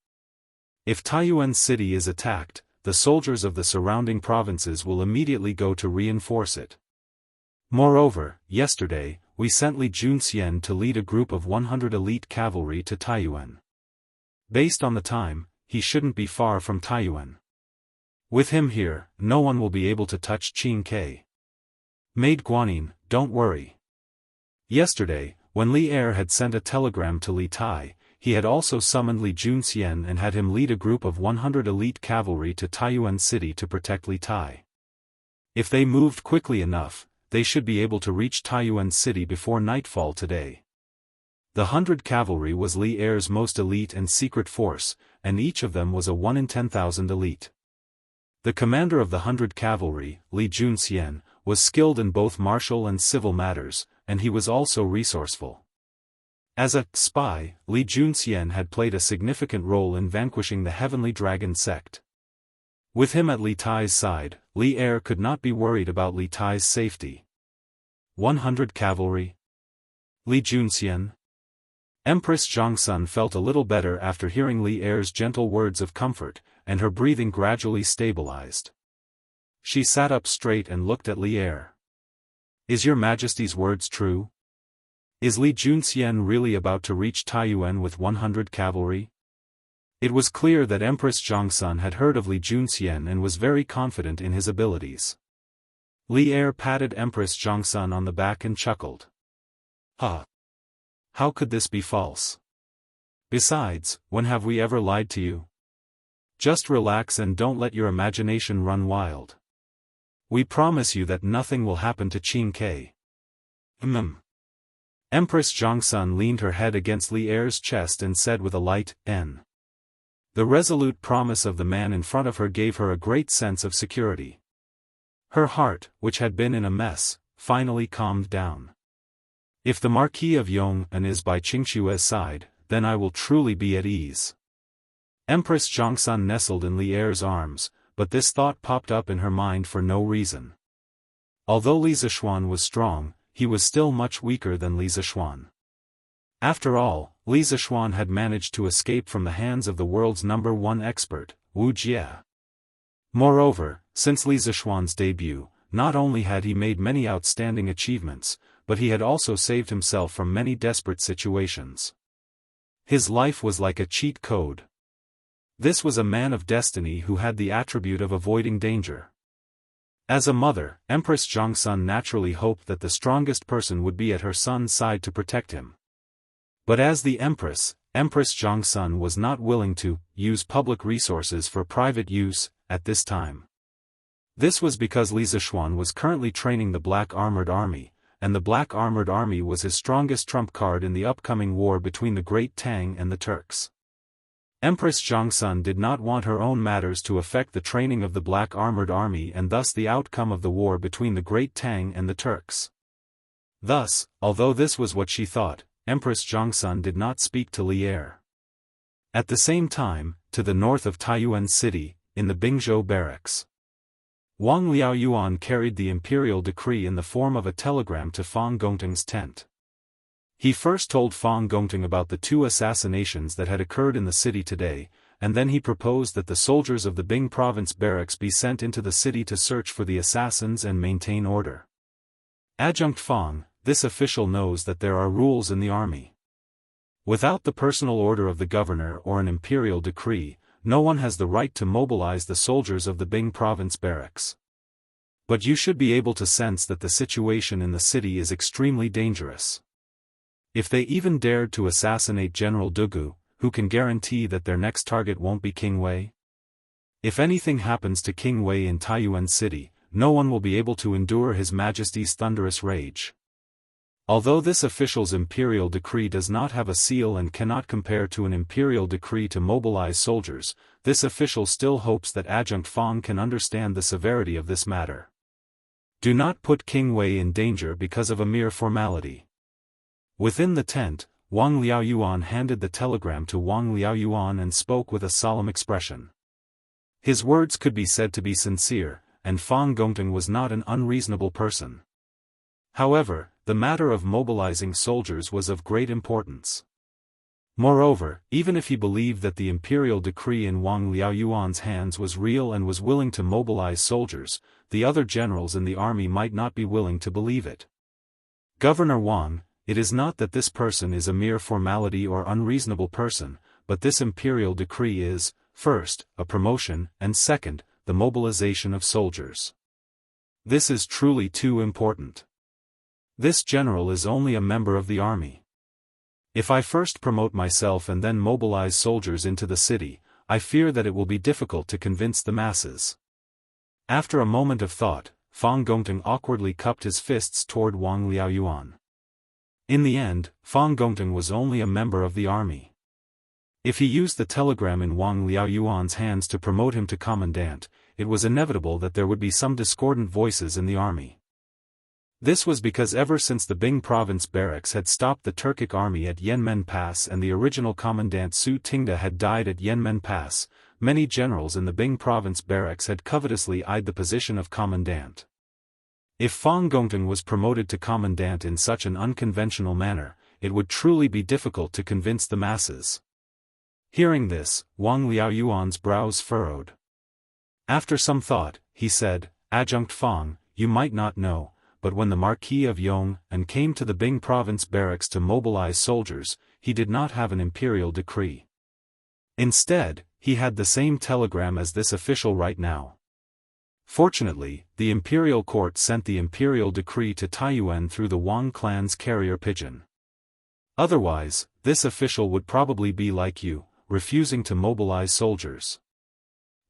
If Taiyuan City is attacked, the soldiers of the surrounding provinces will immediately go to reinforce it. Moreover, yesterday, we sent Li Junxian to lead a group of 100 elite cavalry to Taiyuan. Based on the time, he shouldn't be far from Taiyuan. With him here, no one will be able to touch Qin Ke. Maid Guanyin, don't worry." Yesterday, when Li Er had sent a telegram to Li Tai, he had also summoned Li Junxian and had him lead a group of 100 elite cavalry to Taiyuan City to protect Li Tai. If they moved quickly enough, they should be able to reach Taiyuan City before nightfall today. The 100 cavalry was Li Er's most elite and secret force, and each of them was a 1 in 10,000 elite. The commander of the 100 cavalry, Li Junxian, was skilled in both martial and civil matters, and he was also resourceful. As a spy, Li Junxian had played a significant role in vanquishing the Heavenly Dragon sect. With him at Li Tai's side, Li Er could not be worried about Li Tai's safety. 100 cavalry? Li Junxian? Empress Zhongsun felt a little better after hearing Li Er's gentle words of comfort, and her breathing gradually stabilized. She sat up straight and looked at Li Er. "Is your Majesty's words true? Is Li Junxian really about to reach Taiyuan with 100 cavalry?" It was clear that Empress Zhongsun had heard of Li Junxian and was very confident in his abilities. Li Er patted Empress Zhongsun on the back and chuckled. "Huh. How could this be false? Besides, when have we ever lied to you? Just relax and don't let your imagination run wild. We promise you that nothing will happen to Qin Ke." Empress Zhongsun leaned her head against Li Er's chest and said with a light "N." The resolute promise of the man in front of her gave her a great sense of security. Her heart, which had been in a mess, finally calmed down. If the Marquis of Yong'an is by Qingxue's side, then I will truly be at ease. Empress Zhongsun nestled in Li Er's arms, but this thought popped up in her mind for no reason. Although Li Zishuan was strong, he was still much weaker than Li Zishuan. After all, Li Zishuan had managed to escape from the hands of the world's #1 expert, Wu Jie. Moreover, since Li Zishuan's debut, not only had he made many outstanding achievements, but he had also saved himself from many desperate situations. His life was like a cheat code. This was a man of destiny who had the attribute of avoiding danger. As a mother, Empress Zhongsun naturally hoped that the strongest person would be at her son's side to protect him. But as the Empress Zhongsun was not willing to use public resources for private use at this time. This was because Li Zishuan was currently training the Black Armored Army, and the black armored army was his strongest trump card in the upcoming war between the Great Tang and the Turks. Empress Zhongsun did not want her own matters to affect the training of the black armored army and thus the outcome of the war between the Great Tang and the Turks. Thus, although this was what she thought, Empress Zhongsun did not speak to Li Er. At the same time, to the north of Taiyuan City, in the Bingzhou barracks, Wang Liaoyuan carried the imperial decree in the form of a telegram to Fang Gongting's tent. He first told Fang Gongting about the 2 assassinations that had occurred in the city today, and then he proposed that the soldiers of the Bing province barracks be sent into the city to search for the assassins and maintain order. Adjunct Fang, this official knows that there are rules in the army. Without the personal order of the governor or an imperial decree, no one has the right to mobilize the soldiers of the Bing province barracks. But you should be able to sense that the situation in the city is extremely dangerous. If they even dared to assassinate General Dugu, who can guarantee that their next target won't be King Wei? If anything happens to King Wei in Taiyuan City, no one will be able to endure His Majesty's thunderous rage. Although this official's imperial decree does not have a seal and cannot compare to an imperial decree to mobilize soldiers, this official still hopes that Adjunct Fang can understand the severity of this matter. Do not put King Wei in danger because of a mere formality. Within the tent, Wang Liaoyuan handed the telegram to Wang Liaoyuan and spoke with a solemn expression. His words could be said to be sincere, and Fang Gongting was not an unreasonable person. However, the matter of mobilizing soldiers was of great importance. Moreover, even if he believed that the imperial decree in Wang Liaoyuan's hands was real and was willing to mobilize soldiers, the other generals in the army might not be willing to believe it. Governor Wang, it is not that this person is a mere formality or unreasonable person, but this imperial decree is, first, a promotion, and second, the mobilization of soldiers. This is truly too important. This general is only a member of the army. If I first promote myself and then mobilize soldiers into the city, I fear that it will be difficult to convince the masses. After a moment of thought, Fang Gongting awkwardly cupped his fists toward Wang Liaoyuan. In the end, Fang Gongting was only a member of the army. If he used the telegram in Wang Liaoyuan's hands to promote him to commandant, it was inevitable that there would be some discordant voices in the army. This was because ever since the Bing province barracks had stopped the Turkic army at Yanmen Pass and the original commandant Su Tingda had died at Yanmen Pass, many generals in the Bing province barracks had covetously eyed the position of commandant. If Fang Gongting was promoted to commandant in such an unconventional manner, it would truly be difficult to convince the masses. Hearing this, Wang Liaoyuan's brows furrowed. After some thought, he said, Adjunct Fang, you might not know, but when the Marquis of Yong'an came to the Bing province barracks to mobilize soldiers, he did not have an imperial decree. Instead, he had the same telegram as this official right now. Fortunately, the imperial court sent the imperial decree to Taiyuan through the Wang clan's carrier pigeon. Otherwise, this official would probably be like you, refusing to mobilize soldiers.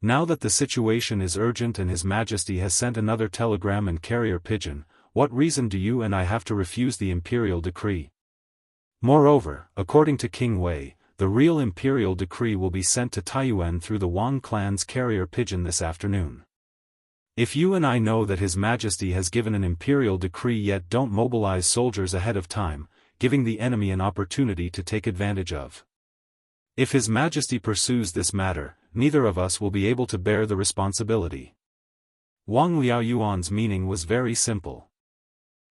Now that the situation is urgent and His Majesty has sent another telegram and carrier pigeon, what reason do you and I have to refuse the imperial decree? Moreover, according to King Wei, the real imperial decree will be sent to Taiyuan through the Wang clan's carrier pigeon this afternoon. If you and I know that His Majesty has given an imperial decree yet don't mobilize soldiers ahead of time, giving the enemy an opportunity to take advantage of. If His Majesty pursues this matter, neither of us will be able to bear the responsibility. Wang Liaoyuan's meaning was very simple.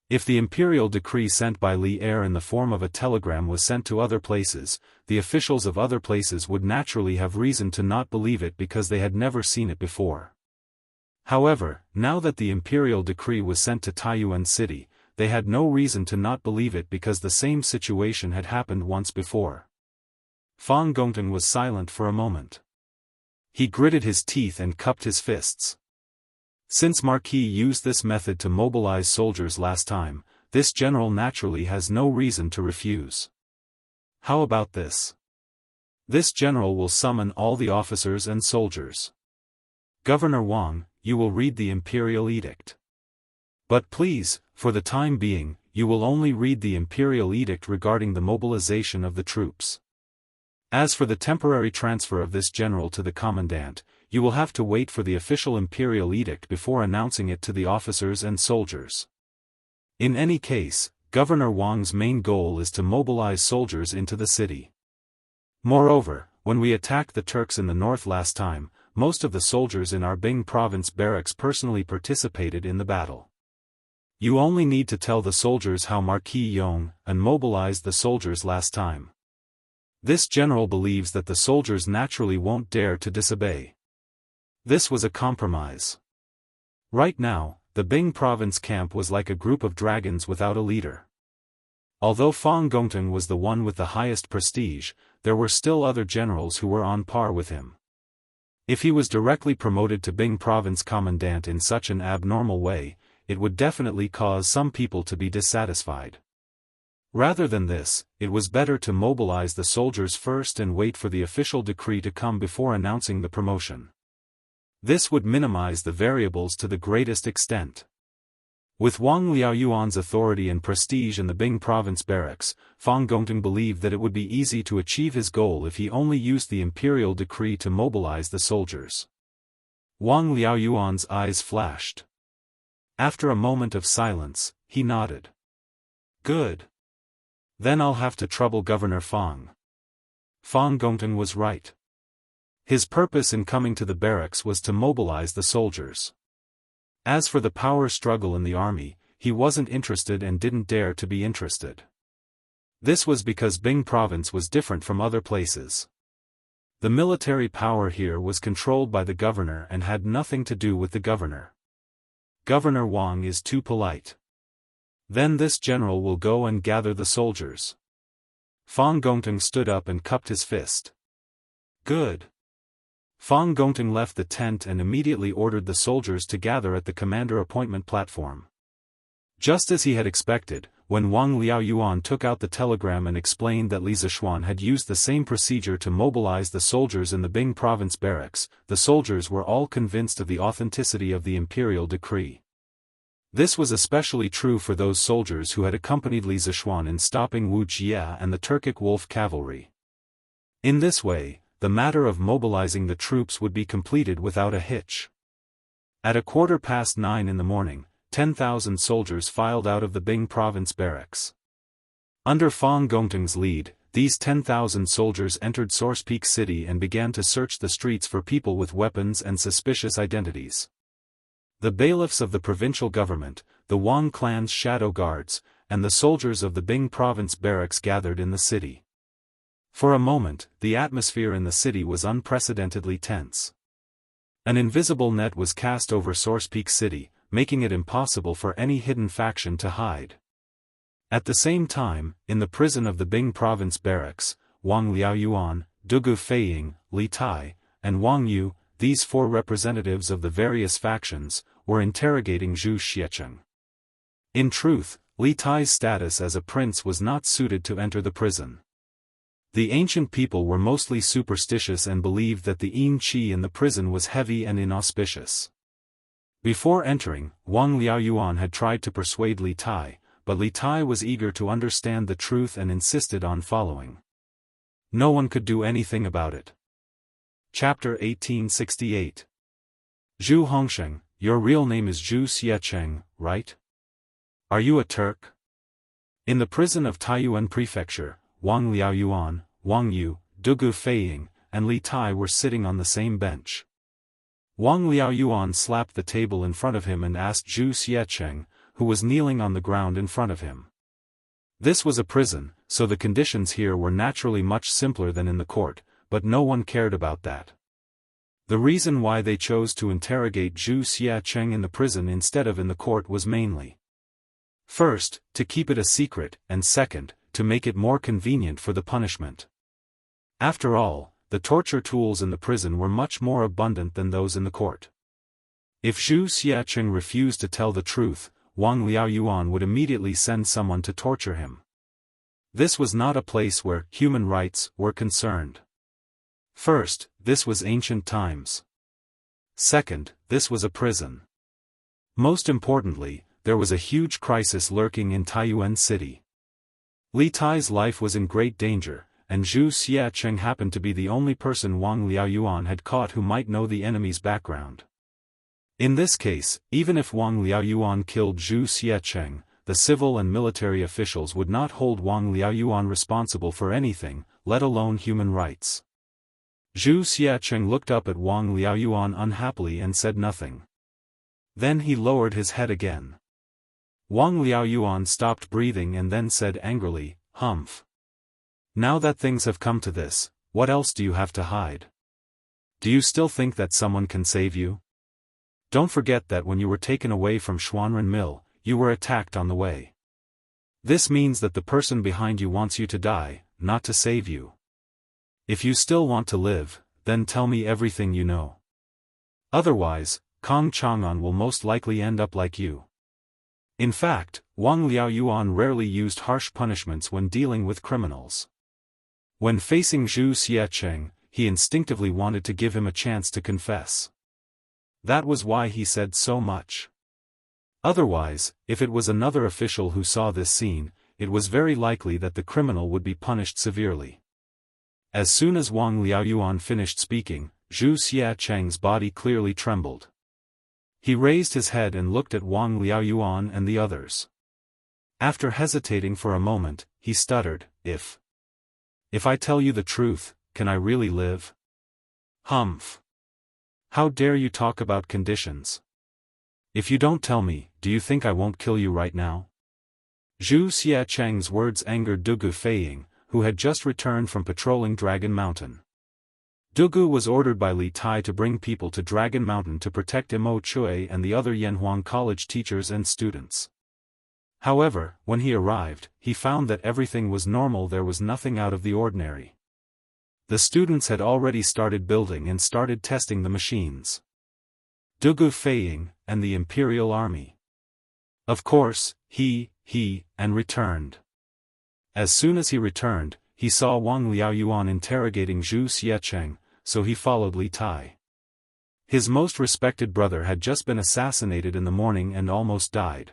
If the imperial decree sent by Li Er in the form of a telegram was sent to other places, the officials of other places would naturally have reason to not believe it because they had never seen it before. However, now that the imperial decree was sent to Taiyuan City, they had no reason to not believe it because the same situation had happened once before. Fang Gongting was silent for a moment. He gritted his teeth and cupped his fists. Since Marquis used this method to mobilize soldiers last time, this general naturally has no reason to refuse. How about this? This general will summon all the officers and soldiers. Governor Wang, you will read the imperial edict. But please, for the time being, you will only read the imperial edict regarding the mobilization of the troops. As for the temporary transfer of this general to the commandant, you will have to wait for the official imperial edict before announcing it to the officers and soldiers. In any case, Governor Wang's main goal is to mobilize soldiers into the city. Moreover, when we attacked the Turks in the north last time, most of the soldiers in our Bing province barracks personally participated in the battle. You only need to tell the soldiers how Marquis Yong and mobilized the soldiers last time. This general believes that the soldiers naturally won't dare to disobey. This was a compromise. Right now, the Bing province camp was like a group of dragons without a leader. Although Fang Gongteng was the one with the highest prestige, there were still other generals who were on par with him. If he was directly promoted to Bing province commandant in such an abnormal way, it would definitely cause some people to be dissatisfied. Rather than this, it was better to mobilize the soldiers first and wait for the official decree to come before announcing the promotion. This would minimize the variables to the greatest extent. With Wang Liaoyuan's authority and prestige in the Bing province barracks, Fang Gongteng believed that it would be easy to achieve his goal if he only used the imperial decree to mobilize the soldiers. Wang Liaoyuan's eyes flashed. After a moment of silence, he nodded. Good. Then I'll have to trouble Governor Fang. Fang Gongteng was right. His purpose in coming to the barracks was to mobilize the soldiers. As for the power struggle in the army, he wasn't interested and didn't dare to be interested. This was because Bing province was different from other places. The military power here was controlled by the governor and had nothing to do with the governor. Governor Wang is too polite. Then this general will go and gather the soldiers. Fang Gongteng stood up and cupped his fist. Good. Fang Gongteng left the tent and immediately ordered the soldiers to gather at the commander appointment platform. Just as he had expected, when Wang Liaoyuan took out the telegram and explained that Li Zishuan had used the same procedure to mobilize the soldiers in the Bing province barracks, the soldiers were all convinced of the authenticity of the imperial decree. This was especially true for those soldiers who had accompanied Li Zishuan in stopping Wu Jia and the Turkic wolf cavalry. In this way, the matter of mobilizing the troops would be completed without a hitch. At 9:15 in the morning, 10,000 soldiers filed out of the Bing province barracks. Under Fang Gongteng's lead, these 10,000 soldiers entered Source Peak City and began to search the streets for people with weapons and suspicious identities. The bailiffs of the provincial government, the Wang clan's shadow guards, and the soldiers of the Bing province barracks gathered in the city. For a moment, the atmosphere in the city was unprecedentedly tense. An invisible net was cast over Source Peak City, making it impossible for any hidden faction to hide. At the same time, in the prison of the Bing province barracks, Wang Liaoyuan, Dugu Feiying, Li Tai, and Wang Yu, these four representatives of the various factions, were interrogating Zhu Xiecheng. In truth, Li Tai's status as a prince was not suited to enter the prison. The ancient people were mostly superstitious and believed that the yin qi in the prison was heavy and inauspicious. Before entering, Wang Liaoyuan had tried to persuade Li Tai, but Li Tai was eager to understand the truth and insisted on following. No one could do anything about it. Chapter 1868. Zhu Hongsheng, your real name is Zhu Xiecheng, right? Are you a Turk? In the prison of Taiyuan Prefecture, Wang Liaoyuan, Wang Yu, Dugu Feiying, and Li Tai were sitting on the same bench. Wang Liaoyuan slapped the table in front of him and asked Zhu Xiecheng, who was kneeling on the ground in front of him. This was a prison, so the conditions here were naturally much simpler than in the court, but no one cared about that. The reason why they chose to interrogate Zhu Xiecheng in the prison instead of in the court was mainly: first, to keep it a secret, and second, to make it more convenient for the punishment. After all, the torture tools in the prison were much more abundant than those in the court. If Zhu Xiecheng refused to tell the truth, Wang Liaoyuan would immediately send someone to torture him. This was not a place where human rights were concerned. First, this was ancient times. Second, this was a prison. Most importantly, there was a huge crisis lurking in Taiyuan City. Li Tai's life was in great danger, and Zhu Xiacheng happened to be the only person Wang Liaoyuan had caught who might know the enemy's background. In this case, even if Wang Liaoyuan killed Zhu Xiacheng, the civil and military officials would not hold Wang Liaoyuan responsible for anything, let alone human rights. Zhu Xiacheng looked up at Wang Liaoyuan unhappily and said nothing. Then he lowered his head again. Wang Liaoyuan stopped breathing and then said angrily, "Humph. Now that things have come to this, what else do you have to hide? Do you still think that someone can save you? Don't forget that when you were taken away from Xuanren Mill, you were attacked on the way. This means that the person behind you wants you to die, not to save you. If you still want to live, then tell me everything you know. Otherwise, Kong Chang'an will most likely end up like you." In fact, Wang Liaoyuan rarely used harsh punishments when dealing with criminals. When facing Zhu Xiacheng, he instinctively wanted to give him a chance to confess. That was why he said so much. Otherwise, if it was another official who saw this scene, it was very likely that the criminal would be punished severely. As soon as Wang Liaoyuan finished speaking, Zhu Xiacheng's body clearly trembled. He raised his head and looked at Wang Liaoyuan and the others. After hesitating for a moment, he stuttered, If I tell you the truth, can I really live? Humph. How dare you talk about conditions? If you don't tell me, do you think I won't kill you right now?" Zhu Xiacheng's words angered Dugu Feiying, who had just returned from patrolling Dragon Mountain. Dugu was ordered by Li Tai to bring people to Dragon Mountain to protect Imo Chui and the other Yanhuang College teachers and students. However, when he arrived, he found that everything was normal. There was nothing out of the ordinary. The students had already started building and started testing the machines. Dugu Feiying, and the Imperial Army. Of course, and returned. As soon as he returned, he saw Wang Liaoyuan interrogating Zhu Xiacheng, so he followed Li Tai. His most respected brother had just been assassinated in the morning and almost died.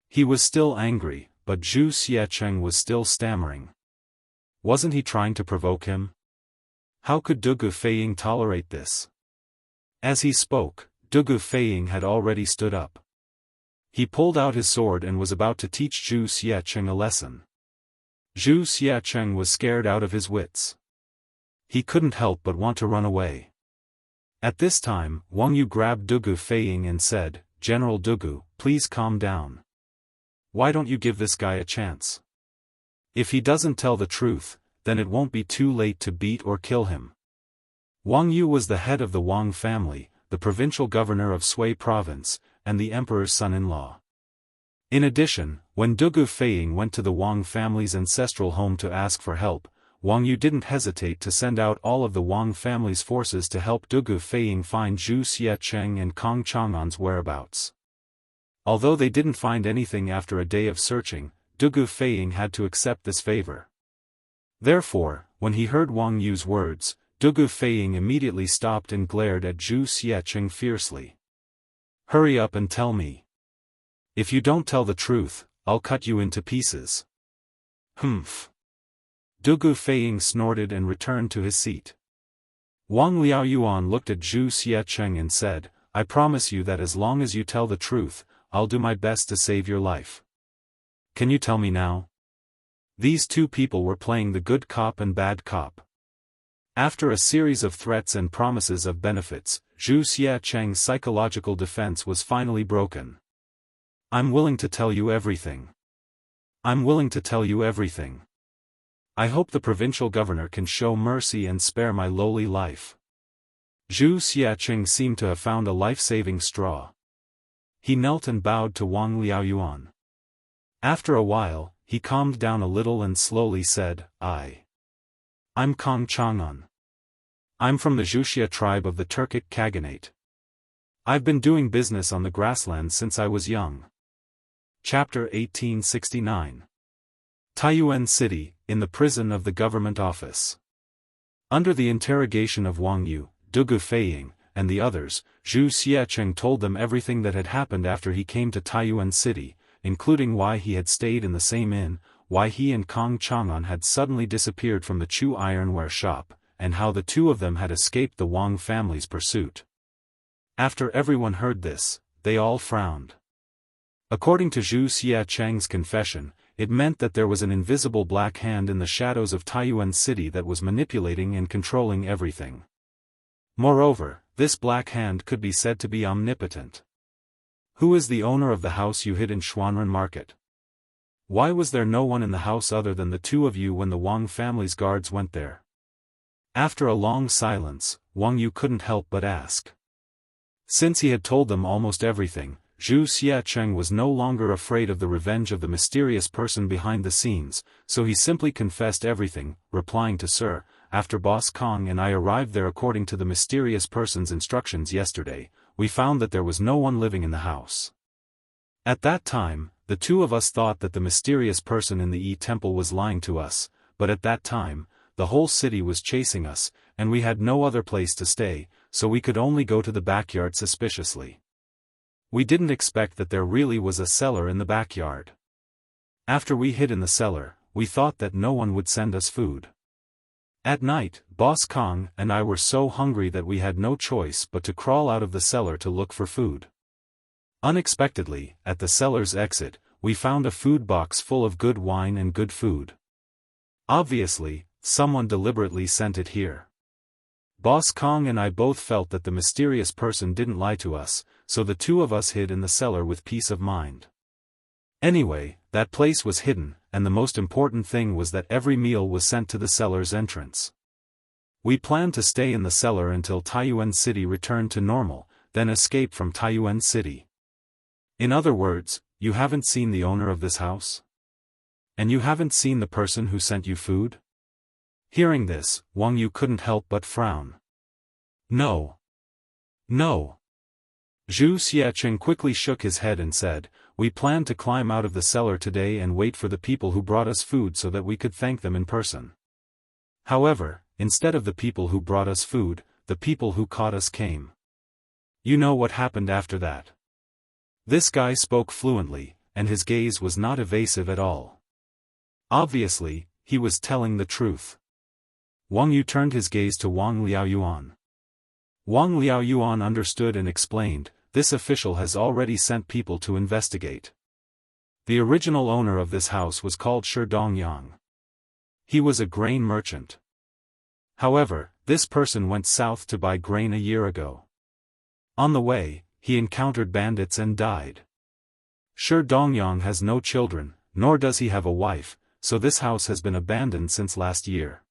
He was still angry, but Zhu Xiacheng was still stammering. Wasn't he trying to provoke him? How could Dugu Feiying tolerate this? As he spoke, Dugu Feiying had already stood up. He pulled out his sword and was about to teach Zhu Xiacheng a lesson. Zhu Xiacheng was scared out of his wits. He couldn't help but want to run away. At this time, Wang Yu grabbed Dugu Feiying and said, "General Dugu, please calm down. Why don't you give this guy a chance? If he doesn't tell the truth, then it won't be too late to beat or kill him." Wang Yu was the head of the Wang family, the provincial governor of Sui province, and the emperor's son-in-law. In addition, when Dugu Feiying went to the Wang family's ancestral home to ask for help, Wang Yu didn't hesitate to send out all of the Wang family's forces to help Dugu Feiying find Zhu Xiacheng and Kong Chang'an's whereabouts. Although they didn't find anything after a day of searching, Dugu Feiying had to accept this favor. Therefore, when he heard Wang Yu's words, Dugu Feiying immediately stopped and glared at Zhu Xiacheng fiercely. "Hurry up and tell me. If you don't tell the truth, I'll cut you into pieces." "Humph." Dugu Feiying snorted and returned to his seat. Wang Liaoyuan looked at Zhu Xiacheng and said, "I promise you that as long as you tell the truth, I'll do my best to save your life. Can you tell me now?" These two people were playing the good cop and bad cop. After a series of threats and promises of benefits, Zhu Xiacheng's psychological defense was finally broken. "I'm willing to tell you everything. I'm willing to tell you everything. I hope the provincial governor can show mercy and spare my lowly life." Zhu Xiacheng seemed to have found a life-saving straw. He knelt and bowed to Wang Liaoyuan. After a while, he calmed down a little and slowly said, I'm Kong Chang'an. I'm from the Wuxia tribe of the Turkic Khaganate. I've been doing business on the grasslands since I was young. Chapter 1869. Taiyuan City, in the prison of the government office. Under the interrogation of Wang Yu, Dugu Feiying, and the others, Zhu Xiecheng told them everything that had happened after he came to Taiyuan City, including why he had stayed in the same inn, why he and Kong Chang'an had suddenly disappeared from the Chu ironware shop, and how the two of them had escaped the Wang family's pursuit. After everyone heard this, they all frowned. According to Zhu Xiecheng's confession, it meant that there was an invisible black hand in the shadows of Taiyuan City that was manipulating and controlling everything. Moreover, this black hand could be said to be omnipotent. Who is the owner of the house you hid in Xuanren Market? Why was there no one in the house other than the two of you when the Wang family's guards went there? After a long silence, Wang Yu couldn't help but ask. Since he had told them almost everything, Zhu Xiecheng was no longer afraid of the revenge of the mysterious person behind the scenes, so he simply confessed everything, replying to Sir, after Boss Kong and I arrived there according to the mysterious person's instructions yesterday, we found that there was no one living in the house. At that time, the two of us thought that the mysterious person in the Yi temple was lying to us, but at that time, the whole city was chasing us, and we had no other place to stay, so we could only go to the backyard suspiciously. We didn't expect that there really was a cellar in the backyard. After we hid in the cellar, we thought that no one would send us food. At night, Boss Kong and I were so hungry that we had no choice but to crawl out of the cellar to look for food. Unexpectedly, at the cellar's exit, we found a food box full of good wine and good food. Obviously, someone deliberately sent it here. Boss Kong and I both felt that the mysterious person didn't lie to us, so the two of us hid in the cellar with peace of mind. Anyway, that place was hidden, and the most important thing was that every meal was sent to the cellar's entrance. We planned to stay in the cellar until Taiyuan City returned to normal, then escape from Taiyuan City. In other words, you haven't seen the owner of this house? And you haven't seen the person who sent you food? Hearing this, Wang Yu couldn't help but frown. No. No. Zhu Xiecheng quickly shook his head and said, we planned to climb out of the cellar today and wait for the people who brought us food so that we could thank them in person. However, instead of the people who brought us food, the people who caught us came. You know what happened after that? This guy spoke fluently, and his gaze was not evasive at all. Obviously, he was telling the truth. Wang Yu turned his gaze to Wang Liaoyuan. Wang Liaoyuan understood and explained, this official has already sent people to investigate. The original owner of this house was called Shi Dongyang. He was a grain merchant. However, this person went south to buy grain a year ago. On the way, he encountered bandits and died. Shi Dongyang has no children, nor does he have a wife, so this house has been abandoned since last year.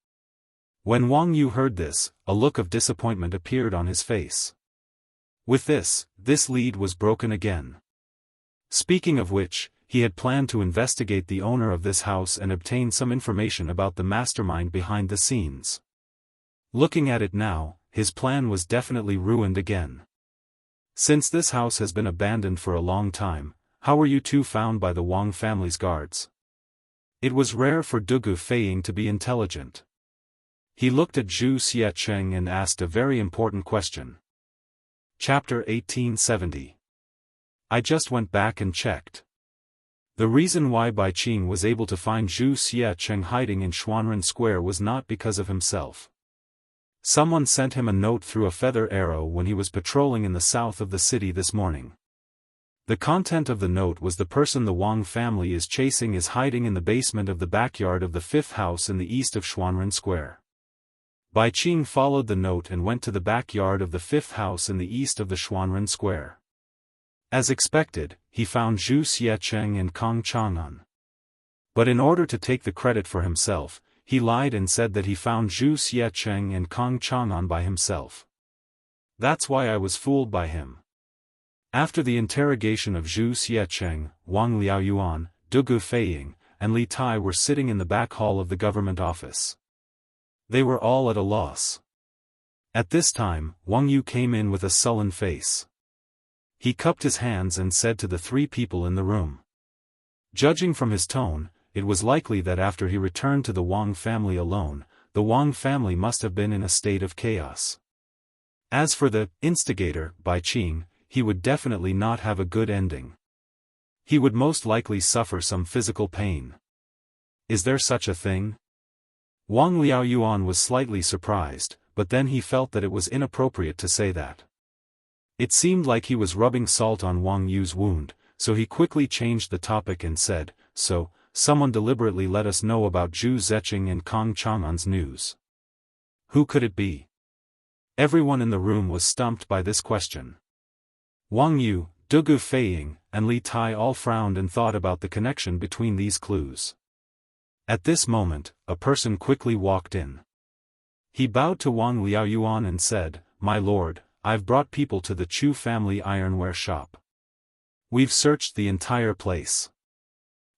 When Wang Yu heard this, a look of disappointment appeared on his face. With this lead was broken again. Speaking of which, he had planned to investigate the owner of this house and obtain some information about the mastermind behind the scenes. Looking at it now, his plan was definitely ruined again. Since this house has been abandoned for a long time, how were you two found by the Wang family's guards? It was rare for Dugu Feiying to be intelligent. He looked at Zhu Xiecheng and asked a very important question. Chapter 1870. I just went back and checked. The reason why Bai Qing was able to find Zhu Xiecheng hiding in Xuanren Square was not because of himself. Someone sent him a note through a feather arrow when he was patrolling in the south of the city this morning. The content of the note was the person the Wang family is chasing is hiding in the basement of the backyard of the fifth house in the east of Xuanren Square. Bai Qing followed the note and went to the backyard of the fifth house in the east of the Xuanren Square. As expected, he found Zhu Xiecheng and Kong Chang'an. But in order to take the credit for himself, he lied and said that he found Zhu Xiecheng and Kong Chang'an by himself. That's why I was fooled by him. After the interrogation of Zhu Xiecheng, Wang Liaoyuan, Dugu Feiying, and Li Tai were sitting in the back hall of the government office. They were all at a loss. At this time, Wang Yu came in with a sullen face. He cupped his hands and said to the three people in the room. Judging from his tone, it was likely that after he returned to the Wang family alone, the Wang family must have been in a state of chaos. As for the instigator, Bai Qing, he would definitely not have a good ending. He would most likely suffer some physical pain. Is there such a thing? Wang Liaoyuan was slightly surprised, but then he felt that it was inappropriate to say that. It seemed like he was rubbing salt on Wang Yu's wound, so he quickly changed the topic and said, "So, someone deliberately let us know about Zhu Zeqing and Kong Chang'an's news. Who could it be?" Everyone in the room was stumped by this question. Wang Yu, Dugu Feiying, and Li Tai all frowned and thought about the connection between these clues. At this moment, a person quickly walked in. He bowed to Wang Liaoyuan and said, "My lord, I've brought people to the Chu family ironware shop. We've searched the entire place.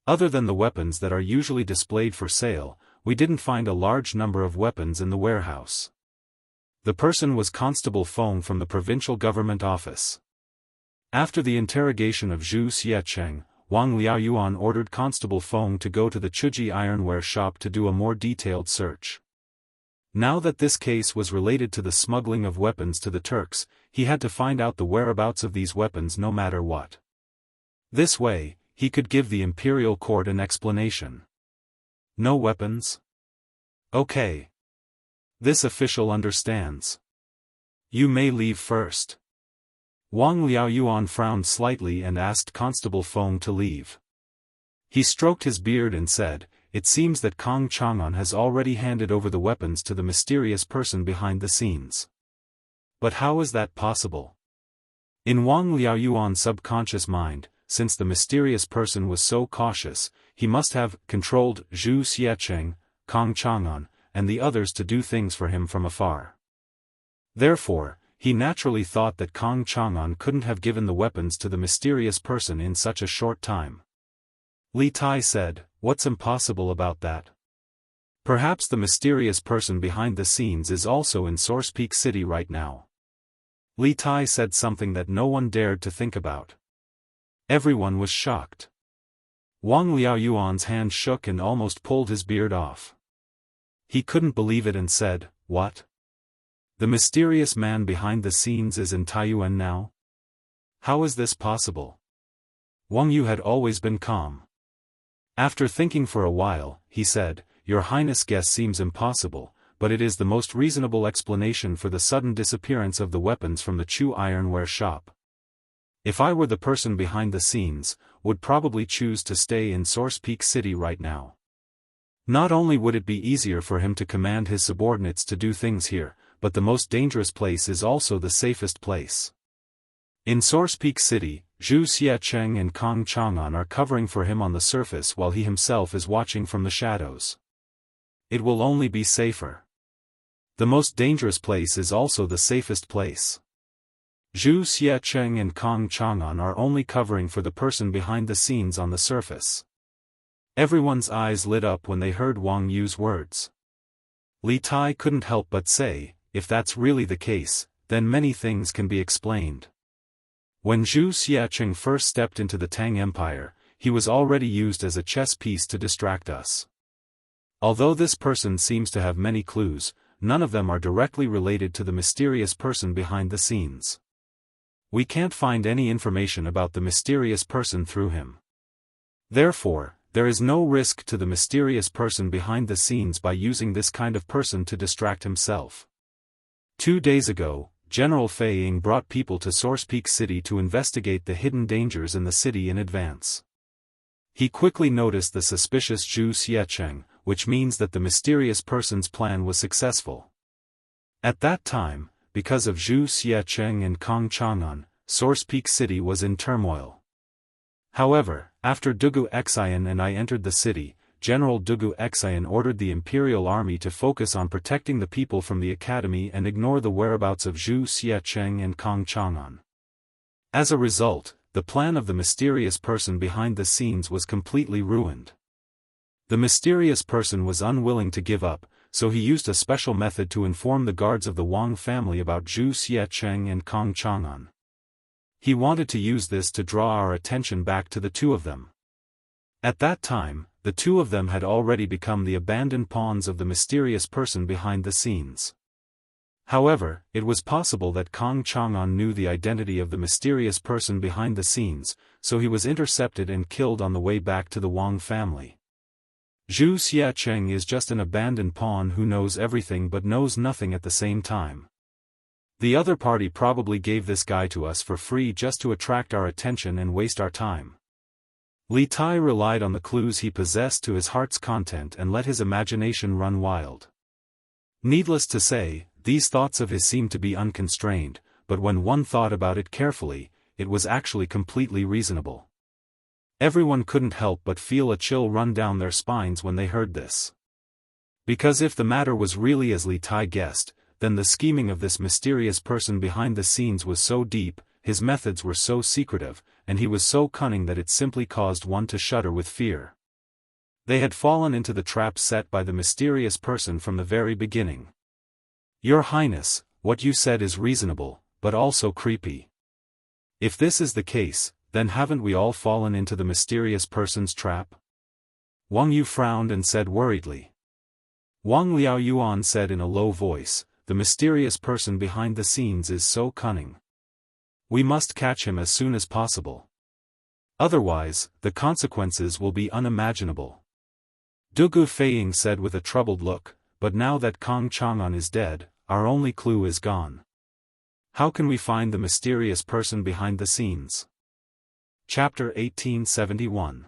Other than the weapons that are usually displayed for sale, we didn't find a large number of weapons in the warehouse." The person was Constable Feng from the provincial government office. After the interrogation of Zhu Xiecheng, Wang Liaoyuan ordered Constable Feng to go to the Chuji ironware shop to do a more detailed search. Now that this case was related to the smuggling of weapons to the Turks, he had to find out the whereabouts of these weapons no matter what. This way, he could give the imperial court an explanation. No weapons? Okay. This official understands. You may leave first. Wang Liaoyuan frowned slightly and asked Constable Feng to leave. He stroked his beard and said, "It seems that Kong Chang'an has already handed over the weapons to the mysterious person behind the scenes. But how is that possible?" In Wang Liaoyuan's subconscious mind, since the mysterious person was so cautious, he must have controlled Zhu Xiecheng, Kong Chang'an, and the others to do things for him from afar. Therefore, he naturally thought that Kong Chang'an couldn't have given the weapons to the mysterious person in such a short time. Li Tai said, "What's impossible about that? Perhaps the mysterious person behind the scenes is also in Source Peak City right now." Li Tai said something that no one dared to think about. Everyone was shocked. Wang Liaoyuan's hand shook and almost pulled his beard off. He couldn't believe it and said, "What? The mysterious man behind the scenes is in Taiyuan now? How is this possible?" Wang Yu had always been calm. After thinking for a while, he said, "Your Highness' guess seems impossible, but it is the most reasonable explanation for the sudden disappearance of the weapons from the Chu ironware shop. If I were the person behind the scenes, would probably choose to stay in Source Peak City right now. Not only would it be easier for him to command his subordinates to do things here, but the most dangerous place is also the safest place. In Source Peak City, Zhu Xiecheng and Kong Chang'an are covering for him on the surface while he himself is watching from the shadows. It will only be safer. The most dangerous place is also the safest place. Zhu Xiecheng and Kong Chang'an are only covering for the person behind the scenes on the surface." Everyone's eyes lit up when they heard Wang Yu's words. Li Tai couldn't help but say, "If that's really the case, then many things can be explained." When Zhu Xiecheng first stepped into the Tang Empire, he was already used as a chess piece to distract us. Although this person seems to have many clues, none of them are directly related to the mysterious person behind the scenes. We can't find any information about the mysterious person through him. Therefore, there is no risk to the mysterious person behind the scenes by using this kind of person to distract himself. 2 days ago, General Fei Ying brought people to Source Peak City to investigate the hidden dangers in the city in advance. He quickly noticed the suspicious Zhu Xiecheng, which means that the mysterious person's plan was successful. At that time, because of Zhu Xiecheng and Kong Chang'an, Source Peak City was in turmoil. However, after Dugu Xian and I entered the city, General Dugu Xian ordered the Imperial Army to focus on protecting the people from the academy and ignore the whereabouts of Zhu Xiecheng and Kong Chang'an. As a result, the plan of the mysterious person behind the scenes was completely ruined. The mysterious person was unwilling to give up, so he used a special method to inform the guards of the Wang family about Zhu Xiecheng and Kong Chang'an. He wanted to use this to draw our attention back to the two of them. At that time, the two of them had already become the abandoned pawns of the mysterious person behind the scenes. However, it was possible that Kang Chang'an knew the identity of the mysterious person behind the scenes, so he was intercepted and killed on the way back to the Wang family. Zhu Xiacheng is just an abandoned pawn who knows everything but knows nothing at the same time. The other party probably gave this guy to us for free just to attract our attention and waste our time. Li Tai relied on the clues he possessed to his heart's content and let his imagination run wild. Needless to say, these thoughts of his seemed to be unconstrained, but when one thought about it carefully, it was actually completely reasonable. Everyone couldn't help but feel a chill run down their spines when they heard this. Because if the matter was really as Li Tai guessed, then the scheming of this mysterious person behind the scenes was so deep, his methods were so secretive, and he was so cunning that it simply caused one to shudder with fear. They had fallen into the trap set by the mysterious person from the very beginning. Your Highness, what you said is reasonable, but also creepy. If this is the case, then haven't we all fallen into the mysterious person's trap? Wang Yu frowned and said worriedly. Wang Liaoyuan said in a low voice, the mysterious person behind the scenes is so cunning. We must catch him as soon as possible. Otherwise, the consequences will be unimaginable. Dugu Feiying said with a troubled look, but now that Kang Chang'an is dead, our only clue is gone. How can we find the mysterious person behind the scenes? Chapter 1871.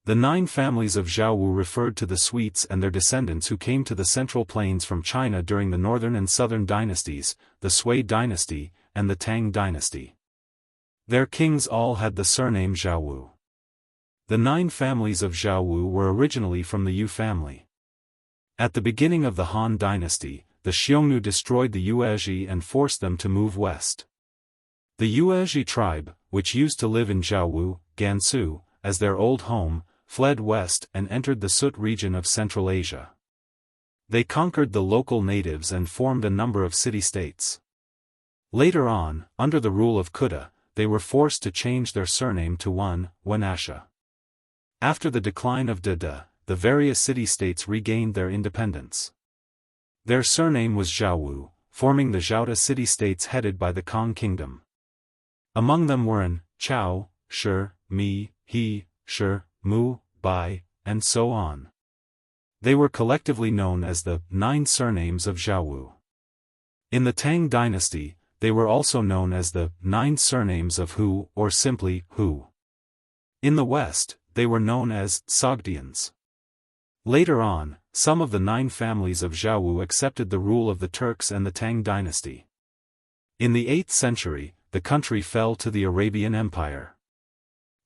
The 9 families of Jianghu referred to the Swedes and their descendants who came to the Central Plains from China during the Northern and Southern dynasties, the Sui dynasty, and the Tang dynasty. Their kings all had the surname Jianghu. The 9 families of Jianghu were originally from the Yu family. At the beginning of the Han dynasty, the Xiongnu destroyed the Yuezhi and forced them to move west. The Yuezhi tribe, which used to live in Jianghu, Gansu, as their old home, fled west and entered the Sut region of Central Asia. They conquered the local natives and formed a number of city-states. Later on, under the rule of Kuta, they were forced to change their surname to Wenasha. After the decline of Dada, the various city-states regained their independence. Their surname was Jianghu, forming the Jiaota city-states headed by the Kang kingdom. Among them were An, Chao, Shi, Mi, He, Shi, Mu, Bai, and so on. They were collectively known as the 9 surnames of Jianghu. In the Tang dynasty, they were also known as the 9 surnames of Hu or simply Hu. In the West, they were known as Sogdians. Later on, some of the 9 families of Jianghu accepted the rule of the Turks and the Tang dynasty. In the 8th century, the country fell to the Arabian Empire.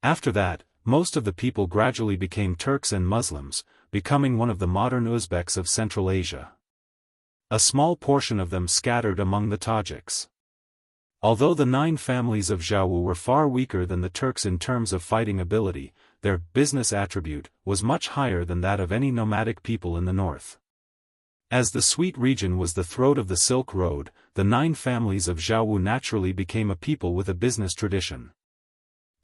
After that, most of the people gradually became Turks and Muslims, becoming one of the modern Uzbeks of Central Asia. A small portion of them scattered among the Tajiks. Although the 9 families of Jianghu were far weaker than the Turks in terms of fighting ability, their business attribute was much higher than that of any nomadic people in the north. As the Sweet region was the throat of the Silk Road, the 9 families of Jianghu naturally became a people with a business tradition.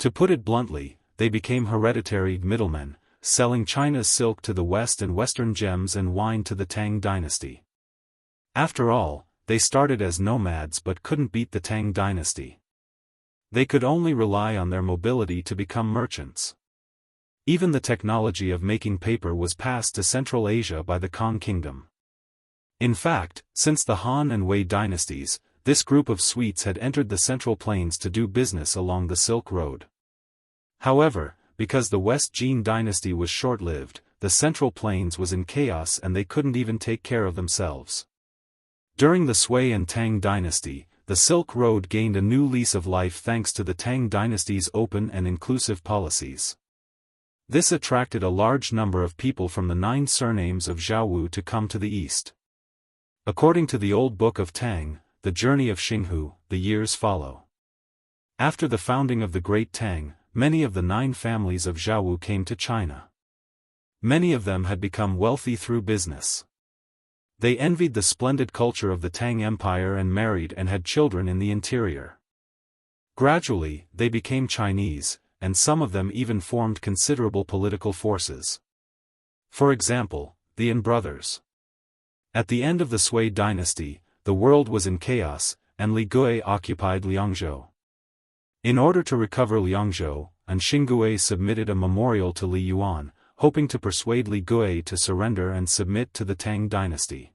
To put it bluntly, they became hereditary middlemen, selling China's silk to the West and Western gems and wine to the Tang dynasty. After all, they started as nomads but couldn't beat the Tang dynasty. They could only rely on their mobility to become merchants. Even the technology of making paper was passed to Central Asia by the Kang kingdom. In fact, since the Han and Wei dynasties, this group of Swedes had entered the Central Plains to do business along the Silk Road. However, because the West Jin dynasty was short-lived, the Central Plains was in chaos and they couldn't even take care of themselves. During the Sui and Tang dynasty, the Silk Road gained a new lease of life thanks to the Tang dynasty's open and inclusive policies. This attracted a large number of people from the 9 surnames of Jianghu to come to the east. According to the old book of Tang, the journey of Xinghu, the years follow. After the founding of the Great Tang, many of the 9 families of Jianghu came to China. Many of them had become wealthy through business. They envied the splendid culture of the Tang Empire and married and had children in the interior. Gradually, they became Chinese, and some of them even formed considerable political forces. For example, the An brothers. At the end of the Sui dynasty, the world was in chaos, and Li Gui occupied Liangzhou. In order to recover Liangzhou, Xingui submitted a memorial to Li Yuan, hoping to persuade Li Gui to surrender and submit to the Tang dynasty.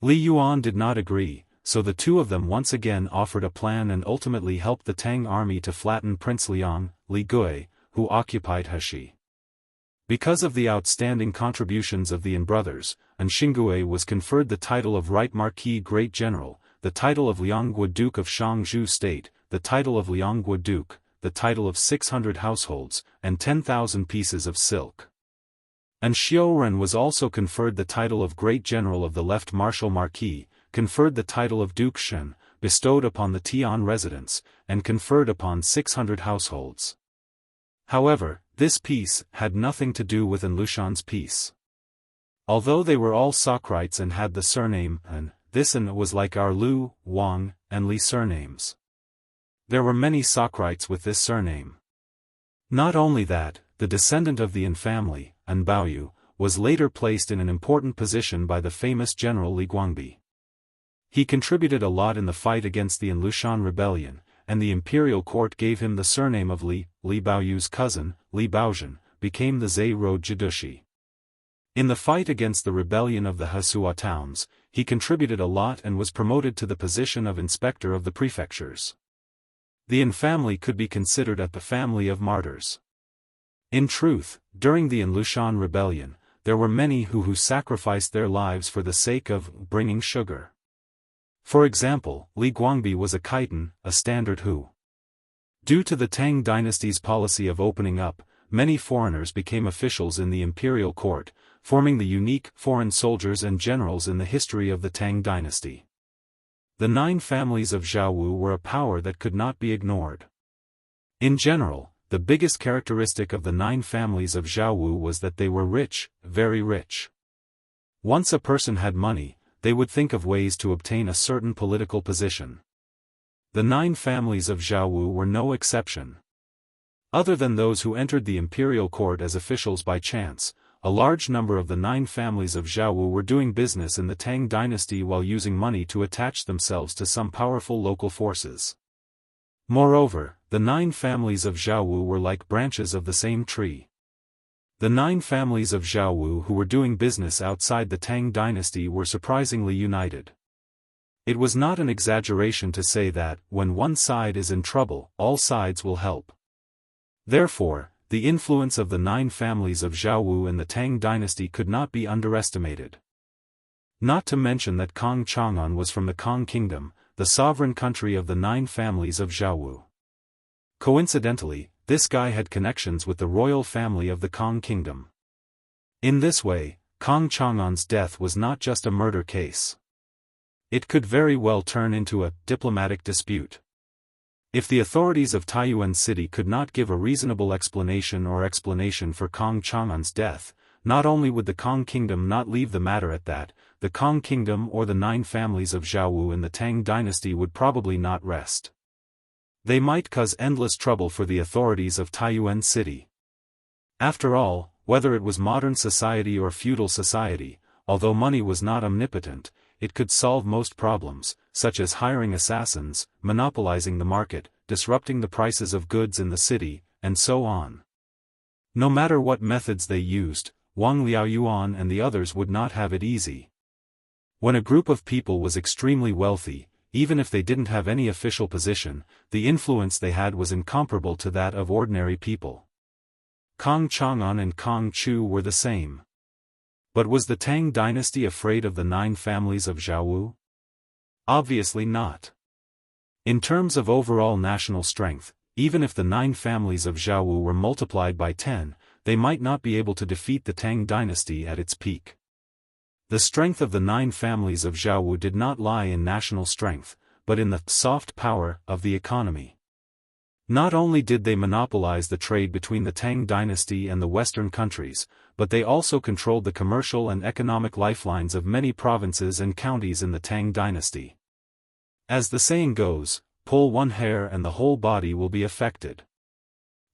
Li Yuan did not agree, so the two of them once again offered a plan and ultimately helped the Tang army to flatten Prince Liang, Li Gui, who occupied Heshi. Because of the outstanding contributions of the brothers, Xingui was conferred the title of Right Marquis Great General, the title of Lianggui Duke of Shangzhou State, the title of Lianggui Duke, the title of 600 households, and 10,000 pieces of silk. Xiaoren was also conferred the title of Great General of the Left Martial Marquis, conferred the title of Duke Shen, bestowed upon the Tian residents, and conferred upon 600 households. However, this peace had nothing to do with Lushan's peace. Although they were all Socrates and had the surname An, this An was like our Lu, Wang, and Li surnames. There were many Socrates with this surname. Not only that, the descendant of the An family, An Baoyu, was later placed in an important position by the famous general Li Guangbi. He contributed a lot in the fight against the Lushan rebellion, and the imperial court gave him the surname of Li. Li Baoyu's cousin, Li Baozhen, became the Zhe Road Jidushi. In the fight against the rebellion of the Hesua towns, he contributed a lot and was promoted to the position of inspector of the prefectures. The An family could be considered the family of martyrs. In truth, during the Lushan rebellion, there were many who sacrificed their lives for the sake of bringing sugar. For example, Li Guangbi was a Khitan, a standard Hu. Due to the Tang dynasty's policy of opening up, many foreigners became officials in the imperial court, forming the unique foreign soldiers and generals in the history of the Tang dynasty. The 9 families of Jianghu were a power that could not be ignored. In general, the biggest characteristic of the 9 families of Jianghu was that they were rich, very rich. Once a person had money, they would think of ways to obtain a certain political position. The 9 families of Jianghu were no exception. Other than those who entered the imperial court as officials by chance, a large number of the 9 families of Jianghu were doing business in the Tang dynasty while using money to attach themselves to some powerful local forces. Moreover, the 9 families of Jianghu were like branches of the same tree. The 9 families of Jianghu who were doing business outside the Tang dynasty were surprisingly united. It was not an exaggeration to say that, when one side is in trouble, all sides will help. Therefore, the influence of the 9 families of Jianghu in the Tang dynasty could not be underestimated. Not to mention that Kong Chang'an was from the Kong kingdom, the sovereign country of the 9 families of Jianghu. Coincidentally, this guy had connections with the royal family of the Kong kingdom. In this way, Kong Chang'an's death was not just a murder case. It could very well turn into a diplomatic dispute. If the authorities of Taiyuan City could not give a reasonable explanation for Kong Chang'an's death, not only would the Kong kingdom not leave the matter at that, the Kong kingdom or the 9 families of Jianghu in the Tang dynasty would probably not rest. They might cause endless trouble for the authorities of Taiyuan City. After all, whether it was modern society or feudal society, although money was not omnipotent, it could solve most problems, such as hiring assassins, monopolizing the market, disrupting the prices of goods in the city, and so on. No matter what methods they used, Wang Liaoyuan and the others would not have it easy. When a group of people was extremely wealthy, even if they didn't have any official position, the influence they had was incomparable to that of ordinary people. Kong Chang'an and Kong Chu were the same. But was the Tang dynasty afraid of the 9 families of Jianghu? Obviously not. In terms of overall national strength, even if the 9 families of Jianghu were multiplied by 10, they might not be able to defeat the Tang dynasty at its peak. The strength of the 9 families of Jianghu did not lie in national strength, but in the soft power of the economy. Not only did they monopolize the trade between the Tang dynasty and the Western countries, but they also controlled the commercial and economic lifelines of many provinces and counties in the Tang dynasty. As the saying goes, pull one hair and the whole body will be affected.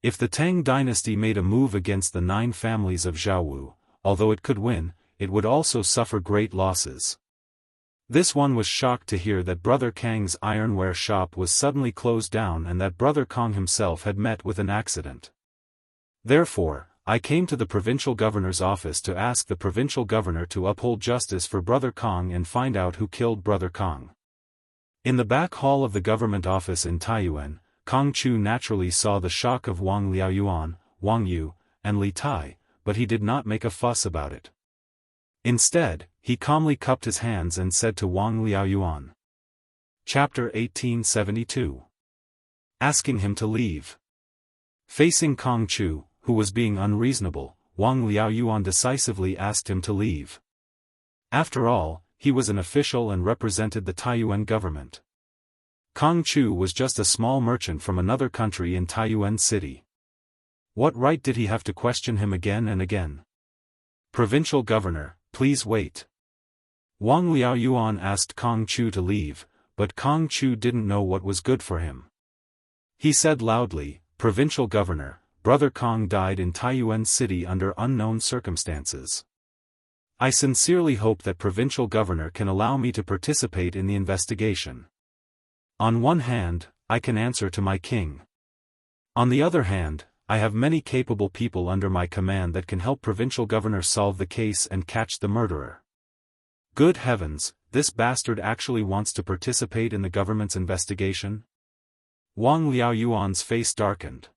If the Tang dynasty made a move against the 9 families of Jianghu, although it could win, it would also suffer great losses. This one was shocked to hear that Brother Kang's ironware shop was suddenly closed down and that Brother Kong himself had met with an accident. Therefore, I came to the provincial governor's office to ask the provincial governor to uphold justice for Brother Kong and find out who killed Brother Kong. In the back hall of the government office in Taiyuan, Kong Chu naturally saw the shock of Wang Liaoyuan, Wang Yu, and Li Tai, but he did not make a fuss about it. Instead, he calmly cupped his hands and said to Wang Liaoyuan. Chapter 1872. Asking him to leave. Facing Kong Chu, who was being unreasonable, Wang Liaoyuan decisively asked him to leave. After all, he was an official and represented the Taiyuan government. Kong Chu was just a small merchant from another country in Taiyuan City. What right did he have to question him again and again? Provincial governor, please wait. Wang Liaoyuan asked Kong Chu to leave, but Kong Chu didn't know what was good for him. He said loudly, Provincial governor, Brother Kong died in Taiyuan City under unknown circumstances. I sincerely hope that provincial governor can allow me to participate in the investigation. On one hand, I can answer to my king. On the other hand, I have many capable people under my command that can help provincial governor solve the case and catch the murderer. Good heavens, this bastard actually wants to participate in the government's investigation? Wang Liaoyuan's face darkened.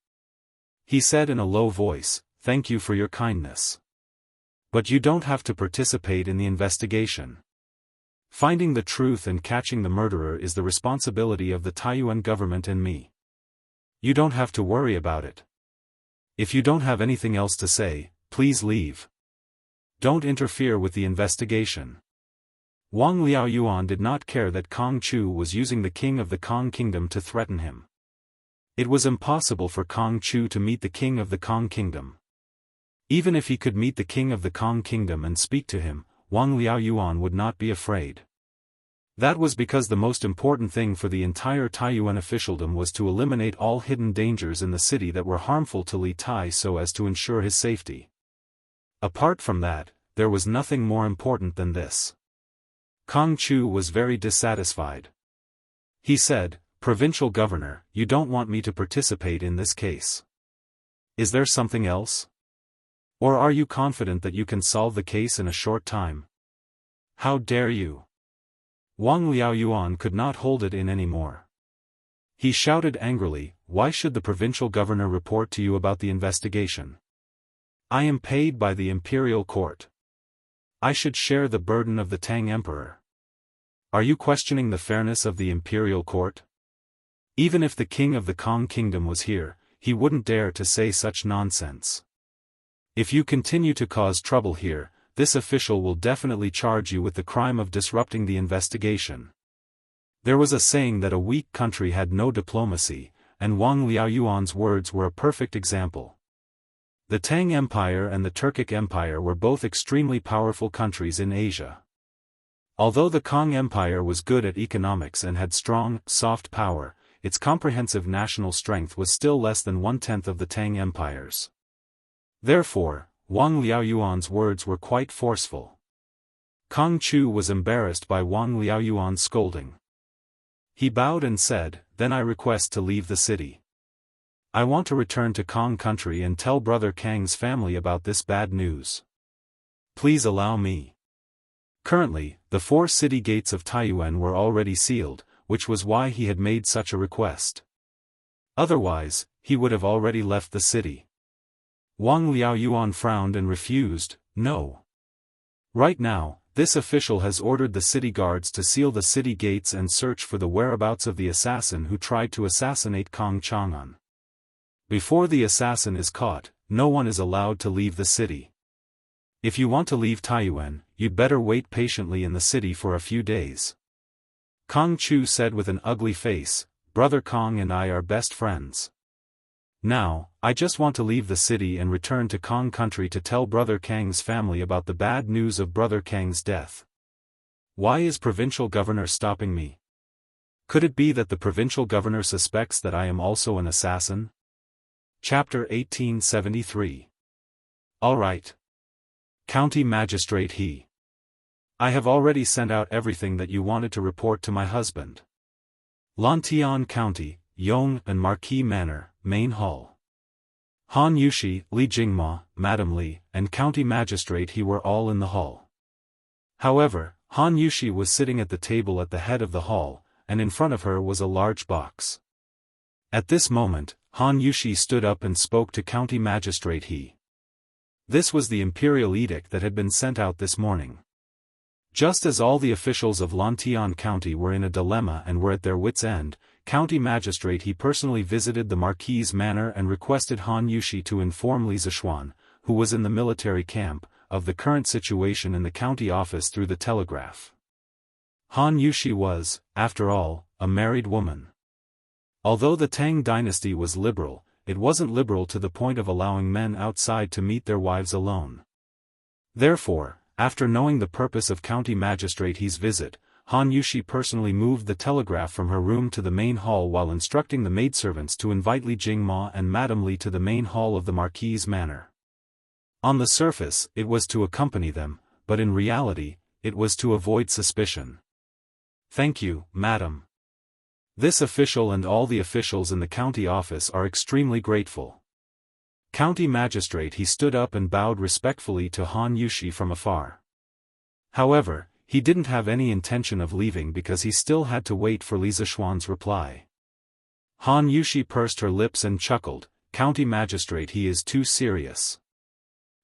He said in a low voice, Thank you for your kindness. But you don't have to participate in the investigation. Finding the truth and catching the murderer is the responsibility of the Taiyuan government and me. You don't have to worry about it. If you don't have anything else to say, please leave. Don't interfere with the investigation. Wang Liaoyuan did not care that Kong Chu was using the king of the Kong kingdom to threaten him. It was impossible for Kong Chu to meet the king of the Kong kingdom. Even if he could meet the king of the Kong kingdom and speak to him, Wang Liaoyuan would not be afraid. That was because the most important thing for the entire Taiyuan officialdom was to eliminate all hidden dangers in the city that were harmful to Li Tai so as to ensure his safety. Apart from that, there was nothing more important than this. Kong Chu was very dissatisfied. He said, Provincial governor, you don't want me to participate in this case. Is there something else? Or are you confident that you can solve the case in a short time? How dare you? Wang Liaoyuan could not hold it in anymore. He shouted angrily, Why should the provincial governor report to you about the investigation? I am paid by the imperial court. I should share the burden of the Tang emperor. Are you questioning the fairness of the imperial court? Even if the king of the Kong kingdom was here, he wouldn't dare to say such nonsense. If you continue to cause trouble here, this official will definitely charge you with the crime of disrupting the investigation. There was a saying that a weak country had no diplomacy, and Wang Liaoyuan's words were a perfect example. The Tang Empire and the Turkic Empire were both extremely powerful countries in Asia. Although the Kong Empire was good at economics and had strong, soft power, its comprehensive national strength was still less than 1/10 of the Tang Empire's. Therefore, Wang Liaoyuan's words were quite forceful. Kong Chu was embarrassed by Wang Liaoyuan's scolding. He bowed and said, Then I request to leave the city. I want to return to Kong country and tell Brother Kang's family about this bad news. Please allow me. Currently, the 4 city gates of Taiyuan were already sealed, which was why he had made such a request. Otherwise, he would have already left the city. Wang Liaoyuan frowned and refused, No. Right now, this official has ordered the city guards to seal the city gates and search for the whereabouts of the assassin who tried to assassinate Kong Chang'an. Before the assassin is caught, no one is allowed to leave the city. If you want to leave Taiyuan, you'd better wait patiently in the city for a few days. Kong Chu said with an ugly face, Brother Kong and I are best friends. Now, I just want to leave the city and return to Kong country to tell Brother Kang's family about the bad news of Brother Kang's death. Why is provincial governor stopping me? Could it be that the provincial governor suspects that I am also an assassin? Chapter 1873. All right. County Magistrate he. I have already sent out everything that you wanted to report to my husband. Lantian County, Yong and Marquis Manor, Main Hall. Han Yushi, Li Jingma, Madam Li, and County Magistrate he were all in the hall. However, Han Yushi was sitting at the table at the head of the hall, and in front of her was a large box. At this moment, Han Yushi stood up and spoke to County Magistrate He. This was the imperial edict that had been sent out this morning. Just as all the officials of Lantian County were in a dilemma and were at their wits' end, County Magistrate He personally visited the Marquis' manor and requested Han Yushi to inform Li Zishuan, who was in the military camp, of the current situation in the county office through the telegraph. Han Yushi was, after all, a married woman. Although the Tang dynasty was liberal, it wasn't liberal to the point of allowing men outside to meet their wives alone. Therefore, after knowing the purpose of County Magistrate He's visit, Han Yushi personally moved the telegraph from her room to the main hall while instructing the maidservants to invite Li Jingma and Madame Li to the main hall of the Marquis' manor. On the surface, it was to accompany them, but in reality, it was to avoid suspicion. Thank you, madam. This official and all the officials in the county office are extremely grateful. County Magistrate He stood up and bowed respectfully to Han Yushi from afar. However, he didn't have any intention of leaving because he still had to wait for Li Zishuan's reply. Han Yushi pursed her lips and chuckled, County Magistrate He is too serious.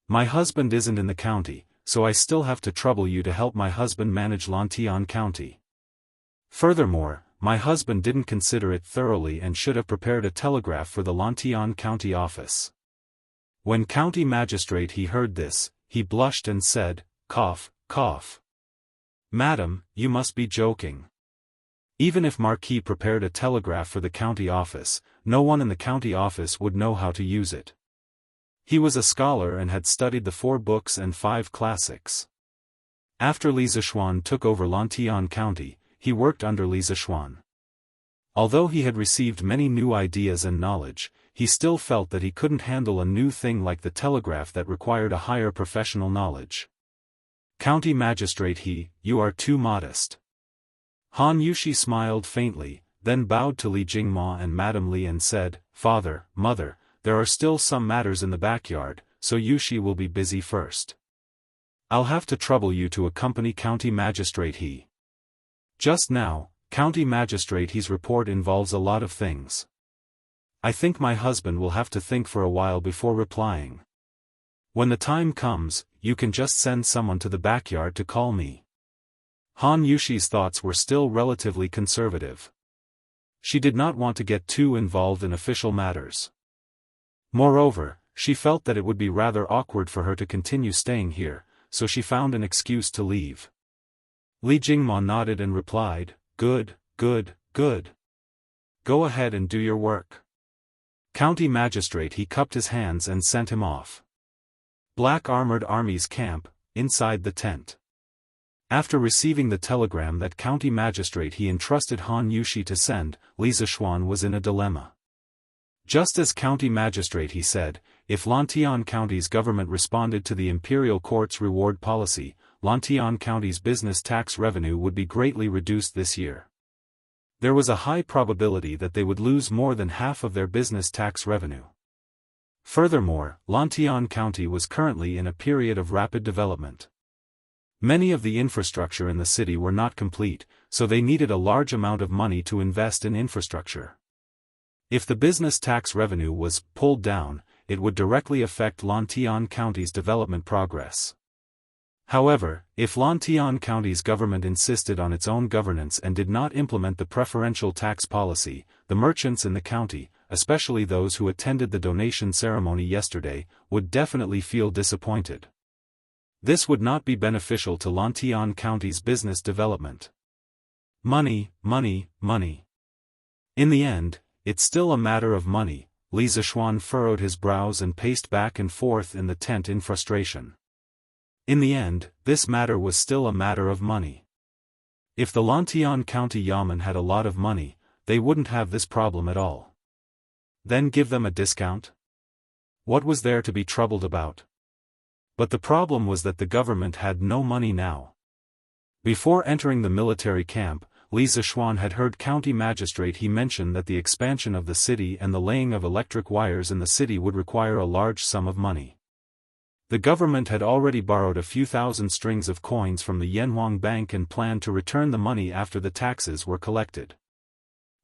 My husband isn't in the county, so I still have to trouble you to help my husband manage Lantian County. Furthermore, my husband didn't consider it thoroughly and should have prepared a telegraph for the Lantian County office. When County Magistrate He heard this, he blushed and said, cough, cough. Madam, you must be joking. Even if Marquis prepared a telegraph for the county office, no one in the county office would know how to use it. He was a scholar and had studied the 4 books and 5 classics. After Li Zishuan took over Lantian County, he worked under Li Zishuan. Although he had received many new ideas and knowledge, he still felt that he couldn't handle a new thing like the telegraph that required a higher professional knowledge. County Magistrate He, you are too modest. Han Yushi smiled faintly, then bowed to Li Jingma and Madame Li and said, Father, Mother, there are still some matters in the backyard, so Yushi will be busy first. I'll have to trouble you to accompany County Magistrate He. Just now, County Magistrate He's report involves a lot of things. I think my husband will have to think for a while before replying. When the time comes, you can just send someone to the backyard to call me. Han Yushi's thoughts were still relatively conservative. She did not want to get too involved in official matters. Moreover, she felt that it would be rather awkward for her to continue staying here, so she found an excuse to leave. Li Jingma nodded and replied, Good, good, good. Go ahead and do your work. County Magistrate He cupped his hands and sent him off. Black Armored Army's camp, inside the tent. After receiving the telegram that County Magistrate He entrusted Han Yushi to send, Li Zishuan was in a dilemma. Just as County Magistrate He said, if Lantian County's government responded to the Imperial Court's reward policy, Lantian County's business tax revenue would be greatly reduced this year. There was a high probability that they would lose more than half of their business tax revenue. Furthermore, Lantian County was currently in a period of rapid development. Many of the infrastructure in the city were not complete, so they needed a large amount of money to invest in infrastructure. If the business tax revenue was pulled down, it would directly affect Lantian County's development progress. However, if Lantian County's government insisted on its own governance and did not implement the preferential tax policy, the merchants in the county, especially those who attended the donation ceremony yesterday, would definitely feel disappointed. This would not be beneficial to Lantian County's business development. Money, money, money. In the end, it's still a matter of money. Li Zishuan furrowed his brows and paced back and forth in the tent in frustration. In the end, this matter was still a matter of money. If the Lantian County Yamen had a lot of money, they wouldn't have this problem at all. Then give them a discount? What was there to be troubled about? But the problem was that the government had no money now. Before entering the military camp, Li Zishuan had heard county magistrate he mention that the expansion of the city and the laying of electric wires in the city would require a large sum of money. The government had already borrowed a few thousand strings of coins from the Yanhuang Bank and planned to return the money after the taxes were collected.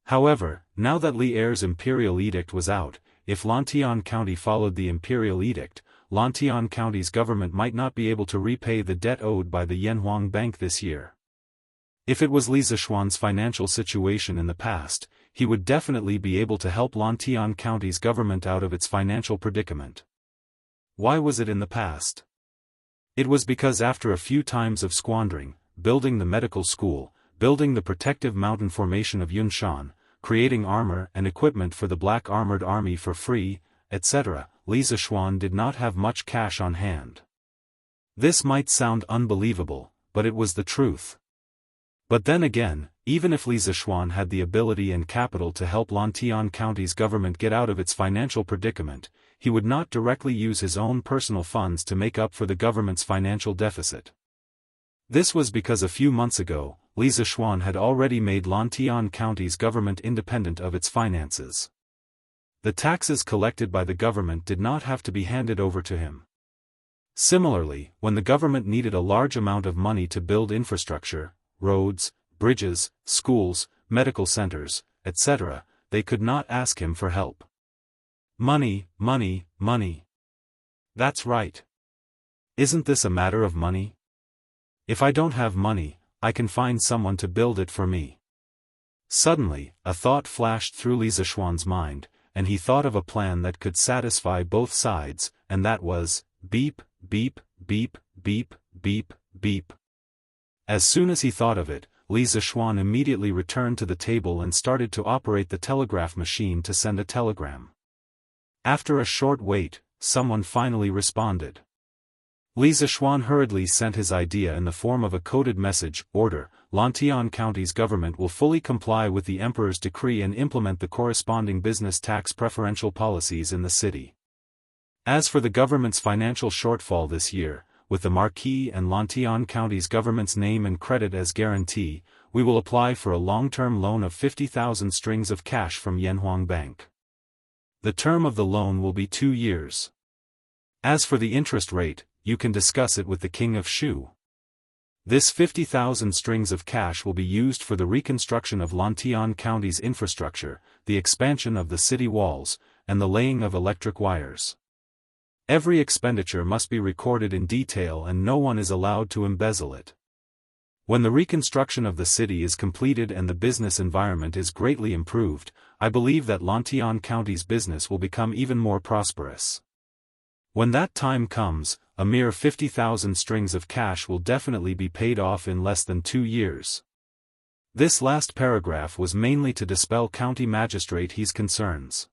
However, now that Li Er's imperial edict was out, if Lantian County followed the imperial edict, Lantian County's government might not be able to repay the debt owed by the Yanhuang Bank this year. If it was Li Zishuan's financial situation in the past, he would definitely be able to help Lantian County's government out of its financial predicament. Why was it in the past? It was because after a few times of squandering, building the medical school, building the protective mountain formation of Yunshan, creating armor and equipment for the Black Armored Army for free, etc., Li Zishuan did not have much cash on hand. This might sound unbelievable, but it was the truth. But then again, even if Li Zishuan had the ability and capital to help Lantian County's government get out of its financial predicament, he would not directly use his own personal funds to make up for the government's financial deficit. This was because a few months ago, Li Zishuan had already made Lantian County's government independent of its finances. The taxes collected by the government did not have to be handed over to him. Similarly, when the government needed a large amount of money to build infrastructure, roads, bridges, schools, medical centers, etc., they could not ask him for help. Money, money, money. That's right. Isn't this a matter of money? If I don't have money, I can find someone to build it for me. Suddenly, a thought flashed through Li Zishuan's mind, and he thought of a plan that could satisfy both sides, and that was, beep, beep, beep, beep, beep, beep. As soon as he thought of it, Li Zishuan immediately returned to the table and started to operate the telegraph machine to send a telegram. After a short wait, someone finally responded. Li Zishuan hurriedly sent his idea in the form of a coded message: order, Lantian County's government will fully comply with the Emperor's decree and implement the corresponding business tax preferential policies in the city. As for the government's financial shortfall this year, with the Marquis and Lantian County's government's name and credit as guarantee, we will apply for a long-term loan of 50,000 strings of cash from Yanhuang Bank. The term of the loan will be 2 years. As for the interest rate, you can discuss it with the King of Shu. This 50,000 strings of cash will be used for the reconstruction of Lantian County's infrastructure, the expansion of the city walls, and the laying of electric wires. Every expenditure must be recorded in detail and no one is allowed to embezzle it. When the reconstruction of the city is completed and the business environment is greatly improved, I believe that Lantian County's business will become even more prosperous. When that time comes, a mere 50,000 strings of cash will definitely be paid off in less than 2 years. This last paragraph was mainly to dispel County Magistrate He's concerns.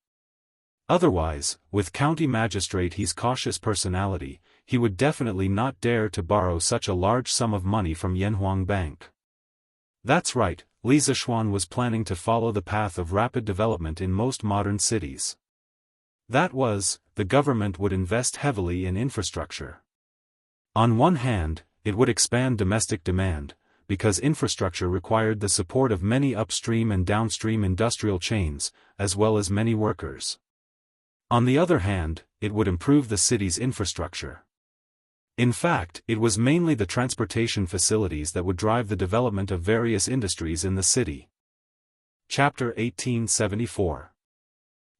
Otherwise, with County Magistrate He's cautious personality, he would definitely not dare to borrow such a large sum of money from Yanhuang Bank. That's right, Li Zishuan was planning to follow the path of rapid development in most modern cities. That was, the government would invest heavily in infrastructure. On one hand, it would expand domestic demand, because infrastructure required the support of many upstream and downstream industrial chains, as well as many workers. On the other hand, it would improve the city's infrastructure. In fact, it was mainly the transportation facilities that would drive the development of various industries in the city. Chapter 1874.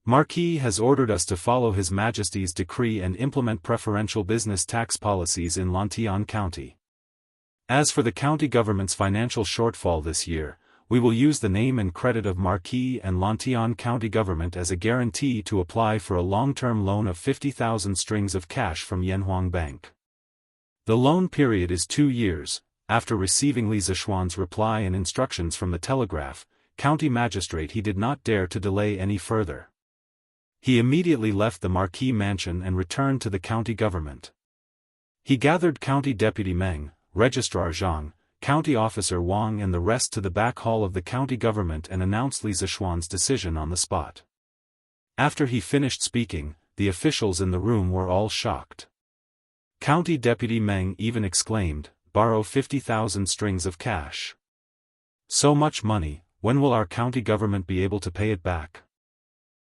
Marquis has ordered us to follow His Majesty's decree and implement preferential business tax policies in Lantian County. As for the county government's financial shortfall this year, we will use the name and credit of Marquis and Lantian County government as a guarantee to apply for a long-term loan of 50,000 strings of cash from Yanhuang Bank. The loan period is 2 years. After receiving Li Zishuan's reply and instructions from the telegraph, County Magistrate he did not dare to delay any further. He immediately left the Marquis mansion and returned to the county government. He gathered County Deputy Meng, Registrar Zhang, County Officer Wang and the rest to the back hall of the county government and announced Li Zishuan's decision on the spot. After he finished speaking, the officials in the room were all shocked. County Deputy Meng even exclaimed, borrow 50,000 strings of cash. So much money, when will our county government be able to pay it back?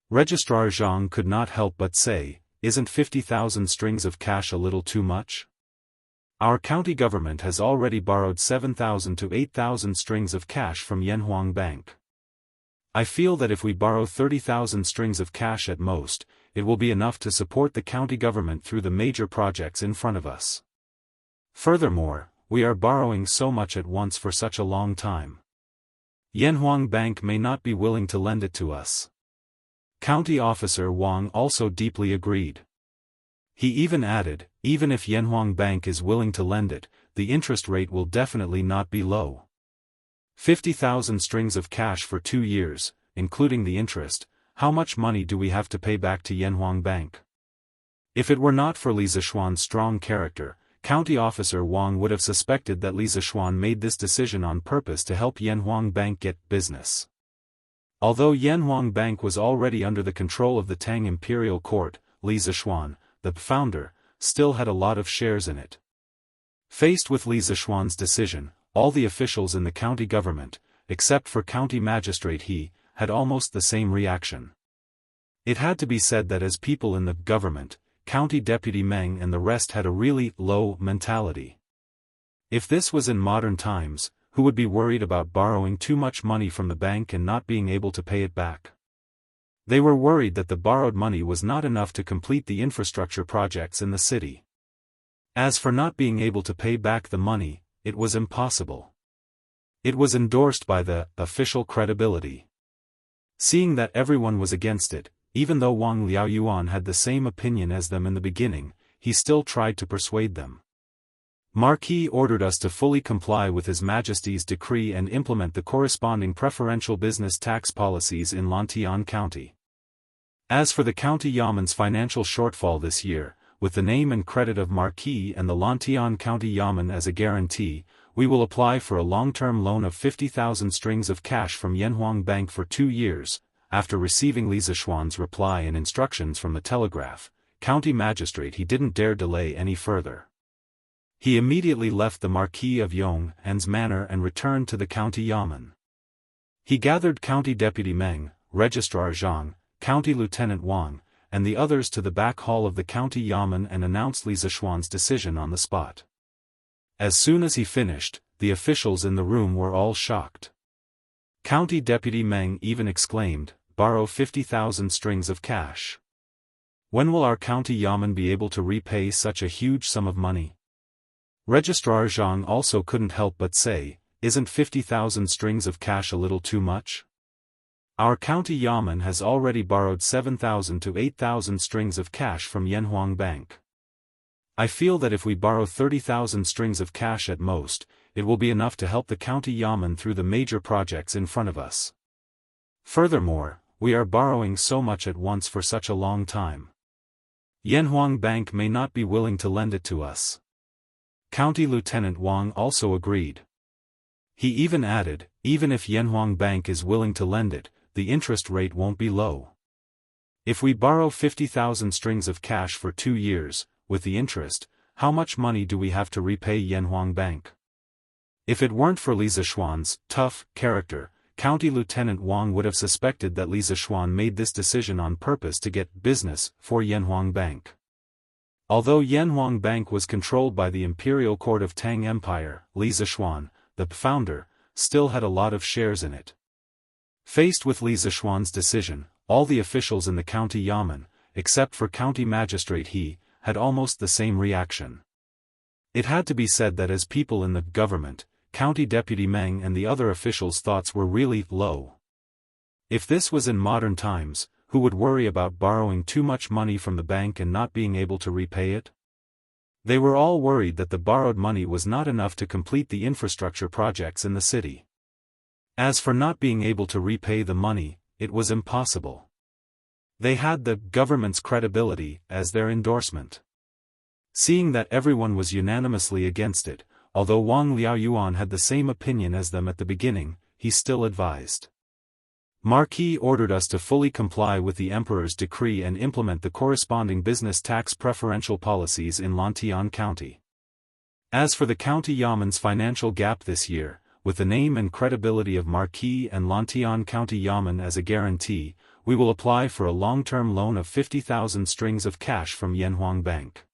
Registrar Zhang could not help but say, isn't 50,000 strings of cash a little too much? Our county government has already borrowed 7,000 to 8,000 strings of cash from Yanhuang Bank. I feel that if we borrow 30,000 strings of cash at most, it will be enough to support the county government through the major projects in front of us. Furthermore, we are borrowing so much at once for such a long time. Yanhuang Bank may not be willing to lend it to us. County Officer Wang also deeply agreed. He even added, even if Yanhuang Bank is willing to lend it, the interest rate will definitely not be low. 50,000 strings of cash for 2 years, including the interest, how much money do we have to pay back to Yanhuang Bank? If it were not for Li Zishuan's strong character, County Officer Wang would have suspected that Li Zishuan made this decision on purpose to help Yanhuang Bank get business. Although Yanhuang Bank was already under the control of the Tang Imperial Court, Li Zishuan, the founder, still had a lot of shares in it. Faced with Li Zishuan's decision, all the officials in the county government, except for County Magistrate He, had almost the same reaction. It had to be said that as people in the government, County Deputy Meng and the rest had a really low mentality. If this was in modern times, who would be worried about borrowing too much money from the bank and not being able to pay it back? They were worried that the borrowed money was not enough to complete the infrastructure projects in the city. As for not being able to pay back the money, it was impossible. It was endorsed by the official credibility. Seeing that everyone was against it, even though Wang Liaoyuan had the same opinion as them in the beginning, he still tried to persuade them. Marquis ordered us to fully comply with His Majesty's decree and implement the corresponding preferential business tax policies in Lantian County. As for the County Yamen's financial shortfall this year, with the name and credit of Marquis and the Lantian County Yamen as a guarantee, we will apply for a long-term loan of 50,000 strings of cash from Yanhuang Bank for 2 years. After receiving Li Zishuan's reply and instructions from the telegraph, County Magistrate He didn't dare delay any further. He immediately left the Marquis of Yong'an's manor and returned to the County Yamen. He gathered County Deputy Meng, Registrar Zhang, County Lieutenant Wang, and the others to the back hall of the County Yamen and announced Li Zishuan's decision on the spot. As soon as he finished, the officials in the room were all shocked. County Deputy Meng even exclaimed, borrow 50,000 strings of cash. When will our County Yamen be able to repay such a huge sum of money? Registrar Zhang also couldn't help but say, isn't 50,000 strings of cash a little too much? Our County Yamen has already borrowed 7,000 to 8,000 strings of cash from Yanhuang Bank. I feel that if we borrow 30,000 strings of cash at most, it will be enough to help the County Yamen through the major projects in front of us. Furthermore, we are borrowing so much at once for such a long time. Yanhuang Bank may not be willing to lend it to us. County Lieutenant Wang also agreed. He even added, even if Yanhuang Bank is willing to lend it, the interest rate won't be low. If we borrow 50,000 strings of cash for 2 years, with the interest, how much money do we have to repay Yanhuang Bank? If it weren't for Li Zishuan's tough character, County Lieutenant Wang would have suspected that Li Zishuan made this decision on purpose to get business for Yanhuang Bank. Although Yanhuang Bank was controlled by the Imperial Court of Tang Empire, Li Zishuan, the founder, still had a lot of shares in it. Faced with Li Zishuan's decision, all the officials in the County Yamen, except for County Magistrate He, had almost the same reaction. It had to be said that as people in the government, County Deputy Meng and the other officials' thoughts were really low. If this was in modern times, who would worry about borrowing too much money from the bank and not being able to repay it? They were all worried that the borrowed money was not enough to complete the infrastructure projects in the city. As for not being able to repay the money, it was impossible. They had the government's credibility as their endorsement. Seeing that everyone was unanimously against it, although Wang Liaoyuan had the same opinion as them at the beginning, he still advised. Marquis ordered us to fully comply with the Emperor's decree and implement the corresponding business tax preferential policies in Lantian County. As for the County Yamen's financial gap this year, with the name and credibility of Marquis and Lantian County Yamen as a guarantee, we will apply for a long-term loan of 50,000 strings of cash from Yanhuang Bank.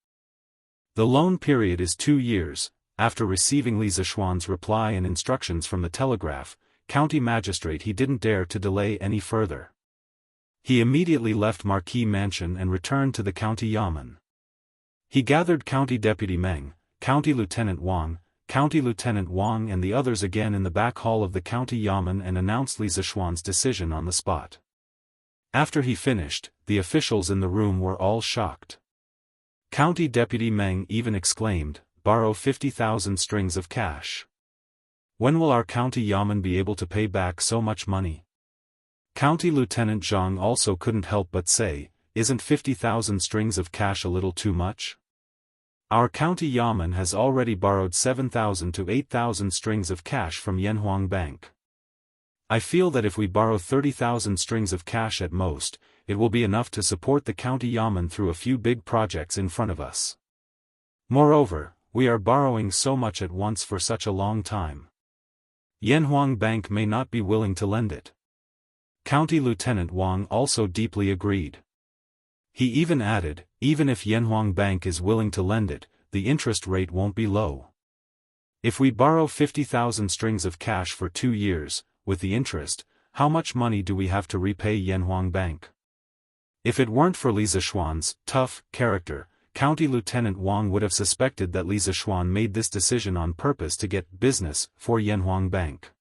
The loan period is 2 years. After receiving Li Zishuan's reply and instructions from the telegraph, county magistrate, he didn't dare to delay any further. He immediately left Marquis Mansion and returned to the County Yamen. He gathered County Deputy Meng, County Lieutenant Wang and the others again in the back hall of the County Yamen and announced Li Zishuan's decision on the spot. After he finished, the officials in the room were all shocked. County Deputy Meng even exclaimed, "Borrow 50,000 strings of cash. When will our County Yamen be able to pay back so much money?" County Lieutenant Zhang also couldn't help but say, "Isn't 50,000 strings of cash a little too much? Our County Yamen has already borrowed 7,000 to 8,000 strings of cash from Yanhuang Bank. I feel that if we borrow 30,000 strings of cash at most, it will be enough to support the County Yamen through a few big projects in front of us. Moreover, we are borrowing so much at once for such a long time. Yanhuang Bank may not be willing to lend it." County Lieutenant Wang also deeply agreed. He even added, "Even if Yanhuang Bank is willing to lend it, the interest rate won't be low. If we borrow 50,000 strings of cash for 2 years, with the interest, how much money do we have to repay Yanhuang Bank?" If it weren't for Li Zishuan's tough character, County Lieutenant Wang would have suspected that Li Zishuan made this decision on purpose to get business for Yanhuang Bank.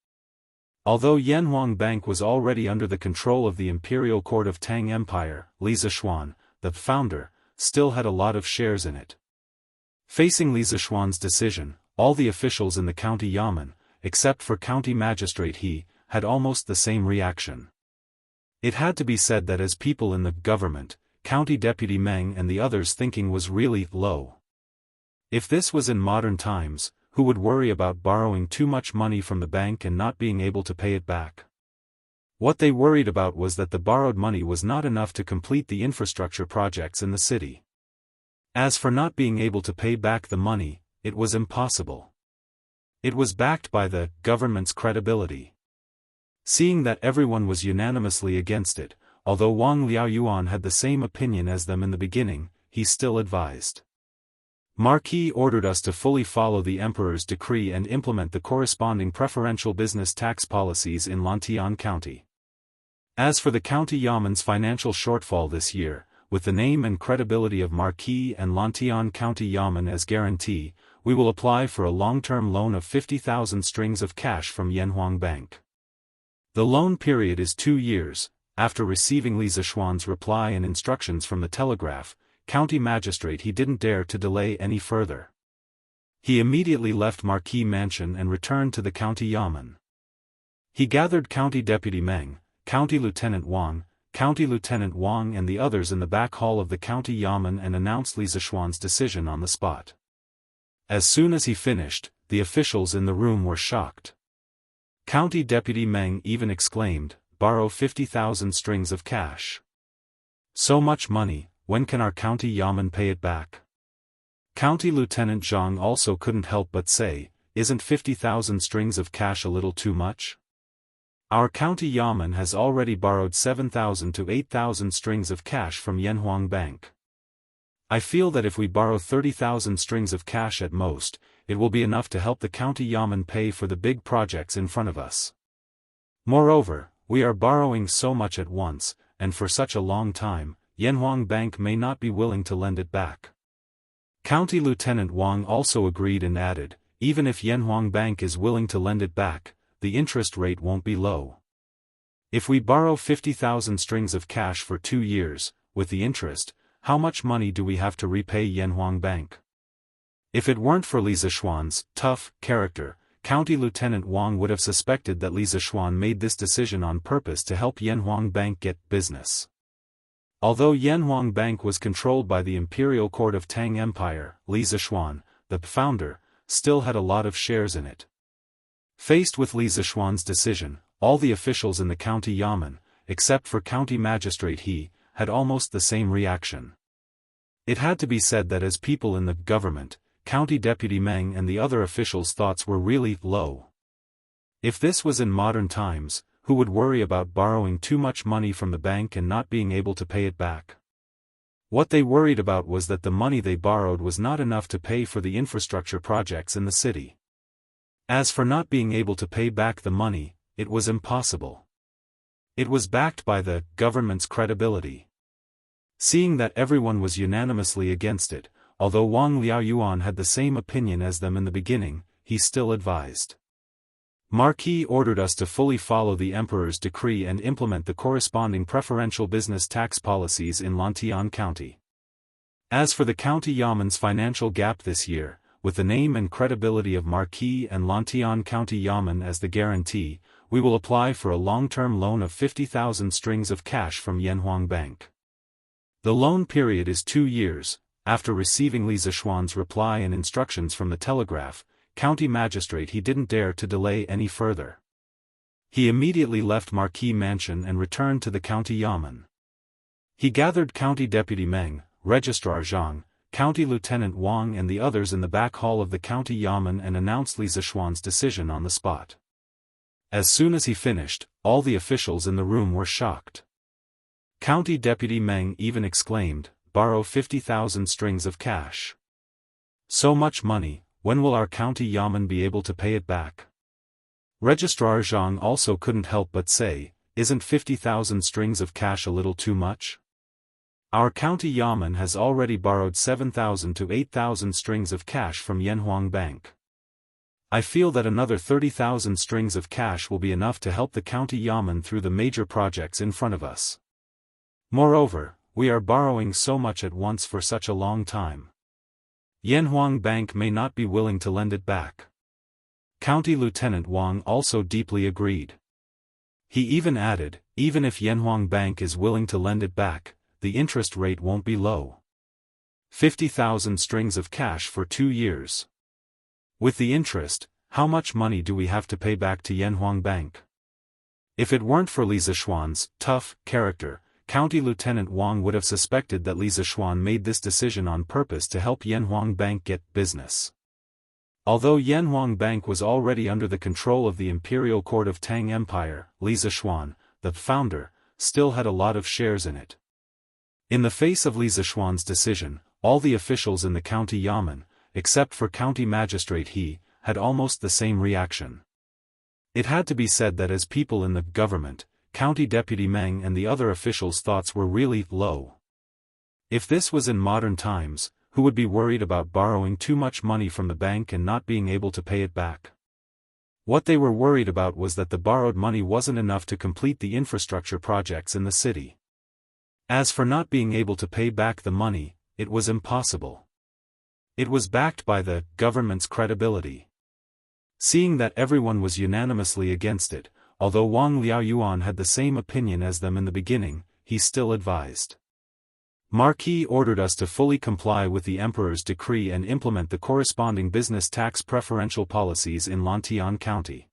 Although Yanhuang Bank was already under the control of the Imperial Court of Tang Empire, Li Zishuan, the founder, still had a lot of shares in it. Facing Li Zishuan's decision, all the officials in the County Yamen, except for County Magistrate He, had almost the same reaction. It had to be said that as people in the government, County Deputy Meng and the others' thinking was really low. If this was in modern times, who would worry about borrowing too much money from the bank and not being able to pay it back? What they worried about was that the borrowed money was not enough to complete the infrastructure projects in the city. As for not being able to pay back the money, it was impossible. It was backed by the government's credibility. Seeing that everyone was unanimously against it, although Wang Liaoyuan had the same opinion as them in the beginning, he still advised. "Marquis ordered us to fully follow the Emperor's decree and implement the corresponding preferential business tax policies in Lantian County. As for the County Yamen's financial shortfall this year, with the name and credibility of Marquis and Lantian County Yamen as guarantee, we will apply for a long-term loan of 50,000 strings of cash from Yanhuang Bank. The loan period is 2 years." After receiving Li Zishuan's reply and instructions from the telegraph, County Magistrate He didn't dare to delay any further. He immediately left Marquis Mansion and returned to the County Yamen. He gathered County Deputy Meng, County Lieutenant Wang and the others in the back hall of the County Yamen and announced Li Zishuan's decision on the spot. As soon as he finished, the officials in the room were shocked. County Deputy Meng even exclaimed, "Borrow 50,000 strings of cash. So much money, when can our County Yamen pay it back?" County Lieutenant Zhang also couldn't help but say, "Isn't 50,000 strings of cash a little too much? Our County Yamen has already borrowed 7,000 to 8,000 strings of cash from Yanhuang Bank. I feel that if we borrow 30,000 strings of cash at most, it will be enough to help the County Yamen pay for the big projects in front of us. Moreover, we are borrowing so much at once, and for such a long time, Yanhuang Bank may not be willing to lend it back." County Lieutenant Wang also agreed and added, "Even if Yanhuang Bank is willing to lend it back, the interest rate won't be low. If we borrow 50,000 strings of cash for 2 years, with the interest, how much money do we have to repay Yanhuang Bank?" If it weren't for Li Zishuan's tough character, County Lieutenant Wang would have suspected that Li Zishuan made this decision on purpose to help Yanhuang Bank get business. Although Yanhuang Bank was controlled by the Imperial Court of Tang Empire, Li Zishuan, the founder, still had a lot of shares in it. Faced with Li Zishuan's decision, all the officials in the County Yamen, except for County Magistrate He, had almost the same reaction. It had to be said that as people in the government, County Deputy Meng and the other officials' thoughts were really low. If this was in modern times, who would worry about borrowing too much money from the bank and not being able to pay it back? What they worried about was that the money they borrowed was not enough to pay for the infrastructure projects in the city. As for not being able to pay back the money, it was impossible. It was backed by the government's credibility. Seeing that everyone was unanimously against it, although Wang Liaoyuan had the same opinion as them in the beginning, he still advised. Marquis ordered us to fully follow the emperor's decree and implement the corresponding preferential business tax policies in Lantian County. As for the county Yamen's financial gap this year, with the name and credibility of Marquis and Lantian County Yamen as the guarantee, we will apply for a long-term loan of 50,000 strings of cash from Yanhuang Bank. The loan period is 2 years. After receiving Li Zishuan's reply and instructions from the telegraph, county magistrate, he didn't dare to delay any further. He immediately left Marquis Mansion and returned to the county Yamen. He gathered County Deputy Meng, Registrar Zhang, County Lieutenant Wang and the others in the back hall of the county Yamen and announced Li Zishuan's decision on the spot. As soon as he finished, all the officials in the room were shocked. County Deputy Meng even exclaimed, "Borrow 50,000 strings of cash. So much money, when will our county Yamen be able to pay it back?" Registrar Zhang also couldn't help but say, "Isn't 50,000 strings of cash a little too much? Our county Yamen has already borrowed 7,000 to 8,000 strings of cash from Yanhuang Bank. I feel that another 30,000 strings of cash will be enough to help the county Yamen through the major projects in front of us. Moreover, we are borrowing so much at once for such a long time. Yanhuang Bank may not be willing to lend it back." County Lieutenant Wang also deeply agreed. He even added, "Even if Yanhuang Bank is willing to lend it back, the interest rate won't be low. 50,000 strings of cash for 2 years. With the interest, how much money do we have to pay back to Yanhuang Bank?" If it weren't for Li Zishuan's tough character, County Lieutenant Wang would have suspected that Li Zishuan made this decision on purpose to help Yanhuang Bank get business. Although Yanhuang Bank was already under the control of the Imperial Court of Tang Empire, Li Zishuan, the founder, still had a lot of shares in it. In the face of Li Zishuan's decision, all the officials in the county Yamen, except for county magistrate He, had almost the same reaction. It had to be said that as people in the government, County Deputy Meng and the other officials' thoughts were really low. If this was in modern times, who would be worried about borrowing too much money from the bank and not being able to pay it back? What they were worried about was that the borrowed money wasn't enough to complete the infrastructure projects in the city. As for not being able to pay back the money, it was impossible. It was backed by the government's credibility. Seeing that everyone was unanimously against it, although Wang Liaoyuan had the same opinion as them in the beginning, he still advised. Marquis ordered us to fully comply with the emperor's decree and implement the corresponding business tax preferential policies in Lantian County.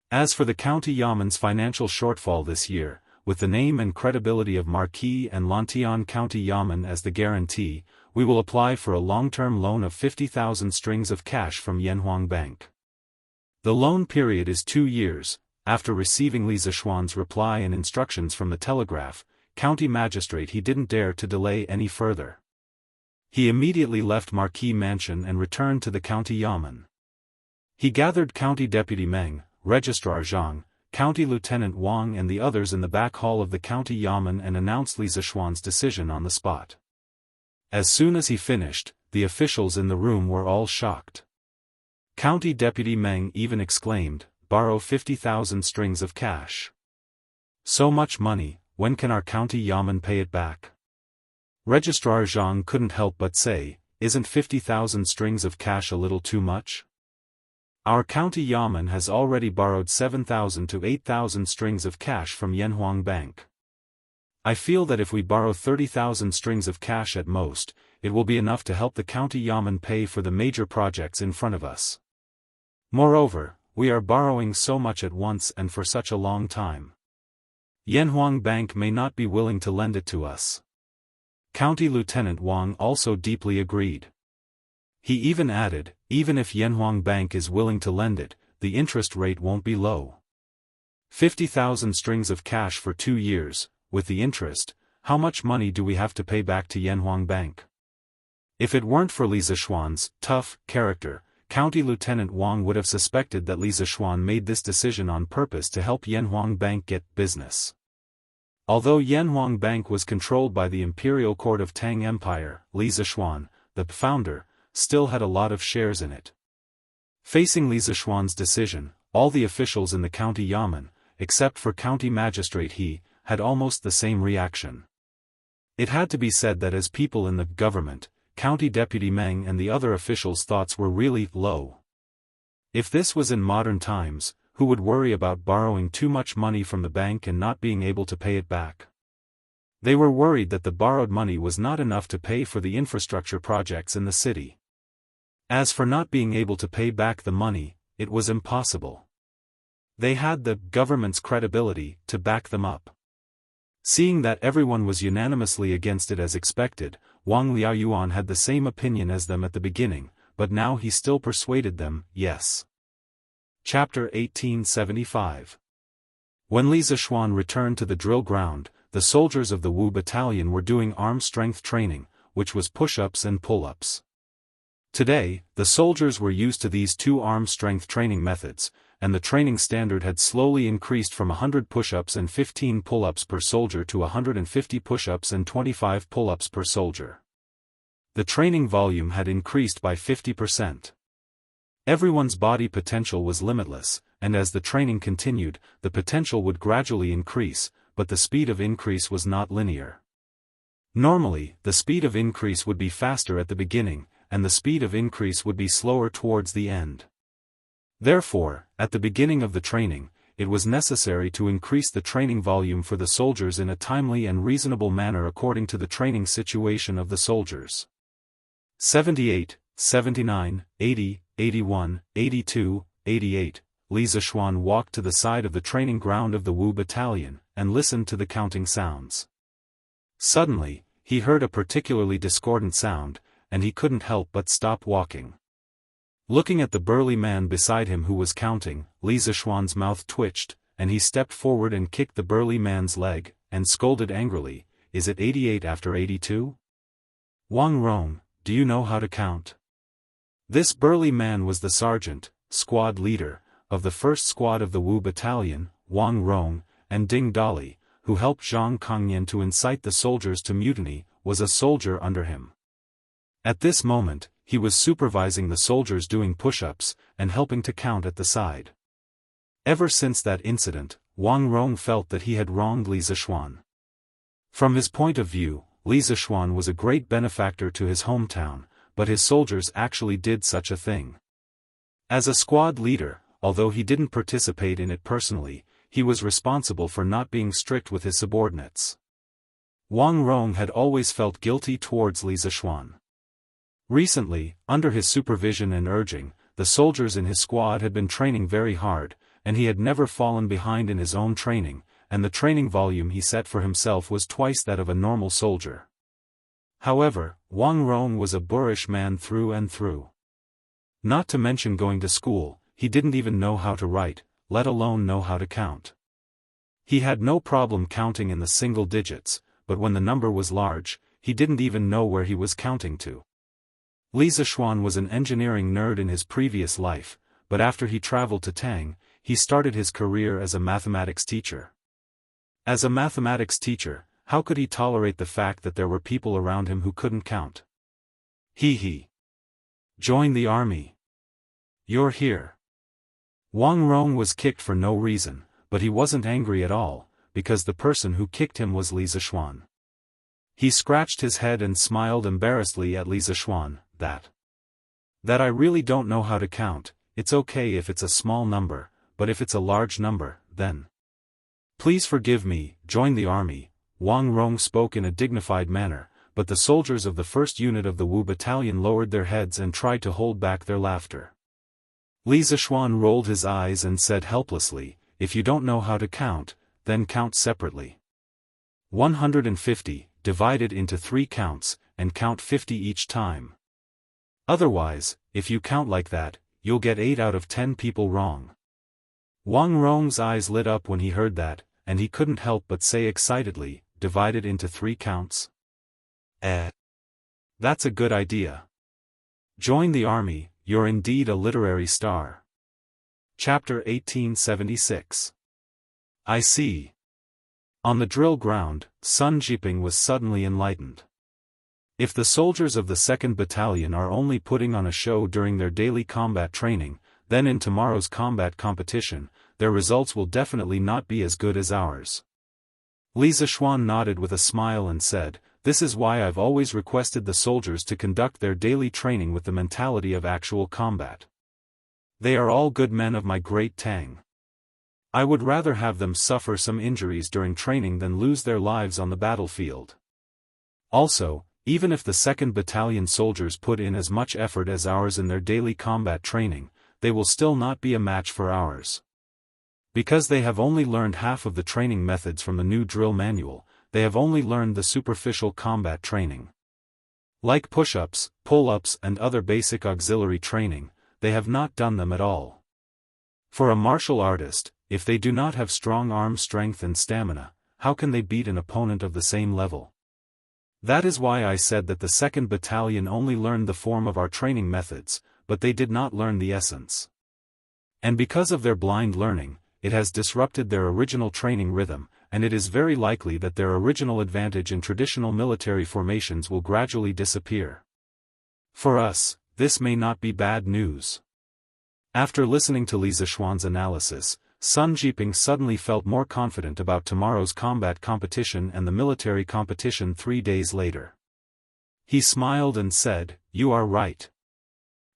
As for the county Yamen's financial shortfall this year, with the name and credibility of Marquis and Lantian County Yamen as the guarantee, we will apply for a long-term loan of 50,000 strings of cash from Yanhuang Bank. The loan period is 2 years. After receiving Li Zishuan's reply and instructions from the telegraph, county magistrate He didn't dare to delay any further. He immediately left Marquis Mansion and returned to the county Yamen. He gathered County Deputy Meng, Registrar Zhang, County Lieutenant Wang and the others in the back hall of the county Yamen and announced Li Zishuan's decision on the spot. As soon as he finished, the officials in the room were all shocked. County Deputy Meng even exclaimed, "Borrow 50,000 strings of cash. So much money, when can our county Yamen pay it back?" Registrar Zhang couldn't help but say, "Isn't 50,000 strings of cash a little too much? Our county Yamen has already borrowed 7,000 to 8,000 strings of cash from Yanhuang Bank. I feel that if we borrow 30,000 strings of cash at most, it will be enough to help the county Yamen pay for the major projects in front of us. Moreover, we are borrowing so much at once and for such a long time. Yanhuang Bank may not be willing to lend it to us." County Lieutenant Wang also deeply agreed. He even added, even if Yanhuang Bank is willing to lend it, the interest rate won't be low. 50,000 strings of cash for 2 years, with the interest, how much money do we have to pay back to Yanhuang Bank? If it weren't for Li Zishuan's tough character, County Lieutenant Wang would have suspected that Li Zishuan made this decision on purpose to help Yanhuang Bank get business. Although Yanhuang Bank was controlled by the Imperial Court of Tang Empire, Li Zishuan, the founder, still had a lot of shares in it. Facing Li Zishuan's decision, all the officials in the county yamen, except for county magistrate He, had almost the same reaction. It had to be said that as people in the government, County Deputy Meng and the other officials' thoughts were really low. If this was in modern times, who would worry about borrowing too much money from the bank and not being able to pay it back? They were worried that the borrowed money was not enough to pay for the infrastructure projects in the city. As for not being able to pay back the money, it was impossible. They had the government's credibility to back them up. Seeing that everyone was unanimously against it as expected, Wang Liaoyuan had the same opinion as them at the beginning, but now he still persuaded them, yes. Chapter 1875. When Li Zishuan returned to the drill ground, the soldiers of the Wu Battalion were doing arm strength training, which was push-ups and pull-ups. Today, the soldiers were used to these 2 arm strength training methods, and the training standard had slowly increased from 100 push-ups and 15 pull-ups per soldier to 150 push-ups and 25 pull-ups per soldier. The training volume had increased by 50%. Everyone's body potential was limitless, and as the training continued, the potential would gradually increase, but the speed of increase was not linear. Normally, the speed of increase would be faster at the beginning, and the speed of increase would be slower towards the end. Therefore, at the beginning of the training, it was necessary to increase the training volume for the soldiers in a timely and reasonable manner according to the training situation of the soldiers. 78, 79, 80, 81, 82, 88, Li Zishuan walked to the side of the training ground of the Wu Battalion, and listened to the counting sounds. Suddenly, he heard a particularly discordant sound, and he couldn't help but stop walking. Looking at the burly man beside him who was counting, Li Zishuan's mouth twitched, and he stepped forward and kicked the burly man's leg, and scolded angrily, "Is it 88 after 82? Wang Rong, do you know how to count?" This burly man was the sergeant, squad leader, of the 1st Squad of the Wu Battalion, Wang Rong, and Ding Dali, who helped Zhang Kongyan to incite the soldiers to mutiny, was a soldier under him. At this moment, he was supervising the soldiers doing push-ups, and helping to count at the side. Ever since that incident, Wang Rong felt that he had wronged Li Zishuan. From his point of view, Li Zishuan was a great benefactor to his hometown, but his soldiers actually did such a thing. As a squad leader, although he didn't participate in it personally, he was responsible for not being strict with his subordinates. Wang Rong had always felt guilty towards Li Zishuan. Recently, under his supervision and urging, the soldiers in his squad had been training very hard, and he had never fallen behind in his own training, and the training volume he set for himself was twice that of a normal soldier. However, Wang Rong was a boorish man through and through. Not to mention going to school, he didn't even know how to write, let alone know how to count. He had no problem counting in the single digits, but when the number was large, he didn't even know where he was counting to. Li Zishuan was an engineering nerd in his previous life, but after he traveled to Tang, he started his career as a mathematics teacher. As a mathematics teacher, how could he tolerate the fact that there were people around him who couldn't count? He. Join the army. You're here. Wang Rong was kicked for no reason, but he wasn't angry at all, because the person who kicked him was Li Zishuan. He scratched his head and smiled embarrassedly at Li Zishuan, that I really don't know how to count. It's okay if it's a small number, but if it's a large number, then please forgive me, join the army. Wang Rong spoke in a dignified manner, but the soldiers of the 1st Unit of the Wu Battalion lowered their heads and tried to hold back their laughter. Li Zishuan rolled his eyes and said helplessly, "If you don't know how to count, then count separately. 150, divided into 3 counts, and count 50 each time." Otherwise, if you count like that, you'll get 8 out of 10 people wrong. Wang Rong's eyes lit up when he heard that, and he couldn't help but say excitedly, divided into 3 counts. That's a good idea. Join the army, you're indeed a literary star. Chapter 1876. I see. On the drill ground, Sun Jiping was suddenly enlightened. If the soldiers of the 2nd Battalion are only putting on a show during their daily combat training, then in tomorrow's combat competition, their results will definitely not be as good as ours. Li Zishuan nodded with a smile and said, "This is why I've always requested the soldiers to conduct their daily training with the mentality of actual combat. They are all good men of my great Tang. I would rather have them suffer some injuries during training than lose their lives on the battlefield. Also, even if the 2nd Battalion soldiers put in as much effort as ours in their daily combat training, they will still not be a match for ours. Because they have only learned half of the training methods from the new drill manual, they have only learned the superficial combat training. Like push-ups, pull-ups and other basic auxiliary training, they have not done them at all. For a martial artist, if they do not have strong arm strength and stamina, how can they beat an opponent of the same level? That is why I said that the 2nd Battalion only learned the form of our training methods, but they did not learn the essence. And because of their blind learning, it has disrupted their original training rhythm, and it is very likely that their original advantage in traditional military formations will gradually disappear. For us, this may not be bad news." After listening to Li Zishuan's analysis, Sun Jiping suddenly felt more confident about tomorrow's combat competition and the military competition 3 days later. He smiled and said, "You are right.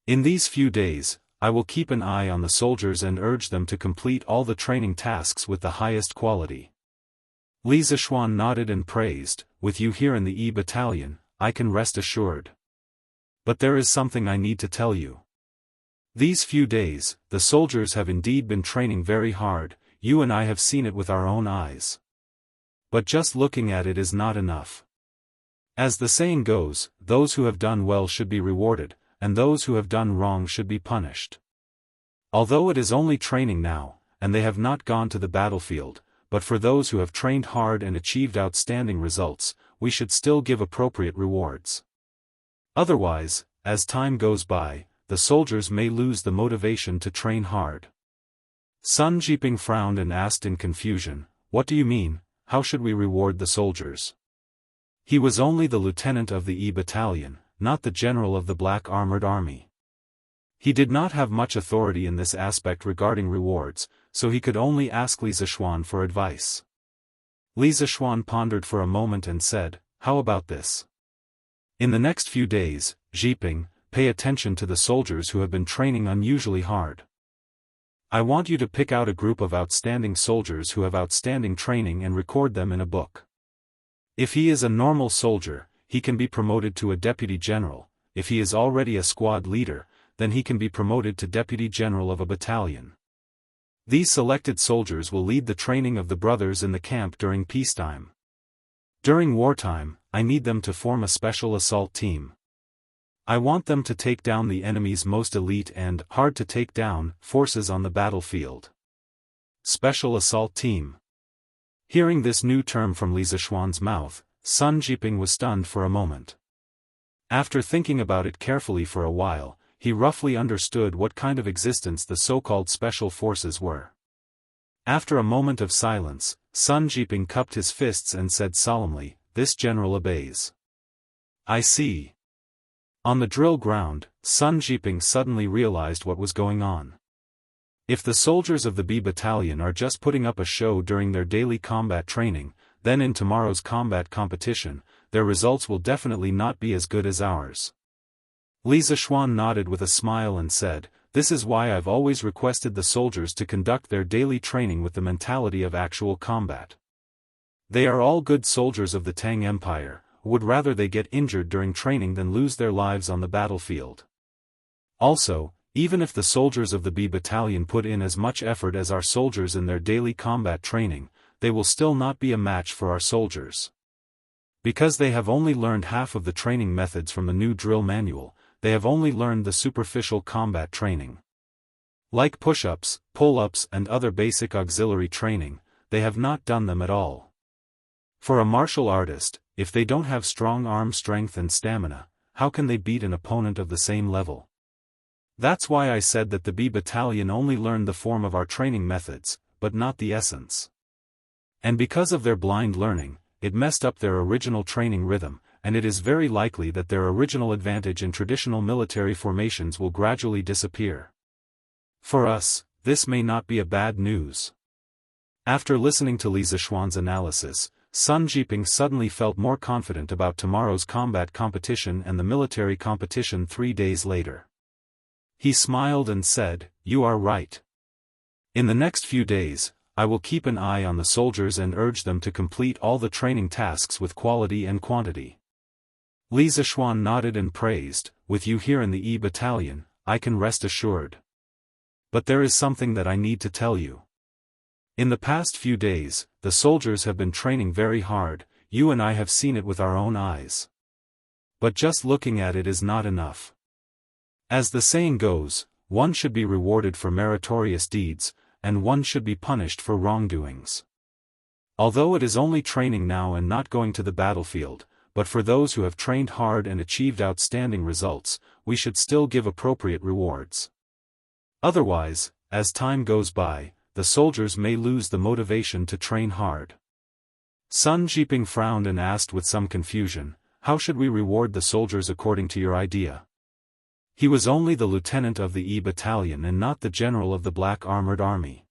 In these few days, I will keep an eye on the soldiers and urge them to complete all the training tasks with the highest quality." Li Zishuan nodded and praised, "With you here in the E Battalion, I can rest assured. But there is something I need to tell you. These few days, the soldiers have indeed been training very hard, you and I have seen it with our own eyes. But just looking at it is not enough. As the saying goes, those who have done well should be rewarded, and those who have done wrong should be punished. Although it is only training now, and they have not gone to the battlefield, but for those who have trained hard and achieved outstanding results, we should still give appropriate rewards. Otherwise, as time goes by, the soldiers may lose the motivation to train hard." Sun Jiping frowned and asked in confusion, "What do you mean, how should we reward the soldiers?" He was only the lieutenant of the E Battalion, not the general of the Black Armored Army. He did not have much authority in this aspect regarding rewards, so he could only ask Li Zishuan for advice. Li Zishuan pondered for a moment and said, "How about this? In the next few days, Jiping, pay attention to the soldiers who have been training unusually hard. I want you to pick out a group of outstanding soldiers who have outstanding training and record them in a book. If he is a normal soldier, he can be promoted to a deputy general. If he is already a squad leader, then he can be promoted to deputy general of a battalion. These selected soldiers will lead the training of the brothers in the camp during peacetime. During wartime, I need them to form a special assault team. I want them to take down the enemy's most elite and hard-to-take-down forces on the battlefield. Special Assault Team." Hearing this new term from Li Zishuan's mouth, Sun Jiping was stunned for a moment. After thinking about it carefully for a while, he roughly understood what kind of existence the so-called special forces were. After a moment of silence, Sun Jiping cupped his fists and said solemnly, "This general obeys." "I see." On the drill ground, Sun Jiping suddenly realized what was going on. If the soldiers of the B Battalion are just putting up a show during their daily combat training, then in tomorrow's combat competition, their results will definitely not be as good as ours. Li Zishuan nodded with a smile and said, "This is why I've always requested the soldiers to conduct their daily training with the mentality of actual combat. They are all good soldiers of the Tang Empire, would rather they get injured during training than lose their lives on the battlefield. Also, even if the soldiers of the B Battalion put in as much effort as our soldiers in their daily combat training, they will still not be a match for our soldiers. Because they have only learned half of the training methods from the new drill manual, they have only learned the superficial combat training. Like push-ups, pull-ups and other basic auxiliary training, they have not done them at all. For a martial artist, if they don't have strong arm strength and stamina, how can they beat an opponent of the same level? That's why I said that the B battalion only learned the form of our training methods, but not the essence. And because of their blind learning, it messed up their original training rhythm, and it is very likely that their original advantage in traditional military formations will gradually disappear. For us, this may not be a bad news. After listening to Li Zishuan's analysis, Sun Jiping suddenly felt more confident about tomorrow's combat competition and the military competition 3 days later. He smiled and said, "You are right. In the next few days, I will keep an eye on the soldiers and urge them to complete all the training tasks with quality and quantity." Li Zishuan nodded and praised, "With you here in the E battalion, I can rest assured. But there is something that I need to tell you. In the past few days, the soldiers have been training very hard, you and I have seen it with our own eyes. But just looking at it is not enough. As the saying goes, one should be rewarded for meritorious deeds, and one should be punished for wrongdoings. Although it is only training now and not going to the battlefield, but for those who have trained hard and achieved outstanding results, we should still give appropriate rewards. Otherwise, as time goes by, the soldiers may lose the motivation to train hard." Sun Jiping frowned and asked with some confusion, "How should we reward the soldiers according to your idea?" He was only the lieutenant of the E battalion and not the general of the Black Armored Army.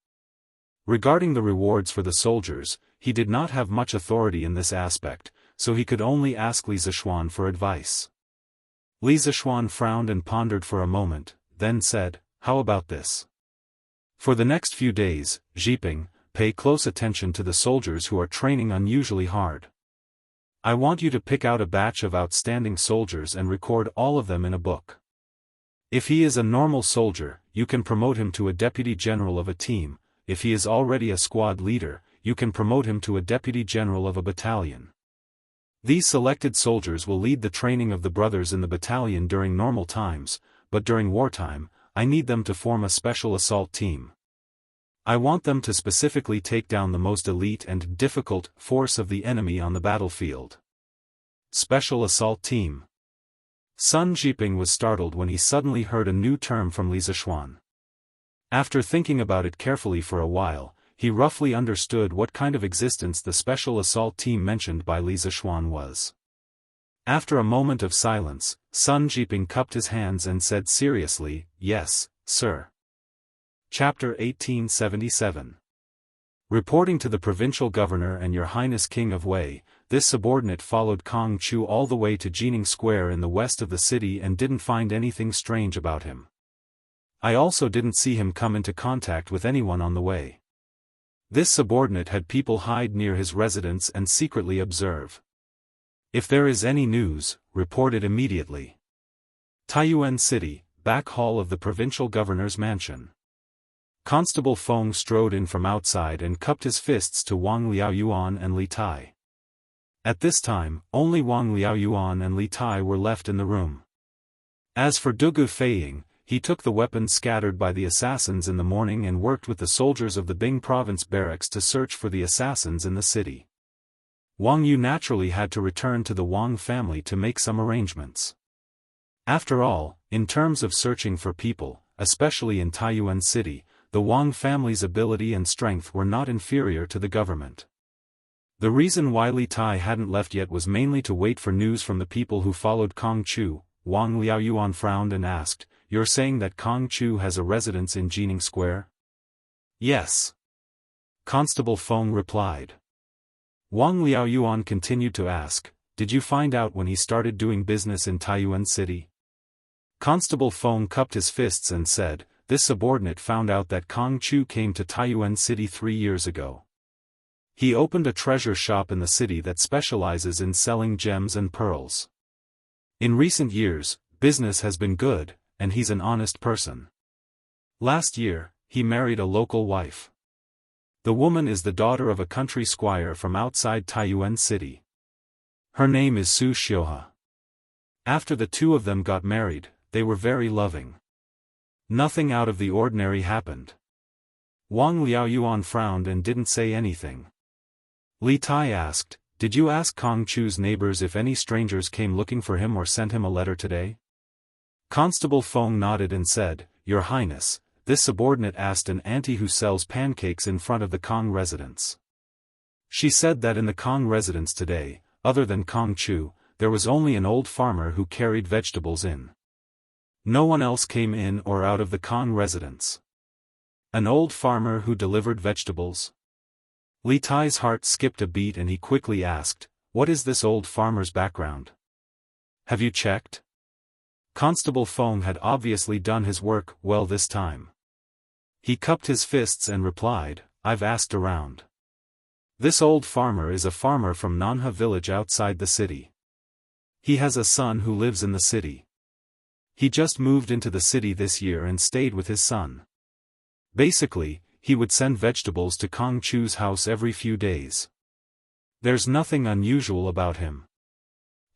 Regarding the rewards for the soldiers, he did not have much authority in this aspect, so he could only ask Li Zishuan for advice. Li Zishuan frowned and pondered for a moment, then said, "How about this? For the next few days, Jiping, pay close attention to the soldiers who are training unusually hard. I want you to pick out a batch of outstanding soldiers and record all of them in a book. If he is a normal soldier, you can promote him to a deputy general of a team. If he is already a squad leader, you can promote him to a deputy general of a battalion. These selected soldiers will lead the training of the brothers in the battalion during normal times, but during wartime, I need them to form a special assault team. I want them to specifically take down the most elite and difficult force of the enemy on the battlefield." Special Assault Team. Sun Jiping was startled when he suddenly heard a new term from Li Zishuan. After thinking about it carefully for a while, he roughly understood what kind of existence the Special Assault Team mentioned by Li Zishuan was. After a moment of silence, Sun Jiping cupped his hands and said seriously, "Yes, sir." Chapter 1877. Reporting to the provincial governor and Your Highness King of Wei, this subordinate followed Kong Chu all the way to Jianghu Square in the west of the city and didn't find anything strange about him. I also didn't see him come into contact with anyone on the way. This subordinate had people hide near his residence and secretly observe. If there is any news, report it immediately. Taiyuan City, back hall of the provincial governor's mansion. Constable Feng strode in from outside and cupped his fists to Wang Liaoyuan and Li Tai. At this time, only Wang Liaoyuan and Li Tai were left in the room. As for Dugu Feiying, he took the weapons scattered by the assassins in the morning and worked with the soldiers of the Bing province barracks to search for the assassins in the city. Wang Yu naturally had to return to the Wang family to make some arrangements. After all, in terms of searching for people, especially in Taiyuan City, the Wang family's ability and strength were not inferior to the government. The reason why Li Tai hadn't left yet was mainly to wait for news from the people who followed Kong Chu. Wang Liaoyuan frowned and asked, "You're saying that Kong Chu has a residence in Jianghu Square?" "Yes." Constable Feng replied. Wang Liaoyuan continued to ask, "Did you find out when he started doing business in Taiyuan City?" Constable Feng cupped his fists and said, "This subordinate found out that Kong Chu came to Taiyuan City 3 years ago. He opened a treasure shop in the city that specializes in selling gems and pearls. In recent years, business has been good, and he's an honest person. Last year, he married a local wife. The woman is the daughter of a country squire from outside Taiyuan City. Her name is Su Xiuha. After the two of them got married, they were very loving. Nothing out of the ordinary happened. Wang Liaoyuan frowned and didn't say anything. Li Tai asked, "Did you ask Kong Chu's neighbors if any strangers came looking for him or sent him a letter today?" Constable Feng nodded and said, "Your Highness, this subordinate asked an auntie who sells pancakes in front of the Kong residence. She said that in the Kong residence today, other than Kong Chu, there was only an old farmer who carried vegetables in. No one else came in or out of the Kong residence." An old farmer who delivered vegetables? Li Tai's heart skipped a beat and he quickly asked, "What is this old farmer's background? Have you checked?" Constable Feng had obviously done his work well this time. He cupped his fists and replied, "I've asked around. This old farmer is a farmer from Nanha village outside the city. He has a son who lives in the city. He just moved into the city this year and stayed with his son. Basically, he would send vegetables to Kong Chu's house every few days. There's nothing unusual about him."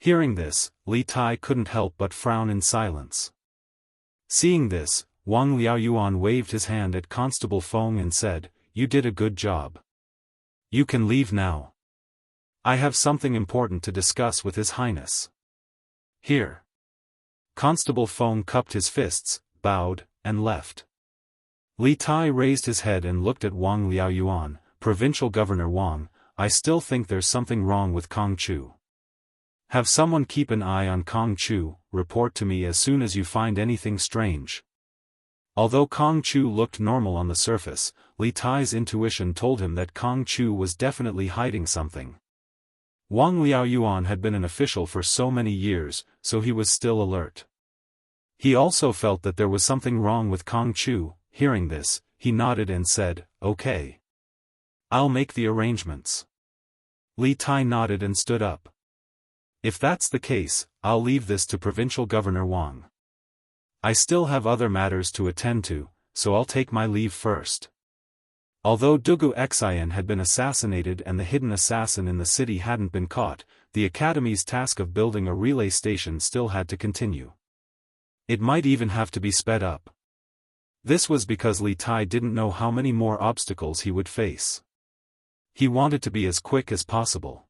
Hearing this, Li Tai couldn't help but frown in silence. Seeing this, Wang Liaoyuan waved his hand at Constable Feng and said, "You did a good job. You can leave now. I have something important to discuss with His Highness." "Here." Constable Feng cupped his fists, bowed, and left. Li Tai raised his head and looked at Wang Liaoyuan. "Provincial Governor Wang, I still think there's something wrong with Kong Chu. Have someone keep an eye on Kong Chu, report to me as soon as you find anything strange." Although Kong Chu looked normal on the surface, Li Tai's intuition told him that Kong Chu was definitely hiding something. Wang Liaoyuan had been an official for so many years, so he was still alert. He also felt that there was something wrong with Kong Chu. Hearing this, he nodded and said, "Okay. I'll make the arrangements." Li Tai nodded and stood up. "If that's the case, I'll leave this to Provincial Governor Wang. I still have other matters to attend to, so I'll take my leave first." Although Dugu Xian had been assassinated and the hidden assassin in the city hadn't been caught, the Academy's task of building a relay station still had to continue. It might even have to be sped up. This was because Li Tai didn't know how many more obstacles he would face. He wanted to be as quick as possible.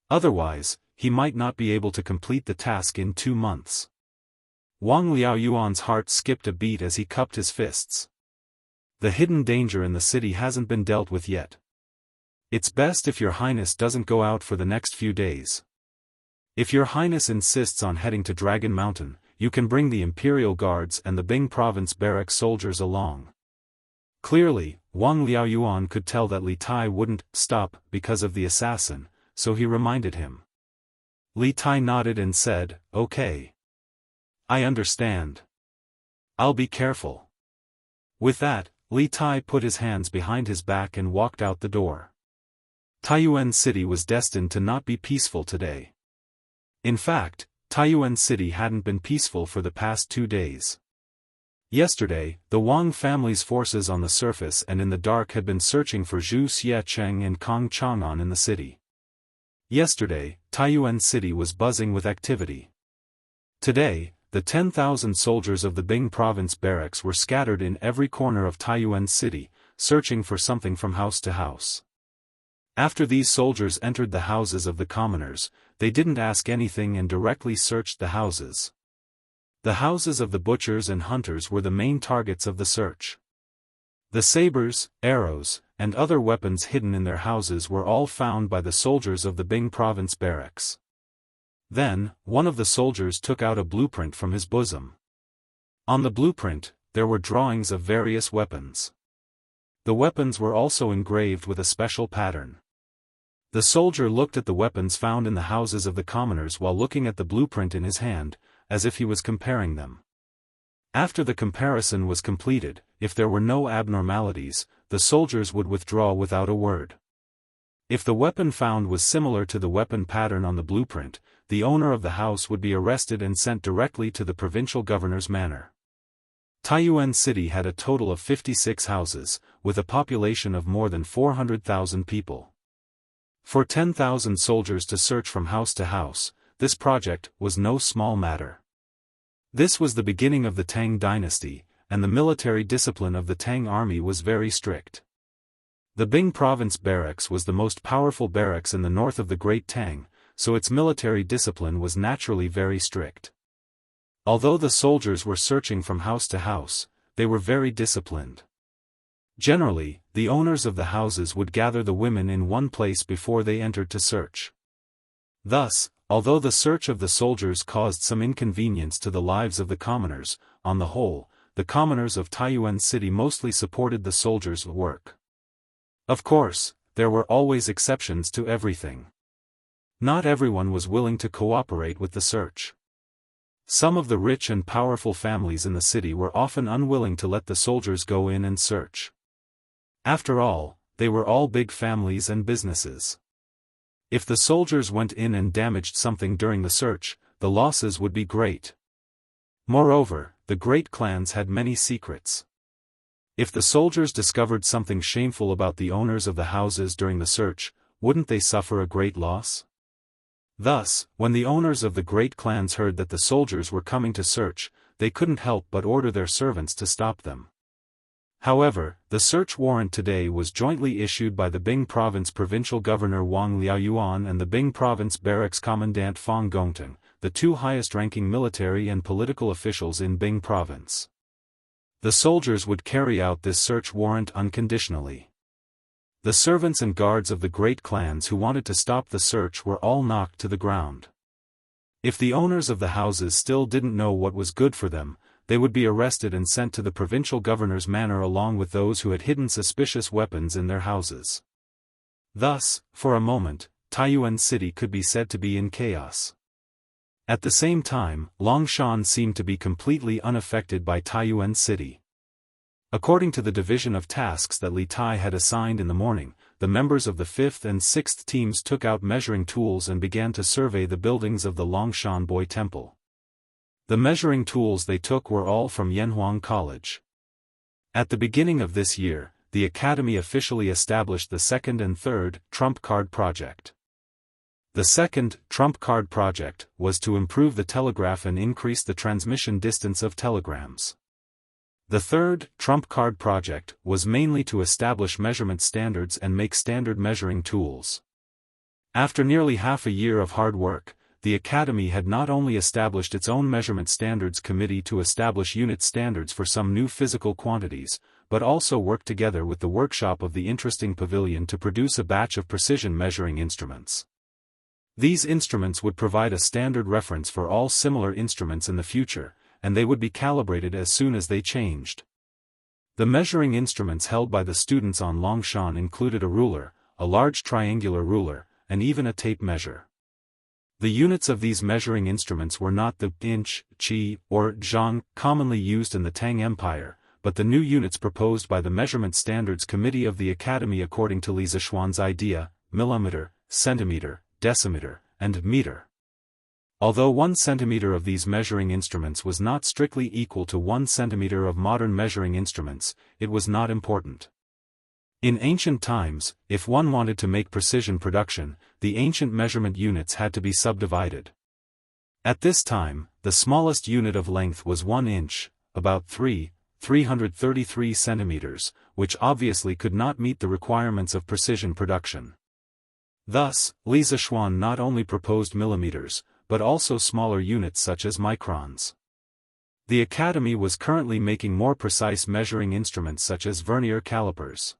Otherwise, he might not be able to complete the task in 2 months. Wang Liaoyuan's heart skipped a beat as he cupped his fists. The hidden danger in the city hasn't been dealt with yet. It's best if Your Highness doesn't go out for the next few days. If Your Highness insists on heading to Dragon Mountain, you can bring the Imperial Guards and the Bing Province barrack soldiers along. Clearly, Wang Liaoyuan could tell that Li Tai wouldn't stop because of the assassin, so he reminded him. Li Tai nodded and said, "Okay. I understand. I'll be careful." With that, Li Tai put his hands behind his back and walked out the door. Taiyuan City was destined to not be peaceful today. In fact, Taiyuan City hadn't been peaceful for the past 2 days. Yesterday, the Wang family's forces on the surface and in the dark had been searching for Zhu Xiecheng and Kong Chang'an in the city. Yesterday, Taiyuan City was buzzing with activity. Today, the 10,000 soldiers of the Bing Province barracks were scattered in every corner of Taiyuan City, searching for something from house to house. After these soldiers entered the houses of the commoners, they didn't ask anything and directly searched the houses. The houses of the butchers and hunters were the main targets of the search. The sabers, arrows, and other weapons hidden in their houses were all found by the soldiers of the Bing Province barracks. Then, one of the soldiers took out a blueprint from his bosom. On the blueprint, there were drawings of various weapons. The weapons were also engraved with a special pattern. The soldier looked at the weapons found in the houses of the commoners while looking at the blueprint in his hand, as if he was comparing them. After the comparison was completed, if there were no abnormalities, the soldiers would withdraw without a word. If the weapon found was similar to the weapon pattern on the blueprint, the owner of the house would be arrested and sent directly to the provincial governor's manor. Taiyuan City had a total of 56 houses, with a population of more than 400,000 people. For 10,000 soldiers to search from house to house, this project was no small matter. This was the beginning of the Tang dynasty, and the military discipline of the Tang army was very strict. The Bing province barracks was the most powerful barracks in the north of the Great Tang, so its military discipline was naturally very strict. Although the soldiers were searching from house to house, they were very disciplined. Generally, the owners of the houses would gather the women in one place before they entered to search. Thus, although the search of the soldiers caused some inconvenience to the lives of the commoners, on the whole, the commoners of Taiyuan City mostly supported the soldiers' work. Of course, there were always exceptions to everything. Not everyone was willing to cooperate with the search. Some of the rich and powerful families in the city were often unwilling to let the soldiers go in and search. After all, they were all big families and businesses. If the soldiers went in and damaged something during the search, the losses would be great. Moreover, the great clans had many secrets. If the soldiers discovered something shameful about the owners of the houses during the search, wouldn't they suffer a great loss? Thus, when the owners of the great clans heard that the soldiers were coming to search, they couldn't help but order their servants to stop them. However, the search warrant today was jointly issued by the Bing Province Provincial Governor Wang Liaoyuan and the Bing Province Barracks Commandant Fang Gongteng, the two highest-ranking military and political officials in Bing Province. The soldiers would carry out this search warrant unconditionally. The servants and guards of the great clans who wanted to stop the search were all knocked to the ground. If the owners of the houses still didn't know what was good for them, they would be arrested and sent to the provincial governor's manor along with those who had hidden suspicious weapons in their houses. Thus, for a moment, Taiyuan City could be said to be in chaos. At the same time, Longshan seemed to be completely unaffected by Taiyuan City. According to the division of tasks that Li Tai had assigned in the morning, the members of the 5th and 6th teams took out measuring tools and began to survey the buildings of the Longshan Boy Temple. The measuring tools they took were all from Yanhuang College. At the beginning of this year, the Academy officially established the 2nd and 3rd Trump Card Project. The 2nd Trump Card Project was to improve the telegraph and increase the transmission distance of telegrams. The 3rd Trump Card Project was mainly to establish measurement standards and make standard measuring tools. After nearly half a year of hard work, the Academy had not only established its own measurement standards committee to establish unit standards for some new physical quantities, but also worked together with the workshop of the interesting pavilion to produce a batch of precision measuring instruments. These instruments would provide a standard reference for all similar instruments in the future, and they would be calibrated as soon as they changed. The measuring instruments held by the students on Longshan included a ruler, a large triangular ruler, and even a tape measure. The units of these measuring instruments were not the inch, chi, or zhang commonly used in the Tang Empire, but the new units proposed by the Measurement Standards Committee of the Academy according to Li Zishuan's idea: millimeter, centimeter, decimeter, and meter. Although 1 centimeter of these measuring instruments was not strictly equal to 1 centimeter of modern measuring instruments, it was not important. In ancient times, if one wanted to make precision production, the ancient measurement units had to be subdivided. At this time, the smallest unit of length was 1 inch, about 333 centimeters, which obviously could not meet the requirements of precision production. Thus, Li Zishuan not only proposed millimeters, but also smaller units such as microns. The Academy was currently making more precise measuring instruments such as vernier calipers.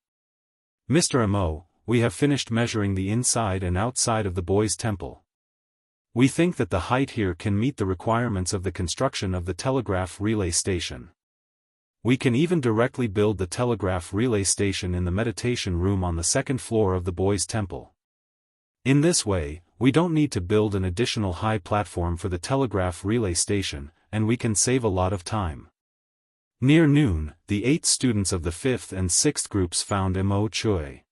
Mr. Mo, we have finished measuring the inside and outside of the boys' temple. We think that the height here can meet the requirements of the construction of the telegraph relay station. We can even directly build the telegraph relay station in the meditation room on the 2nd floor of the boys' temple. In this way, we don't need to build an additional high platform for the telegraph relay station, and we can save a lot of time. Near noon, the 8 students of the 5th and 6th groups found Mo Chui.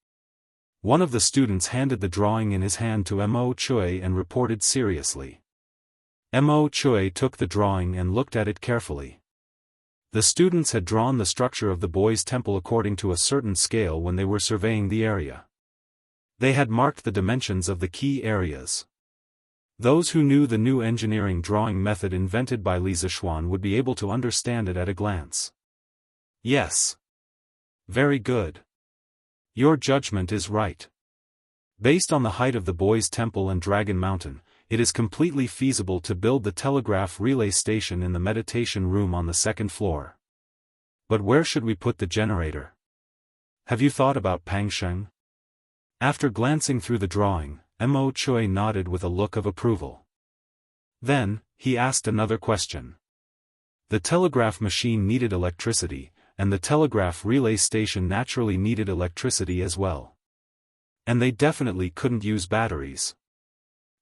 One of the students handed the drawing in his hand to Mo Chui and reported seriously. Mo Chui took the drawing and looked at it carefully. The students had drawn the structure of the boys' temple according to a certain scale when they were surveying the area. They had marked the dimensions of the key areas. Those who knew the new engineering drawing method invented by Li Zixuan would be able to understand it at a glance. Yes. Very good. Your judgment is right. Based on the height of the Boys' Temple and Dragon Mountain, it is completely feasible to build the telegraph relay station in the meditation room on the second floor. But where should we put the generator? Have you thought about Pangsheng? After glancing through the drawing, Mo Chui nodded with a look of approval. Then, he asked another question. The telegraph machine needed electricity, and the telegraph relay station naturally needed electricity as well. And they definitely couldn't use batteries.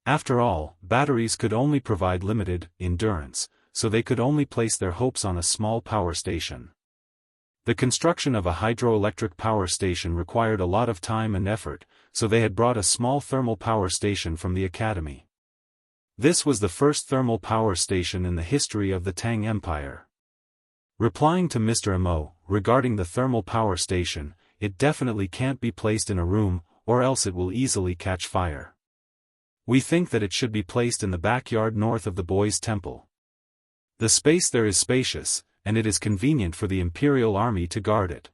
After all, batteries could only provide limited endurance, so they could only place their hopes on a small power station. The construction of a hydroelectric power station required a lot of time and effort, so they had brought a small thermal power station from the academy. This was the first thermal power station in the history of the Tang Empire. Replying to Mr. Mo, regarding the thermal power station, it definitely can't be placed in a room, or else it will easily catch fire. We think that it should be placed in the backyard north of the Boys' Temple. The space there is spacious, and it is convenient for the Imperial Army to guard it.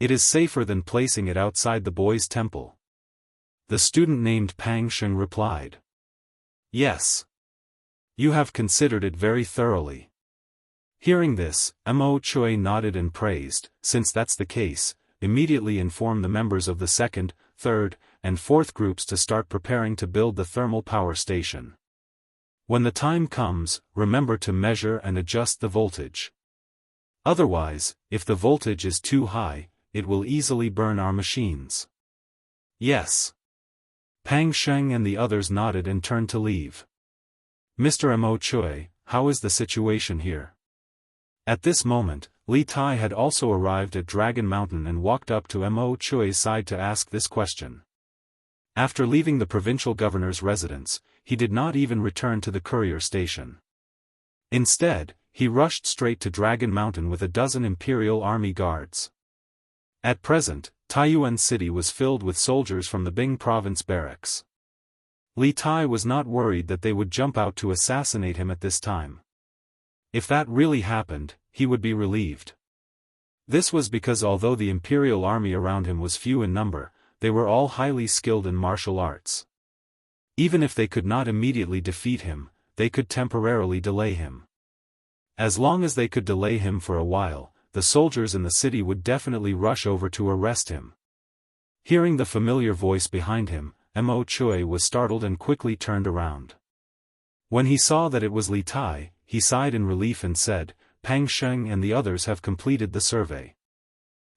It is safer than placing it outside the Boys' Temple. The student named Pang Sheng replied. Yes. You have considered it very thoroughly. Hearing this, Mo Chui nodded and praised, since that's the case, immediately inform the members of the second, third, and fourth groups to start preparing to build the thermal power station. When the time comes, remember to measure and adjust the voltage. Otherwise, if the voltage is too high, it will easily burn our machines. Yes. Pang Sheng and the others nodded and turned to leave. Mr. Mo Chui, how is the situation here? At this moment, Li Tai had also arrived at Dragon Mountain and walked up to Mo Chui's side to ask this question. After leaving the provincial governor's residence, he did not even return to the courier station. Instead, he rushed straight to Dragon Mountain with a dozen Imperial Army guards. At present, Taiyuan City was filled with soldiers from the Bing Province barracks. Li Tai was not worried that they would jump out to assassinate him at this time. If that really happened, he would be relieved. This was because although the Imperial Army around him was few in number, they were all highly skilled in martial arts. Even if they could not immediately defeat him, they could temporarily delay him. As long as they could delay him for a while, the soldiers in the city would definitely rush over to arrest him. Hearing the familiar voice behind him, Mo Chui was startled and quickly turned around. When he saw that it was Li Tai, he sighed in relief and said, Pang Sheng and the others have completed the survey.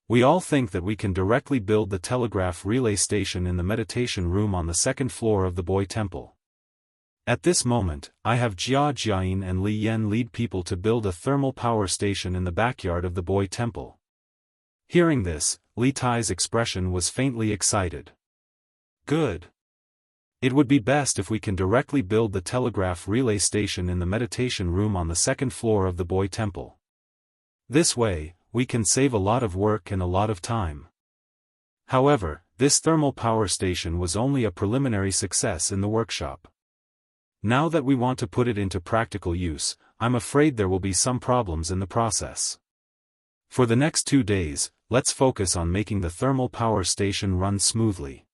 We all think that we can directly build the telegraph relay station in the meditation room on the second floor of the Boy Temple. At this moment, I have Jia Jiayin and Li Yan lead people to build a thermal power station in the backyard of the Boy Temple. Hearing this, Li Tai's expression was faintly excited. Good. It would be best if we can directly build the telegraph relay station in the meditation room on the second floor of the Boy Temple. This way, we can save a lot of work and a lot of time. However, this thermal power station was only a preliminary success in the workshop. Now that we want to put it into practical use, I'm afraid there will be some problems in the process. For the next 2 days, let's focus on making the thermal power station run smoothly.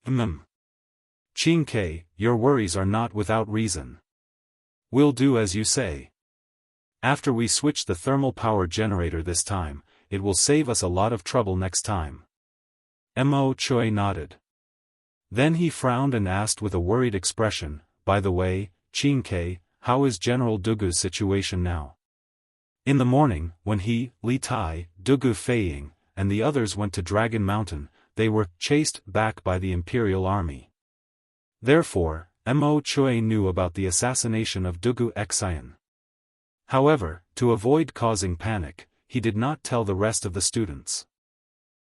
Qing Ke, your worries are not without reason. We'll do as you say. After we switch the thermal power generator this time, it will save us a lot of trouble next time. Mo Chui nodded. Then he frowned and asked with a worried expression, by the way, Qing Ke, how is General Dugu's situation now? In the morning, when he, Li Tai, Dugu Feiying, and the others went to Dragon Mountain, they were chased back by the Imperial Army. Therefore, Mo Chui knew about the assassination of Dugu Xian. However, to avoid causing panic, he did not tell the rest of the students.